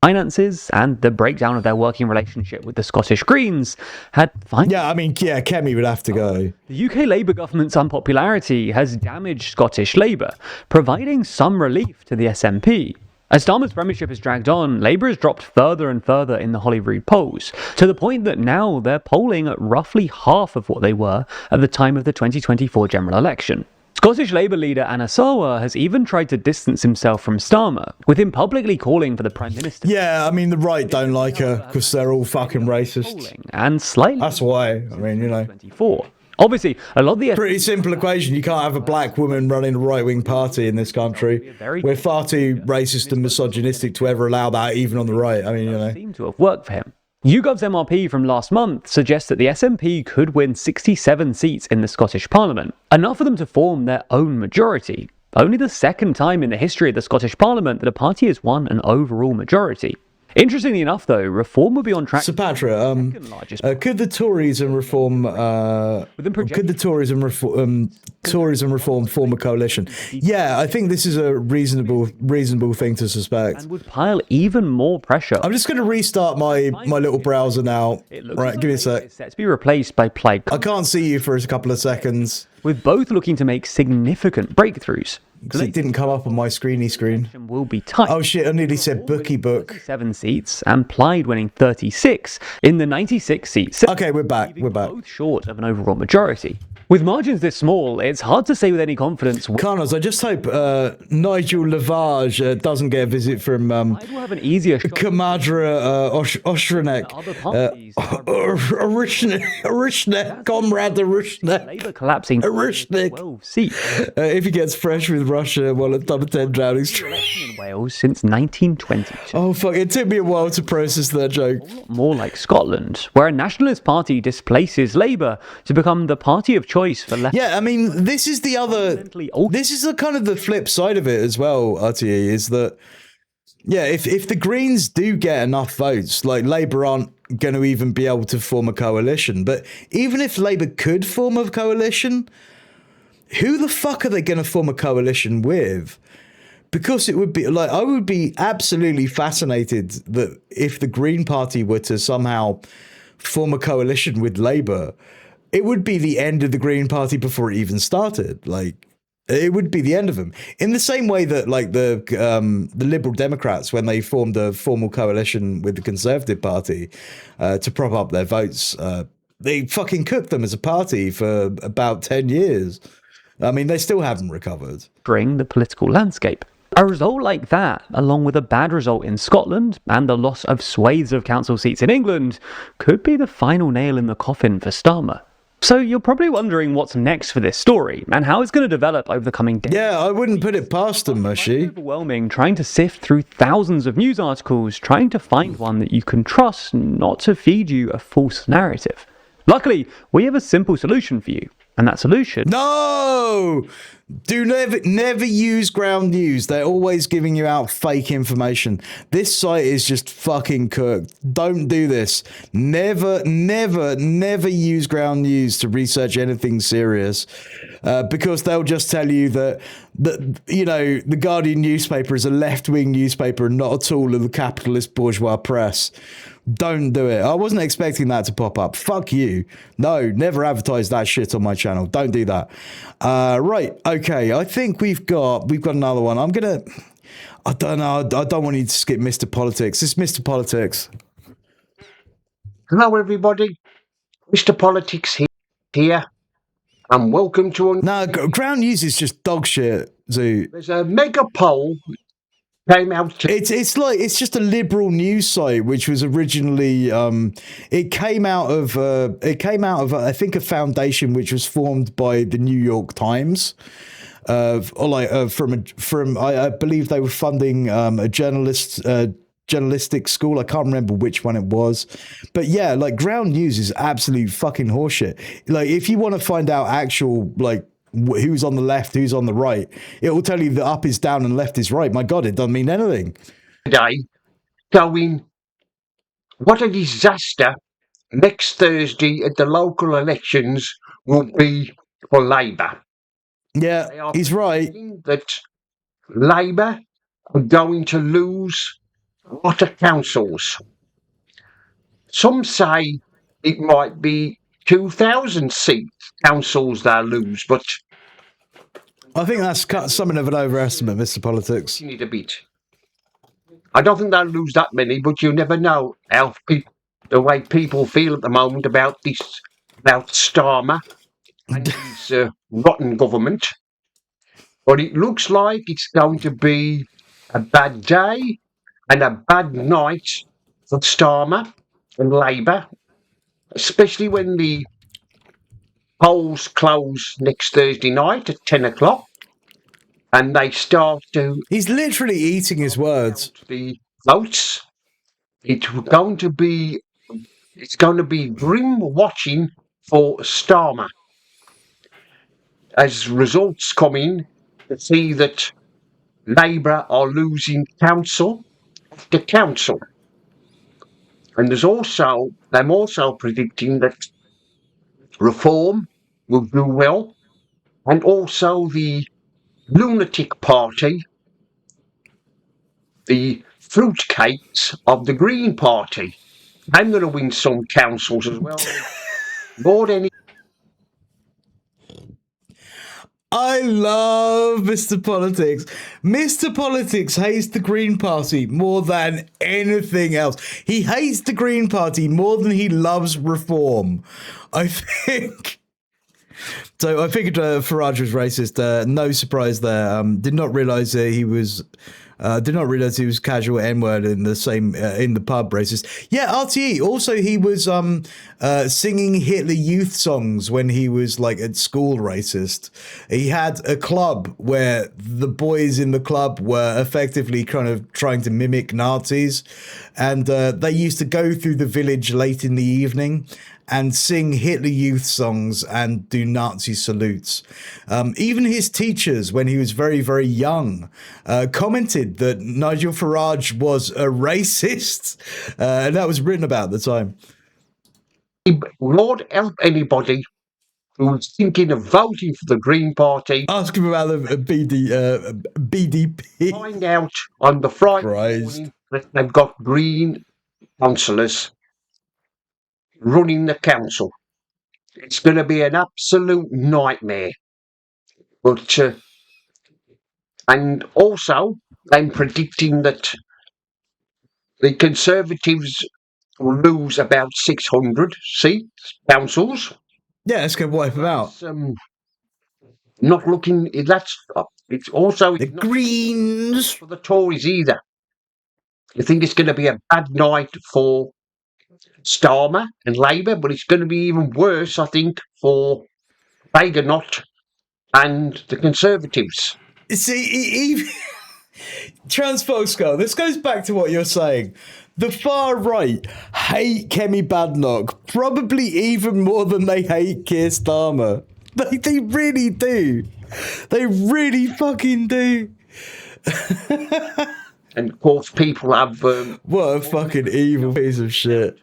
Finances and the breakdown of their working relationship with the Scottish Greens had... Kemi would have to go. The UK Labour government's unpopularity has damaged Scottish Labour, providing some relief to the SNP. As Starmer's premiership has dragged on, Labour has dropped further and further in the Holyrood polls, to the point that now they're polling at roughly half of what they were at the time of the 2024 general election. Scottish Labour leader Anna Sarwar has even tried to distance himself from Starmer, with him publicly calling for the Prime Minister. Yeah, I mean, the right don't like her because they're all fucking racist. And slightly... That's why, I mean, you know. 24. Obviously, a lot of the... Pretty simple equation. You can't have a black woman running a right-wing party in this country. We're far too racist and misogynistic to ever allow that, even on the right. I mean, you know. Seem to have worked for him. YouGov's MRP from last month suggests that the SNP could win 67 seats in the Scottish Parliament, enough for them to form their own majority. Only the second time in the history of the Scottish Parliament that a party has won an overall majority. Interestingly enough, though, reform will be on track. Sapatra, could the tourism reform form a coalition? Yeah, I think this is a reasonable thing to suspect. And would pile even more pressure. I'm just going to restart my little browser now. Right, give me a sec. Set to be replaced by Plaid. I can't see you for a couple of seconds. With both looking to make significant breakthroughs. Because it didn't come up on my screen. Will be tight. Oh shit, I nearly said bookie book. 7 seats and Plaid winning 36 in the 96 seats. Okay, we're back. Both short of an overall majority. With margins this small, it's hard to say with any confidence. Carlos, I just hope Nigel Lavage doesn't get a visit from Will have an easier shot. Kamadra Oshranek. Arishnek, Comrade Arishnek. Labour collapsing 12 seats. If he gets fresh with Russia, well, at number 10 Downing Street. In Wales since 1922. Oh, fuck. It took me a while to process that joke. More like Scotland, where a nationalist party displaces Labour to become the party of choice for left. Yeah, I mean, this is the other. This is the kind of the flip side of it as well, RTE, is that, yeah, if the Greens do get enough votes, like Labour aren't going to even be able to form a coalition. But even if Labour could form a coalition, who the fuck are they going to form a coalition with? Because it would be like, I would be absolutely fascinated that if the Green Party were to somehow form a coalition with Labour, it would be the end of the Green Party before it even started. Like, it would be the end of them. In the same way that, like, the Liberal Democrats, when they formed a formal coalition with the Conservative Party to prop up their votes, they fucking cooked them as a party for about 10 years. I mean, they still haven't recovered. Bring the political landscape. A result like that, along with a bad result in Scotland and the loss of swathes of council seats in England, could be the final nail in the coffin for Starmer. So you're probably wondering what's next for this story and how it's going to develop over the coming days. Yeah, I wouldn't put it past them, Mushy. Overwhelming, trying to sift through thousands of news articles, trying to find one that you can trust not to feed you a false narrative. Luckily, we have a simple solution for you. And that solution... No! Do never use Ground News. They're always giving you out fake information. This site is just fucking cooked. Don't do this. Never use Ground News to research anything serious. Because they'll just tell you that you know, the Guardian newspaper is a left-wing newspaper and not at all of the capitalist bourgeois press. Don't do it. I wasn't expecting that to pop up. Fuck you. No, never advertise that shit on my channel. Don't do that. Right. Okay. I think we've got another one. I don't know. I don't want you to skip Mr. Politics. It's Mr. Politics. Hello, everybody. Mr. Politics here. And welcome to... No, Ground News is just dog shit, Zoo. There's a mega poll came out. It's just a liberal news site, which was originally it came out of I think a foundation which was formed by the New York Times, I believe they were funding a journalistic school. I can't remember which one it was, but yeah, like Ground News is absolute fucking horseshit. Like if you want to find out actual like who's on the left, who's on the right, it will tell you that up is down and left is right. My God, it doesn't mean anything. Today, going, what a disaster next Thursday at the local elections will be for Labour. Yeah, he's right. That Labour are going to lose a lot of councils. Some say it might be 2,000 seat councils they'll lose, but I think that's something of an overestimate, Mr. Politics. You need a bit. I don't think they'll lose that many, but you never know how the way people feel at the moment about Starmer and his rotten government. But it looks like it's going to be a bad day and a bad night for Starmer and Labour, especially when the polls close next Thursday night at 10 o'clock and they start to... He's literally eating his words. ...the votes. It's going to be grim watching for Starmer as results come in to see that Labour are losing council after council. And I'm also predicting that Reform will do well, and also the lunatic party, the fruitcakes of the Green Party. I'm going to win some councils as well. More than I love Mr. Politics. Mr. Politics hates the Green Party more than anything else. He hates the Green Party more than he loves reform. I think. So I figured Farage was racist. No surprise there. Did not realize he was. Did not realize he was casual N-word in the same in the pub racist. Yeah, RTE. Also, he was singing Hitler Youth songs when he was like at school racist. He had a club where the boys in the club were effectively kind of trying to mimic Nazis, and they used to go through the village late in the evening and sing Hitler Youth songs and do Nazi salutes. Even his teachers, when he was very, very young, commented that Nigel Farage was a racist, and that was written about at the time. Lord help anybody who's thinking of voting for the Green Party. Ask him about the BDP. Find out on the Friday morning that they've got Green councillors running the council. It's going to be an absolute nightmare. But and also, I'm predicting that the Conservatives will lose about 600 seats, councils. Yeah, it's going to wipe them out. Not looking. That's it's also the Greens for the Tories either. I think it's going to be a bad night for Starmer and Labour, but it's going to be even worse, I think, for Bagonot and the Conservatives. See, Transfoxco, this goes back to what you're saying. The far right hate Kemi Badenoch probably even more than they hate Keir Starmer. They really do. They really fucking do. And of course, people have. What a fucking evil piece of shit.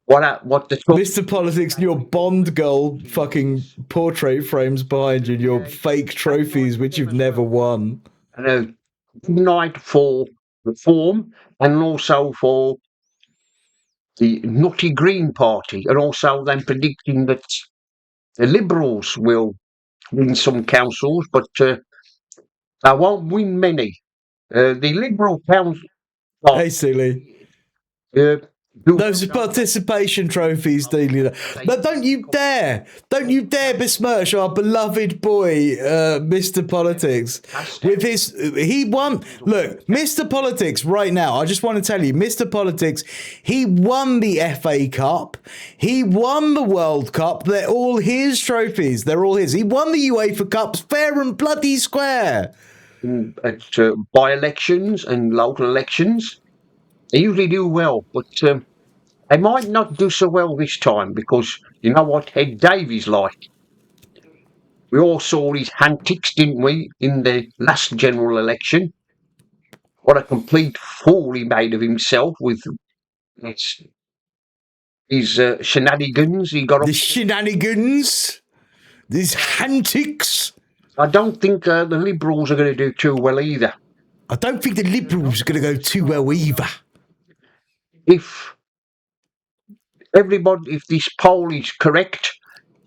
What the Mr. Politics and your Bond girl fucking portrait frames behind you and your fake trophies which you've never won. And a good night for Reform and also for the Nutty Green Party, and also them predicting that the Liberals will win some councils, but they won't win many. The Liberal council. Hey, silly. Those are participation trophies, Delia. But don't you dare besmirch our beloved boy, Mr. Politics. With his, he won. Look, Mr. Politics right now, I just want to tell you, Mr. Politics, he won the FA Cup. He won the World Cup. They're all his trophies. They're all his. He won the UEFA Cups fair and bloody square. At by-elections and local elections. They usually do well, but they might not do so well this time because you know what Ed Davies like. We all saw his antics, didn't we, in the last general election? What a complete fool he made of himself with his shenanigans. He got the shenanigans, these antics. I don't think the Liberals are going to do too well either. I don't think the Liberals are going to go too well either. If this poll is correct,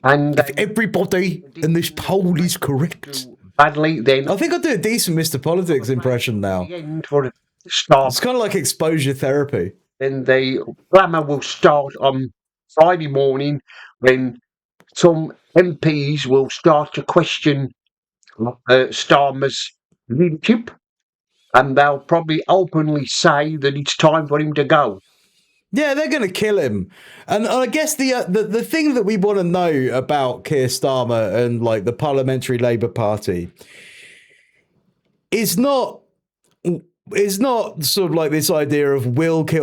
and if everybody in this poll is correct, badly, then I think I'll do a decent Mr. Politics impression now. It's kind of like exposure therapy. Then the glamour will start on Friday morning when some MPs will start to question Starmer's leadership, and they'll probably openly say that it's time for him to go. Yeah, they're going to kill him. And I guess the thing that we want to know about Keir Starmer and like the Parliamentary Labour Party is not sort of like this idea of will Keir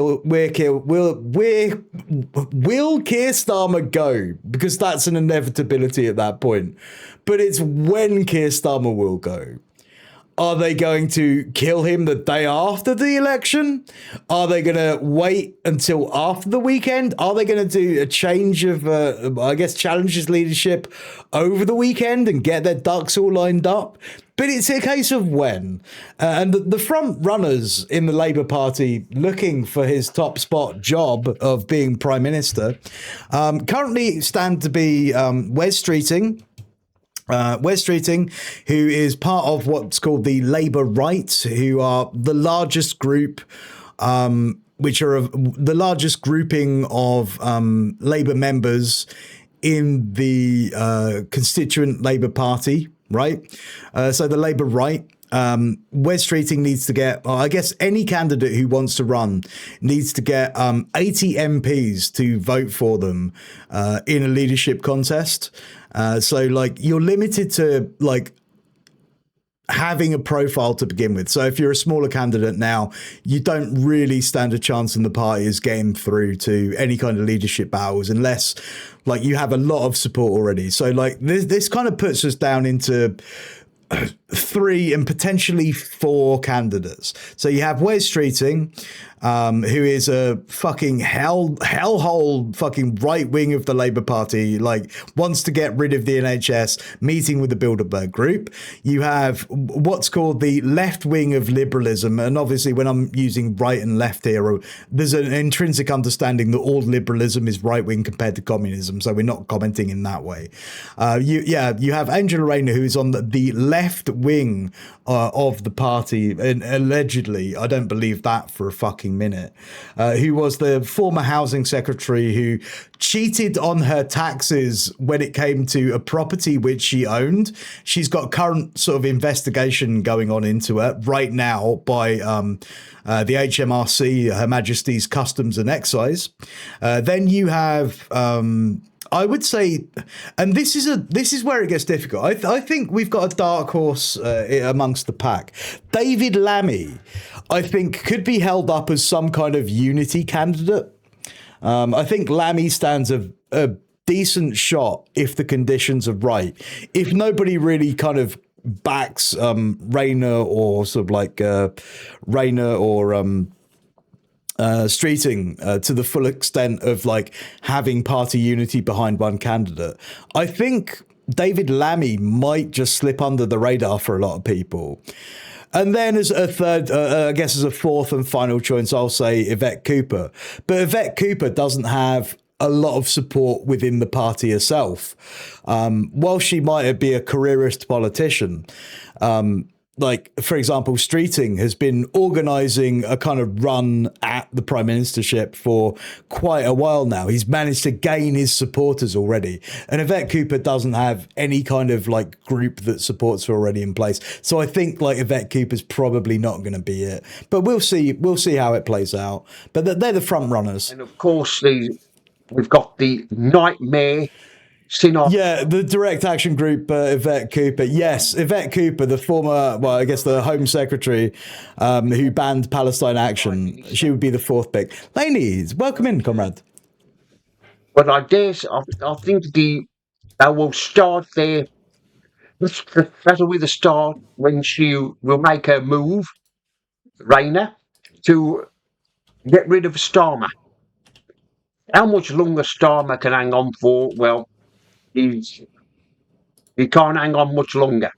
Starmer go, because that's an inevitability at that point. But it's when Keir Starmer will go. Are they going to kill him the day after the election? Are they going to wait until after the weekend? Are they going to do a change of, challenge his leadership over the weekend and get their ducks all lined up? But it's a case of when. And the front runners in the Labour Party looking for his top spot job of being Prime Minister currently stand to be Wes Streeting. Wes Streeting, who is part of what's called the Labour Right, who are the largest group, which are the largest grouping of Labour members in the constituent Labour Party, right? So the Labour Right. Wes Streeting needs to get, I guess any candidate who wants to run needs to get 80 MPs to vote for them in a leadership contest. So like you're limited to like having a profile to begin with. So if you're a smaller candidate now, you don't really stand a chance in the party as getting through to any kind of leadership battles unless like you have a lot of support already. So like this kind of puts us down into 3 and potentially 4 candidates. So you have Wes Streeting, who is a fucking hellhole fucking right wing of the Labour Party, like wants to get rid of the NHS, meeting with the Bilderberg Group. You have what's called the left wing of liberalism. And obviously when I'm using right and left here, there's an intrinsic understanding that all liberalism is right wing compared to communism. So we're not commenting in that way. You have Angela Rayner, who is on the left wing of the party, and allegedly, I don't believe that for a fucking minute, who was the former housing secretary who cheated on her taxes when it came to a property which she owned. She's got current sort of investigation going on into her right now by the HMRC, Her Majesty's Customs and Excise. Then you have I would say, and this is where it gets difficult. I think we've got a dark horse amongst the pack. David Lammy, I think, could be held up as some kind of unity candidate. I think Lammy stands a decent shot if the conditions are right. If nobody really kind of backs Rayner or sort of like Rayner or Streeting to the full extent of like having party unity behind one candidate, I think David Lammy might just slip under the radar for a lot of people. And then as a third, I guess as a fourth and final choice, I'll say Yvette Cooper. But Yvette Cooper doesn't have a lot of support within the party herself. While she might be a careerist politician, like, for example, Streeting has been organising a kind of run at the prime ministership for quite a while now. He's managed to gain his supporters already. And Yvette Cooper doesn't have any kind of like group that supports her already in place. So I think like Yvette Cooper's probably not going to be it. But we'll see how it plays out. But they're the front runners. And of course, we've got the nightmare. Yeah, the direct action group, Yvette Cooper. Yes, Yvette Cooper, the former, well, I guess the Home Secretary who banned Palestine Action. She would be the fourth pick. Ladies, welcome in, comrade. But I think they will start there. That'll be the start when she will make her move, Rayner, to get rid of Starmer. How much longer Starmer can hang on for? Well, he can't hang on much longer.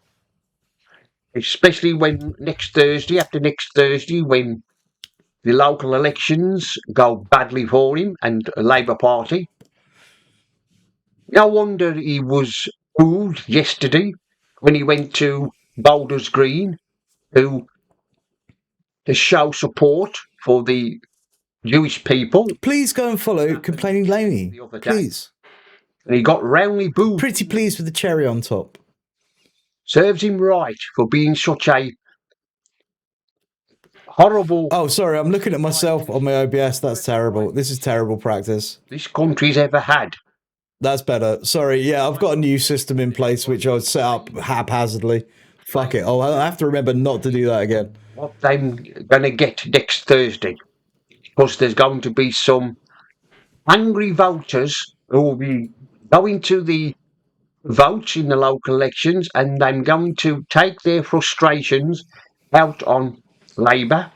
Especially when after next Thursday, when the local elections go badly for him and the Labour Party. No wonder he was booed yesterday when he went to Boulders Green to show support for the Jewish people. Please go and follow Complaining Laney. Please. And he got roundly booed. Pretty pleased with the cherry on top. Serves him right for being such a horrible... Oh, sorry, I'm looking at myself on my OBS. That's terrible. This is terrible practice. This country's ever had. That's better. Sorry, yeah, I've got a new system in place which I'll set up haphazardly. Fuck it. I'll have to remember not to do that again. What I'm going to get next Thursday, because there's going to be some angry voters who will be going to the votes in the local elections, and they're going to take their frustrations out on Labour.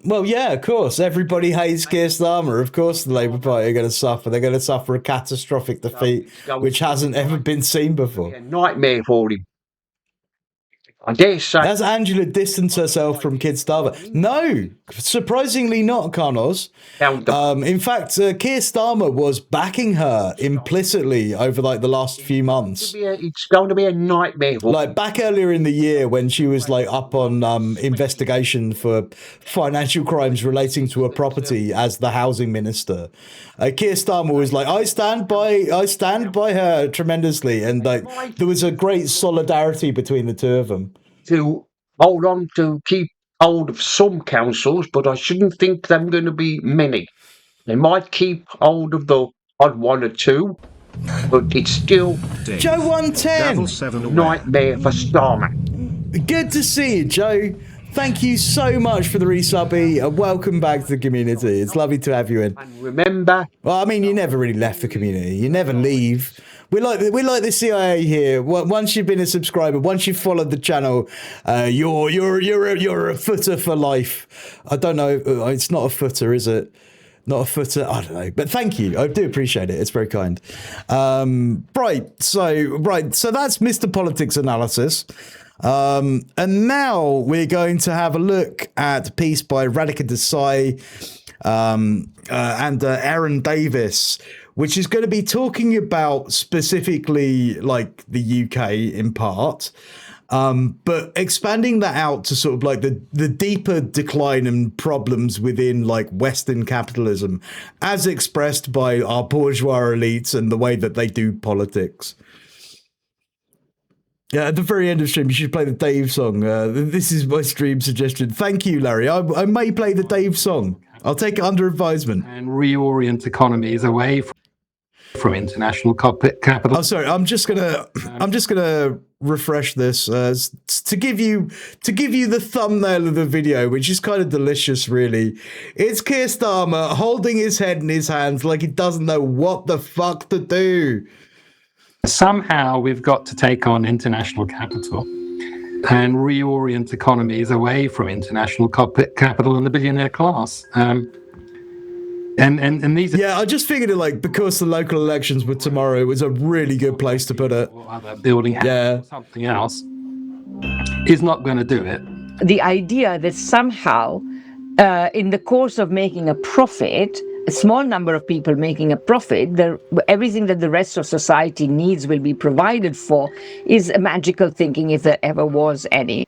Well, yeah, of course. Everybody hates Keir Starmer. Of course, the Labour Party are going to suffer. They're going to suffer a catastrophic defeat, which hasn't ever been seen before. A nightmare for him. I dare say. Has Angela distanced herself from Keir Starmer? No, surprisingly not, Carnos. In fact, Keir Starmer was backing her implicitly over like the last few months. It's going to be a nightmare. Like back earlier in the year when she was like up on investigation for financial crimes relating to a property as the housing minister. Keir Starmer was like, I stand by her tremendously, and like there was a great solidarity between the two of them. To hold on to keep hold of some councils, but I shouldn't think them going to be many. They might keep hold of the odd one or two, but it's still Joe 110 nightmare for Starmer. Good to see you, Joe. Thank you so much for the resubby. Welcome back to the community. It's lovely to have you in. And remember, well, I mean, you never really left the community. You never leave. We're like the CIA here. Once you've been a subscriber, once you've followed the channel, you're a footer for life. I don't know. It's not a footer, is it? Not a footer. I don't know. But thank you. I do appreciate it. It's very kind. Right. So that's Mr. Politics Analysis. And now we're going to have a look at a piece by Radhika Desai and Aaron Davis, which is going to be talking about specifically like the UK in part, but expanding that out to sort of like the deeper decline and problems within like Western capitalism as expressed by our bourgeois elites and the way that they do politics. Yeah, at the very end of stream, you should play the Dave song. This is my stream suggestion. Thank you, Larry. I may play the Dave song. I'll take it under advisement. And reorient economies away from international capital. I'm sorry. I'm just gonna refresh this to give you the thumbnail of the video, which is kind of delicious, really. It's Keir Starmer holding his head in his hands like he doesn't know what the fuck to do. Somehow we've got to take on international capital and reorient economies away from international capital and the billionaire class. And these. Yeah, I just figured it like because the local elections were tomorrow, it was a really good place to put it. Other building or something else is not going to do it. The idea that somehow, in the course of making a profit, a small number of people making a profit, everything that the rest of society needs will be provided for, is a magical thinking if there ever was any.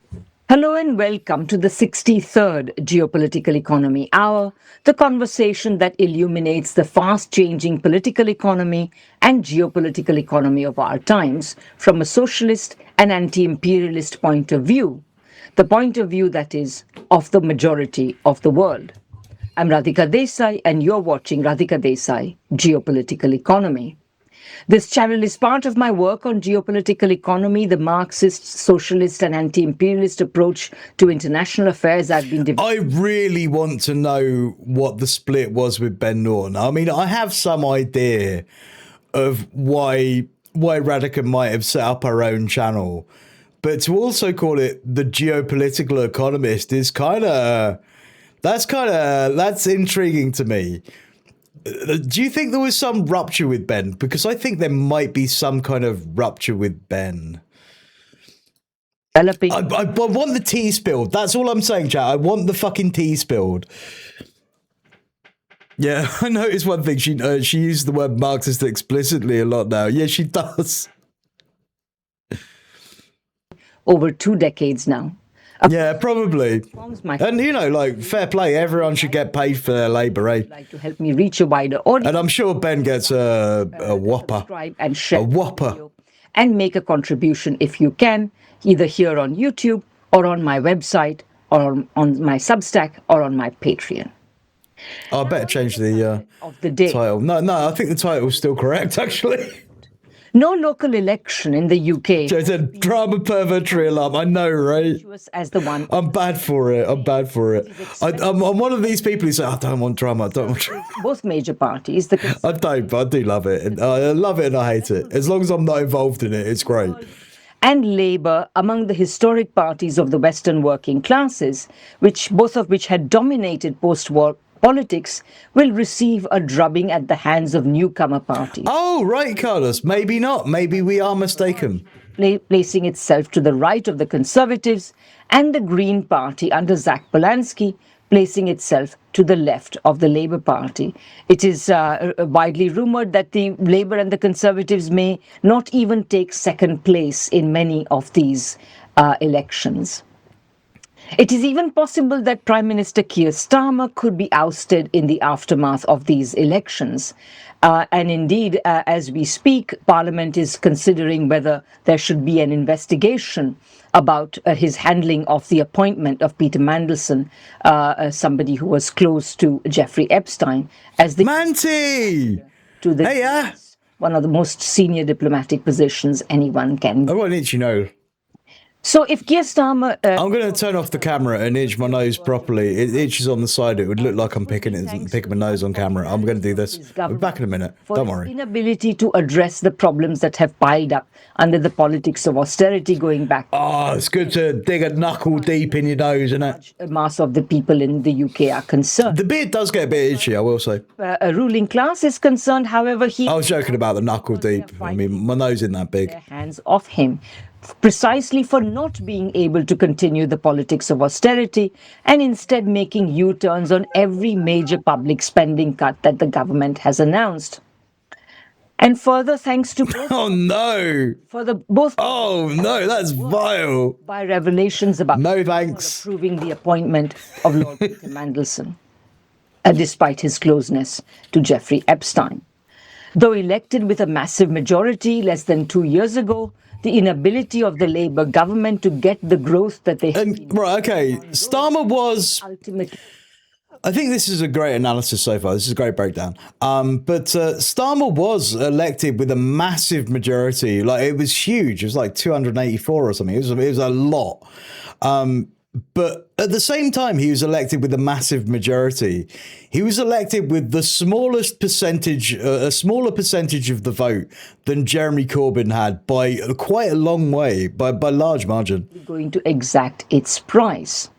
Hello and welcome to the 63rd Geopolitical Economy Hour, the conversation that illuminates the fast-changing political economy and geopolitical economy of our times from a socialist and anti-imperialist point of view, the point of view that is of the majority of the world. I'm Radhika Desai, and you're watching Radhika Desai, Geopolitical Economy. This channel is part of my work on geopolitical economy, the Marxist, socialist, and anti-imperialist approach to international affairs I've been I really want to know what the split was with Ben Norton. I mean, I have some idea of why Radhika might have set up her own channel, but to also call it the Geopolitical Economist is that's intriguing to me. Do you think there was some rupture with Ben? Because I think there might be some kind of rupture with Ben. I want the tea spilled. That's all I'm saying, chat. I want the fucking tea spilled. Yeah, I noticed one thing. She used the word Marxist explicitly a lot now. Yeah, she does. over 2 decades now. Yeah, probably. And, you know, like, fair play. Everyone should get paid for their labour, eh? Like to help me reach a wider audience. And I'm sure Ben gets a whopper. Subscribe and share a whopper. And make a contribution if you can, either here on YouTube or on my website or on my Substack or on my Patreon. I better change the title. No, I think the title is still correct, actually. No local election in the UK So it's a drama pervertery alarm. I know, right? as the one. I'm bad for it. I'm bad for it. I'm one of these people who say, I don't want drama. I don't want drama. Both major parties. I don't, but I do love it. And I love it and I hate it. As long as I'm not involved in it, it's great. And Labour among the historic parties of the Western working classes, both of which had dominated post-war politics, will receive a drubbing at the hands of newcomer parties. Oh, right, Carlos. Maybe not. Maybe we are mistaken. Placing itself to the right of the Conservatives, and the Green Party under Zach Polanski placing itself to the left of the Labour Party. It is widely rumoured that the Labour and the Conservatives may not even take second place in many of these elections. It is even possible that Prime Minister Keir Starmer could be ousted in the aftermath of these elections. And indeed, as we speak, Parliament is considering whether there should be an investigation about his handling of the appointment of Peter Mandelson, somebody who was close to Jeffrey Epstein, as the to the one of the most senior diplomatic positions anyone can. I want itchy nose. So if Keir Starmer... I'm going to turn off the camera and itch my nose properly. It itches on the side. It would look like I'm picking my nose on camera. I'm going to do this. I'll be back in a minute. Don't worry. Inability to address the problems that have piled up under the politics of austerity going back. Oh, it's good to dig a knuckle deep in your nose, isn't it? A mass of the people in the UK are concerned. The beard does get a bit itchy, I will say. A ruling class is concerned, however, I was joking about the knuckle deep. I mean, my nose isn't that big. Hands off him, precisely for not being able to continue the politics of austerity and instead making U-turns on every major public spending cut that the government has announced. And further, thanks to both... Oh, no! Oh, no, that's vile! By revelations about... No, thanks. ...approving the appointment of Lord Peter Mandelson, despite his closeness to Jeffrey Epstein. Though elected with a massive majority less than 2 years ago, the inability of the Labour government to get the growth that they had. Right, okay. Starmer was... Ultimately, I think this is a great analysis so far. This is a great breakdown. But Starmer was elected with a massive majority. Like, it was huge. It was like 284 or something. It was a lot. But at the same time, he was elected with a massive majority. He was elected with the smallest percentage, a smaller percentage of the vote than Jeremy Corbyn had by quite a long way, by large margin. Going to exact its price.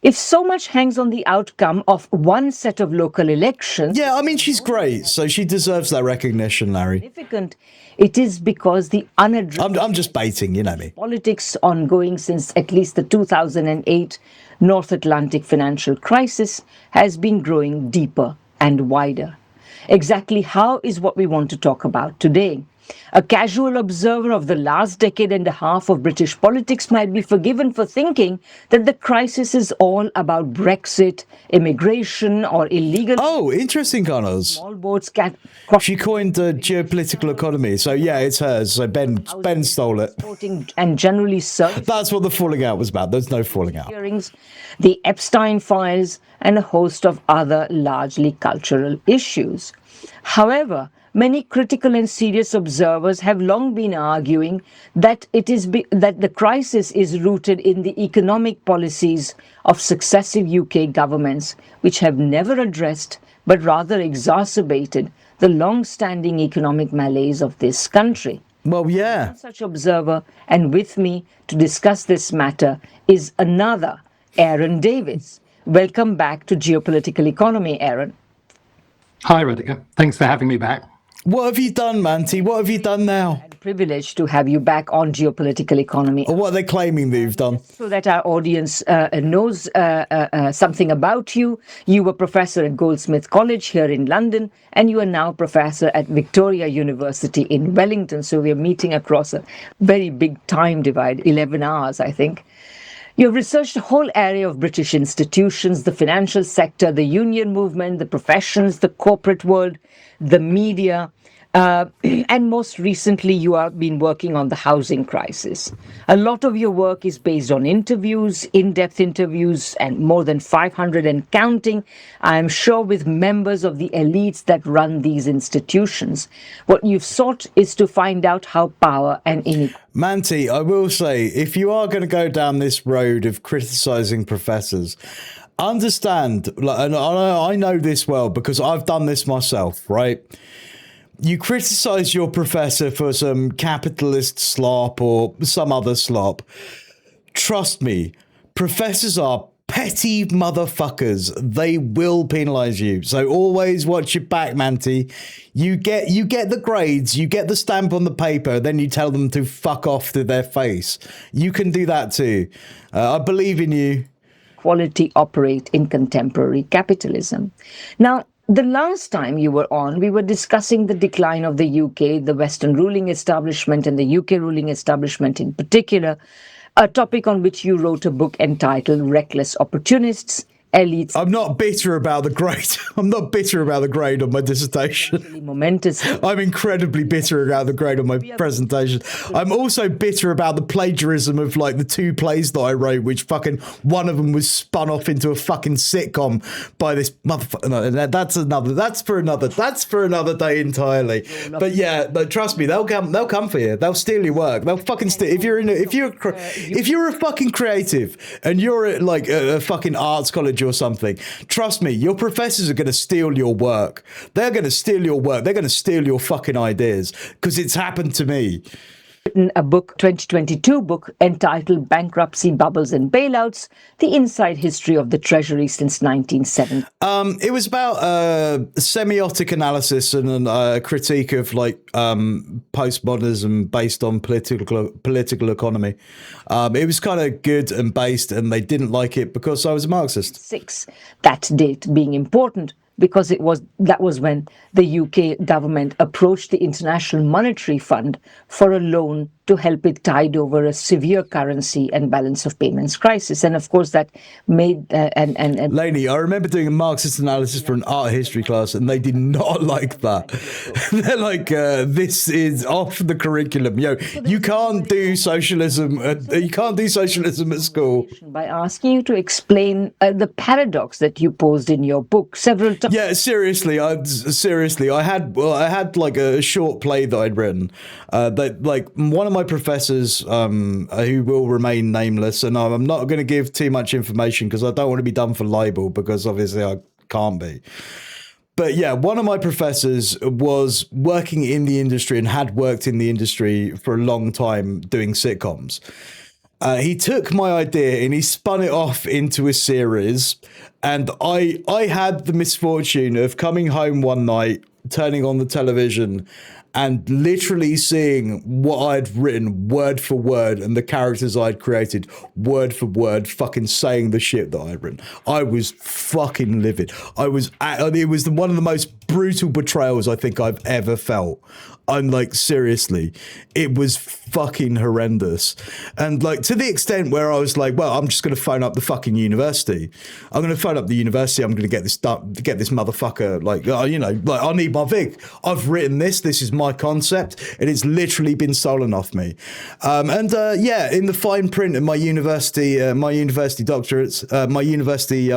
If so much hangs on the outcome of one set of local elections... Yeah, I mean, she's great, so she deserves that recognition, Larry. Significant. It is because the unaddressed... I'm just baiting, you know me. ...politics ongoing since at least the 2008 North Atlantic financial crisis has been growing deeper and wider. Exactly how is what we want to talk about today. A casual observer of the last decade and a half of British politics might be forgiven for thinking that the crisis is all about Brexit, immigration, or illegal... Oh, interesting, Connors. Small boats She coined the geopolitical economy, so yeah, it's hers. So Ben stole it. And generally so. That's what the falling out was about. There's no falling out. Hearings, the Epstein files, and a host of other largely cultural issues. However, many critical and serious observers have long been arguing that that the crisis is rooted in the economic policies of successive UK governments, which have never addressed but rather exacerbated the long-standing economic malaise of this country. Well, yeah. One such observer, and with me to discuss this matter, is another, Aaron Davis. Welcome back to Geopolitical Economy, Aaron. Hi, Rediger. Thanks for having me back. What have you done, Manti? What have you done now? Privilege to have you back on Geopolitical Economy. Or what are they claiming that you've done? So that our audience knows something about you. You were professor at Goldsmith College here in London, and you are now professor at Victoria University in Wellington. So we are meeting across a very big time divide, 11 hours, I think. You have researched a whole area of British institutions, the financial sector, the union movement, the professions, the corporate world, the media, and most recently, you have been working on the housing crisis. A lot of your work is based on interviews, in-depth interviews, and more than 500 and counting, I am sure, with members of the elites that run these institutions. What you've sought is to find out how power and inequality... Manti, I will say, if you are going to go down this road of criticising professors, understand, and I know this well because I've done this myself, right? You criticize your professor for some capitalist slop or some other slop. Trust me, professors are petty motherfuckers. They will penalize you. So always watch your back, Manti. You get the grades, you get the stamp on the paper, then you tell them to fuck off to their face. You can do that too. I believe in you. Quality operate in contemporary capitalism. Now, the last time you were on, we were discussing the decline of the UK, the Western ruling establishment, and the UK ruling establishment in particular, a topic on which you wrote a book entitled Reckless Opportunists, Elites... I'm not bitter about the grade. I'm not bitter about the grade on my dissertation. Momentous. I'm incredibly bitter about the grade on my presentation. I'm also bitter about the plagiarism of like the 2 plays that I wrote, which fucking one of them was spun off into a fucking sitcom by this motherfucker. No, that's for another day entirely. But yeah, trust me, they'll come for you. They'll steal your work. They'll fucking steal. If you're a fucking creative and you're at like a fucking arts college or something, trust me, your professors are going to steal your work. They're going to steal your work. They're going to steal your fucking ideas, because it's happened to me. Written a book, 2022 book, entitled Bankruptcy, Bubbles and Bailouts, The Inside History of the Treasury Since 1970. It was about semiotic analysis and a critique of like postmodernism based on political economy. It was kind of good and based, and they didn't like it because I was a Marxist. 6, that date being important, because that was when the UK government approached the International Monetary Fund for a loan to help it tide over a severe currency and balance of payments crisis. And of course that made... Lainey, I remember doing a Marxist analysis for an art history class, and they did not like that. They're like, this is off the curriculum. You can't do socialism. You can't do socialism at school. By asking you to explain the paradox that you posed in your book several times. Yeah, seriously, I had like a short play that I'd written. That like one of my professors, who will remain nameless, and I'm not going to give too much information because I don't want to be done for libel, because obviously I can't be. But yeah, one of my professors was working in the industry and had worked in the industry for a long time doing sitcoms. He took my idea and he spun it off into a series, and I had the misfortune of coming home one night, turning on the television, and literally seeing what I'd written word for word and the characters I'd created word for word fucking saying the shit that I'd written. I was fucking livid. It was one of the most brutal betrayals I think I've ever felt. I'm like, seriously, it was fucking horrendous. And like, to the extent where I was like, well, I'm just going to phone up the fucking university. I'm going to phone up the university. I'm going to get this motherfucker, like, like, I need my Vig. I've written this. This is my concept. And it's literally been stolen off me. Yeah, in the fine print of my university doctorates, my university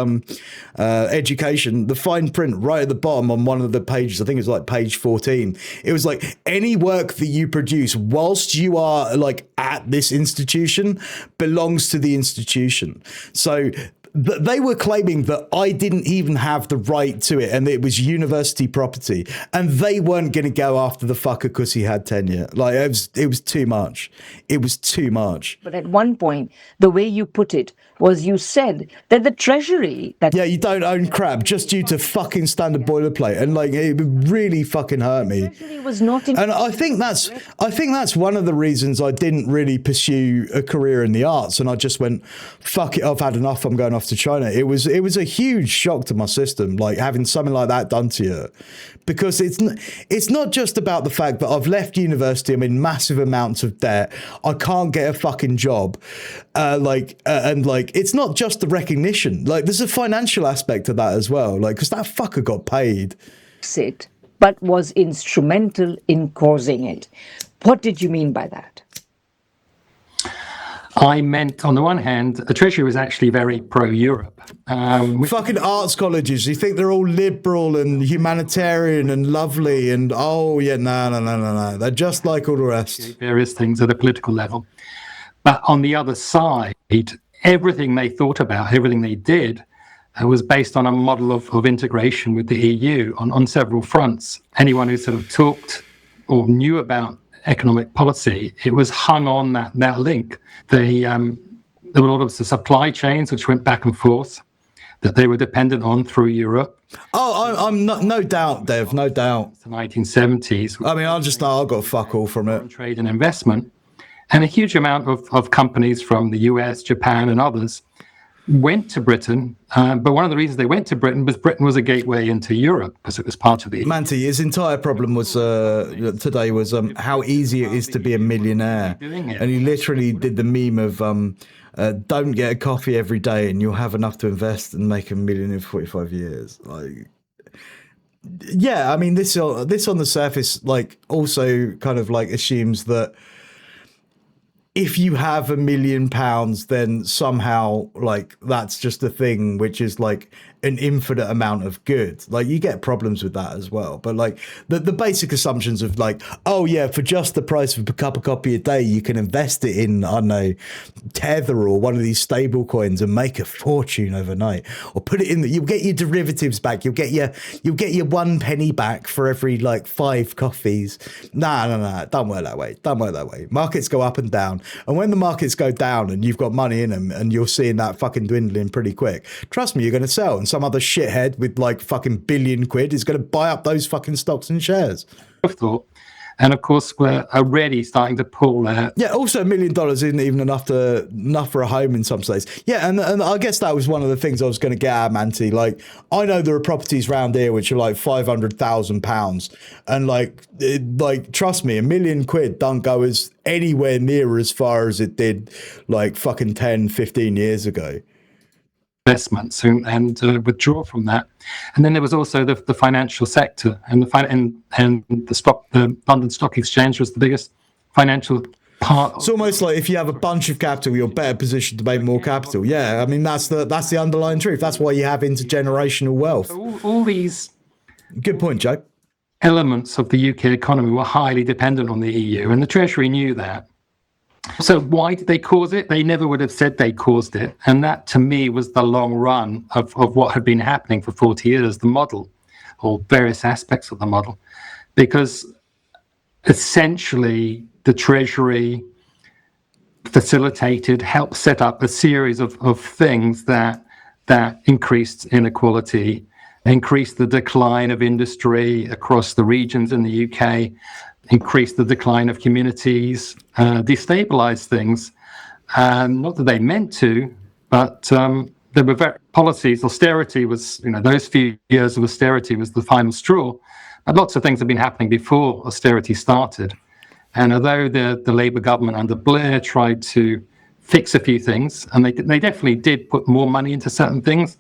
education, the fine print right at the bottom on one of the pages, I think it was like page 14, it was like, any work that you produce whilst you are like at this institution belongs to the institution. So they were claiming that I didn't even have the right to it and it was university property, and they weren't going to go after the fucker because he had tenure. Like, it was too much. It was too much. But at one point, the way you put it was, you said that the Treasury... Yeah, you don't own crap just due to fucking standard boilerplate, and like, it really fucking hurt me. Was not in... And I think that's one of the reasons I didn't really pursue a career in the arts, and I just went, fuck it, I've had enough, I'm going off to China. It was a huge shock to my system, like having something like that done to you, because it's not just about the fact that I've left university, I'm in massive amounts of debt, I can't get a fucking job, and it's not just the recognition, like there's a financial aspect to that as well, like, because that fucker got paid. but was instrumental in causing it. What did you mean by that? I meant, on the one hand, the Treasury was actually very pro-Europe. Fucking arts colleges, you think they're all liberal and humanitarian and lovely and, oh, yeah, no. They're just like all the rest. Various things at a political level. But on the other side, everything they thought about, everything they did, was based on a model of integration with the EU on several fronts. Anyone who sort of talked or knew about economic policy, it was hung on that link. There were a lot of supply chains which went back and forth that they were dependent on through Europe. Oh, I'm not, no doubt, Dev, no doubt. The 1970s. I mean, I got fuck all from it. Trade and investment. And a huge amount of companies from the US, Japan, and others went to Britain. But one of the reasons they went to Britain was a gateway into Europe, because it was part of the... Manti, his entire problem was today was how easy it is to be a millionaire. And he literally did the meme of don't get a coffee every day and you'll have enough to invest and make $1 million in 45 years. Like, yeah, I mean, this on the surface, like, also kind of like assumes that if you have £1 million, then somehow like that's just a thing which is like an infinite amount of good. Like, you get problems with that as well. But like the basic assumptions of like, oh yeah, for just the price of a cup of coffee a day, you can invest it in, I don't know, Tether or one of these stable coins and make a fortune overnight, or put it in you'll get your derivatives back. You'll get your 1 penny back for every like 5 coffees. Nah. Don't work that way. Markets go up and down. And when the markets go down and you've got money in them and you're seeing that fucking dwindling pretty quick, trust me, you're going to sell. And some other shithead with like fucking £1 billion is going to buy up those fucking stocks and shares. Thought. And of course, we're already starting to pull that. Yeah, also $1 million isn't even enough for a home in some states. Yeah, and I guess that was one of the things I was going to get at, Manti. Like, I know there are properties around here which are like £500,000, and like trust me, £1 million don't go as anywhere near as far as it did like fucking 10, 15 years ago. Investments and withdraw from that, and then there was also the financial sector, and the London Stock Exchange was the biggest financial part. It's almost like if you have a bunch of capital, you're better positioned to make more capital. Yeah, I mean that's the underlying truth. That's why you have intergenerational wealth. All these good point, Joe. Elements of the UK economy were highly dependent on the EU, and the Treasury knew that. So why did they cause it? They never would have said they caused it. And that, to me, was the long run of what had been happening for 40 years, the model, or various aspects of the model. Because essentially, the Treasury facilitated, helped set up a series of things that increased inequality, increased the decline of industry across the regions in the UK, increased the decline of communities, destabilized things. Not that they meant to, but there were policies. Austerity was, those few years of austerity was the final straw. But lots of things have been happening before austerity started. And although the Labour government under Blair tried to fix a few things, and they definitely did put more money into certain things,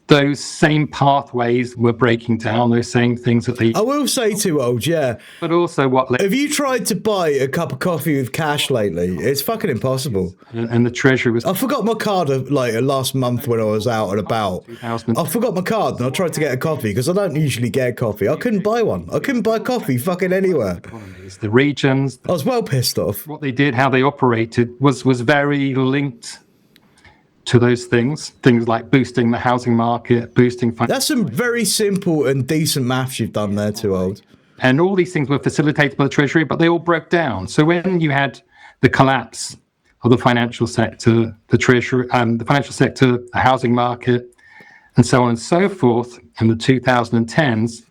those same pathways were breaking down, those same things that they... I will say too, old, yeah. But also what... Have you tried to buy a cup of coffee with cash lately? It's fucking impossible. And the Treasury was... I forgot my card last month when I was out and about. I forgot my card and I tried to get a coffee because I don't usually get coffee. I couldn't buy one. I couldn't buy coffee fucking anywhere. The regions... I was well pissed off. What they did, how they operated, was very linked to those things like boosting the housing market, boosting... That's some very simple and decent maths you've done there, too old. And all these things were facilitated by the Treasury, but they all broke down. So when you had the collapse of the financial sector, the Treasury, the financial sector, the housing market, and so on and so forth in the 2010s,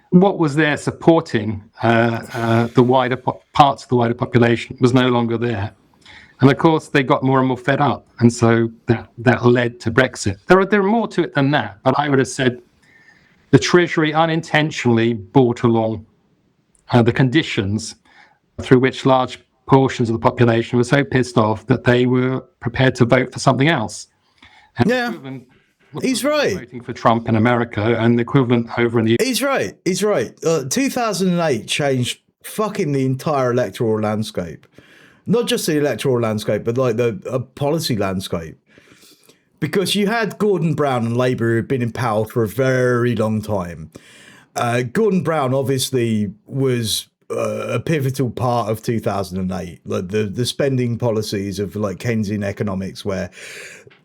what was there supporting the wider parts of the wider population was no longer there. And of course, they got more and more fed up. And so that led to Brexit. There are more to it than that. But I would have said the Treasury unintentionally brought along the conditions through which large portions of the population were so pissed off that they were prepared to vote for something else. And He's right. Voting for Trump in America and the equivalent over in the He's right. 2008 changed fucking the entire electoral landscape. Not just the electoral landscape, but like the policy landscape. Because you had Gordon Brown and Labour who had been in power for a very long time. Gordon Brown obviously was a pivotal part of 2008, like the spending policies of like Keynesian economics, where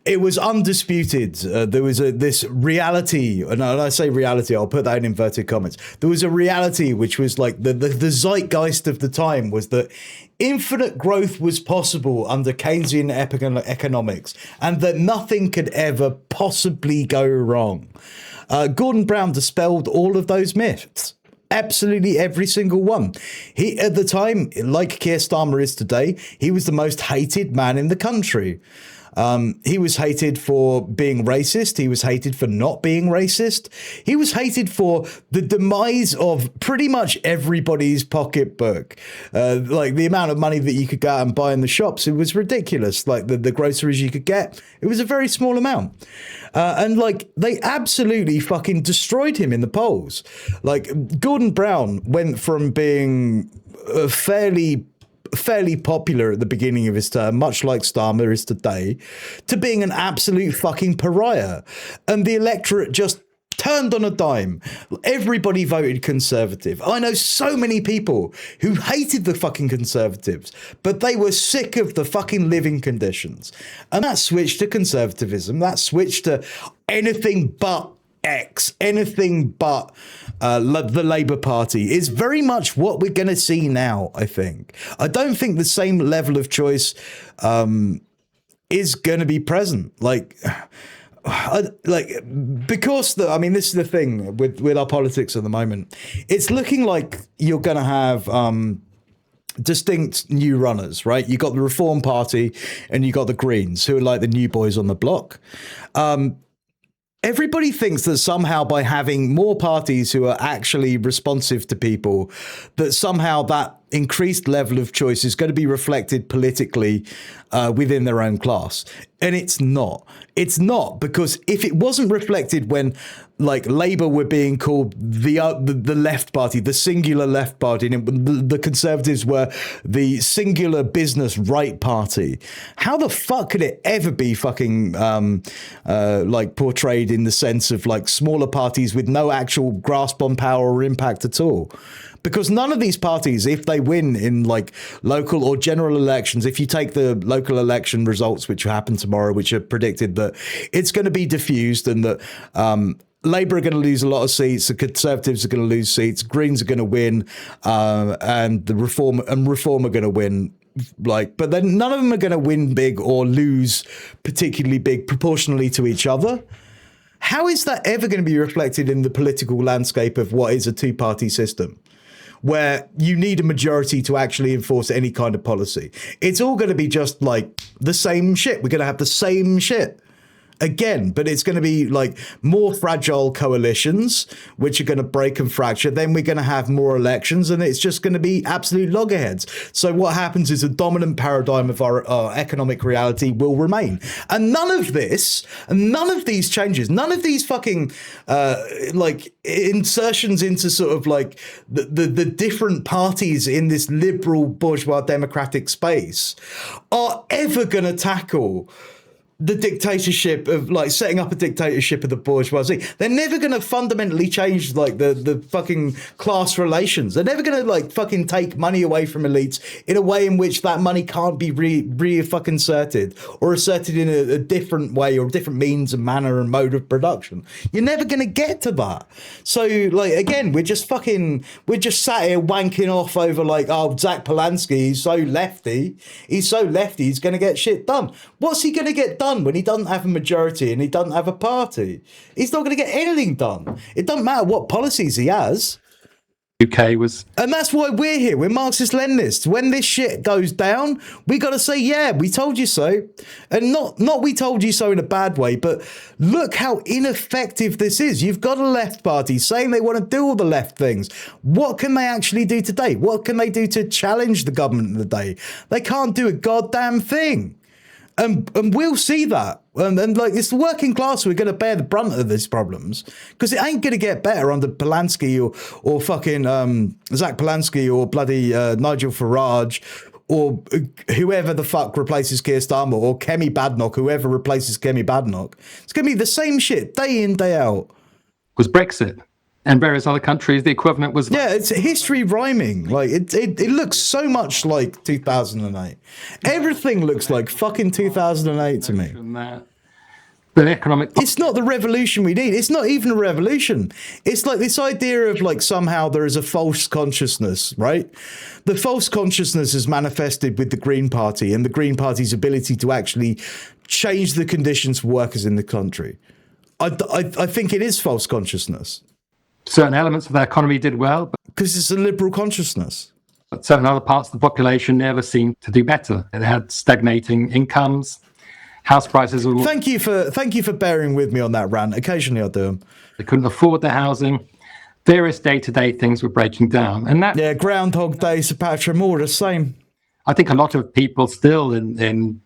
it was undisputed. There was this reality, and I say reality, I'll put that in inverted commas. There was a reality which was like the zeitgeist of the time was that infinite growth was possible under Keynesian economics, and that nothing could ever possibly go wrong. Gordon Brown dispelled all of those myths. Absolutely every single one. He, at the time, like Keir Starmer is today, he was the most hated man in the country. He was hated for being racist. He was hated for not being racist. He was hated for the demise of pretty much everybody's pocketbook. Like the amount of money that you could go out and buy in the shops, it was ridiculous. Like the groceries you could get, it was a very small amount. And like they absolutely fucking destroyed him in the polls. Like Gordon Brown went from being fairly popular at the beginning of his term, much like Starmer is today, to being an absolute fucking pariah. And the electorate just turned on a dime. Everybody voted Conservative. I know so many people who hated the fucking Conservatives, but they were sick of the fucking living conditions. And that switched to Conservatism. That switched to anything but X, anything but the Labour Party is very much what we're going to see now, I think. I don't think the same level of choice is going to be present. Because this is the thing with our politics at the moment. It's looking like you're going to have distinct new runners, right? You got the Reform Party and you got the Greens, who are like the new boys on the block. Everybody thinks that somehow by having more parties who are actually responsive to people, that somehow that increased level of choice is going to be reflected politically within their own class. And it's not. It's not, because if it wasn't reflected when like Labour were being called the left party, the singular left party, and the Conservatives were the singular business right party, how the fuck could it ever be fucking like portrayed in the sense of like smaller parties with no actual grasp on power or impact at all? Because none of these parties, if they win in like local or general elections, if you take the local election results, which happen tomorrow, which are predicted that it's going to be diffused and that Labour are going to lose a lot of seats, the Conservatives are going to lose seats, Greens are going to win, and the Reform are going to win. But then none of them are going to win big or lose particularly big proportionally to each other. How is that ever going to be reflected in the political landscape of what is a two-party system, where you need a majority to actually enforce any kind of policy? It's all going to be just like the same shit. We're going to have the same shit again, but it's going to be like more fragile coalitions, which are going to break and fracture. Then we're going to have more elections, and it's just going to be absolute loggerheads. So what happens is the dominant paradigm of our economic reality will remain. And none of this, none of these changes, none of these fucking like insertions into sort of like the different parties in this liberal bourgeois democratic space are ever going to tackle the dictatorship of like setting up a dictatorship of the bourgeoisie. They're never going to fundamentally change like the fucking class relations. They're never going to like fucking take money away from elites in a way in which that money can't be fucking inserted or asserted in a different way or different means and manner and mode of production. You're never going to get to that. So like, again, we're just sat here wanking off over like, oh, Zach Polanski, he's so lefty, he's going to get shit done. What's he going to get done when he doesn't have a majority and he doesn't have a party? He's not going to get anything done. It doesn't matter what policies he has. UK was... And that's why we're here. We're Marxist-Leninists. When this shit goes down, we got to say, yeah, we told you so. And not we told you so in a bad way, but look how ineffective this is. You've got a left party saying they want to do all the left things. What can they actually do today? What can they do to challenge the government of the day? They can't do a goddamn thing. And we'll see that. And like, it's the working class who are going to bear the brunt of these problems, because it ain't going to get better under Polanski or fucking Zach Polanski or bloody Nigel Farage or whoever the fuck replaces Keir Starmer, or Kemi Badnoch, whoever replaces Kemi Badnoch. It's going to be the same shit day in, day out. Was Brexit. And various other countries, the equivalent was... Yeah, it's history rhyming. Like, it looks so much like 2008. Everything looks like fucking 2008 to me. The economic... It's not the revolution we need. It's not even a revolution. It's like this idea of like somehow there is a false consciousness, right? The false consciousness is manifested with the Green Party and the Green Party's ability to actually change the conditions for workers in the country. I think it is false consciousness. Certain elements of the economy did well. Because it's a liberal consciousness. But certain other parts of the population never seemed to do better. It had stagnating incomes. House prices were... Thank you for bearing with me on that rant. Occasionally I do them. They couldn't afford their housing. Various day-to-day things were breaking down. And that... Yeah, Groundhog Day, Sir Patrick, more the same. I think a lot of people still in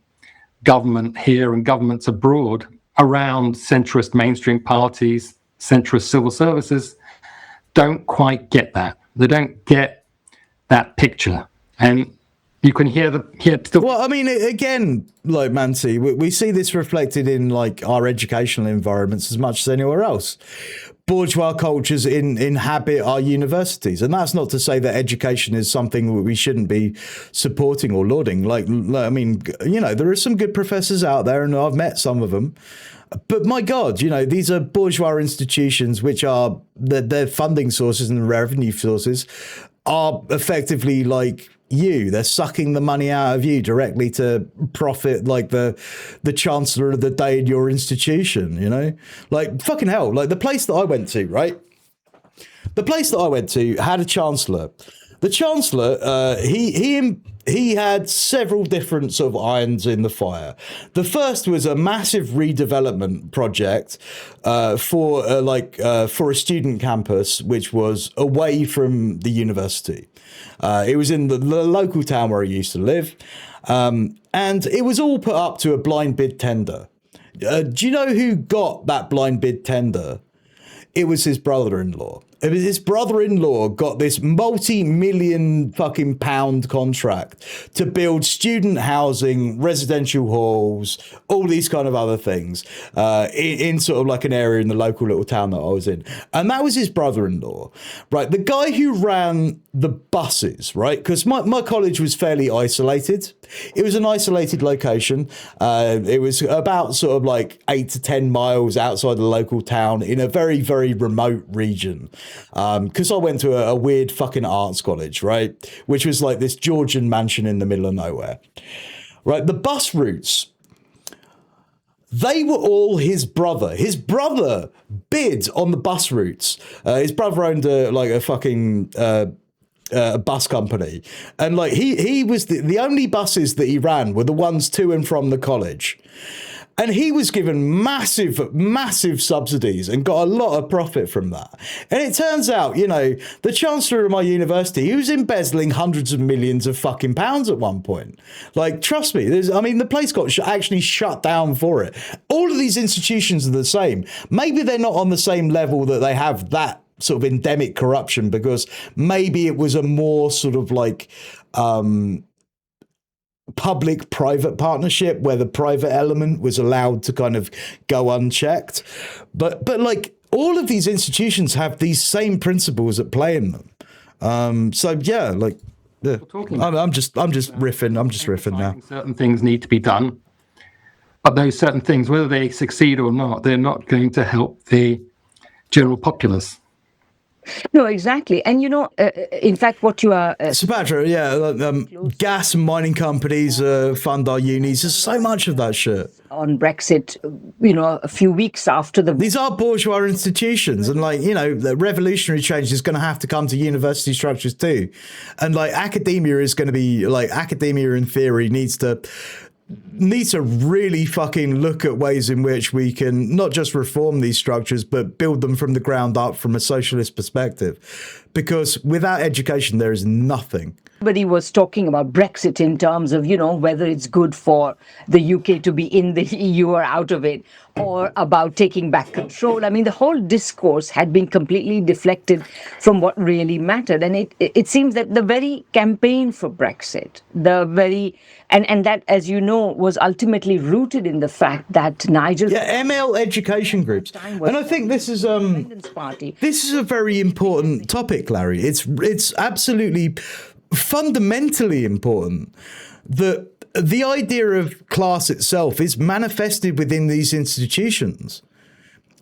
government here and governments abroad around centrist mainstream parties, centrist civil services, don't quite get that. They don't get that picture. And you can hear Well, I mean, again, like Manti, we see this reflected in like our educational environments as much as anywhere else. Bourgeois cultures inhabit our universities, and that's not to say that education is something we shouldn't be supporting or lauding. Like, I mean, you know, there are some good professors out there, and I've met some of them. But my God, you know, these are bourgeois institutions, which are their funding sources and revenue sources are effectively like you. They're sucking the money out of you directly to profit, like the chancellor of the day in your institution, you know? Like, fucking hell, like the place that I went to, right? The place that I went to had a chancellor. The chancellor, he had several different sort of irons in the fire. The first was a massive redevelopment project for a student campus, which was away from the university. It was in the local town where I used to live, and it was all put up to a blind bid tender. Do you know who got that blind bid tender? It was his brother-in-law. His brother-in-law got this multi-million fucking pound contract to build student housing, residential halls, all these kind of other things in sort of like an area in the local little town that I was in. And that was his brother-in-law, right? The guy who ran the buses, right? Because my college was fairly isolated. It was an isolated location. It was about sort of like 8 to 10 miles outside the local town in a very, very remote region. Because I went to a weird fucking arts college, right? Which was like this Georgian mansion in the middle of nowhere. Right? The bus routes, they were all his brother. His brother bid on the bus routes. His brother owned a fucking... bus company, and like he was the only buses that he ran were the ones to and from the college, and he was given massive subsidies and got a lot of profit from that. And it turns out, you know, the chancellor of my university, he was embezzling hundreds of millions of fucking pounds at one point. Like, trust me, the place got actually shut down for it. All of these institutions are the same. Maybe they're not on the same level that they have that sort of endemic corruption, because maybe it was a more sort of like public-private partnership where the private element was allowed to kind of go unchecked. But like all of these institutions have these same principles at play in them. So yeah, like yeah. I'm just riffing. I'm just riffing now. Certain things need to be done, but those certain things, whether they succeed or not, they're not going to help the general populace. No, exactly. And, you know, in fact, what you are... Subhatra, yeah, gas and mining companies fund our unis. There's so much of that shit. On Brexit, you know, a few weeks after the... These are bourgeois institutions, and, like, you know, the revolutionary change is going to have to come to university structures too. And, like, academia is going to be, like, academia in theory needs to really fucking look at ways in which we can not just reform these structures, but build them from the ground up from a socialist perspective. Because without education, there is nothing. Everybody was talking about Brexit in terms of, whether it's good for the UK to be in the EU or out of it, or about taking back control. I mean, the whole discourse had been completely deflected from what really mattered. And it seems that the very campaign for Brexit, and that, as you know, was ultimately rooted in the fact that Nigel... Yeah, ML education groups. And I think this is a very important topic, Larry. It's absolutely fundamentally important that the idea of class itself is manifested within these institutions.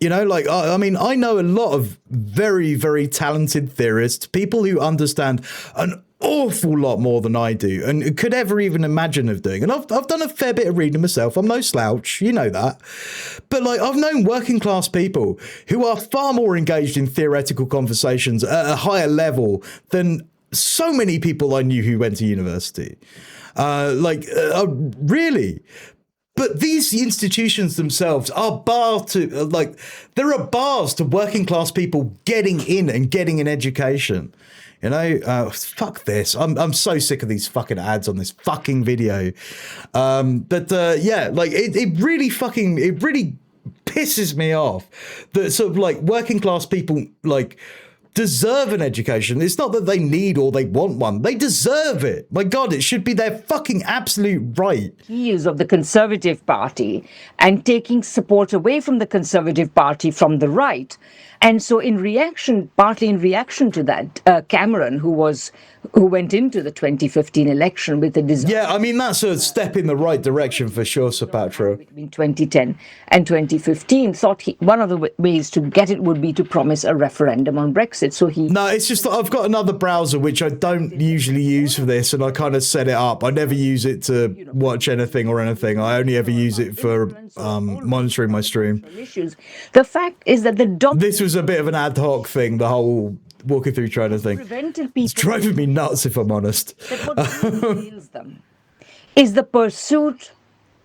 I mean, I know a lot of very, very talented theorists, people who understand an awful lot more than I do and could ever even imagine of doing. And I've done a fair bit of reading myself. I'm no slouch, you know that. But I've known working class people who are far more engaged in theoretical conversations at a higher level than so many people I knew who went to university. Really. But these institutions themselves are there are bars to working class people getting in and getting an education. Fuck this. I'm so sick of these fucking ads on this fucking video. It really pisses me off that sort of working class people deserve an education. It's not that they need or they want one. They deserve it. My God, it should be their fucking absolute right. Keys of the Conservative Party and taking support away from the Conservative Party from the right. And so partly in reaction to that, Cameron, who went into the 2015 election with a desire... Yeah, I mean, that's a step in the right direction for sure, Sir Patra. Between 2010 and 2015, thought one of the ways to get it would be to promise a referendum on Brexit. So No, it's just that I've got another browser which I don't usually use for this, and I kind of set it up. I never use it to watch anything or anything. I only ever use it for monitoring my stream. The fact is that this was a bit of an ad hoc thing, the whole walking through China thing. It's driving me nuts, if I'm honest. Is the pursuit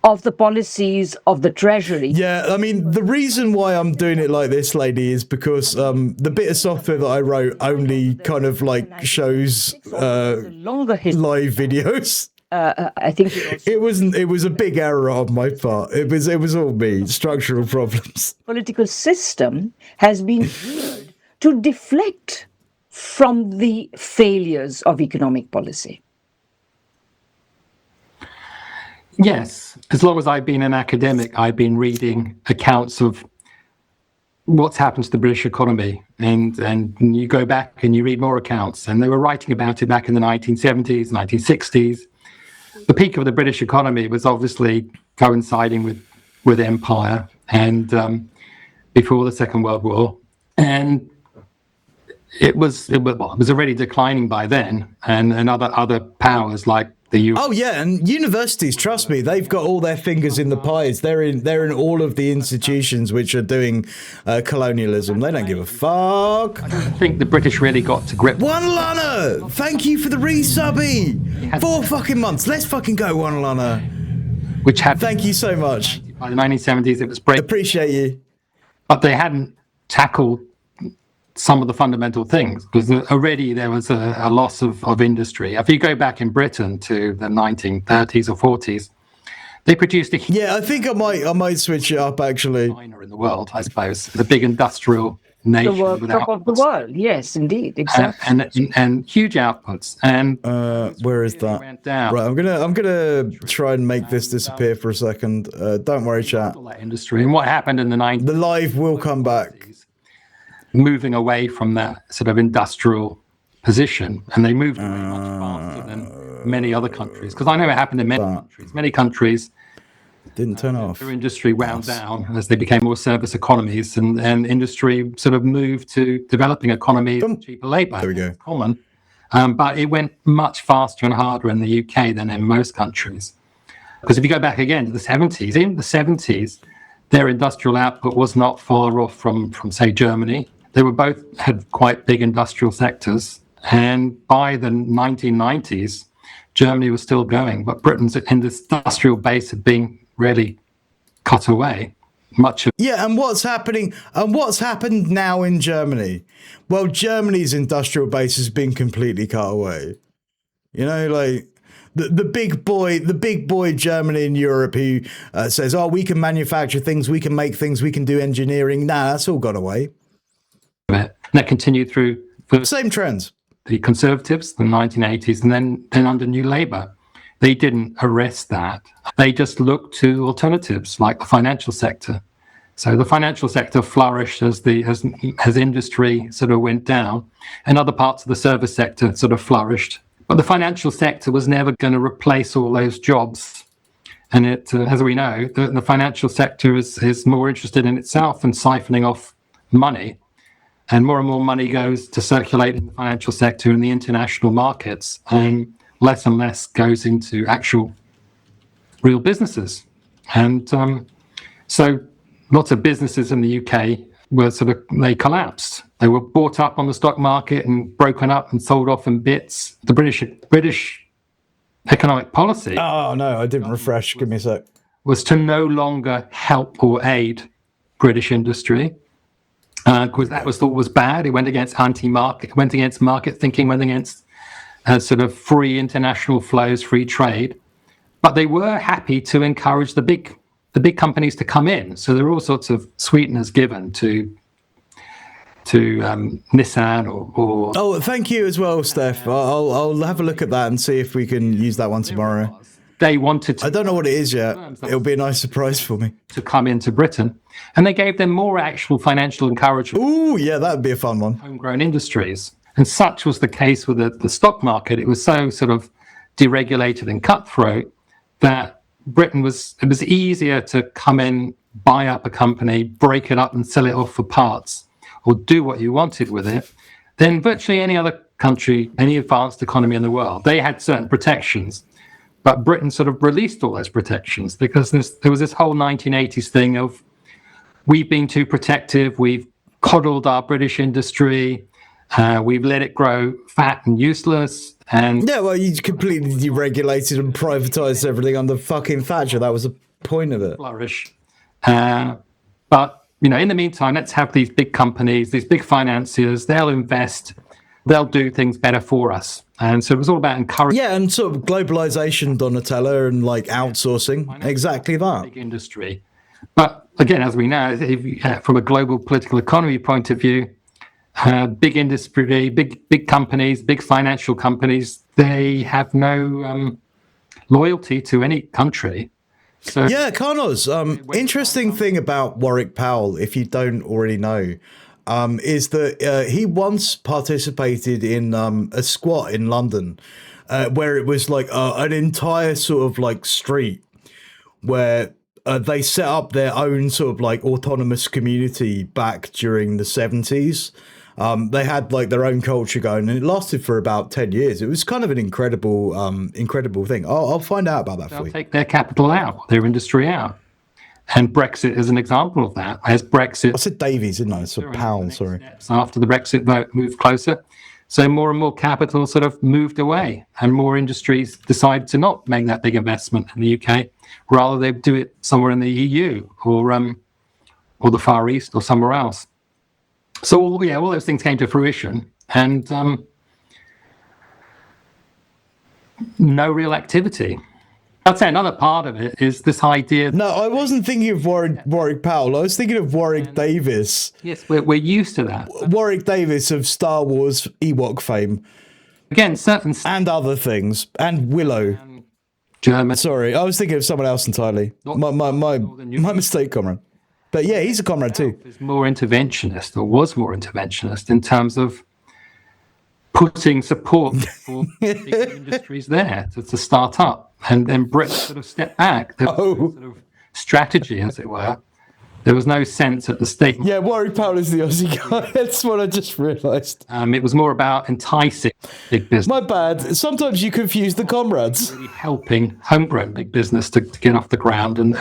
of the policies of the Treasury. Yeah, I mean, the reason why I'm doing it like this, lady, is because the bit of software that I wrote only kind of shows live videos. I think it was a big error on my part. It was all me, structural problems. Political system has been geared to deflect from the failures of economic policy. Yes, as long as I've been an academic, I've been reading accounts of what's happened to the British economy, and you go back and you read more accounts, and they were writing about it back in the 1970s, 1960s. The peak of the British economy was obviously coinciding with empire and before the Second World War, and it was already declining by then, and other powers like the US. Oh yeah, and universities, trust me, they've got all their fingers in the pies. They're in all of the institutions which are doing colonialism. They don't give a fuck. I don't think the British really got to grip. One Lana, thank you for the resubby. 4 fucking months. Let's fucking go, One Lana. Which had. Thank you so much. By the 1970s, it was break. Appreciate you. But they hadn't tackled some of the fundamental things, because already there was a loss of industry. If you go back in Britain to the 1930s or 40s, they produced a yeah. I think I might switch it up actually. Minor in the world, I suppose, the big industrial nation, the workshop of the world. Yes, indeed, exactly. And huge outputs. And where is that? Right, I'm gonna try and make this disappear for a second. Don't worry, chat. Industry and what happened in the 90s. The live will come back. Moving away from that sort of industrial position, and they moved away much faster than many other countries. Because I know it happened in many countries. Many countries didn't turn off. Their industry wound down as they became more service economies, and industry sort of moved to developing economies, cheaper labour. There we go. Common, but it went much faster and harder in the UK than in most countries. Because if you go back again to the 70s, even the 70s, their industrial output was not far off from say Germany. They were both had quite big industrial sectors, and by the 1990s, Germany was still going, but Britain's industrial base had been really cut away. Much of and what's happening? And what's happened now in Germany? Well, Germany's industrial base has been completely cut away. You know, like the big boy Germany and Europe who says, "Oh, we can manufacture things, we can make things, we can do engineering." Nah, that's all gone away. And that continued through same trends. The Conservatives, the 1980s, and then under New Labour. They didn't arrest that. They just looked to alternatives like the financial sector. So the financial sector flourished as industry sort of went down, and other parts of the service sector sort of flourished. But the financial sector was never going to replace all those jobs. And it, as we know, the financial sector is more interested in itself and siphoning off money. And more money goes to circulate in the financial sector in the international markets, and less goes into actual real businesses. And so lots of businesses in the UK were they collapsed. They were bought up on the stock market and broken up and sold off in bits. The British economic policy. Oh no, I didn't refresh. Give me a sec. Was to no longer help or aid British industry. Because that was thought was bad. It went against anti-market, went against market thinking, went against sort of free international flows, free trade. But they were happy to encourage the big companies to come in. So there were all sorts of sweeteners given to Nissan or. Oh, thank you as well, Steph. I'll have a look at that and see if we can use that one tomorrow. They wanted to. I don't know what it is yet. It'll be a nice surprise for me. To come into Britain, and they gave them more actual financial encouragement. Ooh, yeah, that'd be a fun one. Homegrown industries, and such was the case with the stock market. It was so sort of deregulated and cutthroat that Britain it was easier to come in, buy up a company, break it up, and sell it off for parts, or do what you wanted with it, than virtually any other country, any advanced economy in the world. They had certain protections. But Britain sort of released all those protections because there was this whole 1980s thing of we've been too protective, we've coddled our British industry, we've let it grow fat and useless. And yeah, well, you completely deregulated and privatized everything under fucking Thatcher. That was the point of it. Flourish. But, in the meantime, let's have these big companies, these big financiers, they'll invest, they'll do things better for us. And so it was all about encouraging. Yeah, and sort of globalization, Donatella, and like outsourcing. Exactly that. Big industry. But again, as we know, from a global political economy point of view, big industry, big companies, big financial companies, they have no loyalty to any country. So yeah, Carnos, interesting thing about Warwick Powell, if you don't already know, is that he once participated in a squat in London where it was like an entire sort of like street where they set up their own sort of like autonomous community back during the 70s. They had like their own culture going, and it lasted for about 10 years. It was kind of an incredible thing. I'll find out about that for you. They'll take their capital out, their industry out. And Brexit is an example of that. As Brexit... I said Davies, didn't I? It's a Powell, sorry. After the Brexit vote moved closer. So more and more capital sort of moved away, and more industries decided to not make that big investment in the UK. Rather, they do it somewhere in the EU or the Far East or somewhere else. So, all those things came to fruition, and no real activity. I'd say another part of it is this idea. No, I wasn't thinking of Warwick Powell. I was thinking of Warwick Davis. Yes, we're used to that. Warwick Davis of Star Wars Ewok fame. Again, certain... And other things. And Willow. German. Sorry, I was thinking of someone else entirely. My mistake, comrade. But yeah, he's a comrade too. Is more interventionist, or was more interventionist, in terms of putting support for big industries there to start up. And then Britain sort of stepped back. There was no sort of strategy, as it were. There was no sense at the state. Yeah, Warwick Powell is the Aussie guy. That's what I just realised. It was more about enticing big business. My bad. Sometimes you confuse the comrades. Really helping homegrown big business to get off the ground and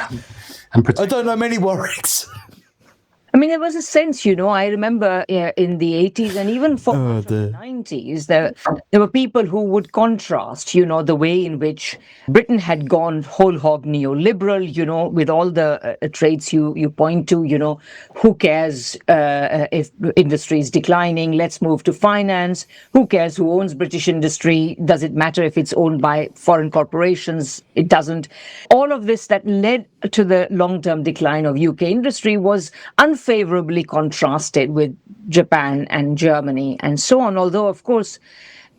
protect. I don't know many Warwicks. I mean, there was a sense, I remember in the 80s and even for the 90s, there were people who would contrast, the way in which Britain had gone whole hog neoliberal, with all the traits you point to, who cares if industry is declining, let's move to finance, who cares who owns British industry, does it matter if it's owned by foreign corporations, it doesn't. All of this that led to the long-term decline of UK industry was unfavorably contrasted with Japan and Germany and so on. Although, of course,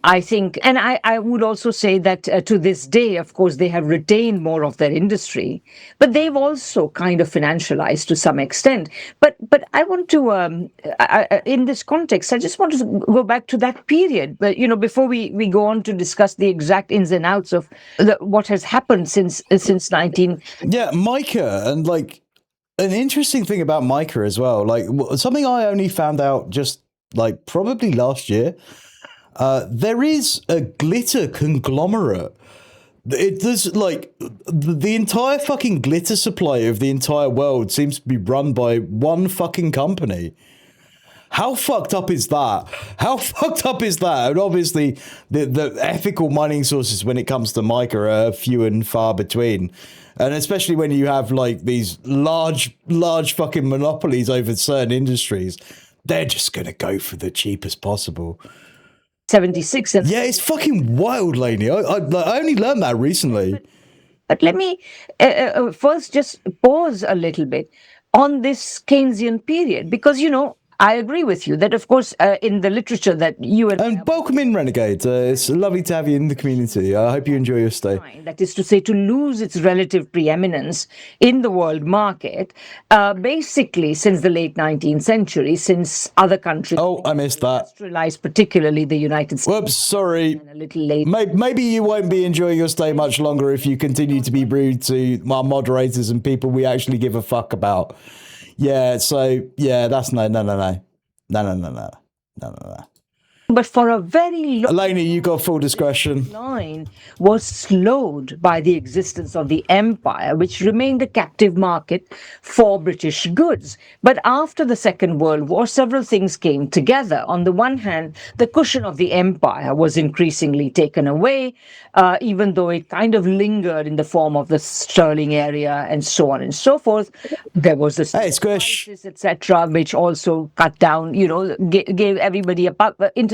I think, and I would also say that to this day, of course, they have retained more of their industry, but they've also kind of financialized to some extent. But I want to, in this context, I just want to go back to that period. But before we go on to discuss the exact ins and outs of what has happened since 19. Yeah, Mica, and like an interesting thing about Mica as well, like something I only found out just like probably last year. There is a glitter conglomerate. There's like the entire fucking glitter supply of the entire world seems to be run by one fucking company. How fucked up is that? How fucked up is that? And obviously, the ethical mining sources when it comes to mica are few and far between. And especially when you have like these large fucking monopolies over certain industries, they're just going to go for the cheapest possible. 76. Yeah, it's fucking wild, Lainey. I only learned that recently. But let me first just pause a little bit on this Keynesian period, because, I agree with you that, of course, in the literature that you and welcome in, Renegade. It's lovely to have you in the community. I hope you enjoy your stay. That is to say, to lose its relative preeminence in the world market, basically since the late 19th century, since other countries. Oh, I missed that. Industrialized, particularly the United States. Whoops, sorry. A little late. Maybe you won't be enjoying your stay much longer if you continue to be rude to our moderators and people we actually give a fuck about. Yeah, so, yeah, that's no. But for a very long Lainey, you got full discretion. Line was slowed by the existence of the empire, which remained a captive market for British goods. But after the Second World War, several things came together. On the one hand, the cushion of the empire was increasingly taken away, even though it kind of lingered in the form of the sterling area and so on and so forth. There was the crisis, etc., which also cut down, gave everybody a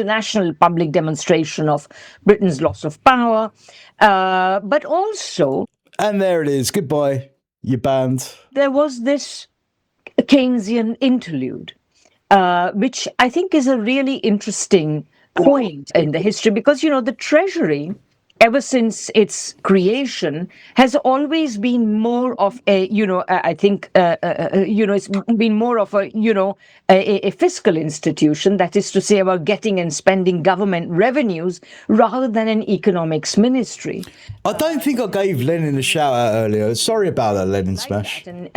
international public demonstration of Britain's loss of power, but also... And there it is. Goodbye, you banned. There was this Keynesian interlude, which I think is a really interesting point in the history, because, the Treasury, ever since its creation, has always been more of a, I think, it's been more of a fiscal institution, that is to say, about getting and spending government revenues rather than an economics ministry. I don't think I gave Lenin a shout out earlier. Sorry about that, Lenin Smash. And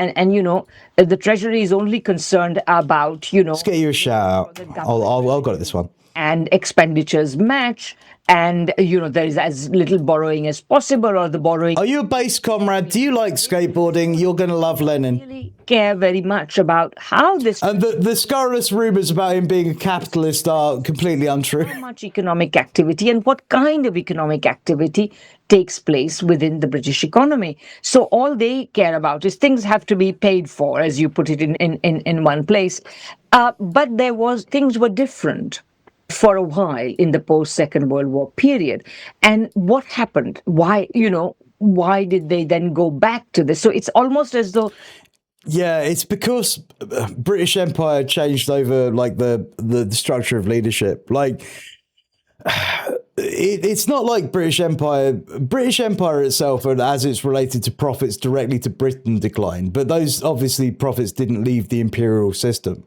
the Treasury is only concerned about, Let's get you a shout out. I'll go to this one. And expenditures match, and there is as little borrowing as possible, or the borrowing. Are you a base comrade? Do you like skateboarding? You're gonna love Lenin. Really care very much about how this. And the scurrilous rumors about him being a capitalist are completely untrue. How much economic activity and what kind of economic activity takes place within the British economy. So all they care about is things have to be paid for, as you put it in one place. But things were different for a while in the post-Second World War period. And what happened? Why did they then go back to this? So it's almost as though... Yeah, it's because British Empire changed over like the structure of leadership. Like, it's not like British Empire itself, and as it's related to profits directly to Britain, declined. But those obviously profits didn't leave the imperial system.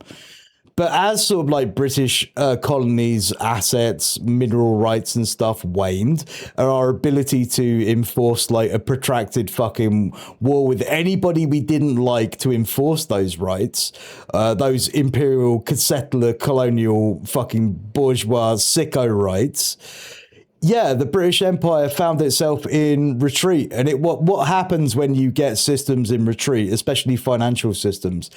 But as sort of like British colonies, assets, mineral rights and stuff waned, and our ability to enforce like a protracted fucking war with anybody we didn't like to enforce those rights, those imperial, settler, colonial, fucking bourgeois sicko rights, yeah, the British Empire found itself in retreat. And what happens when you get systems in retreat, especially financial systems,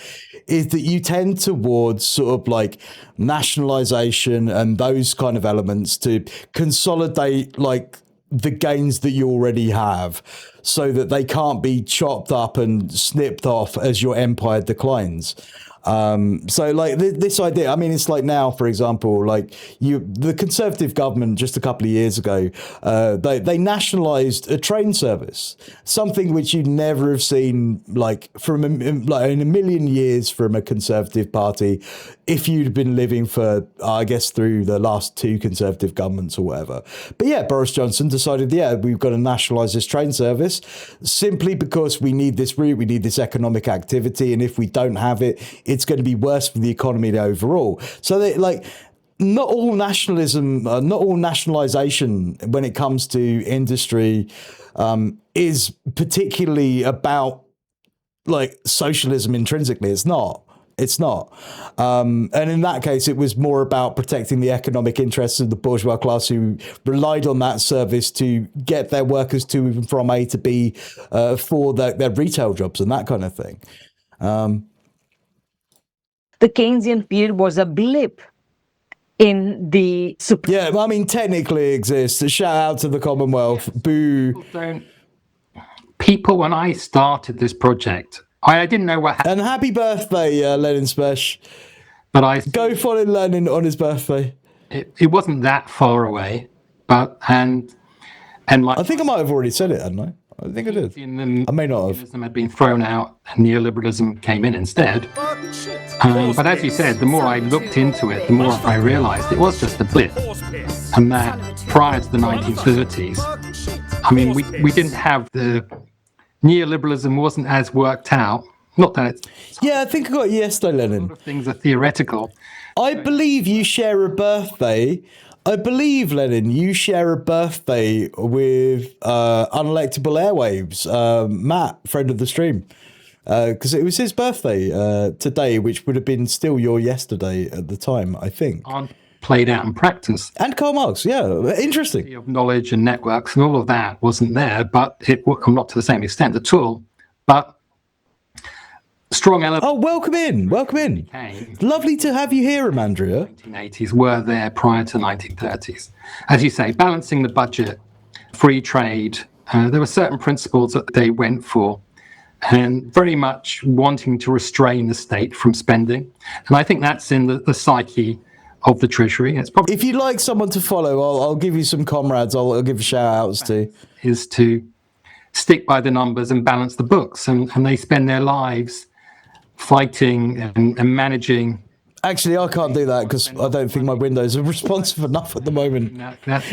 is that you tend towards sort of like nationalization and those kind of elements to consolidate like the gains that you already have so that they can't be chopped up and snipped off as your empire declines. So like this idea, I mean, it's like now, for example, like the Conservative government just a couple of years ago, they nationalised a train service, something which you'd never have seen like like in a million years from a Conservative party, if you'd been living for, I guess, through the last two Conservative governments or whatever. But yeah, Boris Johnson decided, yeah, we've got to nationalise this train service simply because we need this route, we need this economic activity, and if we don't have it, it's going to be worse for the economy overall. So they like not all nationalism, not all nationalisation when it comes to industry is particularly about like socialism intrinsically. It's not. It's not. And in that case, it was more about protecting the economic interests of the bourgeois class who relied on that service to get their workers to and from A to B for their retail jobs and that kind of thing. The Keynesian period was a blip in the... Yeah, I mean, technically it exists. Shout out to the Commonwealth. Boo. People, when I started this project, I didn't know what happened. And happy birthday, Lenin Spesh. But I go follow Lenin on his birthday. It wasn't that far away, but and like I think I might have already said it, hadn't I? I think I did. I may not have. Communism had been thrown out, and neoliberalism came in instead. But as you said, the more I looked into it, the more I realised it was just a blip, and that prior to the 1930s, I mean, we didn't have the neoliberalism wasn't as worked out. Not that it's... Yeah, I think I got yesterday, Lenin. A lot of things are theoretical. I believe you share a birthday. I believe, Lenin, you share a birthday with Unelectable Airwaves, Matt, friend of the stream. Because it was his birthday today, which would have been still your yesterday at the time, I think. Aren't played out in practice. And Karl Marx, yeah, interesting. Of knowledge and networks and all of that wasn't there, but not to the same extent at all. But strong elements. Oh, welcome in. Lovely to have you here, Amandria. 1980s were there prior to 1930s. As you say, balancing the budget, free trade. There were certain principles that they went for, and very much wanting to restrain the state from spending. And I think that's in the psyche of the Treasury. It's probably, if you'd like someone to follow, I'll give you some comrades. I'll give shout outs to. Is to stick by the numbers and balance the books, and they spend their lives fighting and managing. Actually, I can't do that because I don't think my windows are responsive enough at the moment.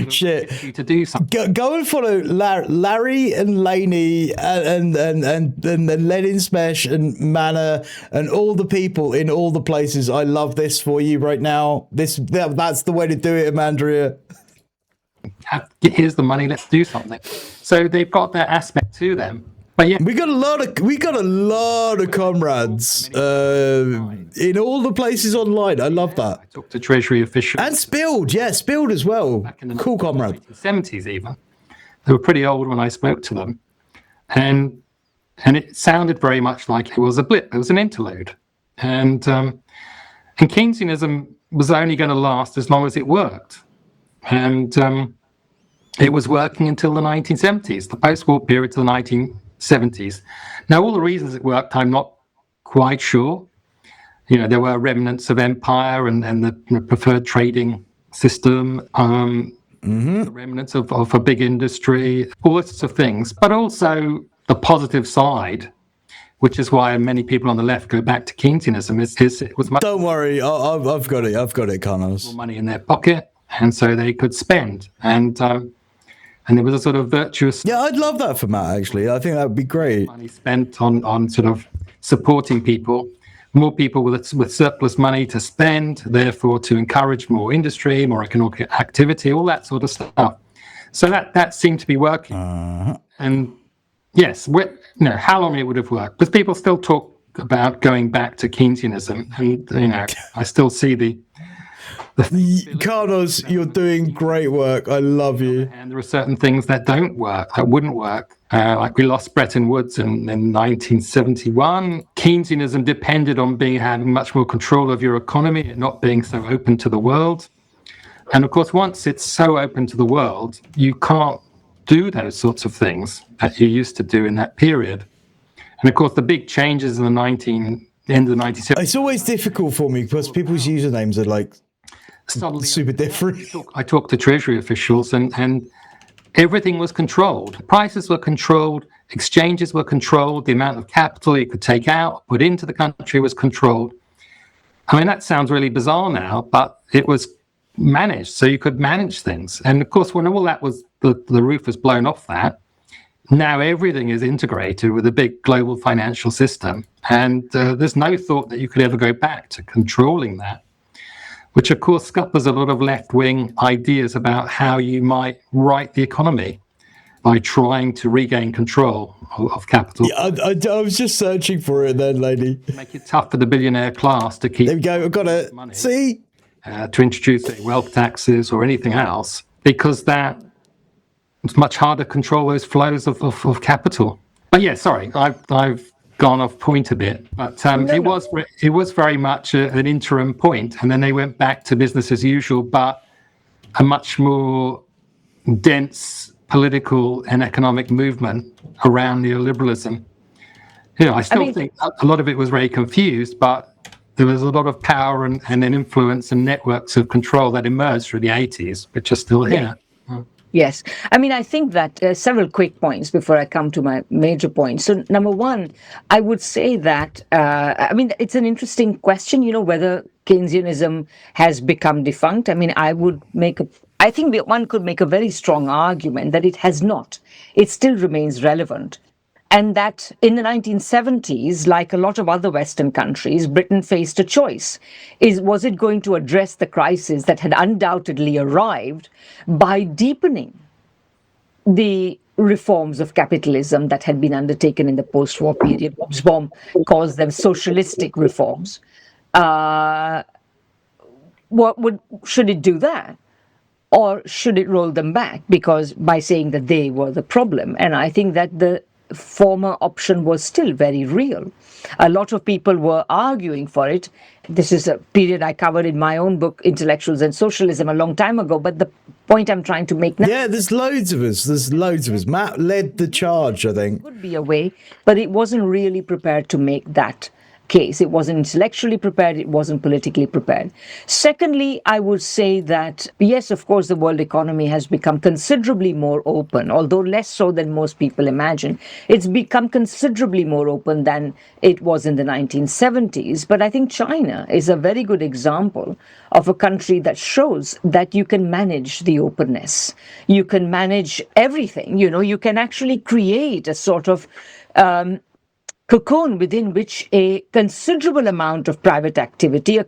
Shit. To do something. Go and follow Larry and Laney and Lenin Smesh and Mana and all the people in all the places. I love this for you right now. That's the way to do it, Amandria. Here's the money. Let's do something. So they've got that aspect to them. But yeah, we got a lot of comrades in all the places online. I love that. I talked to Treasury officials and Spilled as well. Cool comrade. 70s even. They were pretty old when I spoke to them, and it sounded very much like it was a blip. It was an interlude, and Keynesianism was only going to last as long as it worked, and it was working until the 1970s, the post-war period to the 1970s. Now, all the reasons it worked, I'm not quite sure. You know, there were remnants of empire and the preferred trading system, the remnants of a big industry, all sorts of things, but also the positive side, which is why many people on the left go back to Keynesianism. It was much. Don't worry, I've got it, Carlos. More money in their pocket, and so they could spend, and there was a sort of virtuous. Yeah, I'd love that for Matt. Actually, I think that would be great. Money spent on sort of supporting people, more people with surplus money to spend, therefore to encourage more industry, more economic activity, all that sort of stuff. So that seemed to be working, and. Yes, how long it would have worked? Because people still talk about going back to Keynesianism, and I still see Carlos, you're doing great work. I love you. And there are certain things that don't work, that wouldn't work. Like we lost Bretton Woods in 1971. Keynesianism depended on having much more control of your economy and not being so open to the world. And of course, once it's so open to the world, you can't do those sorts of things that you used to do in that period. And of course, the big changes in the end of the 1970s. It's always difficult for me because people's usernames are like super different. I talked to Treasury officials and everything was controlled. Prices were controlled, exchanges were controlled, the amount of capital you could take out, put into the country was controlled. I mean, that sounds really bizarre now, but it was managed, so you could manage things. And of course, when all that was, the roof was blown off that, now everything is integrated with a big global financial system. And there's no thought that you could ever go back to controlling that, which of course scuppers a lot of left-wing ideas about how you might right the economy by trying to regain control of capital. Yeah, I was just searching for it then, lady. Make it tough for the billionaire class to keep... There we go, I've got it. See? To introduce wealth taxes or anything else, because that it's much harder to control those flows of capital. But yeah, sorry, I've gone off point a bit, but it was very much an interim point, and then they went back to business as usual, but a much more dense political and economic movement around neoliberalism. You know, I still think a lot of it was very confused, but there was a lot of power and then influence and networks of control that emerged through the 80s, which are still here. Yes. I mean, I think that several quick points before I come to my major point. So, number one, I would say that, I mean, it's an interesting question, you know, whether Keynesianism has become defunct. I mean, I think one could make a very strong argument that it has not. It still remains relevant. And that in the 1970s, like a lot of other Western countries, Britain faced a choice. Was it going to address the crisis that had undoubtedly arrived by deepening the reforms of capitalism that had been undertaken in the post-war period? Hobsbawm calls them socialistic reforms. Should it do that? Or should it roll them back by saying that they were the problem? And I think that the former option was still very real. A lot of people were arguing for it. This is a period I covered in my own book, Intellectuals and Socialism, a long time ago. But the point I'm trying to make now... Yeah, there's loads of us. Matt led the charge, I think. Would be a way, but it wasn't really prepared to make that case. It wasn't intellectually prepared. It wasn't politically prepared. Secondly, I would say that, yes, of course, the world economy has become considerably more open, although less so than most people imagine. It's become considerably more open than it was in the 1970s. But I think China is a very good example of a country that shows that you can manage the openness. You can manage everything. You know, you can actually create a sort of cocoon within which a considerable amount of private activity, yeah,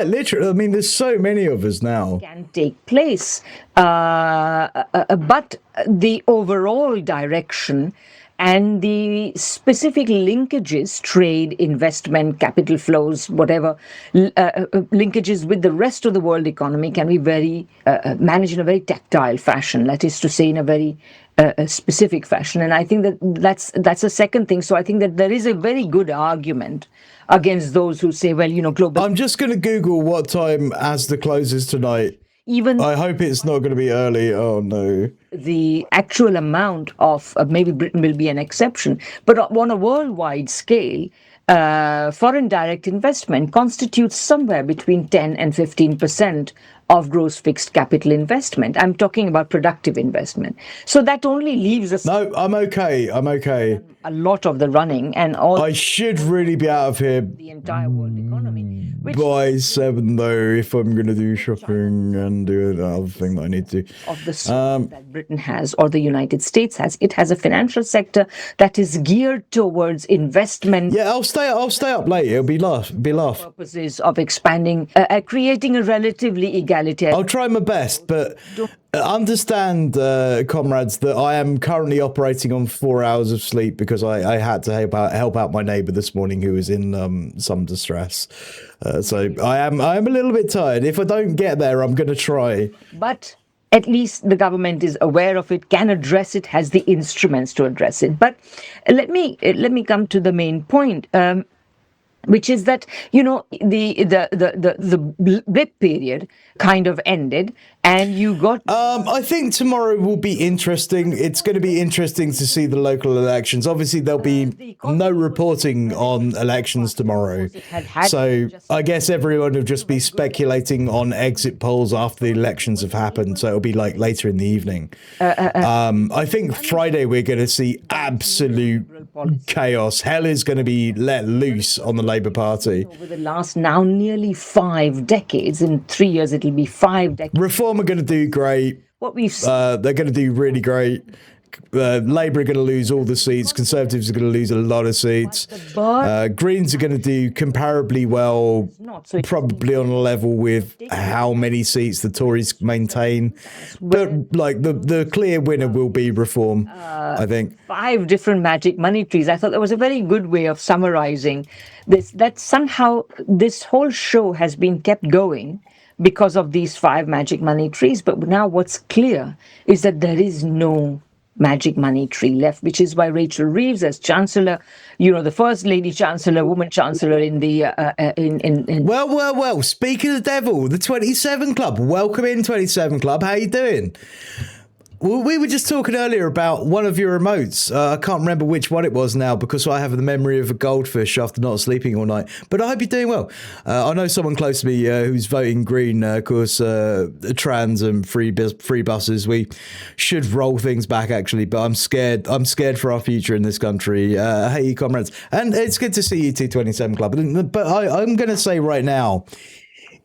literally. I mean, there's so many of us now, can take place. But the overall direction and the specific linkages, trade, investment, capital flows, whatever, linkages with the rest of the world economy can be managed in a very tactile fashion, that is to say, in a very specific fashion. And I think that's a second thing. So I think that there is a very good argument against those who say, well, you know, global... I'm just going to Google what time Asda closes tonight. I hope it's not going to be early. Oh, no. The actual amount of, maybe Britain will be an exception, but on a worldwide scale, foreign direct investment constitutes somewhere between 10 and 15% of gross fixed capital investment. I'm talking about productive investment. So that only leaves us... No, I'm okay. A lot of the running and all... I should really be out of here the entire world economy. By 7, though, if I'm going to do shopping and do the other thing that I need to do. Of the sort that Britain has or the United States has. It has a financial sector that is geared towards investment. Yeah, I'll stay up late. It'll be laugh. Purposes of expanding, creating a relatively egalitarian reality. I'll try my best, but understand, comrades, that I am currently operating on 4 hours of sleep because I had to help out my neighbour this morning who was in some distress. So I am a little bit tired. If I don't get there, I'm going to try. But at least the government is aware of it, can address it, has the instruments to address it. But let me come to the main point. Which is that, you know, the blip period kind of ended, and you got. I think tomorrow will be interesting. It's going to be interesting to see the local elections. Obviously, there'll be no reporting on elections tomorrow, so I guess everyone will just be speculating on exit polls after the elections have happened. So it'll be like later in the evening. I think Friday we're going to see absolute chaos. Hell is going to be let loose on the Labour Party. Over the last now nearly 5 decades, in 3 years it'll be 5 decades. Reform are going to do great. What we've they're going to do really great. Labour are going to lose all the seats. Conservatives are going to lose a lot of seats. Greens are going to do comparably well, probably on a level with how many seats the Tories maintain. But like the clear winner will be Reform, I think. 5 different magic money trees. I thought that was a very good way of summarizing this, that somehow this whole show has been kept going because of these 5 magic money trees. But now what's clear is that there is no magic money tree left, which is why Rachel Reeves, as Chancellor, you know, the first lady Chancellor, woman Chancellor in the Well. Speak of the devil, the 27 Club. Welcome in, 27 Club. How you doing? Well, we were just talking earlier about one of your remotes. I can't remember which one it was now because I have the memory of a goldfish after not sleeping all night. But I hope you're doing well. I know someone close to me who's voting green. Of course, trans and free buses. We should roll things back, actually. But I'm scared. I'm scared for our future in this country. Hey, comrades. And it's good to see you, T27 Club. But I'm going to say right now,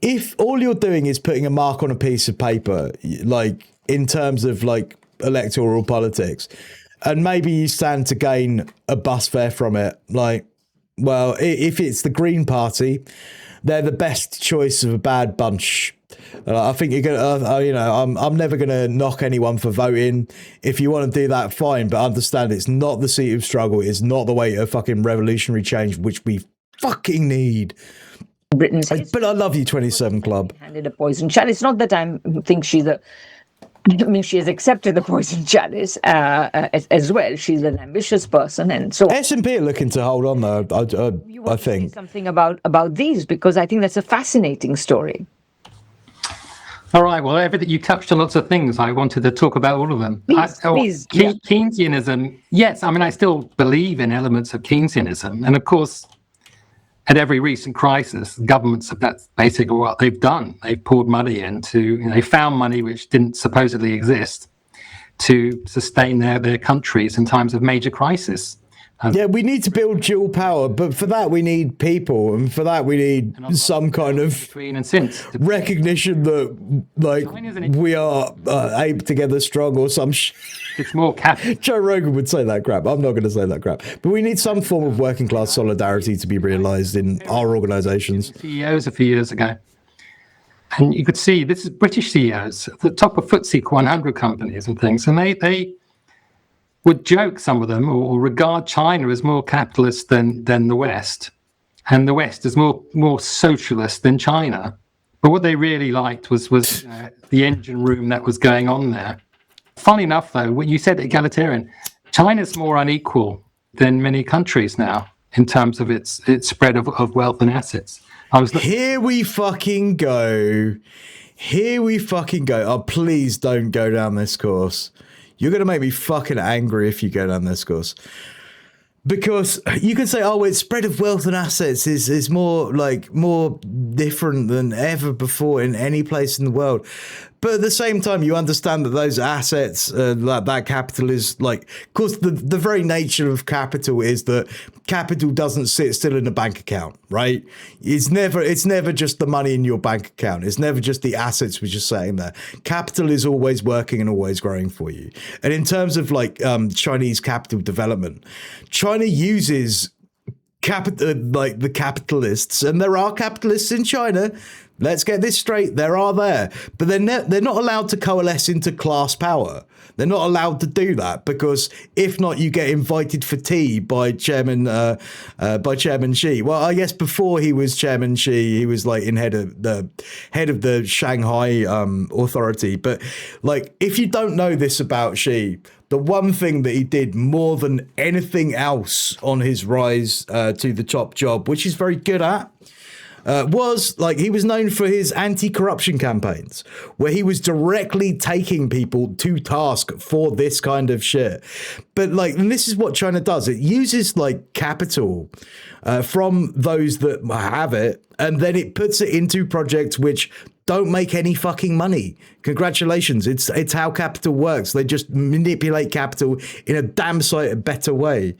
if all you're doing is putting a mark on a piece of paper, like, in terms of like electoral politics, and maybe you stand to gain a bus fare from it, like, well, if it's the Green Party, they're the best choice of a bad bunch. I think you're gonna, you know, I'm never gonna knock anyone for voting. If you want to do that, fine, but understand it's not the seat of struggle. It's not the way of fucking revolutionary change, which we fucking need. Britain. But I love you, 27 Club. Handed a poison chalice. It's not that I think she's a. I mean, she has accepted the poison chalice as well. She's an ambitious person, and so S&P are looking to hold on, though. I think say something about these, because I think that's a fascinating story. All right. Well, everything you touched on lots of things. I wanted to talk about all of them. Please. Keynesianism. Yes, I mean, I still believe in elements of Keynesianism, and of course, at every recent crisis, governments, that's basically what they've done. They've poured money into, you know, they found money which didn't supposedly exist to sustain their countries in times of major crisis. Yeah, we need to build dual power, but for that we need people, and for that we need some kind of recognition that, like, we are ape together strong or some shit. It's more Joe Rogan would say that crap. I'm not going to say that crap. But we need some form of working class solidarity to be realised in our organisations. CEOs a few years ago. And you could see, this is British CEOs at the top of FTSE 100 companies and things, and they would joke, some of them, or regard China as more capitalist than the West, and the West is more socialist than China. But what they really liked was the engine room that was going on there. Funny enough, though, when you said egalitarian, China's more unequal than many countries now in terms of its spread of wealth and assets. Here we fucking go. Here we fucking go. Oh, please don't go down this course. You're going to make me fucking angry if you go down this course. Because you can say, oh, its spread of wealth and assets is more different than ever before in any place in the world. But at the same time, you understand that those assets, that capital is like, of course, the very nature of capital is that capital doesn't sit still in a bank account, right? It's never just the money in your bank account. It's never just the assets which are sitting there. Capital is always working and always growing for you. And in terms of like Chinese capital development, China uses capital, like the capitalists, and there are capitalists in China. Let's get this straight. There are there, but they're not allowed to coalesce into class power. They're not allowed to do that because if not, you get invited for tea by Chairman Xi. Well, I guess before he was Chairman Xi, he was like head of the Shanghai authority. But like, if you don't know this about Xi, the one thing that he did more than anything else on his rise to the top job, which he's very good at, was like he was known for his anti-corruption campaigns, where he was directly taking people to task for this kind of shit. But like, and this is what China does. It uses like capital from those that have it, and then it puts it into projects which don't make any fucking money. Congratulations. It's how capital works. They just manipulate capital in a damn sight better way.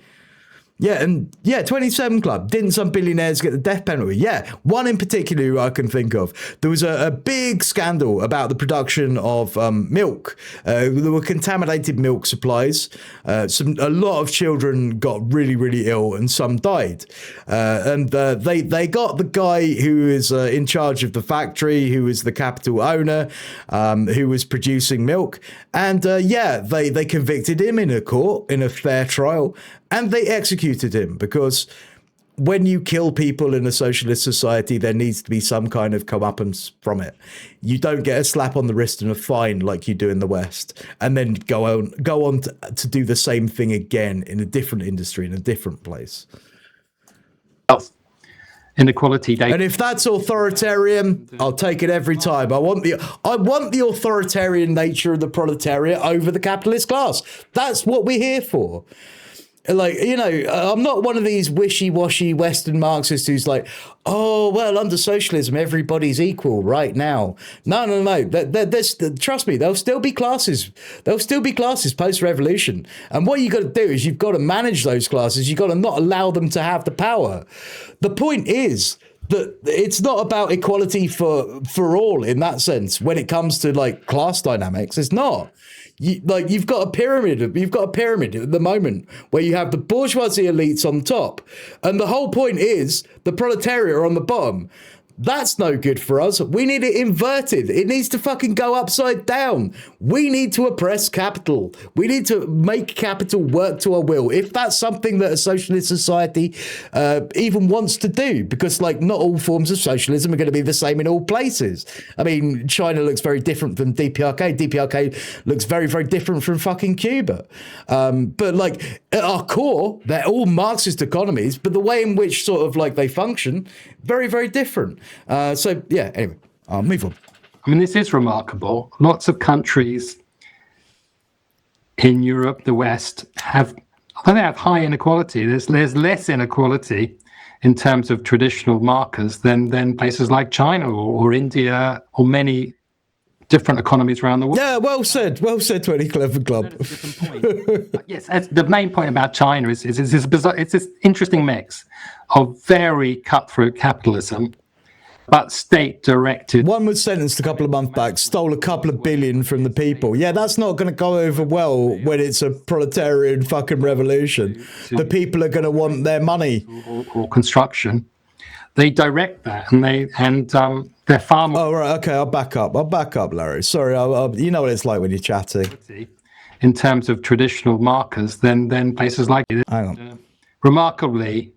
Yeah, and 27 Club. Didn't some billionaires get the death penalty? Yeah, one in particular who I can think of. There was a big scandal about the production of milk. There were contaminated milk supplies. A lot of children got really, really ill, and some died. And they got the guy who is in charge of the factory, who is the capital owner, who was producing milk. And they convicted him in a court, in a fair trial. And they executed him because when you kill people in a socialist society, there needs to be some kind of comeuppance from it. You don't get a slap on the wrist and a fine like you do in the West, and then go on to do the same thing again in a different industry, in a different place. Inequality data. And if that's authoritarian, I'll take it every time. I want the authoritarian nature of the proletariat over the capitalist class. That's what we're here for. Like, you know, I'm not one of these wishy-washy Western Marxists who's like, oh, well, under socialism, everybody's equal right now. No. Trust me, there'll still be classes. There'll still be classes post-revolution. And what you got to do is you've got to manage those classes. You've got to not allow them to have the power. The point is that it's not about equality for all in that sense. When it comes to like class dynamics, it's not. You've got a pyramid at the moment where you have the bourgeoisie elites on top, and the whole point is the proletariat are on the bottom. That's no good for us. We need it inverted. It needs to fucking go upside down. We need to oppress capital. We need to make capital work to our will. If that's something that a socialist society even wants to do, because like not all forms of socialism are going to be the same in all places. I mean, China looks very different from DPRK. DPRK looks very, very different from fucking Cuba. But like at our core, they're all Marxist economies, but the way in which sort of like they function, very, very different. Anyway, I'll move on. I mean, this is remarkable. Lots of countries in Europe, the West, have high inequality. There's less inequality in terms of traditional markers than places like China or India or many different economies around the world. Yeah, well said, 20 Clever Club. Yes, the main point about China is it's this interesting mix of very cutthroat capitalism, but state-directed. One was sentenced a couple of months back, stole a couple of billion from the people. Yeah, that's not going to go over well when it's a proletarian fucking revolution. The people are going to want their money. Or construction. They direct that, and they're far more. Oh right, okay. I'll back up, Larry. Sorry, you know what it's like when you're chatting. In terms of traditional markers, than places like it. Hang on. Remarkably,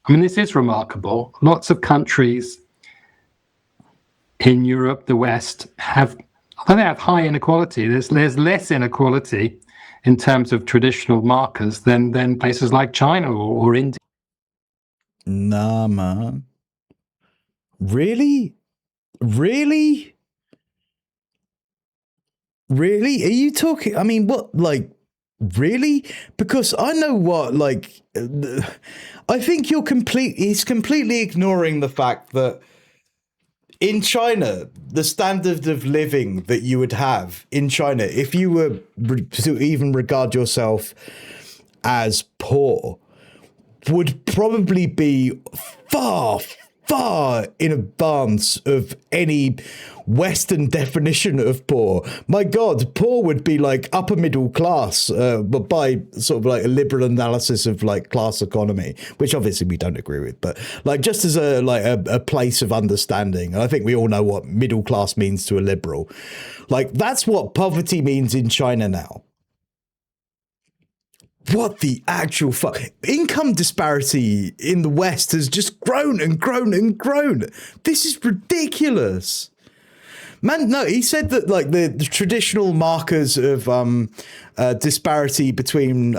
I mean, this is remarkable. Lots of countries in Europe, the West, have high inequality. There's less inequality in terms of traditional markers than places like China or India. Nah, man. Really? Are you talking? I mean, what, like, really? Because I know what, like, I think he's completely ignoring the fact that in China, the standard of living that you would have in China, if you were to even regard yourself as poor, would probably be far, far in advance of any Western definition of poor. My God, poor would be like upper middle class, but by sort of like a liberal analysis of like class economy, which obviously we don't agree with, but like just as a place of understanding. I think we all know what middle class means to a liberal. Like that's what poverty means in China now. What the actual fuck? Income disparity in the West has just grown and grown and grown. This is ridiculous. Man, no, he said that like the traditional markers of disparity between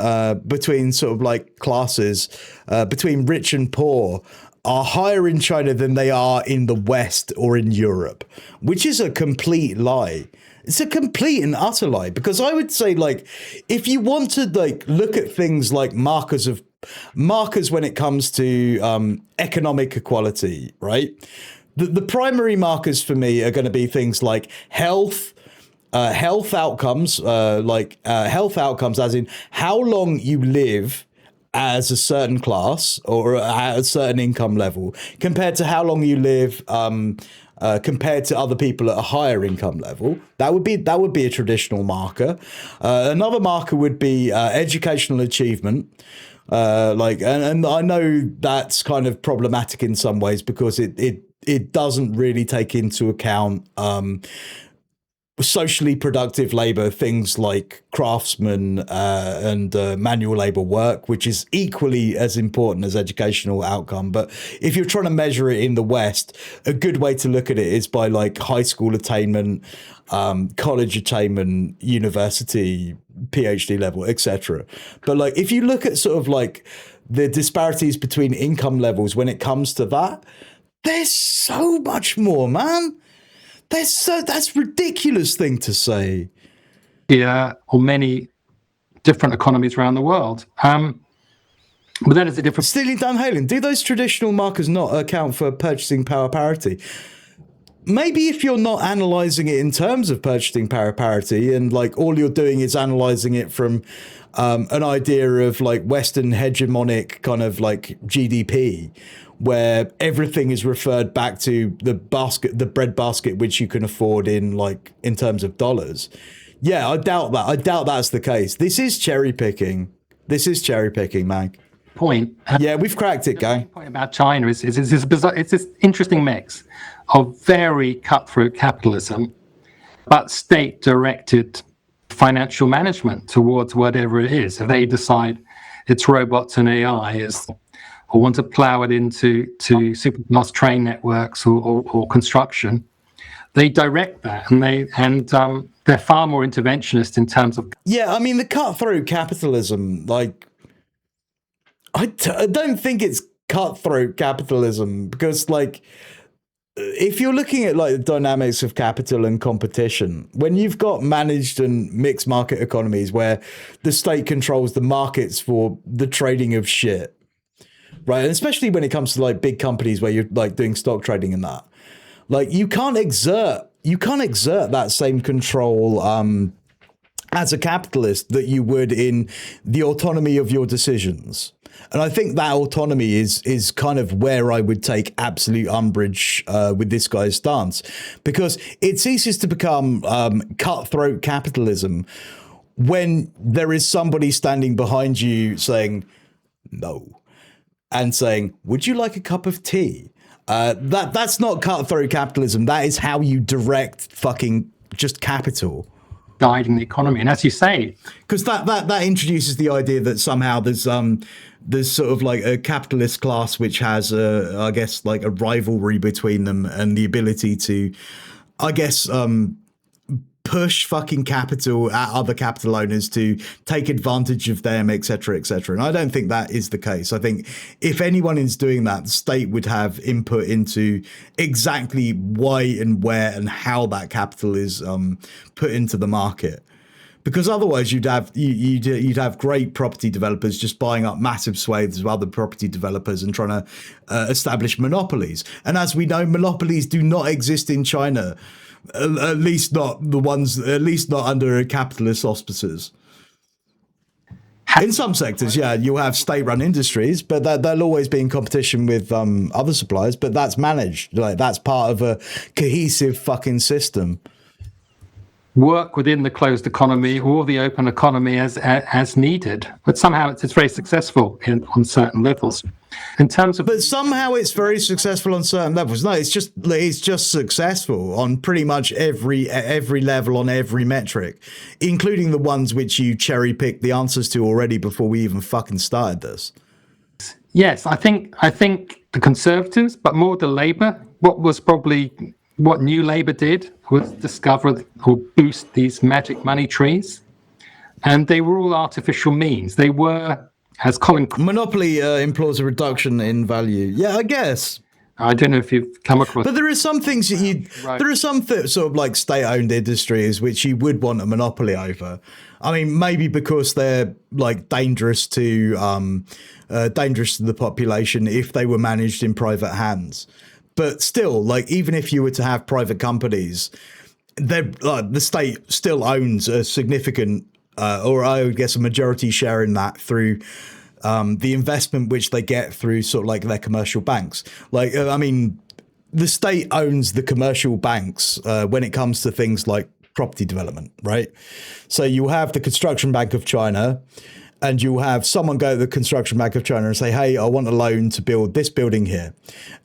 sort of like classes, between rich and poor, are higher in China than they are in the West or in Europe, which is a complete lie. It's a complete and utter lie, because I would say, like, if you want to like look at things like markers when it comes to economic equality, right? The primary markers for me are going to be things like health outcomes, health outcomes as in how long you live as a certain class or at a certain income level compared to how long you live compared to other people at a higher income level. That would be a traditional marker. Another marker would be educational achievement. And I know that's kind of problematic in some ways because it doesn't really take into account socially productive labor, things like craftsmen and manual labor work, which is equally as important as educational outcome. But if you're trying to measure it in the West, a good way to look at it is by like high school attainment, college attainment, university, PhD level, etc. But like if you look at sort of like the disparities between income levels when it comes to that, there's so much more, man. That's ridiculous thing to say. Yeah, or many different economies around the world. But then it's a different... Steely Dan Halen, do those traditional markers not account for purchasing power parity? Maybe if you're not analysing it in terms of purchasing power parity and like all you're doing is analysing it from an idea of like Western hegemonic kind of like GDP, where everything is referred back to the bread basket which you can afford in terms of dollars. Yeah, I doubt that. I doubt that's the case. This is cherry picking. Mag. Point. Yeah, we've cracked it, guy. The point about China is this bizarre, it's this interesting mix of very cutthroat capitalism, but state-directed financial management towards whatever it is. If they decide it's robots and AI or want to plow it into superfast train networks or construction, they direct that, and they're far more interventionist in terms of... Yeah, I mean, the cutthroat capitalism, like, I don't think it's cutthroat capitalism because, like, if you're looking at like the dynamics of capital and competition, when you've got managed and mixed market economies where the state controls the markets for the trading of shit, right? And especially when it comes to like big companies where you're like doing stock trading and that, like you can't exert that same control as a capitalist that you would in the autonomy of your decisions. And I think that autonomy is kind of where I would take absolute umbrage with this guy's stance, because it ceases to become cutthroat capitalism when there is somebody standing behind you saying no and saying, would you like a cup of tea? That's not cutthroat capitalism. That is how you direct fucking just capital. Guiding the economy. And as you say, because that introduces the idea that somehow there's sort of like a capitalist class which has I guess like a rivalry between them and the ability to, I guess, push fucking capital at other capital owners to take advantage of them, etc., etc. And I don't think that is the case. I think if anyone is doing that, the state would have input into exactly why and where and how that capital is put into the market. Because otherwise, you'd have great property developers just buying up massive swathes of other property developers and trying to establish monopolies. And as we know, monopolies do not exist in China. At least not under capitalist auspices. In some sectors, yeah, you'll have state-run industries, but they'll always be in competition with other suppliers. But that's managed, like that's part of a cohesive fucking system. Work within the closed economy or the open economy as needed, but somehow it's very successful on certain levels. In terms of, but somehow it's very successful on certain levels. No, it's just successful on pretty much every level on every metric, including the ones which you cherry picked the answers to already before we even fucking started this. Yes, I think the Conservatives, but more the Labour. What New Labour did was discover or boost these magic money trees, and they were all artificial means. They were, as Colin... Monopoly implores a reduction in value. Yeah, I guess. I don't know if you've come across... But there are some things that there are some sort of like state-owned industries which you would want a monopoly over. I mean, maybe because they're like dangerous to the population if they were managed in private hands. But still, like, even if you were to have private companies, the state still owns a significant, or I would guess a majority share in that through the investment which they get through sort of like their commercial banks. Like, I mean, the state owns the commercial banks when it comes to things like property development, right? So you have the Construction Bank of China, and you'll have someone go to the Construction Bank of China and say, hey, I want a loan to build this building here.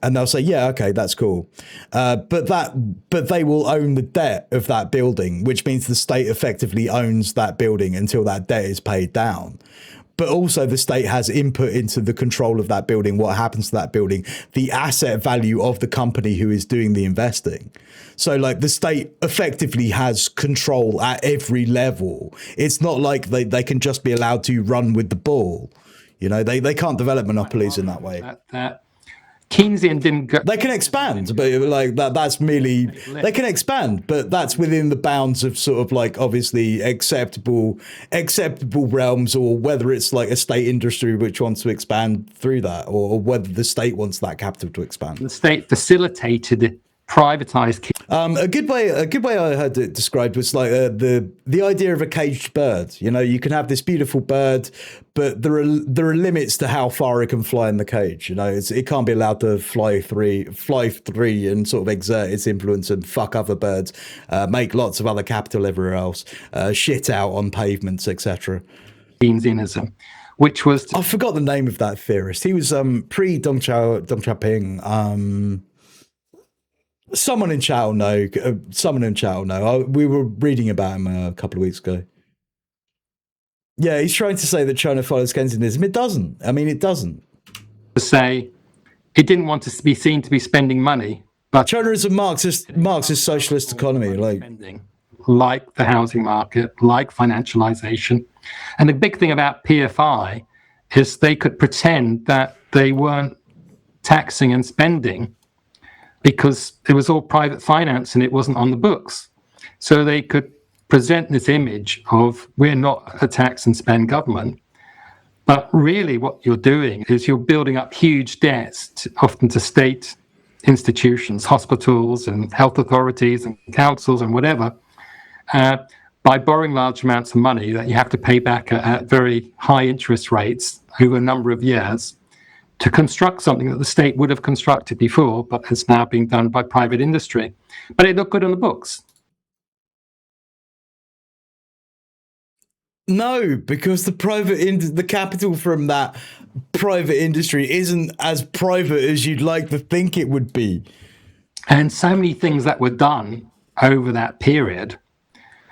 And they'll say, yeah, okay, that's cool. But they will own the debt of that building, which means the state effectively owns that building until that debt is paid down. But also the state has input into the control of that building, what happens to that building, the asset value of the company who is doing the investing. So like the state effectively has control at every level. It's not like they can just be allowed to run with the ball. You know, they can't develop monopolies in that way. Keynesian didn't go... They can expand, but like that's merely... They can expand, but that's within the bounds of sort of like obviously acceptable realms, or whether it's like a state industry which wants to expand through that, or whether the state wants that capital to expand. The state facilitated privatized. A good way I heard it described was like the idea of a caged bird. You know, you can have this beautiful bird, but there are limits to how far it can fly in the cage. You know, it can't be allowed to fly free and sort of exert its influence and fuck other birds, make lots of other capital everywhere else, shit out on pavements, etc. Keynesianism, which was I forgot the name of that theorist. He was pre Deng Xiaoping. Someone in chat will know. We were reading about him a couple of weeks ago. Yeah, he's trying to say that China follows Keynesianism. It doesn't. I mean, it doesn't. To say it didn't want to be seen to be spending money, but China is a Marxist socialist economy, like the housing market, like financialization. And the big thing about PFI is they could pretend that they weren't taxing and spending, because it was all private finance and it wasn't on the books. So they could present this image of we're not a tax and spend government. But really what you're doing is you're building up huge debts, often to state institutions, hospitals and health authorities and councils and whatever, by borrowing large amounts of money that you have to pay back at very high interest rates over a number of years, to construct something that the state would have constructed before, but is now being done by private industry. But it looked good on the books. No, because the capital from that private industry isn't as private as you'd like to think it would be. And so many things that were done over that period.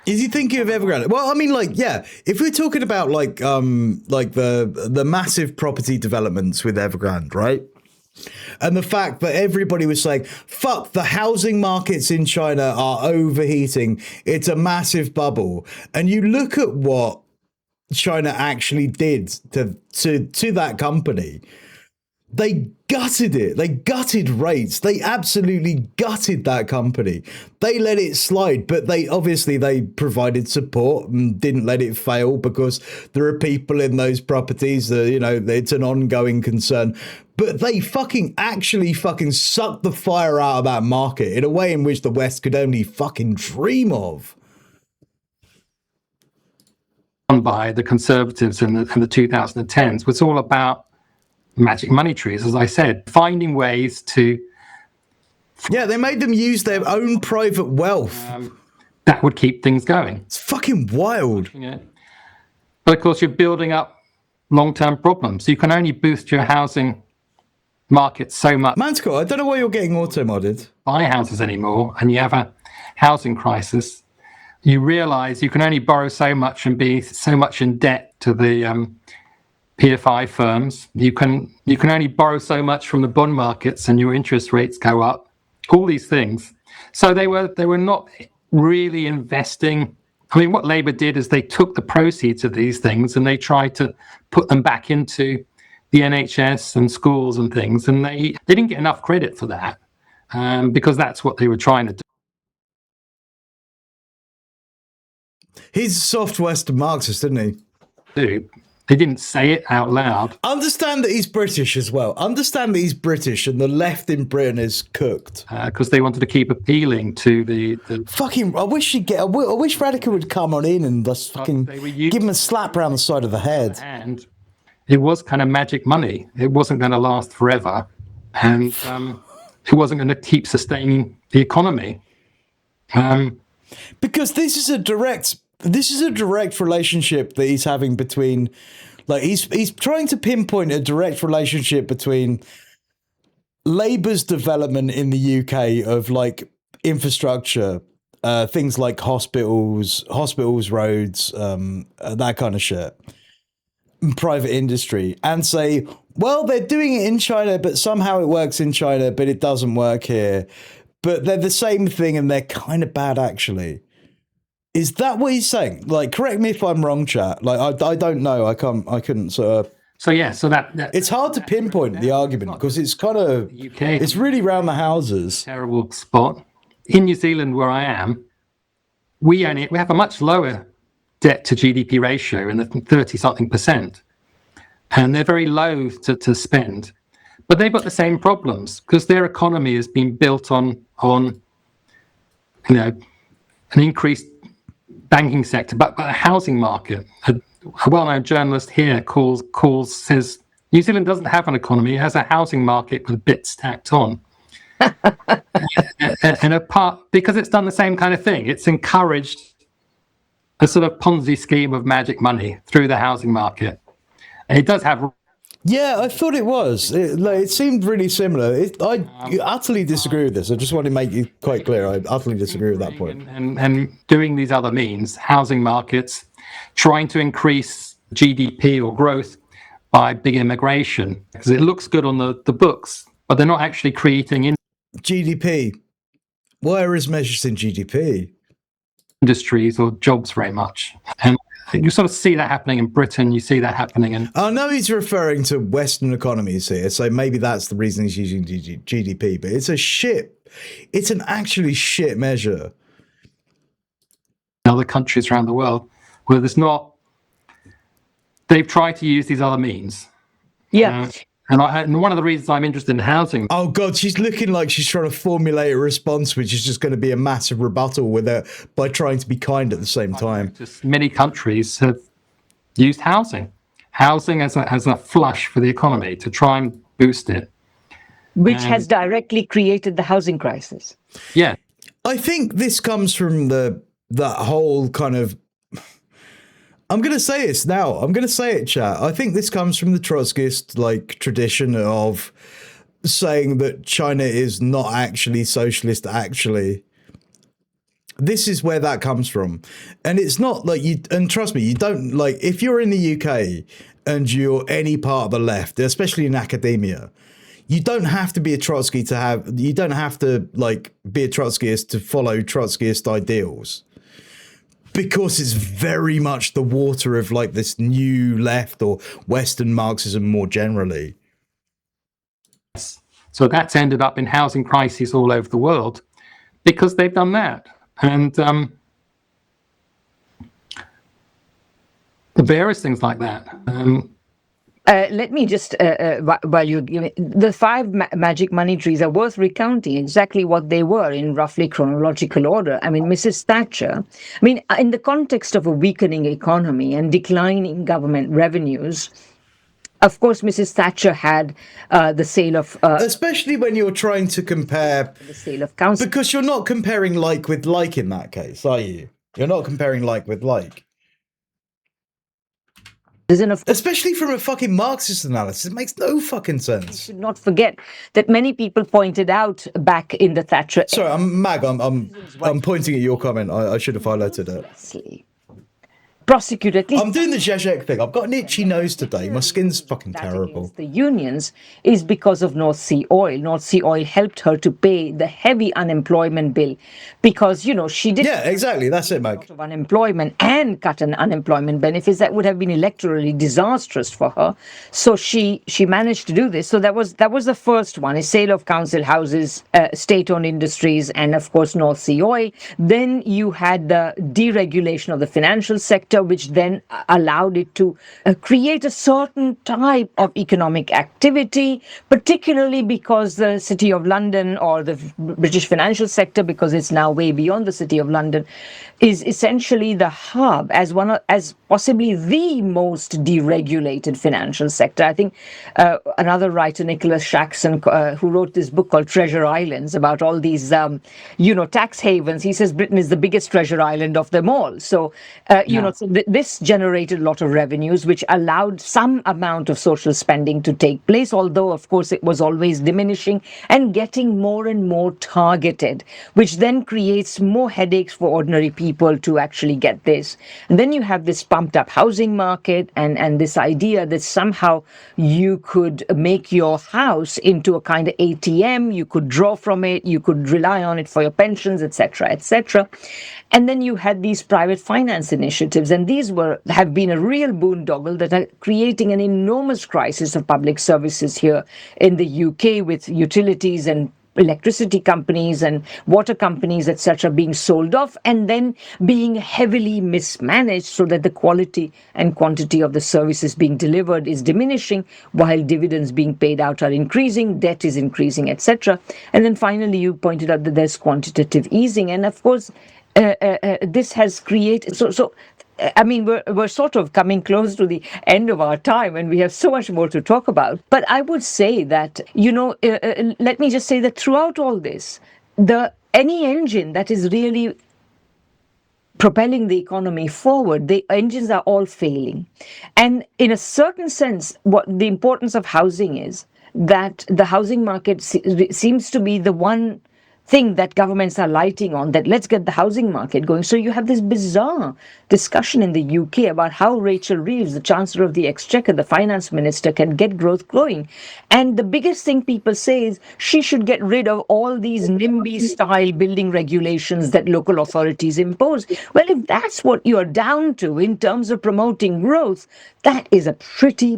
Is he thinking of Evergrande? Well, I mean, like, yeah, if we're talking about like the massive property developments with Evergrande, right? And the fact that everybody was saying, fuck, the housing markets in China are overheating. It's a massive bubble. And you look at what China actually did to that company. They gutted it. They gutted rates. They absolutely gutted that company. They let it slide, but they provided support and didn't let it fail, because there are people in those properties that, you know, it's an ongoing concern. But they actually sucked the fire out of that market in a way in which the West could only fucking dream of. by the Conservatives in the 2010s was all about magic money trees, as I said, finding ways to... Yeah, they made them use their own private wealth. That would keep things going. It's fucking wild. But of course, you're building up long-term problems. You can only boost your housing market so much. Manticore, I don't know why you're getting auto-modded. Buy houses anymore, and you have a housing crisis. You realise you can only borrow so much and be so much in debt to the PFI firms. You can only borrow so much from the bond markets, and your interest rates go up. All these things. So they were not really investing. I mean, what Labour did is they took the proceeds of these things and they tried to put them back into the NHS and schools and things, and they didn't get enough credit for that because that's what they were trying to do. He's a soft Western Marxist, isn't he? They didn't say it out loud. Understand that he's British as well. Understand that he's British and the left in Britain is cooked. Because they wanted to keep appealing to the... Fucking, I wish Radical would come on in and just fucking give him a slap around the side of the head. And it was kind of magic money. It wasn't going to last forever. And it wasn't going to keep sustaining the economy. Because this is a direct relationship that he's having between, like, he's trying to pinpoint a direct relationship between Labour's development in the UK of like infrastructure, things like hospitals, roads, that kind of shit, and private industry, and say, well, they're doing it in China, but somehow it works in China, but it doesn't work here. But they're the same thing and they're kind of bad, actually. Is that what he's saying? Like, correct me if I'm wrong, chat. Like, I don't know. I couldn't sort of... So that it's hard to pinpoint the argument because it's kind of... It's really round the houses. Terrible spot. In New Zealand, where I am, we have a much lower debt to GDP ratio in the 30-something%. And they're very low to spend. But they've got the same problems because their economy has been built on an increased banking sector, but a housing market. A well-known journalist here says New Zealand doesn't have an economy; it has a housing market with bits stacked on. And a part because it's done the same kind of thing. It's encouraged a sort of Ponzi scheme of magic money through the housing market. And it does have. Yeah, I thought it was. It seemed really similar. I utterly disagree with this. I just want to make it quite clear. I utterly disagree with that point. And doing these other means, housing markets, trying to increase GDP or growth by big immigration, because it looks good on the books, but they're not actually creating GDP. Where is measures in GDP? Industries or jobs very much. And you sort of see that happening in Britain. You see that happening in... I know he's referring to Western economies here, so maybe that's the reason he's using GDP, but it's an actually shit measure. Other countries around the world where there's not... They've tried to use these other means. Yeah. And one of the reasons I'm interested in housing... Oh, God, she's looking like she's trying to formulate a response, which is just going to be a massive rebuttal with her by trying to be kind at the same time. Many countries have used housing as a flush for the economy to try and boost it. Which has directly created the housing crisis. Yeah. I think this comes from that whole kind of... I'm going to say this now. I'm going to say it, chat. I think this comes from the Trotskyist tradition of saying that China is not actually socialist, actually. This is where that comes from. And it's not like you, and trust me, you don't, like, if you're in the UK and you're any part of the left, especially in academia, you don't have to be a Trotsky to have, you don't have to, like, be a Trotskyist to follow Trotskyist ideals. Because it's very much the water of, like, this new left or Western Marxism more generally. So that's ended up in housing crises all over the world because they've done that. And various things like that. Let me just, while you give it, the five magic money trees are worth recounting exactly what they were in roughly chronological order. I mean, Mrs. Thatcher, I mean, in the context of a weakening economy and declining government revenues, of course, Mrs. Thatcher had the sale of... especially when you're trying to compare... The sale of council... Because you're not comparing like with like in that case, are you? You're not comparing like with like. Especially from a fucking Marxist analysis, it makes no fucking sense. We should not forget that many people pointed out back in the Thatcher... Sorry, I'm pointing at your comment. I should have highlighted it. Prosecute at least... I'm doing the Zizek thing. I've got an itchy nose today. My skin's fucking terrible. The unions is because of North Sea oil. North Sea oil helped her to pay the heavy unemployment bill because, you know, she did... Yeah, exactly. That's it, Meg. ...of unemployment and cut an unemployment benefits that would have been electorally disastrous for her. So she managed to do this. So that was the first one, a sale of council houses, state-owned industries, and of course North Sea oil. Then you had the deregulation of the financial sector, which then allowed it to create a certain type of economic activity, particularly because the City of London or the British financial sector, because it's now way beyond the City of London, is essentially the hub as possibly the most deregulated financial sector. I think another writer, Nicholas Shaxson, who wrote this book called Treasure Islands about all these, tax havens, he says Britain is the biggest treasure island of them all. So, so this generated a lot of revenues, which allowed some amount of social spending to take place, although, of course, it was always diminishing and getting more and more targeted, which then creates more headaches for ordinary people to actually get this. And then you have this pumped up housing market and this idea that somehow you could make your house into a kind of ATM, you could draw from it, you could rely on it for your pensions, etc., etc. And then you had these private finance initiatives, and these have been a real boondoggle that are creating an enormous crisis of public services here in the UK, with utilities and electricity companies and water companies, etc., being sold off and then being heavily mismanaged so that the quality and quantity of the services being delivered is diminishing while dividends being paid out are increasing, debt is increasing, etc. And then finally, you pointed out that there's quantitative easing. And of course, this has created... I mean, we're sort of coming close to the end of our time and we have so much more to talk about. But I would say that, let me just say that throughout all this, any engine that is really propelling the economy forward, the engines are all failing. And in a certain sense, what the importance of housing is, that the housing market seems to be the one thing that governments are lighting on, that let's get the housing market going. So you have this bizarre discussion in the UK about how Rachel Reeves, the Chancellor of the Exchequer, the finance minister, can get growth going. And the biggest thing people say is she should get rid of all these NIMBY-style building regulations that local authorities impose. Well, if that's what you're down to in terms of promoting growth, that is a pretty...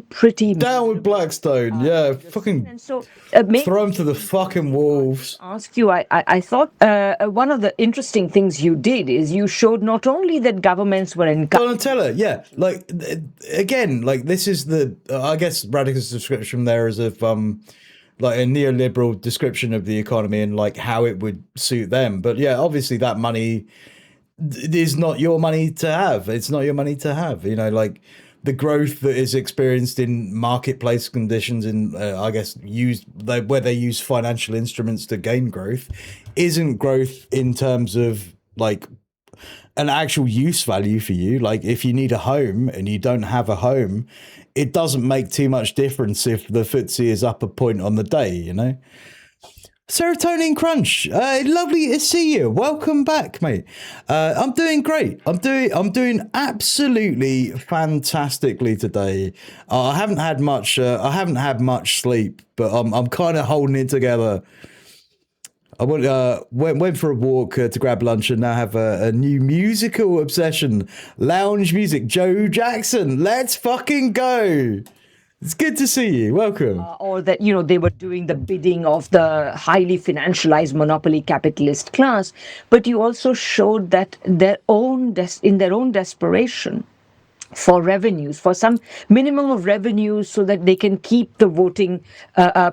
Down with Blackstone, yeah. Fucking throw them to the fucking wolves. Ask you, I thought one of the interesting things you did is you showed not only that governments were Donatella, yeah. Like, again, like, this is I guess Radical's description there is of, like, a neoliberal description of the economy and, like, how it would suit them. But, yeah, obviously that money is not your money to have. It's not your money to have, like... The growth that is experienced in marketplace conditions, in I guess where they use financial instruments to gain growth, isn't growth in terms of like an actual use value for you. Like if you need a home and you don't have a home, it doesn't make too much difference if the FTSE is up a point on the day, Serotonin Crunch, lovely to see you. Welcome back, mate. I'm doing great. I'm doing absolutely fantastically today. I haven't had much. I haven't had much sleep, but I'm kind of holding it together. I went for a walk to grab lunch and now have a new musical obsession. Lounge music. Joe Jackson. Let's fucking go. It's good to see you. Welcome. Or that, they were doing the bidding of the highly financialized monopoly capitalist class. But you also showed that in their own desperation, for revenues, for some minimum of revenues, so that they can keep the voting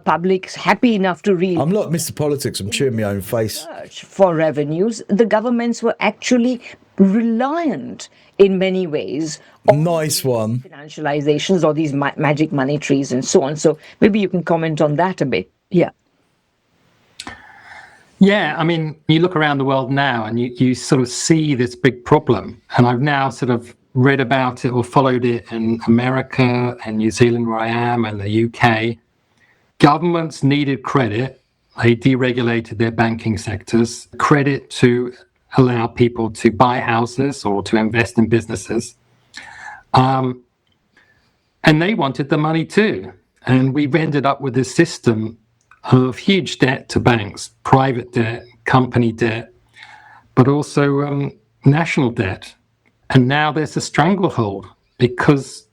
public happy enough to read. I'm not Mr. Politics, I'm chewing my own face. For revenues, the governments were actually reliant in many ways on nice one financializations or these magic money trees and so on. So maybe you can comment on that a bit. Yeah. Yeah, I mean, you look around the world now and you sort of see this big problem. And I've now sort of read about it or followed it in America and New Zealand, where I am, and the UK. Governments needed credit. They deregulated their banking sectors, credit to allow people to buy houses or to invest in businesses. And they wanted the money too. And we've ended up with this system of huge debt to banks, private debt, company debt, but also national debt. And now there's a stranglehold because,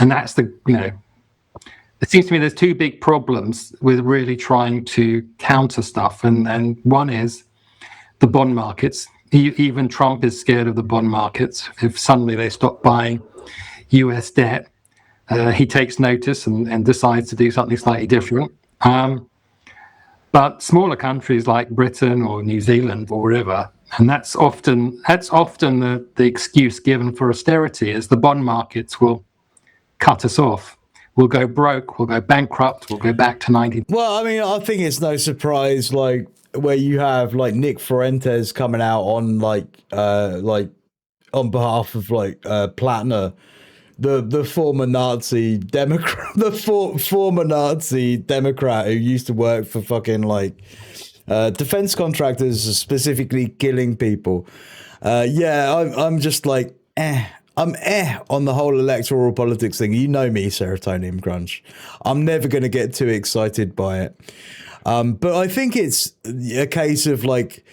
and that's the, it seems to me there's two big problems with really trying to counter stuff. And one is the bond markets. Even Trump is scared of the bond markets. If suddenly they stop buying US debt, he takes notice and decides to do something slightly different. But smaller countries like Britain or New Zealand or wherever, and that's often the excuse given for austerity, is the bond markets will cut us off. We'll go broke, we'll go bankrupt, we'll go back to 19. Well, I mean, I think it's no surprise, like, where you have, like, Nick Fuentes coming out on, like, on behalf of, like, Platner, the former Nazi Democrat, former Nazi Democrat who used to work for fucking, like, defense contractors, specifically killing people. I'm just like, I'm on the whole electoral politics thing. You know me, Serotonin Crunch. I'm never going to get too excited by it. But I think it's a case of, like,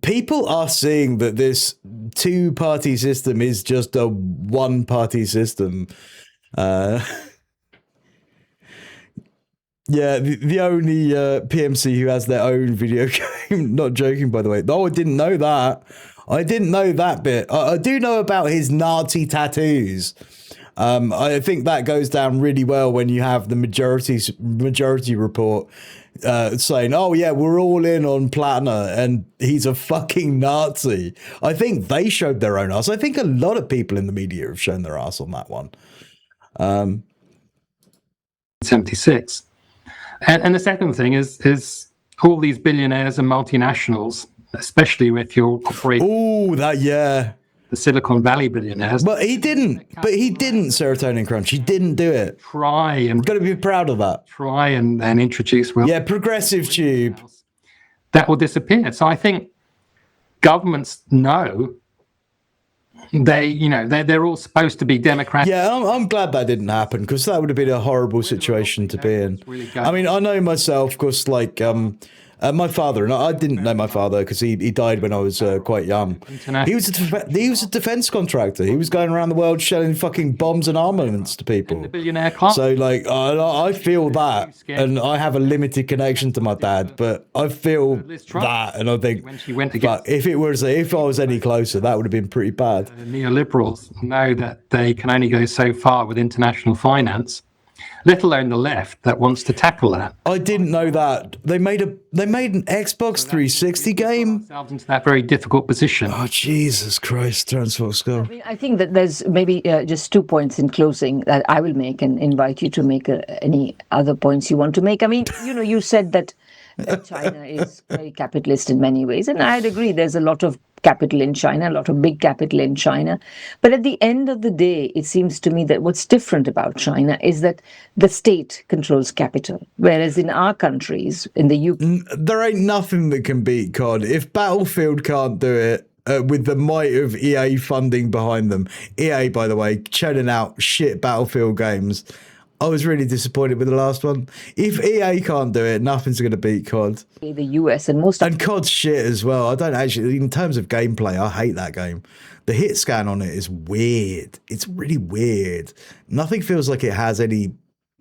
people are seeing that this two-party system is just a one-party system. Yeah, the only PMC who has their own video game. Not joking, by the way. Oh, I didn't know that. I didn't know that bit. I do know about his Nazi tattoos. I think that goes down really well when you have the majority report saying, oh yeah, we're all in on Platner and he's a fucking Nazi. I think they showed their own ass. I think a lot of people in the media have shown their ass on that one. 76. And the second thing is all these billionaires and multinationals, especially if you're operating. Oh, that, yeah. The Silicon Valley billionaires. But he didn't, Serotonin Crunch. He didn't do it. Try and. Got to be proud of that. Try and introduce. Yeah, progressive tube. That will disappear. So I think governments know they're all supposed to be democratic. Yeah, I'm glad that didn't happen, because that would have been a horrible situation to be in. I mean, I know myself, because, like, my father, and I didn't know my father because he died when I was quite young. He was a defense contractor. He was going around the world selling fucking bombs and armaments to people. The billionaire class. So, like, I feel that, and I have a limited connection to my dad, but I feel that, and I think, but if I was any closer, that would have been pretty bad. Neoliberals know that they can only go so far with international finance, let alone the left that wants to tackle that. I didn't know that. They made an Xbox 360 game. Themselves into that very difficult position. Oh, Jesus Christ, Transfox Go. I think that there's maybe just 2 points in closing that I will make, and invite you to make any other points you want to make. I mean, you said that China is very capitalist in many ways, and I'd agree. There's a lot of capital in China, a lot of big capital in China. But at the end of the day, it seems to me that what's different about China is that the state controls capital, whereas in our countries, in the UK, there ain't nothing that can beat COD. If Battlefield can't do it, with the might of EA funding behind them. EA, by the way, churning out shit Battlefield games. I was really disappointed with the last one. If EA can't do it, nothing's going to beat COD. The US and most... And COD's shit as well. I don't actually... In terms of gameplay, I hate that game. The hit scan on it is weird. It's really weird. Nothing feels like it has any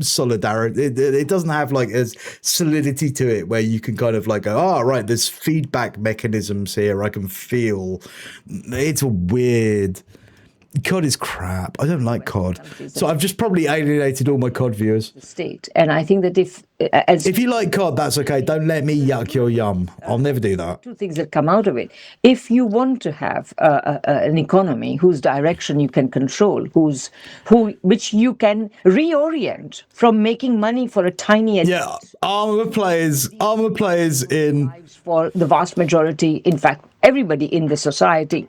solidarity. It doesn't have like a solidity to it where you can kind of like go, oh, right, there's feedback mechanisms here I can feel. It's weird. COD is crap. I don't like COD. So I've just probably alienated all my COD viewers. State. And I think that if you like COD, that's okay. Don't let me yuck your yum. I'll never do that. Two things that come out of it. If you want to have an economy whose direction you can control, which you can reorient from making money for a tiny armor players in for the vast majority, in fact, everybody in the society.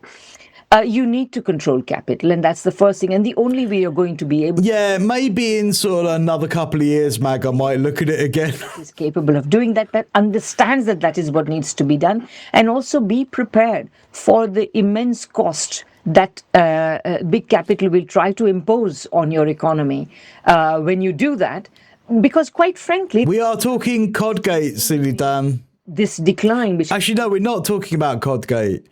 You need to control capital, and that's the first thing. And the only way you're going to be able maybe in sort of another couple of years, Mag, I might look at it again. Is capable of doing that understands that is what needs to be done, and also be prepared for the immense cost that big capital will try to impose on your economy when you do that. Because quite frankly... We are talking Codgate, silly Dan. This decline... Actually, no, we're not talking about Codgate.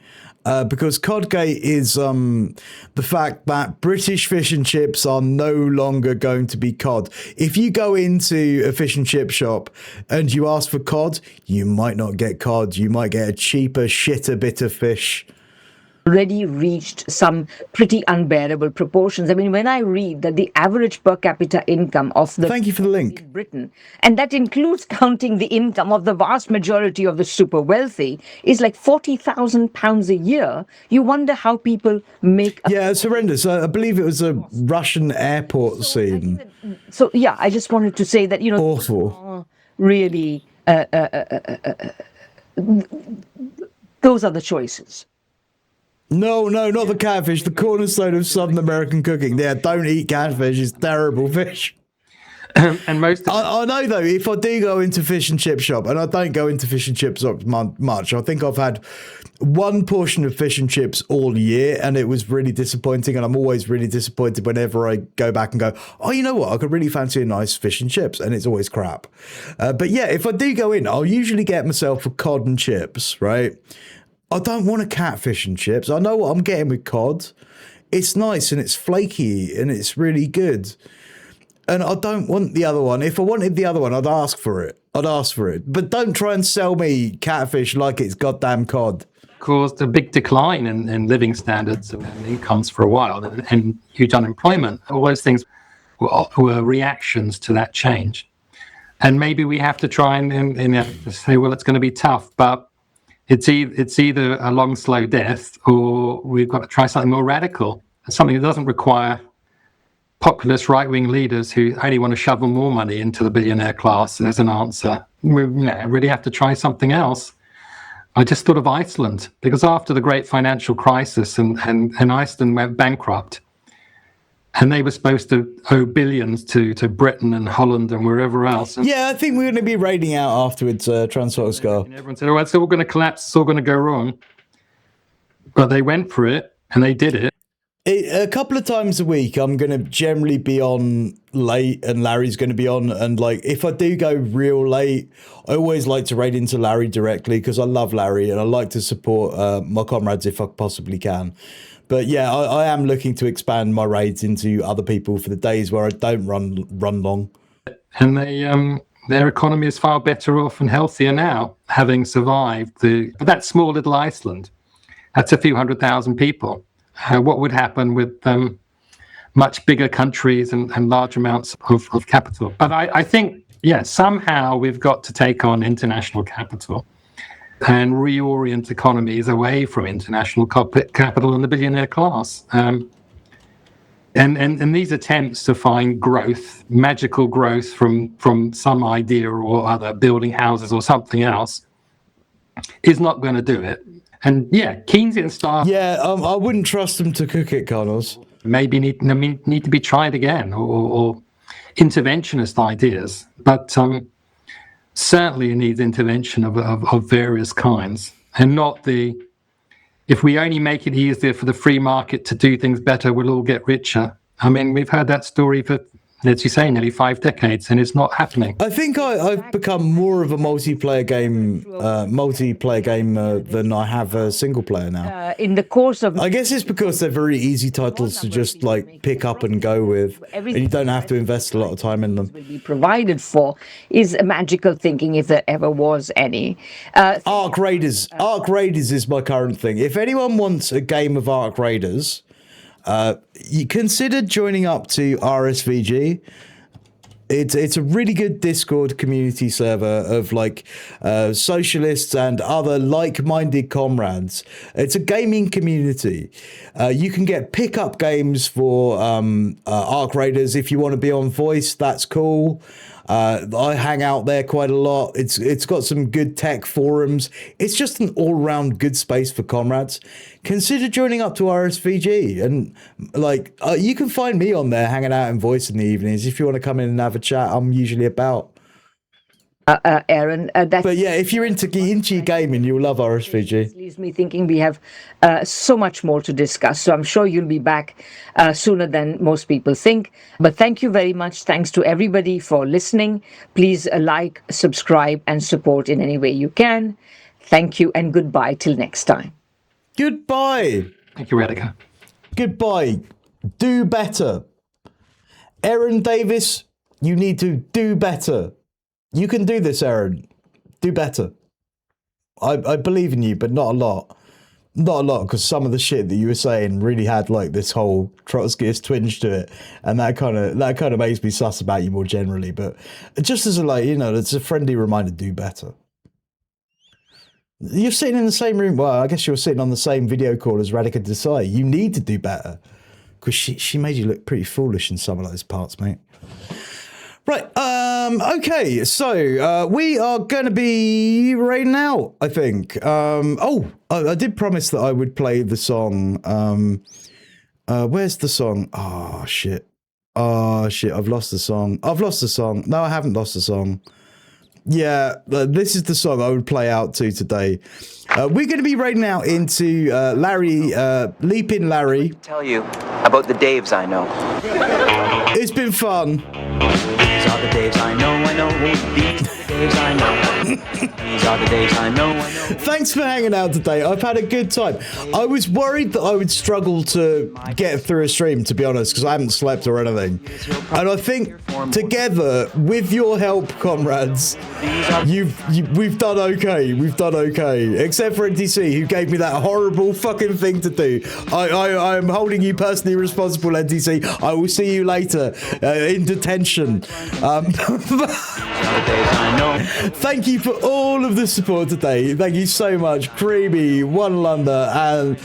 Because Codgate is the fact that British fish and chips are no longer going to be cod. If you go into a fish and chip shop and you ask for cod, you might not get cod. You might get a cheaper, shitter bit of fish. Already reached some pretty unbearable proportions. I mean, when I read that the average per capita income of the... Thank you for the link. Britain, and that includes counting the income of the vast majority of the super wealthy, is like £40,000 a year. You wonder how people make... Yeah, it's horrendous. I believe it was a Russian airport scene. So, yeah, I just wanted to say that, awful. Really, those are the choices. No, not the catfish. The cornerstone of Southern American cooking. Yeah, don't eat catfish. It's terrible fish. And most... I know, though, if I do go into fish and chip shop, and I don't go into fish and chips much, I think I've had one portion of fish and chips all year, and it was really disappointing, and I'm always really disappointed whenever I go back and go, oh, you know what, I could really fancy a nice fish and chips, and it's always crap. But yeah, if I do go in, I'll usually get myself a cod and chips, right? I don't want a catfish and chips. I know what I'm getting with cod. It's nice and it's flaky and it's really good. And I don't want the other one. If I wanted the other one, I'd ask for it. But don't try and sell me catfish like it's goddamn cod. Caused a big decline in living standards and incomes for a while, and huge unemployment. All those things were reactions to that change. And maybe we have to try and say, well, it's going to be tough, but it's either a long, slow death, or we've got to try something more radical, something that doesn't require populist right-wing leaders who only want to shovel more money into the billionaire class as an answer. We really have to try something else. I just thought of Iceland, because after the great financial crisis and Iceland went bankrupt, and they were supposed to owe billions to Britain and Holland and wherever else. And yeah, I think we're going to be raiding out afterwards, Transfox. And everyone said, oh, it's all going to collapse, it's all going to go wrong. But they went for it, and they did it. A couple of times a week, I'm going to generally be on late, and Larry's going to be on. And like, if I do go real late, I always like to raid into Larry directly, because I love Larry and I like to support my comrades if I possibly can. But yeah, I am looking to expand my raids into other people for the days where I don't run long. And their economy is far better off and healthier now, having survived but that small little Iceland. That's a few 100,000 people. What would happen with much bigger countries and large amounts of capital? But I think, somehow we've got to take on international capital and reorient economies away from international capital and the billionaire class. And these attempts to find growth, magical growth from some idea or other, building houses or something else, is not going to do it. And Keynesian style... Yeah, I wouldn't trust them to cook it, Carlos. Maybe need to be tried again, or interventionist ideas. But certainly it needs intervention of various kinds, and not if we only make it easier for the free market to do things better, we'll all get richer. I mean, we've heard that story for, as you say, nearly 5 decades, and it's not happening. I think I've become more of a multiplayer game than I have a single player now. In the course of... I guess it's because they're very easy titles to just like pick up and go with, and you don't have to invest a lot of time in them. Will be provided for is magical thinking, if there ever was any. Ark Raiders is my current thing. If anyone wants a game of Ark Raiders, you consider joining up to RSVG. It's a really good Discord community server of like socialists and other like-minded comrades. It's a gaming community. You can get pickup games for Arc Raiders if you want to be on voice. That's cool. I hang out there quite a lot. It's got some good tech forums. It's just an all-round good space for comrades. Consider joining up to RSVG, and like you can find me on there hanging out in voice in the evenings. If you want to come in and have a chat, I'm usually about. Aaron, but yeah, if you're into your gaming, you'll love RSVG. Leaves me thinking we have so much more to discuss. So I'm sure you'll be back sooner than most people think. But thank you very much. Thanks to everybody for listening. Please like, subscribe, and support in any way you can. Thank you and goodbye till next time. Goodbye. Thank you, Radica. Goodbye. Do better. Aaron Davis, you need to do better. You can do this, Aaron. Do better. I believe in you, but not a lot. Not a lot, because some of the shit that you were saying really had like this whole Trotskyist twinge to it, and that kind of makes me sus about you more generally. But just as a it's a friendly reminder: do better. You're sitting in the same room. Well, I guess you're sitting on the same video call as Radhika Desai. You need to do better, because she made you look pretty foolish in some of those parts, mate. Right, okay, so we are going to be raiding out, I think. I did promise that I would play the song. Where's the song? Oh, shit, I've lost the song. No, I haven't lost the song. Yeah, this is the song I would play out to today. We're going to be raiding out into Larry, Leaping Larry. Tell you about the Daves I know. It's been fun. These are the Daves I know. These are the Daves I know. These are the Daves I know. Thanks for hanging out today. I've had a good time. I was worried that I would struggle to get through a stream, to be honest, because I haven't slept or anything. And I think together, with your help, comrades, we've done okay. We've done okay. Except for NTC, who gave me that horrible fucking thing to do. I'm holding you personally responsible, NTC. I will see you later in detention. Thank you for all of the support today. Thank you so much. Creamy, One London,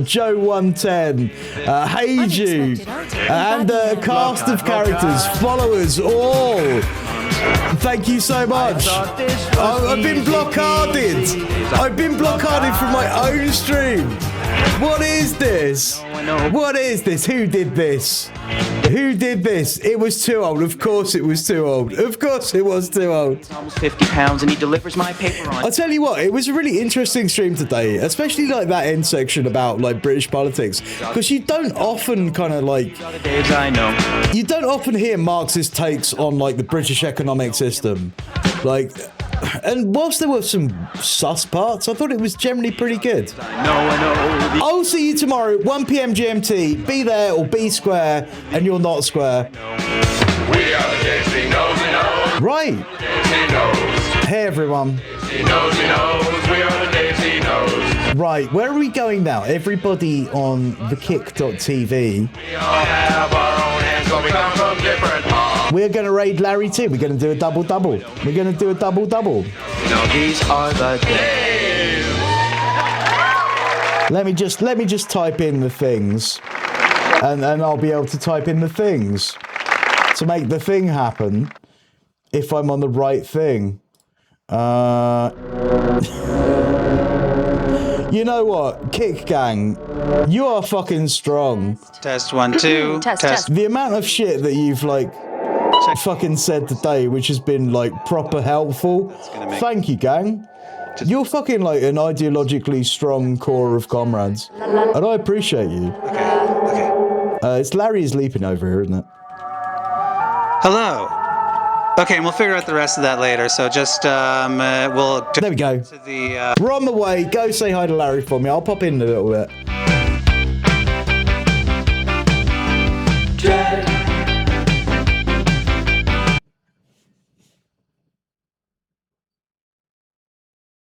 Joe 110, Heiju, and a cast of characters, followers, all. Thank you so much. I've been blockaded. I've been blockaded from my own stream. What is this? What is this? Who did this? Who did this? It was too old. Of course it was too old. Of course it was too old. Almost 50 pounds and he delivers my paper on. I'll tell you what, it was a really interesting stream today, especially like that end section about like British politics, because you don't often kind of like, you don't often hear Marxist takes on like the British economic system. Like, and whilst there were some sus parts, I thought it was generally pretty good. I'll see you tomorrow, 1 PM GMT. Be there or be square, and you're not square. We are the JC Knows. Right. Hey, everyone. JC Knows. We are the JC Knows. Right, where are we going now? Everybody on thekick.tv. We all have our own hands, but we come from different homes. We're going to raid Larry too. We're going to do a double-double. We're going to do a double-double. No, these are the days. Let me just type in the things, and I'll be able to type in the things to make the thing happen if I'm on the right thing. You know what, Kick Gang, you are fucking strong. Test 1 2. Test. The amount of shit that you've like fucking said today, which has been like proper helpful. Thank you, gang. You're fucking like an ideologically strong core of comrades, and I appreciate you. Okay. It's Larry's leaping over here, isn't it? Hello. Okay, and we'll figure out the rest of that later. So just we'll. There we go. We're on the way. Go say hi to Larry for me. I'll pop in a little bit.